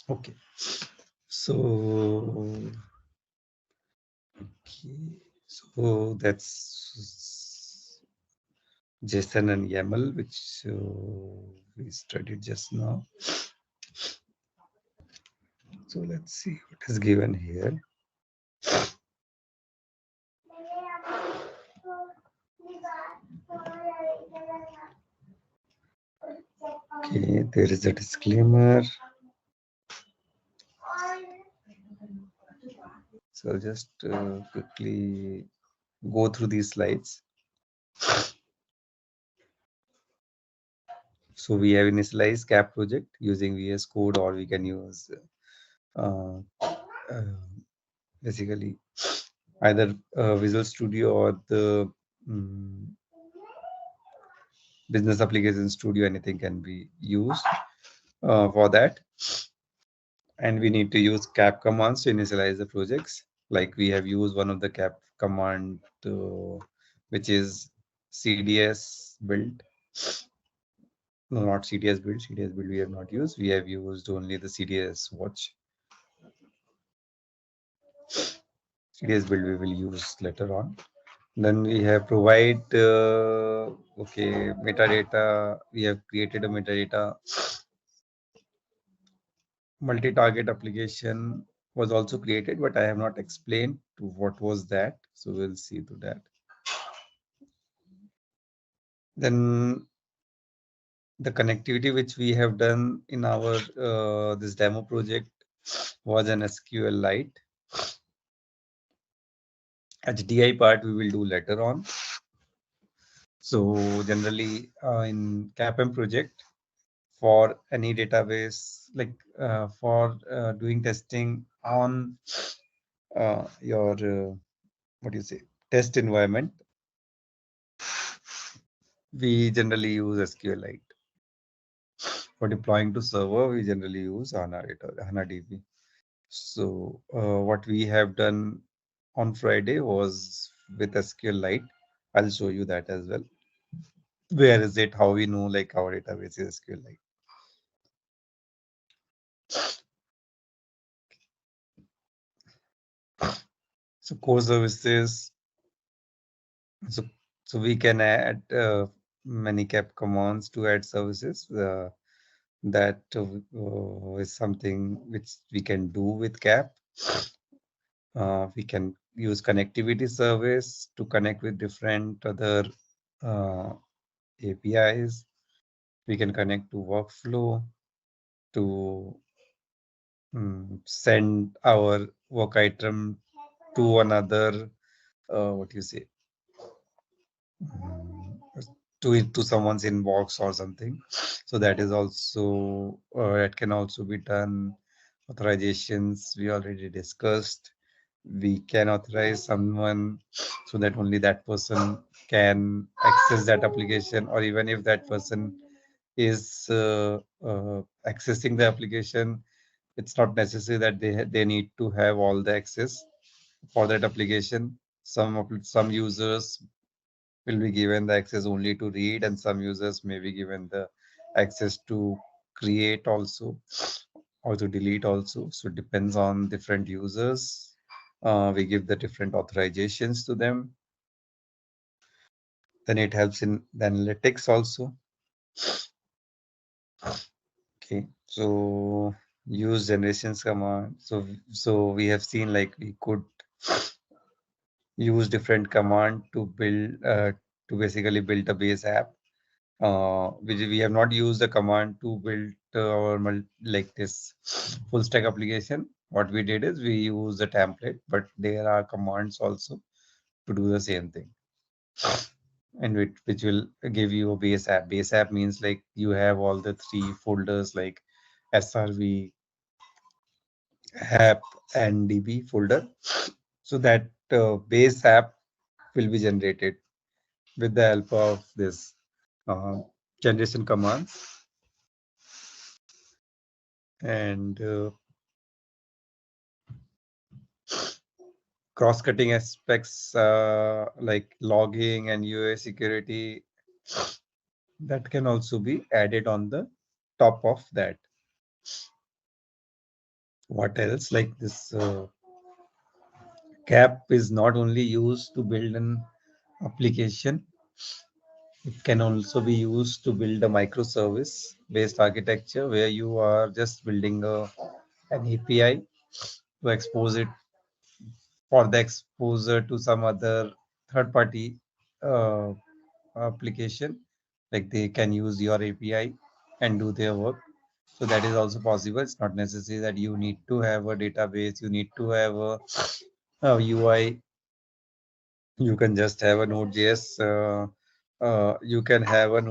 [SPEAKER 5] Okay. So so that's JSON and YAML, which we studied just now. So let's see what is given here. Okay, there is a disclaimer. So I'll just quickly go through these slides. So we have initialized CAP project using VS Code, or we can use basically either Visual Studio or the Business Application Studio. Anything can be used for that. And we need to use CAP commands to initialize the projects. Like we have used one of the CAP command, which is CDS build. No, not CDS build. CDS build we have not used. We have used only the CDS watch. CDS build we will use later on. Then we have provide okay, metadata. We have created a metadata. Multi-target application was also created, but I have not explained to what was that. So we'll see to that. Then the connectivity which we have done in our this demo project was an SQLite. HDI part we will do later on. So generally in CAPM project, for any database, like for doing testing on your what do you say, test environment, we generally use SQLite. For deploying to server, we generally use HANA DB. So what we have done on Friday was with SQLite. I'll show you that as well. Where is it? How we know like our database is SQLite. So core services. So we can add many cap commands to add services. That is something which we can do with CAP. We can use connectivity service to connect with different other APIs. We can connect to workflow to send our work item to another, what do you say, to someone's inbox or something. So that is also, it can also be done. Authorizations we already discussed. We can authorize someone so that only that person can access that application, or even if that person is accessing the application, it's not necessary that they need to have all the access for that application. Some users will be given the access only to read, and some users may be given the access to create also, or to delete also. So it depends on different users. We give the different authorizations to them. Then it helps in the analytics also. Okay, so use generations command. So we have seen like we could use different command to build to basically build a base app. We have not used the command to build our like this full stack application. What we did is we use the template, but there are commands also to do the same thing, and which will give you a base app. Base app means like you have all the 3 folders like SRV, app, and DB folder. So that base app will be generated with the help of this generation commands. And cross-cutting aspects like logging and UI security, that can also be added on the top of that. What else? Like this CAP is not only used to build an application, it can also be used to build a microservice based architecture where you are just building an API to expose it for the exposure to some other third-party application. Like they can use your API and do their work. So that is also possible. It's not necessary that you need to have a database, you need to have a UI. You can just have a Node.js. You can have a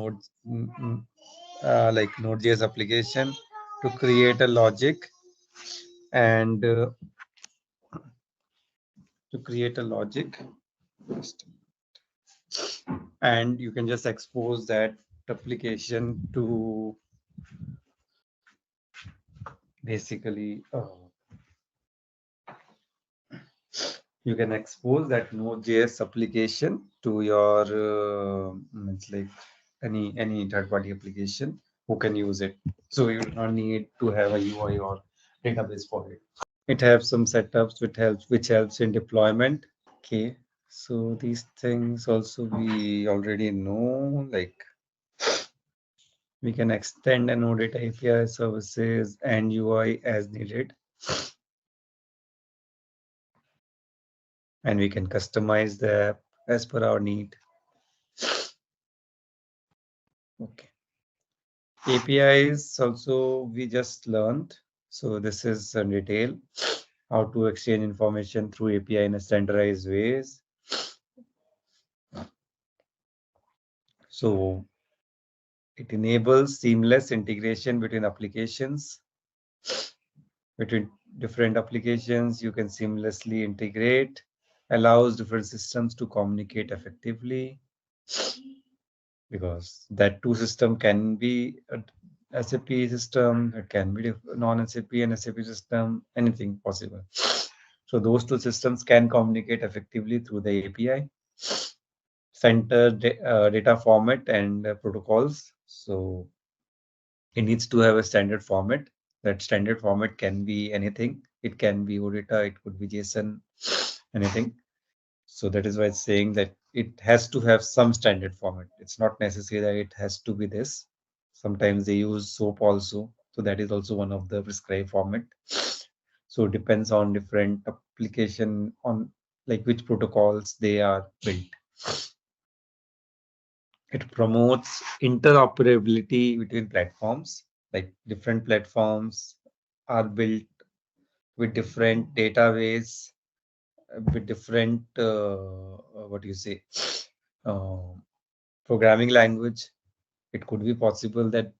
[SPEAKER 5] like Node.js application to create a logic and and you can just expose that application to basically you can expose that Node.js application to your it's like any third-party application who can use it. So you do not need to have a UI or database for it. It has some setups which helps in deployment. Okay, so these things also we already know, like we can extend and Node data API services and UI as needed. And we can customize the app as per our need. Okay. APIs also we just learned. So this is in detail how to exchange information through API in a standardized ways. So it enables seamless integration between applications. Between different applications, you can seamlessly integrate, allows different systems to communicate effectively, because that two system can be a SAP system, it can be non-SAP and SAP system, anything possible. So those two systems can communicate effectively through the API, center data format and protocols. So it needs to have a standard format. That standard format can be anything. It can be OData, it could be JSON, anything. So that is why it's saying that it has to have some standard format. It's not necessary that it has to be this. Sometimes they use SOAP also. So that is also one of the prescribed format. So it depends on different application, on like which protocols they are built. It promotes interoperability between platforms, like different platforms are built with different database, with different what do you say, programming language. It could be possible that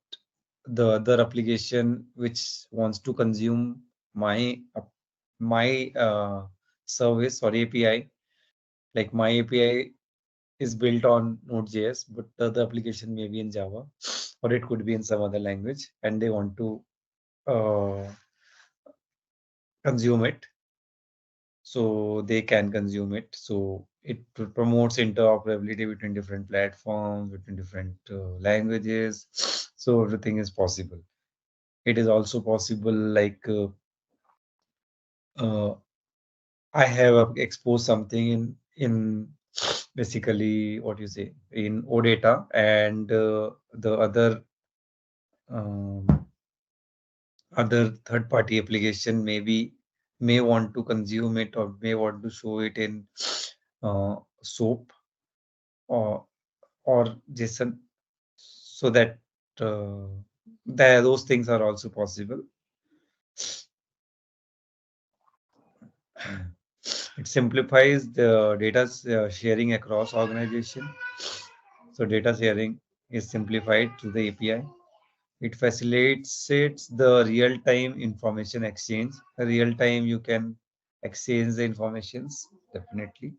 [SPEAKER 5] the other application which wants to consume my service or API, like my API is built on Node.js, but the other application may be in Java, or it could be in some other language, and they want to consume it. So they can consume it. So it promotes interoperability between different platforms, between different languages. So everything is possible. It is also possible, like I have exposed something in basically what you say in OData, and the other third-party application may want to consume it or may want to show it in SOAP or JSON, so that those things are also possible. It simplifies the data sharing across organization. So data sharing is simplified through the API. It facilitates the real-time information exchange. Real-time, you can exchange the informations, definitely.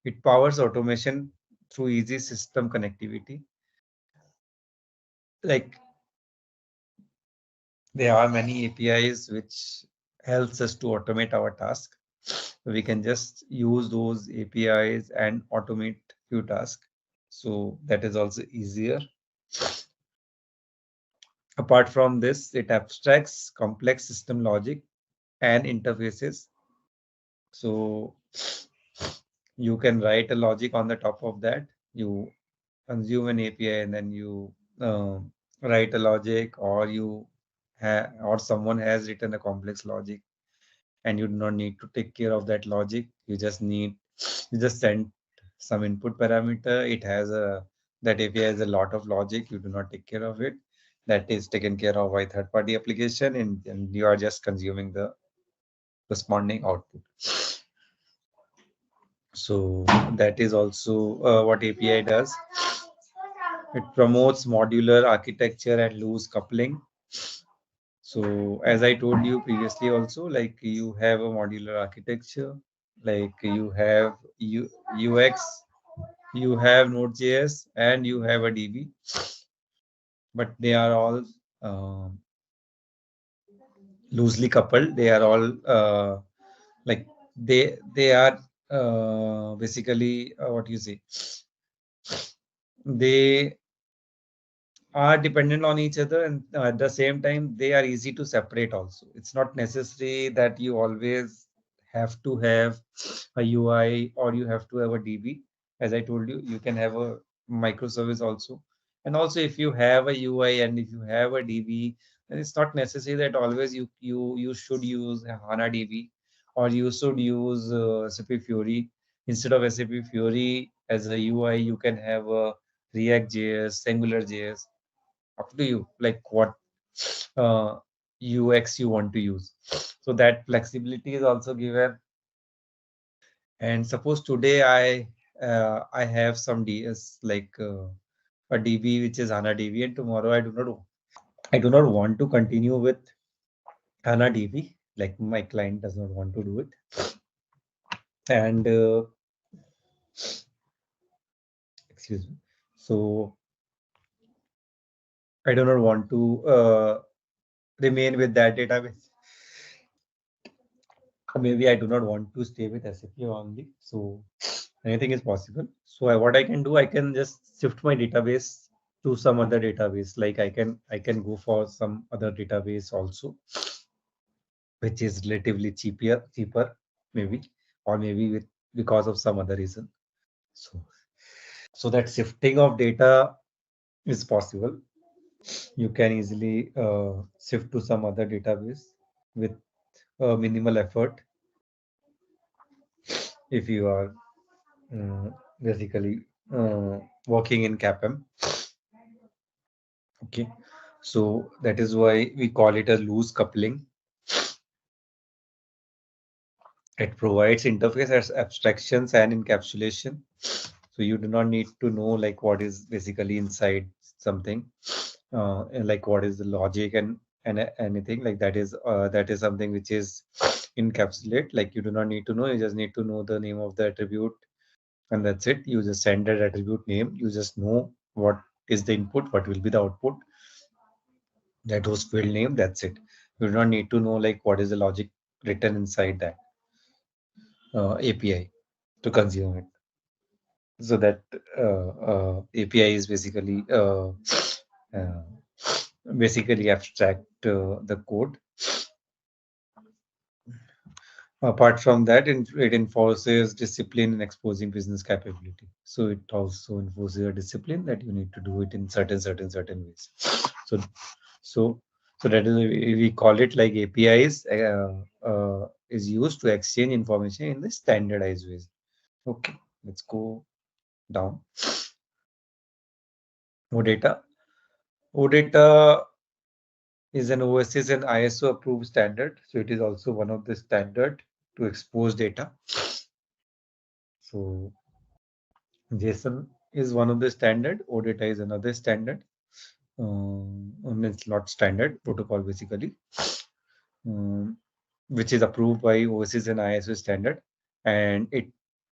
[SPEAKER 5] It powers automation through easy system connectivity. Like there are many APIs which helps us to automate our task. So we can just use those APIs and automate few tasks. So that is also easier. Apart from this, it abstracts complex system logic and interfaces. So you can write a logic on the top of that. You consume an API and then you write a logic, or or someone has written a complex logic, and you do not need to take care of that logic. You just send some input parameter. It has that API has a lot of logic. You do not take care of it. That is taken care of by third-party application, and you are just consuming the corresponding output. So that is also what API does. It promotes modular architecture and loose coupling. So as I told you previously also, like you have a modular architecture, like you have UX, you have Node.js, and you have a DB, but they are all loosely coupled. They are all like they are basically what you say, they are dependent on each other, and at the same time they are easy to separate also. It's not necessary that you always have to have a UI or you have to have a DB. As I told you, you can have a microservice also. And also if you have a UI and if you have a DB, then it's not necessary that always you should use a HANA DB, or you should use SAP Fiori. Instead of SAP Fiori as a UI, you can have a React.js, AngularJS. Up to you, like what UX you want to use. So that flexibility is also given. And suppose today I have some DS, like a DB which is HANA DB, and tomorrow I do not want to continue with HANA DB, like my client does not want to do it, and excuse me. So I do not want to remain with that database. Maybe I do not want to stay with SAP only. So anything is possible. So what I can do, I can just shift my database to some other database. Like I can go for some other database also, which is relatively cheaper maybe, or maybe because of some other reason. So that shifting of data is possible. You can easily shift to some other database with minimal effort if you are basically working in CAPM. Okay, so that is why we call it a loose coupling. It provides interface as abstractions and encapsulation. So you do not need to know like what is basically inside something, and like what is the logic and anything like that is something which is encapsulate. Like you do not need to know. You just need to know the name of the attribute, and that's it. You just send that attribute name. You just know what is the input, what will be the output. That was field name. That's it. You do not need to know like what is the logic written inside that API to consume it. So that API is basically abstract the code. Apart from that, it enforces discipline in exposing business capability. So it also enforces a discipline that you need to do it in certain ways. So that is we call it like APIs is used to exchange information in the standardized ways. Okay, let's go down. OData. OData is an OSS and ISO approved standard. So it is also one of the standard to expose data. So JSON is one of the standard. OData is another standard. It's not standard protocol basically, which is approved by OSS and ISO standard, and it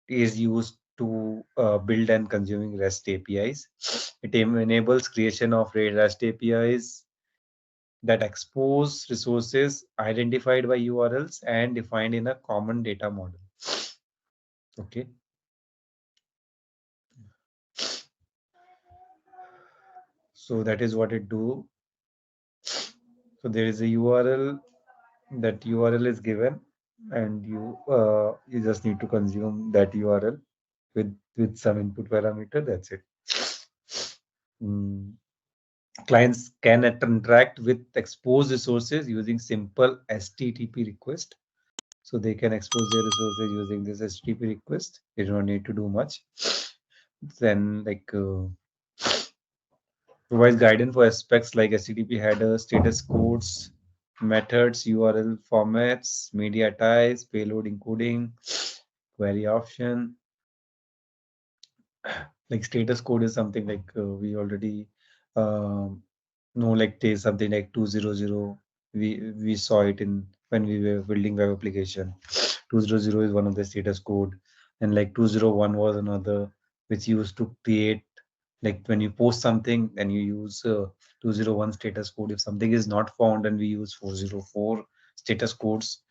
[SPEAKER 5] is used to build and consuming REST APIs. It enables creation of REST APIs that expose resources identified by URLs and defined in a common data model. Okay. So that is what it do. So there is a URL. That URL is given, and you just need to consume that URL with some input parameter. That's it. Clients can interact with exposed resources using simple HTTP request. So they can expose their resources using this HTTP request. They don't need to do much. Then like provides guidance for aspects like HTTP header, status codes, methods, URL formats, media types, payload encoding, query option. Like status code is something like we already know, like there's something like 200. We saw it in when we were building web application. 200 is one of the status code, and like 201 was another which used to create, like when you post something, then you use 201 status code. If something is not found, and we use 404 status codes.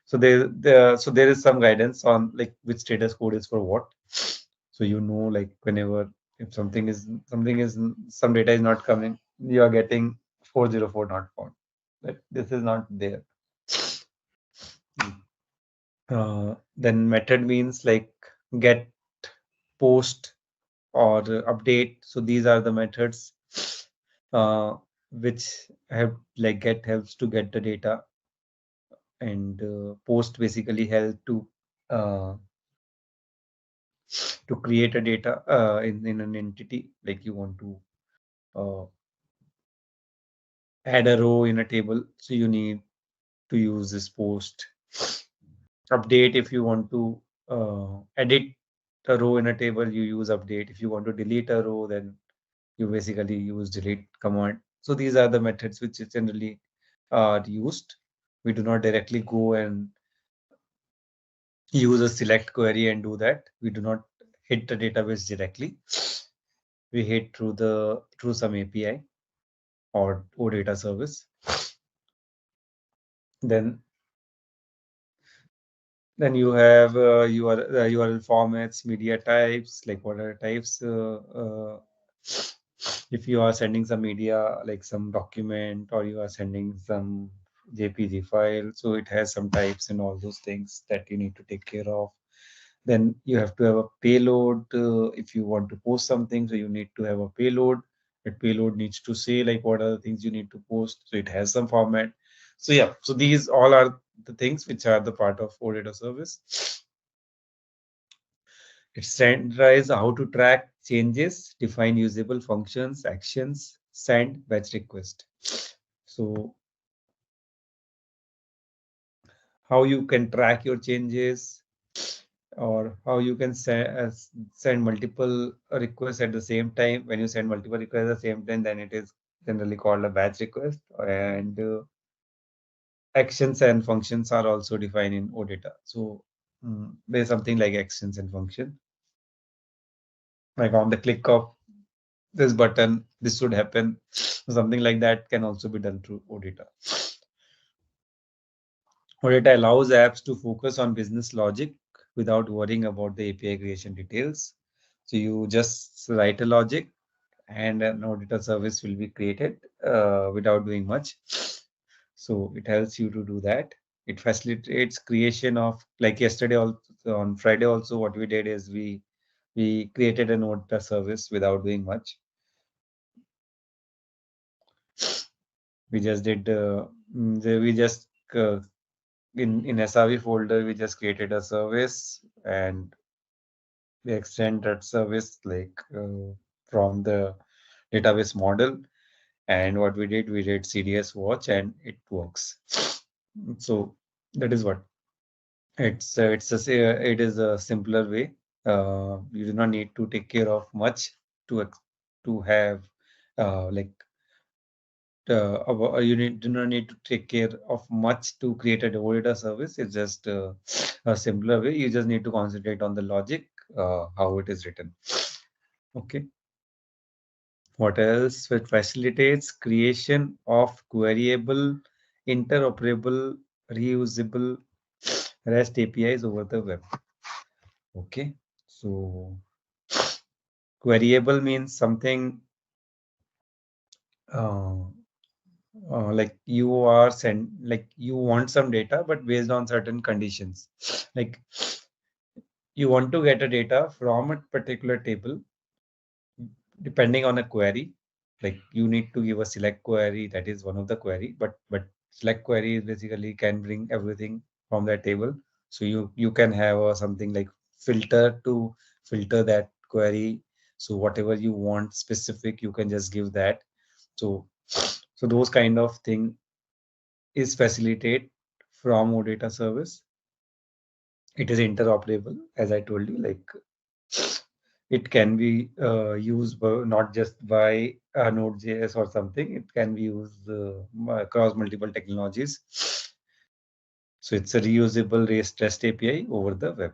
[SPEAKER 5] So there is some guidance on like which status code is for what. So you know, like whenever if some data is not coming, you are getting 404 not found. But this is not there. Then method means like get, post, or update. So these are the methods which have like get helps to get the data, and post basically help to create a data in an entity. Like you want to add a row in a table, so you need to use this post. Update, if you want to edit a row in a table, you use update. If you want to delete a row, then you basically use delete command. So these are the methods which generally are used. We do not directly go and use a select query and do that. We do not hit the database directly. We hit through some API or OData service. Then you have URL formats, media types, like what are types. If you are sending some media, like some document, or you are sending some JPG file, so it has some types and all those things that you need to take care of. Then you have to have a payload if you want to post something, so you need to have a payload. That payload needs to say like what are the things you need to post, so it has some format. So yeah, so these all are the things which are the part of OData service. It standardizes how to track changes, define usable functions, actions, send batch request. So how you can track your changes, or how you can send multiple requests at the same time. When you send multiple requests at the same time, then it is generally called a batch request. And actions and functions are also defined in OData. So there's something like actions and function. Like on the click of this button, this should happen. Something like that can also be done through OData. OData allows apps to focus on business logic without worrying about the API creation details. So you just write a logic and an OData service will be created without doing much. So it helps you to do that. It facilitates creation of, like yesterday also, on Friday also, what we did is we created an OData service without doing much. We just did we just in SRV folder we just created a service, and we extend that service like from the database model. And what we did CDS watch and it works. So that is what it is a simpler way. You do not need to take care of much to have like do not need to take care of much to create a OData service. It's just a simpler way. You just need to concentrate on the logic, how it is written. Okay. What else? It facilitates creation of queryable, interoperable, reusable REST APIs over the web. Okay. So queryable means something like you want some data, but based on certain conditions. Like you want to get a data from a particular table, depending on a query. Like you need to give a select query, that is one of the query, but select query is basically can bring everything from that table. So you can have something like filter to filter that query. So whatever you want specific, you can just give that. So those kind of thing is facilitate from OData service. It is interoperable, as I told you. Like it can be used not just by Node.js or something. It can be used across multiple technologies. So it's a reusable REST API over the web.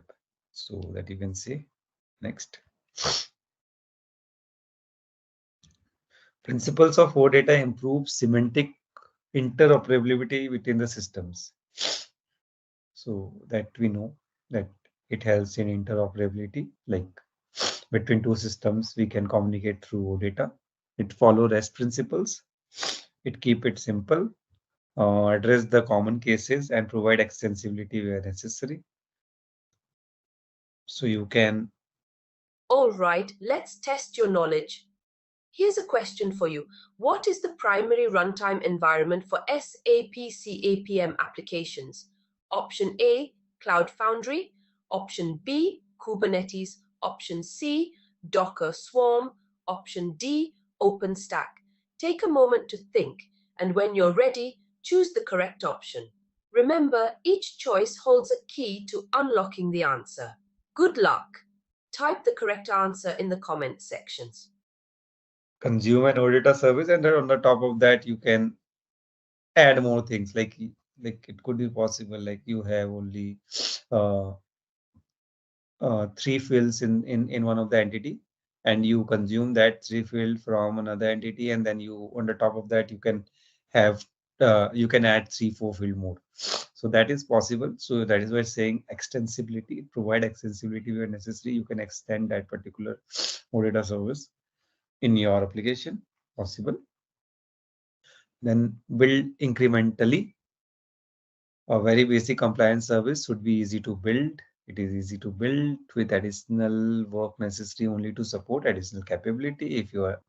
[SPEAKER 5] So that you can see. Next. Principles of OData improve semantic interoperability within the systems. So that we know that it helps in interoperability, like between two systems, we can communicate through OData. It follow REST principles. It keep it simple, address the common cases, and provide extensibility where necessary. So you can.
[SPEAKER 1] All right, let's test your knowledge. Here's a question for you. What is the primary runtime environment for SAP CAPM applications? Option A, Cloud Foundry. Option B, Kubernetes. Option C, Docker Swarm. Option D, OpenStack. Take a moment to think, and when you're ready, choose the correct option. Remember, each choice holds a key to unlocking the answer. Good luck! Type the correct answer in the comments sections.
[SPEAKER 5] consume an OData service, and then on the top of that you can add more things. Like it could be possible like you have only 3 fields in one of the entity, and you consume that 3 field from another entity, and then you on the top of that you can have you can add 3-4 field more. So that is possible. So that is why saying extensibility, provide extensibility where necessary. You can extend that particular OData service in your application, possible. Then build incrementally. A very basic compliance service should be easy to build. It is easy to build with additional work necessary only to support additional capability. If you are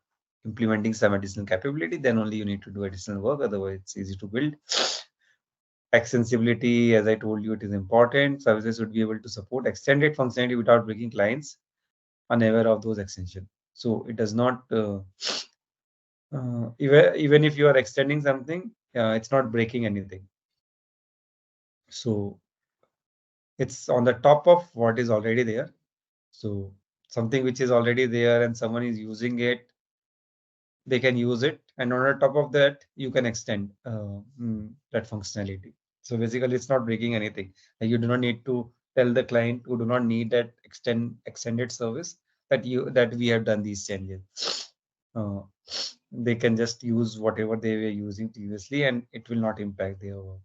[SPEAKER 5] implementing some additional capability, then only you need to do additional work. Otherwise, it's easy to build. Extensibility, as I told you, it is important. Services should be able to support extended functionality without breaking clients unaware of those extensions. So it does not, even if you are extending something, it's not breaking anything. So it's on the top of what is already there. So something which is already there and someone is using it, they can use it. And on the top of that, you can extend that functionality. So basically, it's not breaking anything. Like you do not need to tell the client who do not need that extended service that we have done these changes. They can just use whatever they were using previously, and it will not impact their work.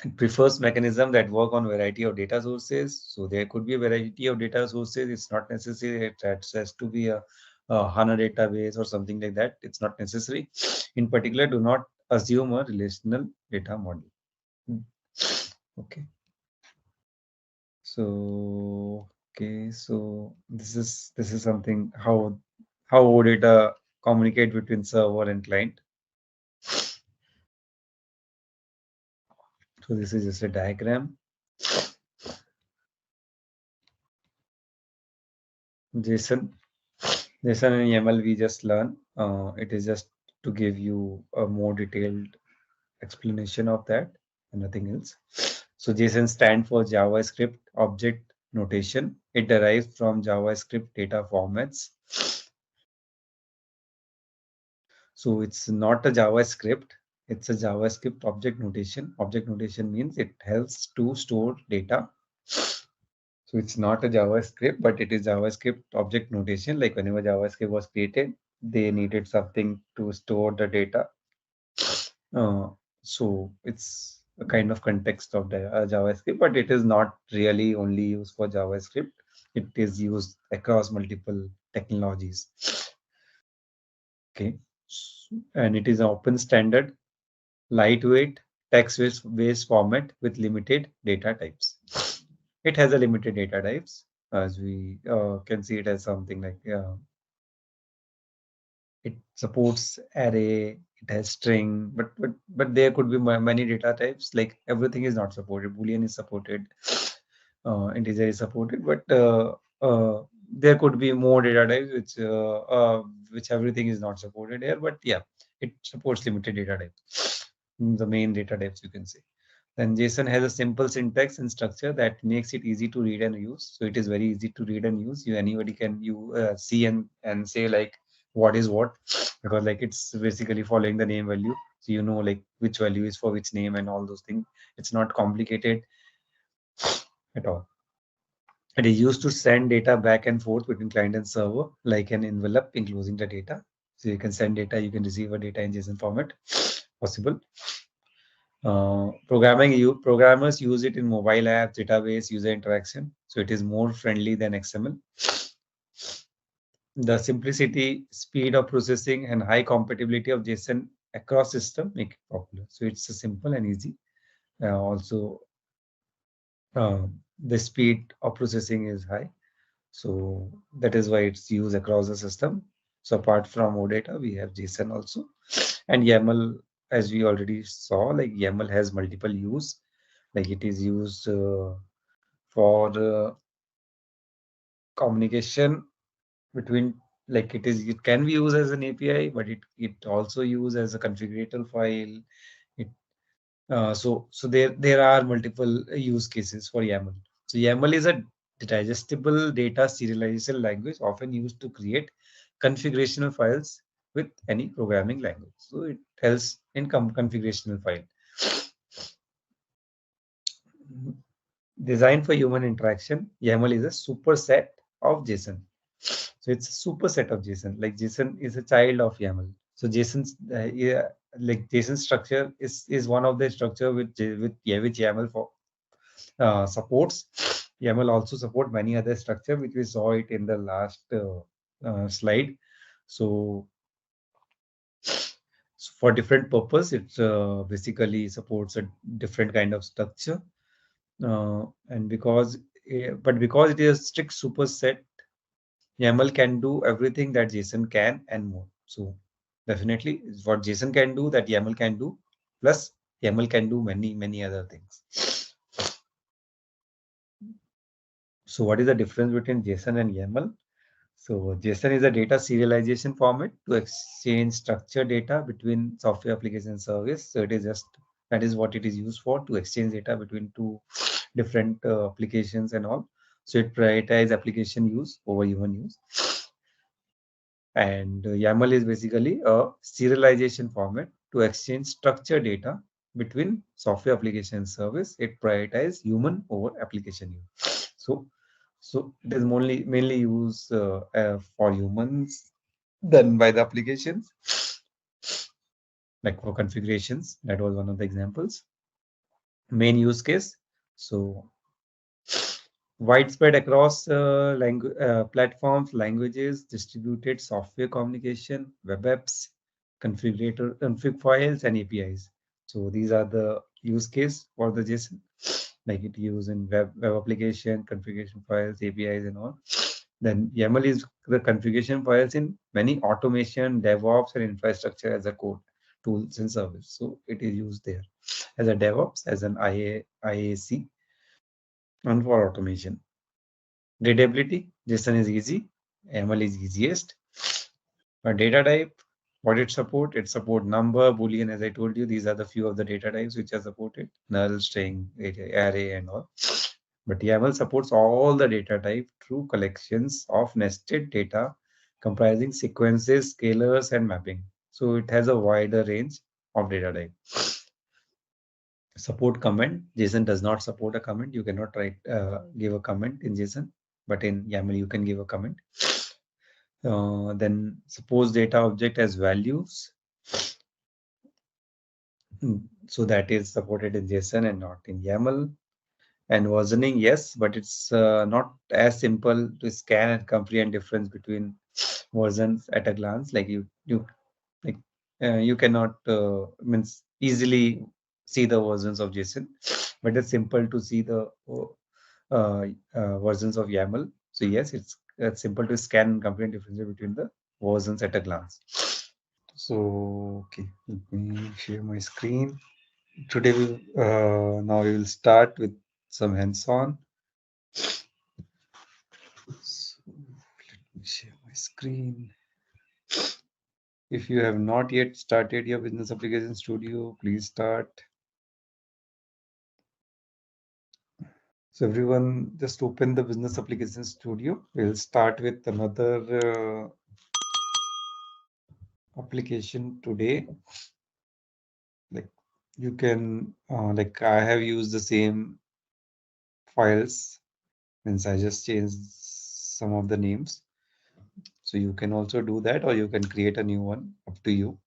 [SPEAKER 5] It prefers mechanism that work on variety of data sources. So there could be a variety of data sources. It's not necessary it has to be a HANA database or something like that. It's not necessary. In particular, do not assume a relational data model. Okay. So so this is something how data communicate between server and client. So this is just a diagram. JSON and YAML we just learn. It is just to give you a more detailed explanation of that and nothing else. So JSON stands for JavaScript Object Notation. It derives from JavaScript data formats. So it's not a JavaScript. It's a JavaScript object notation. Object notation means it helps to store data. So it's not a JavaScript, but it is JavaScript object notation. Like whenever JavaScript was created, they needed something to store the data. So it's a kind of context of the JavaScript, but it is not really only used for JavaScript. It is used across multiple technologies. Okay, and it is an open standard, lightweight, text-based format with limited data types. It has a limited data types, as we can see it as something like it supports array, it has string, but there could be many data types. Like everything is not supported. Boolean is supported, integer is supported, but there could be more data types which everything is not supported here. But yeah, it supports limited data types. The main data types you can say. Then JSON has a simple syntax and structure that makes it easy to read and use. So it is very easy to read and use. Anybody can see and say like what is what, because like it's basically following the name value. So you know like which value is for which name and all those things. It's not complicated at all. It is used to send data back and forth between client and server, like an envelope enclosing the data. So you can send data, you can receive a data in JSON format, possible. Programmers use it in mobile apps, database, user interaction. So it is more friendly than XML. The simplicity, speed of processing, and high compatibility of JSON across system make it popular. So it's simple and easy. Also, the speed of processing is high. So that is why it's used across the system. So apart from OData, we have JSON also. And YAML, as we already saw, like YAML has multiple use. Like it is used for communication between, like it can be used as an API, but it also used as a configurator file. So there are multiple use cases for YAML. So YAML is a digestible data serialization language often used to create configurational files with any programming language. So it helps in configurational file. Designed for human interaction, YAML is a superset of JSON. So it's a superset of JSON. Like JSON is a child of YAML. So JSON's like JSON structure is one of the structure which YAML supports. YAML also support many other structure which we saw it in the last slide. So for different purpose, it basically supports a different kind of structure. And because it is a strict superset, YAML can do everything that JSON can and more. So definitely what JSON can do that YAML can do, plus YAML can do many other things. So what is the difference between JSON and YAML? So JSON is a data serialization format to exchange structured data between software application and service. So it is just, that is what it is used for, to exchange data between two different applications and all. So it prioritizes application use over human use. And YAML is basically a serialization format to exchange structured data between software application and service. It prioritizes human over application use. So it is mainly used for humans done by the applications, like for configurations. That was one of the examples. Main use case. So widespread across platforms, languages, distributed software communication, web apps, config files, and APIs. So these are the use case for the JSON, like it used in web application, configuration files, APIs, and all. Then YAML is the configuration files in many automation, DevOps, and infrastructure as a code tools and service. So it is used there as a DevOps, as an IAC, and for automation. Readability, JSON is easy, YAML is easiest. Data type, what it support? It support number, Boolean, as I told you. These are the few of the data types which are supported: null, string, array, and all. But YAML supports all the data type through collections of nested data comprising sequences, scalars, and mapping. So it has a wider range of data type. Support comment. JSON does not support a comment. You cannot give a comment in JSON, but in YAML you can give a comment. Then suppose data object as values. So that is supported in JSON and not in YAML. And versioning, yes, but it's not as simple to scan and comprehend difference between versions at a glance. Like you cannot means easily see the versions of JSON, but it's simple to see the versions of YAML. So yes, it's simple to scan and comprehend differences between the versions at a glance. So okay, let me share my screen. Today now we will start with some hands-on. So let me share my screen. If you have not yet started your Business Application Studio, please start. So everyone, just open the Business Application Studio. We'll start with another application today. Like you can, like I have used the same files, means I just changed some of the names. So you can also do that, or you can create a new one, up to you.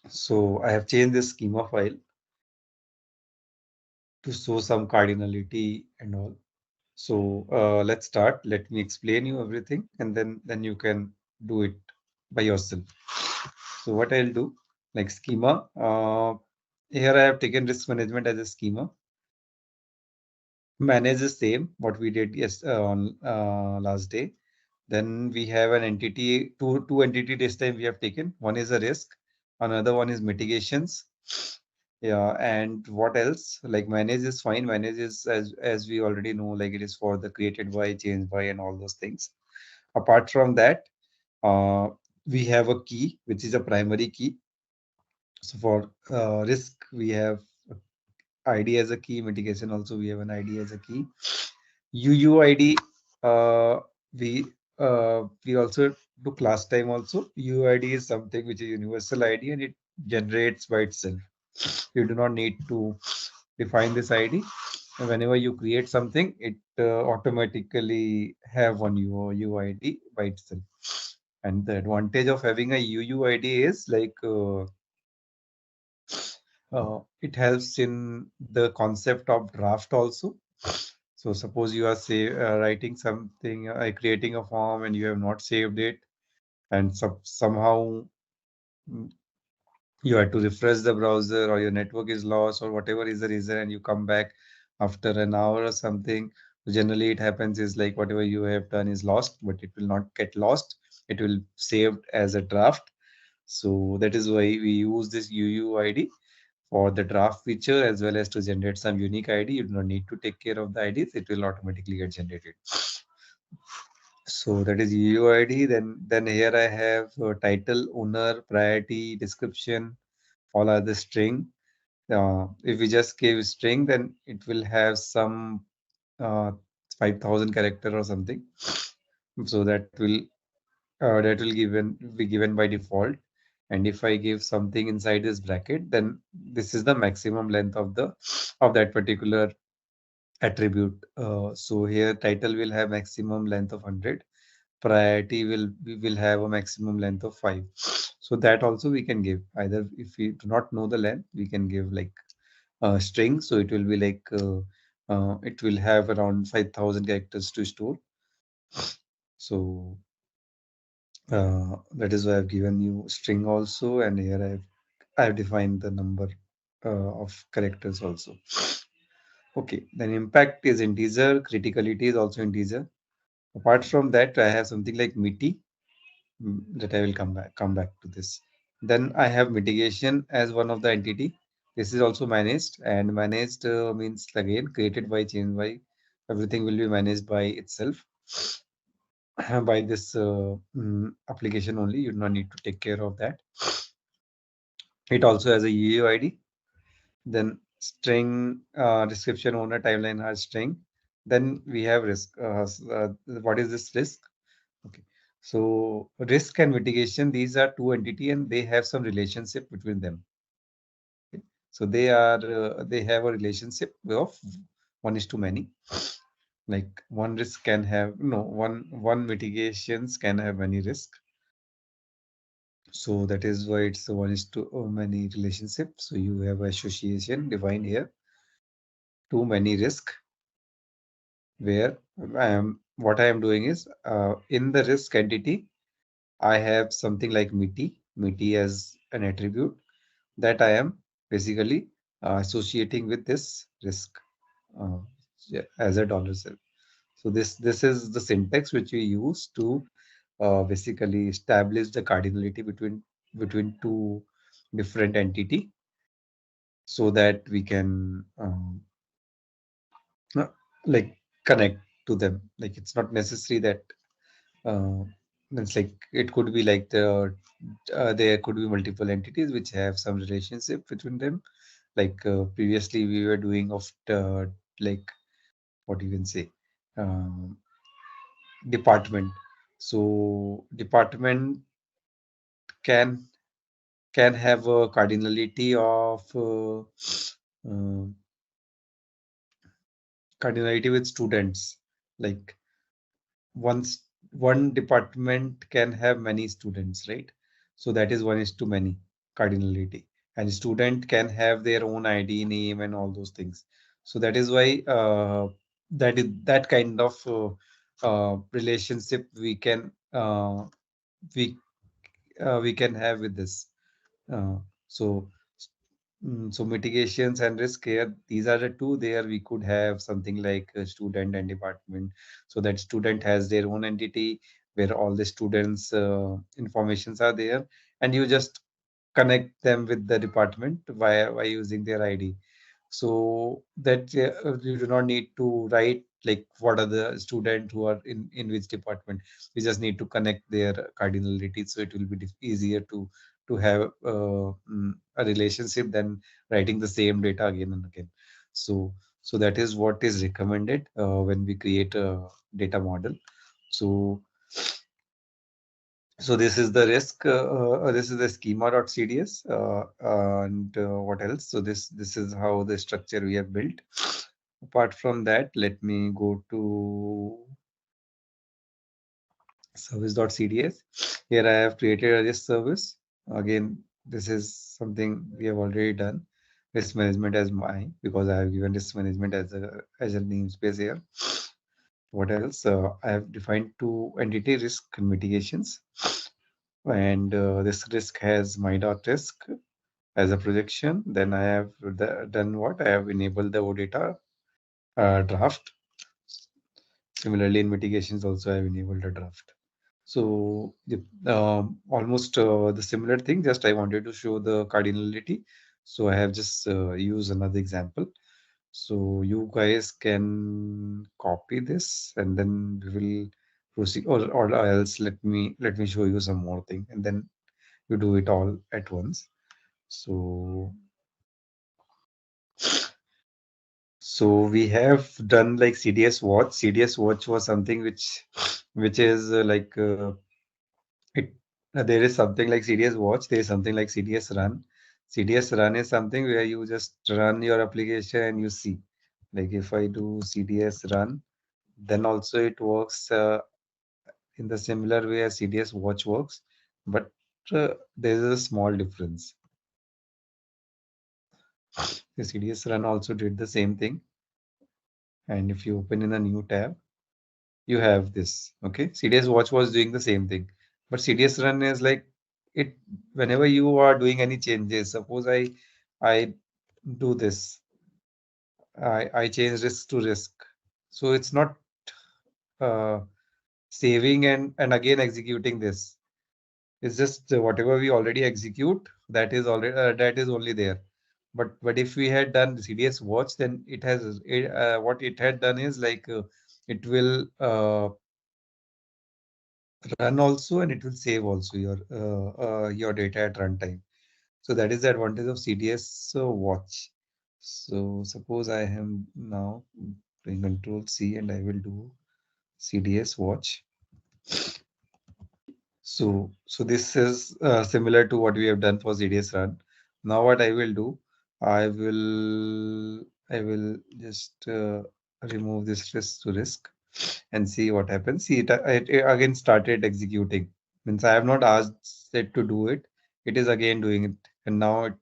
[SPEAKER 5] So I have changed the schema file to show some cardinality and all. So let's start. Let me explain you everything, and then you can do it by yourself. So what I'll do, like schema, here I have taken risk management as a schema. Manage the same, what we did on last day. Then we have an entity, two entity this time we have taken. One is a risk, another one is mitigations. Yeah, and what else? Like manage is fine. Manage is as we already know, like it is for the created by, changed by, and all those things. Apart from that, we have a key, which is a primary key. So for risk, we have ID as a key. Mitigation also we have an ID as a key. UUID, we we also do class time also. UID is something which is universal ID and it generates by itself. You do not need to define this ID. And whenever you create something, it automatically have one UID by itself. And the advantage of having a UUID is like it helps in the concept of draft also. So suppose you are say writing something, creating a form, and you have not saved it, and somehow mm, you have to refresh the browser, or your network is lost, or whatever is the reason, and you come back after an hour or something. Generally, it happens is like whatever you have done is lost, but it will not get lost. It will saved as a draft. So that is why we use this UUID for the draft feature as well as to generate some unique ID. You do not need to take care of the IDs. It will automatically get generated. So that is UUID. Then here I have title, owner, priority, description, all are the string. If we just give string, then it will have some uh, 5,000 character or something. So that will be given by default. And if I give something inside this bracket, then this is the maximum length of that particular attribute. So here title will have maximum length of 100. Priority we will have a maximum length of 5. So that also we can give. Either if we do not know the length, we can give like a string. So it will be like it will have around 5,000 characters to store. So that is why I've given you string also, and here I've defined the number of characters also. Okay, then impact is integer, criticality is also integer. Apart from that, I have something like MITI that I will come back to this. Then I have mitigation as one of the entity. This is also managed, and managed means again created by, changed by. Everything will be managed by itself by this application only. You do not need to take care of that. It also has a UUID. Then string description, owner, timeline has string. Then we have risk. What is this risk? Okay. So risk and mitigation, these are two entity and they have some relationship between them. Okay. So they have a relationship of 1:many. Like one risk can have one mitigations can have many risk. So that is why it's a 1:many relationship. So you have association defined here, too many risk, where what I am doing is in the risk entity, I have something like MITI as an attribute that I am basically associating with this risk uh, as a dollar sign. So this is the syntax which we use to basically establish the cardinality between two different entity, so that we can uh, like connect to them. Like it's not necessary that uh, it's like it could be like there could be multiple entities which have some relationship between them. Like previously we were doing of like what you can say, um, department. So department can can have a cardinality of uh, cardinality with students. Like once one department can have many students, right? So that is 1:many cardinality, and student can have their own ID, name, and all those things. So that is why that kind of relationship we we can have with this. Uh, so so mitigations and risk here, these are the two. There we could have something like a student and department. So that student has their own entity where all the students' informations are there, and you just connect them with the department by using their ID. So that you do not need to write like what are the students who are in which department. We just need to connect their cardinality, so it will be easier to have a relationship than writing the same data again and again. So that is what is recommended when we create a data model. So So this is the risk. This is the schema.cds, and what else? So this is how the structure we have built. Apart from that, let me go to service.cds. Here I have created a risk service. Again, this is something we have already done. Risk management as mine, because I have given risk management as a namespace here. What else? I have defined two entity risk mitigations, and this risk has my.risk as a projection. Then I have done what? I have enabled the OData draft. Similarly, in mitigations also I have enabled a draft. So almost the similar thing, just I wanted to show the cardinality. So I have just used another example. So you guys can copy this and then we will proceed, or else let me show you some more thing and then you do it all at once. So we have done like CDS watch. CDS watch was something which is it. There is something like CDS watch. There is something like CDS run. CDS run is something where you just run your application and you see. Like if I do CDS run, then also it works in the similar way as CDS watch works, but there is a small difference. The CDS run also did the same thing, and if you open in a new tab, you have this. Okay, CDS watch was doing the same thing, but CDS run is like it. Whenever you are doing any changes, suppose I do this, I change risk to risk, so it's not uh, saving and again executing this. It's just whatever we already execute, that is only there. But if we had done CDS watch, then what it had done is like it will run also and it will save also your data at runtime. So that is the advantage of CDS watch. So suppose I am now doing Control C and I will do CDS watch. So this is similar to what we have done for CDS run. Now what I will do, I will just remove this risk to risk and see what happens. See it again started executing. Means I have not asked it to do it. It is again doing it, and now it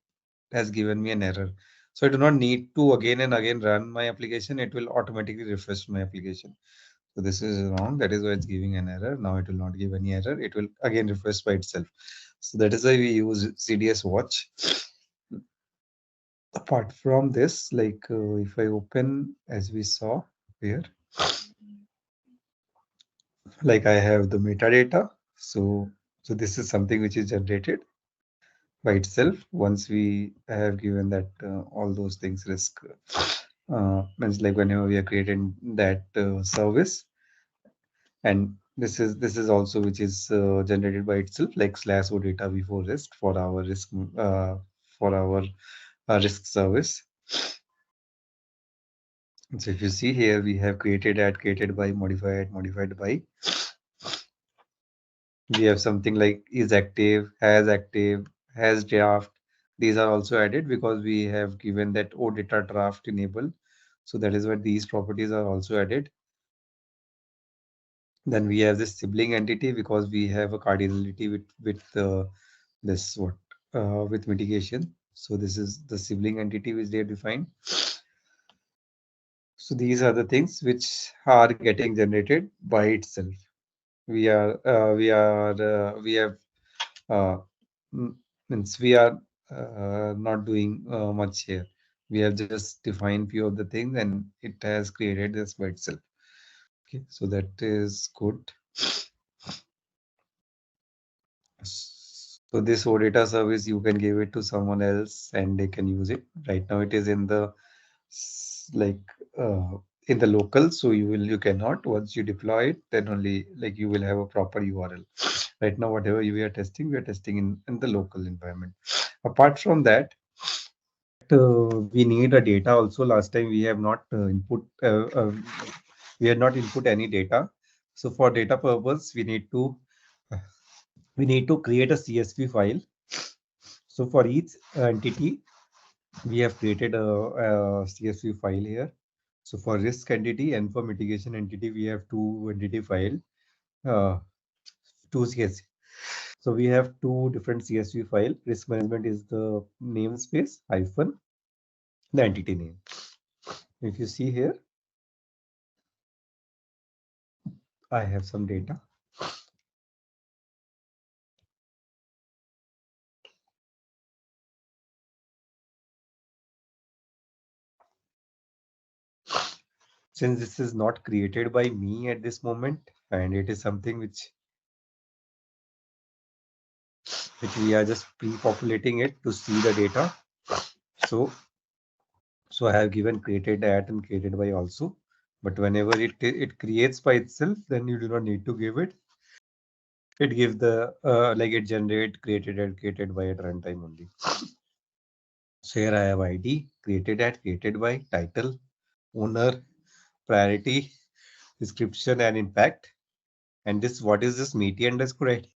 [SPEAKER 5] has given me an error. So I do not need to again and again run my application. It will automatically refresh my application. So this is wrong. That is why it's giving an error. Now it will not give any error. It will again refresh by itself. So that is why we use CDS watch. Apart from this, like if I open as we saw here, like I have the metadata. So this is something which is generated by itself once we have given that all those things risk. Means like whenever we are creating that service, and this is also which is generated by itself, like slash data before risk for our risk service. So if you see here, we have created by, modified by. We have something like is active, has draft. These are also added because we have given that OData draft enable. So that is why these properties are also added. Then we have this sibling entity because we have a cardinality with this what with mitigation. So this is the sibling entity which they have defined. So these are the things which are getting generated by itself. We have means we are not doing much here. We have just defined few of the things and it has created this by itself. Okay, so that is good. So this OData service, you can give it to someone else and they can use it. Right now it is in the like in the local, so you cannot. Once you deploy it, then only like you will have a proper URL. Right now, whatever we are testing in the local environment. Apart from that, we need a data also. Last time we have not we had not input any data. So for data purpose, we need to we need to create a CSV file. So for each entity, we have created a CSV file here. So for risk entity and for mitigation entity, we have two entity file, two CSV. So we have two different CSV file. Risk management is the namespace hyphen the entity name. If you see here, I have some data. Since this is not created by me at this moment, and it is something which we are just pre-populating it to see the data. So I have given created at and created by also. But whenever it creates by itself, then you do not need to give it. It gives the like it generate created at created by at runtime only. So here I have ID, created at, created by, title, owner, priority, description, and impact. And this, what is this meaty underscore ID?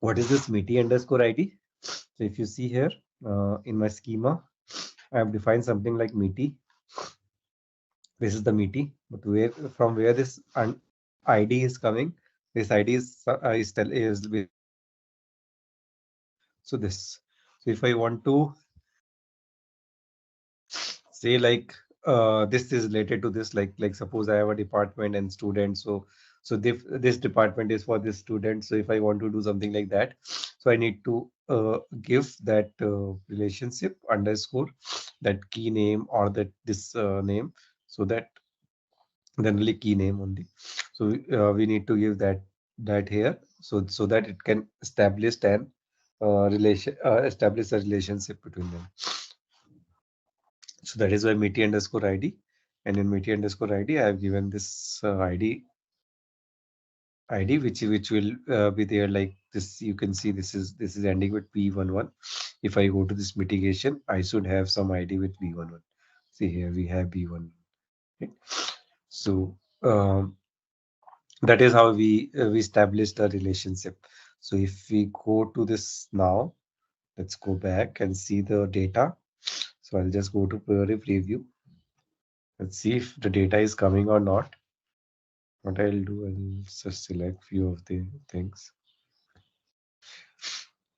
[SPEAKER 5] What is this meaty underscore ID? So if you see here in my schema, I have defined something like meaty. This is the meaty, but from where this ID is coming, this ID is so this. So if I want to say like this is related to this, like suppose I have a department and students, so this department is for this student. So if I want to do something like that, so I need to give that relationship underscore that key name or that this name, so that generally key name only. So we need to give that here, so that it can establish an establish a relationship between them. So that is why meaty underscore ID, and in meaty underscore ID I have given this ID which will be there like this. You can see this is ending with P11. If I go to this mitigation, I should have some ID with B11. See here we have B1. Okay. So that is how we established a relationship. So if we go to this now, let's go back and see the data. So I'll just go to Fiori preview. Let's see if the data is coming or not. What I'll do, I'll just select few of the things.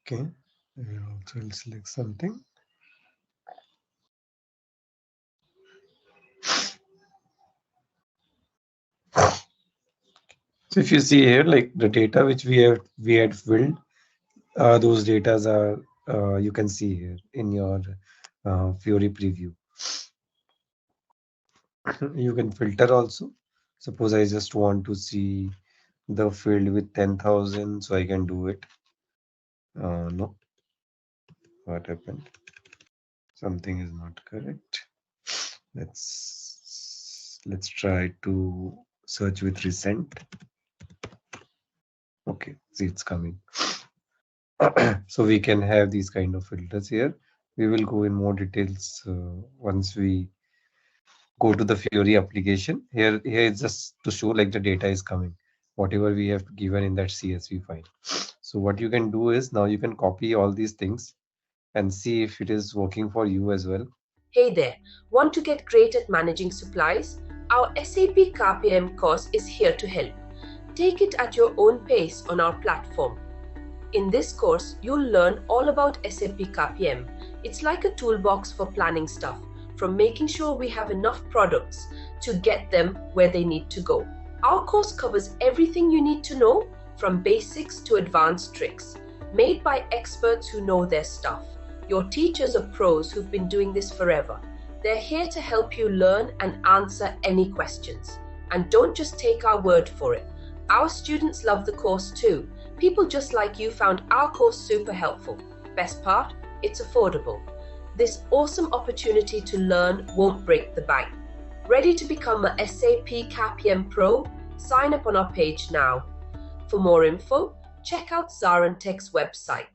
[SPEAKER 5] Okay, and also I'll select something. So if you see here, like the data which we had filled, those datas are you can see here in your Fiori preview. You can filter also. Suppose I just want to see the field with 10,000, so I can do it. No, what happened? Something is not correct. Let's try to search with recent. Okay, see it's coming. So we can have these kind of filters here. We will go in more details once we go to the Fiori application. Here is just to show like the data is coming, whatever we have given in that CSV file. So what you can do is now you can copy all these things and see if it is working for you as well.
[SPEAKER 1] Hey there, want to get great at managing supplies? Our SAP CAPM course is here to help. Take it at your own pace on our platform. In this course, you'll learn all about SAP CAPM. It's like a toolbox for planning stuff, from making sure we have enough products to get them where they need to go. Our course covers everything you need to know, from basics to advanced tricks, made by experts who know their stuff. Your teachers are pros who've been doing this forever. They're here to help you learn and answer any questions. And don't just take our word for it. Our students love the course too. People just like you found our course super helpful. Best part, it's affordable. This awesome opportunity to learn won't break the bank. Ready to become a SAP CAPM Pro? Sign up on our page now. For more info, check out ZaranTech's website.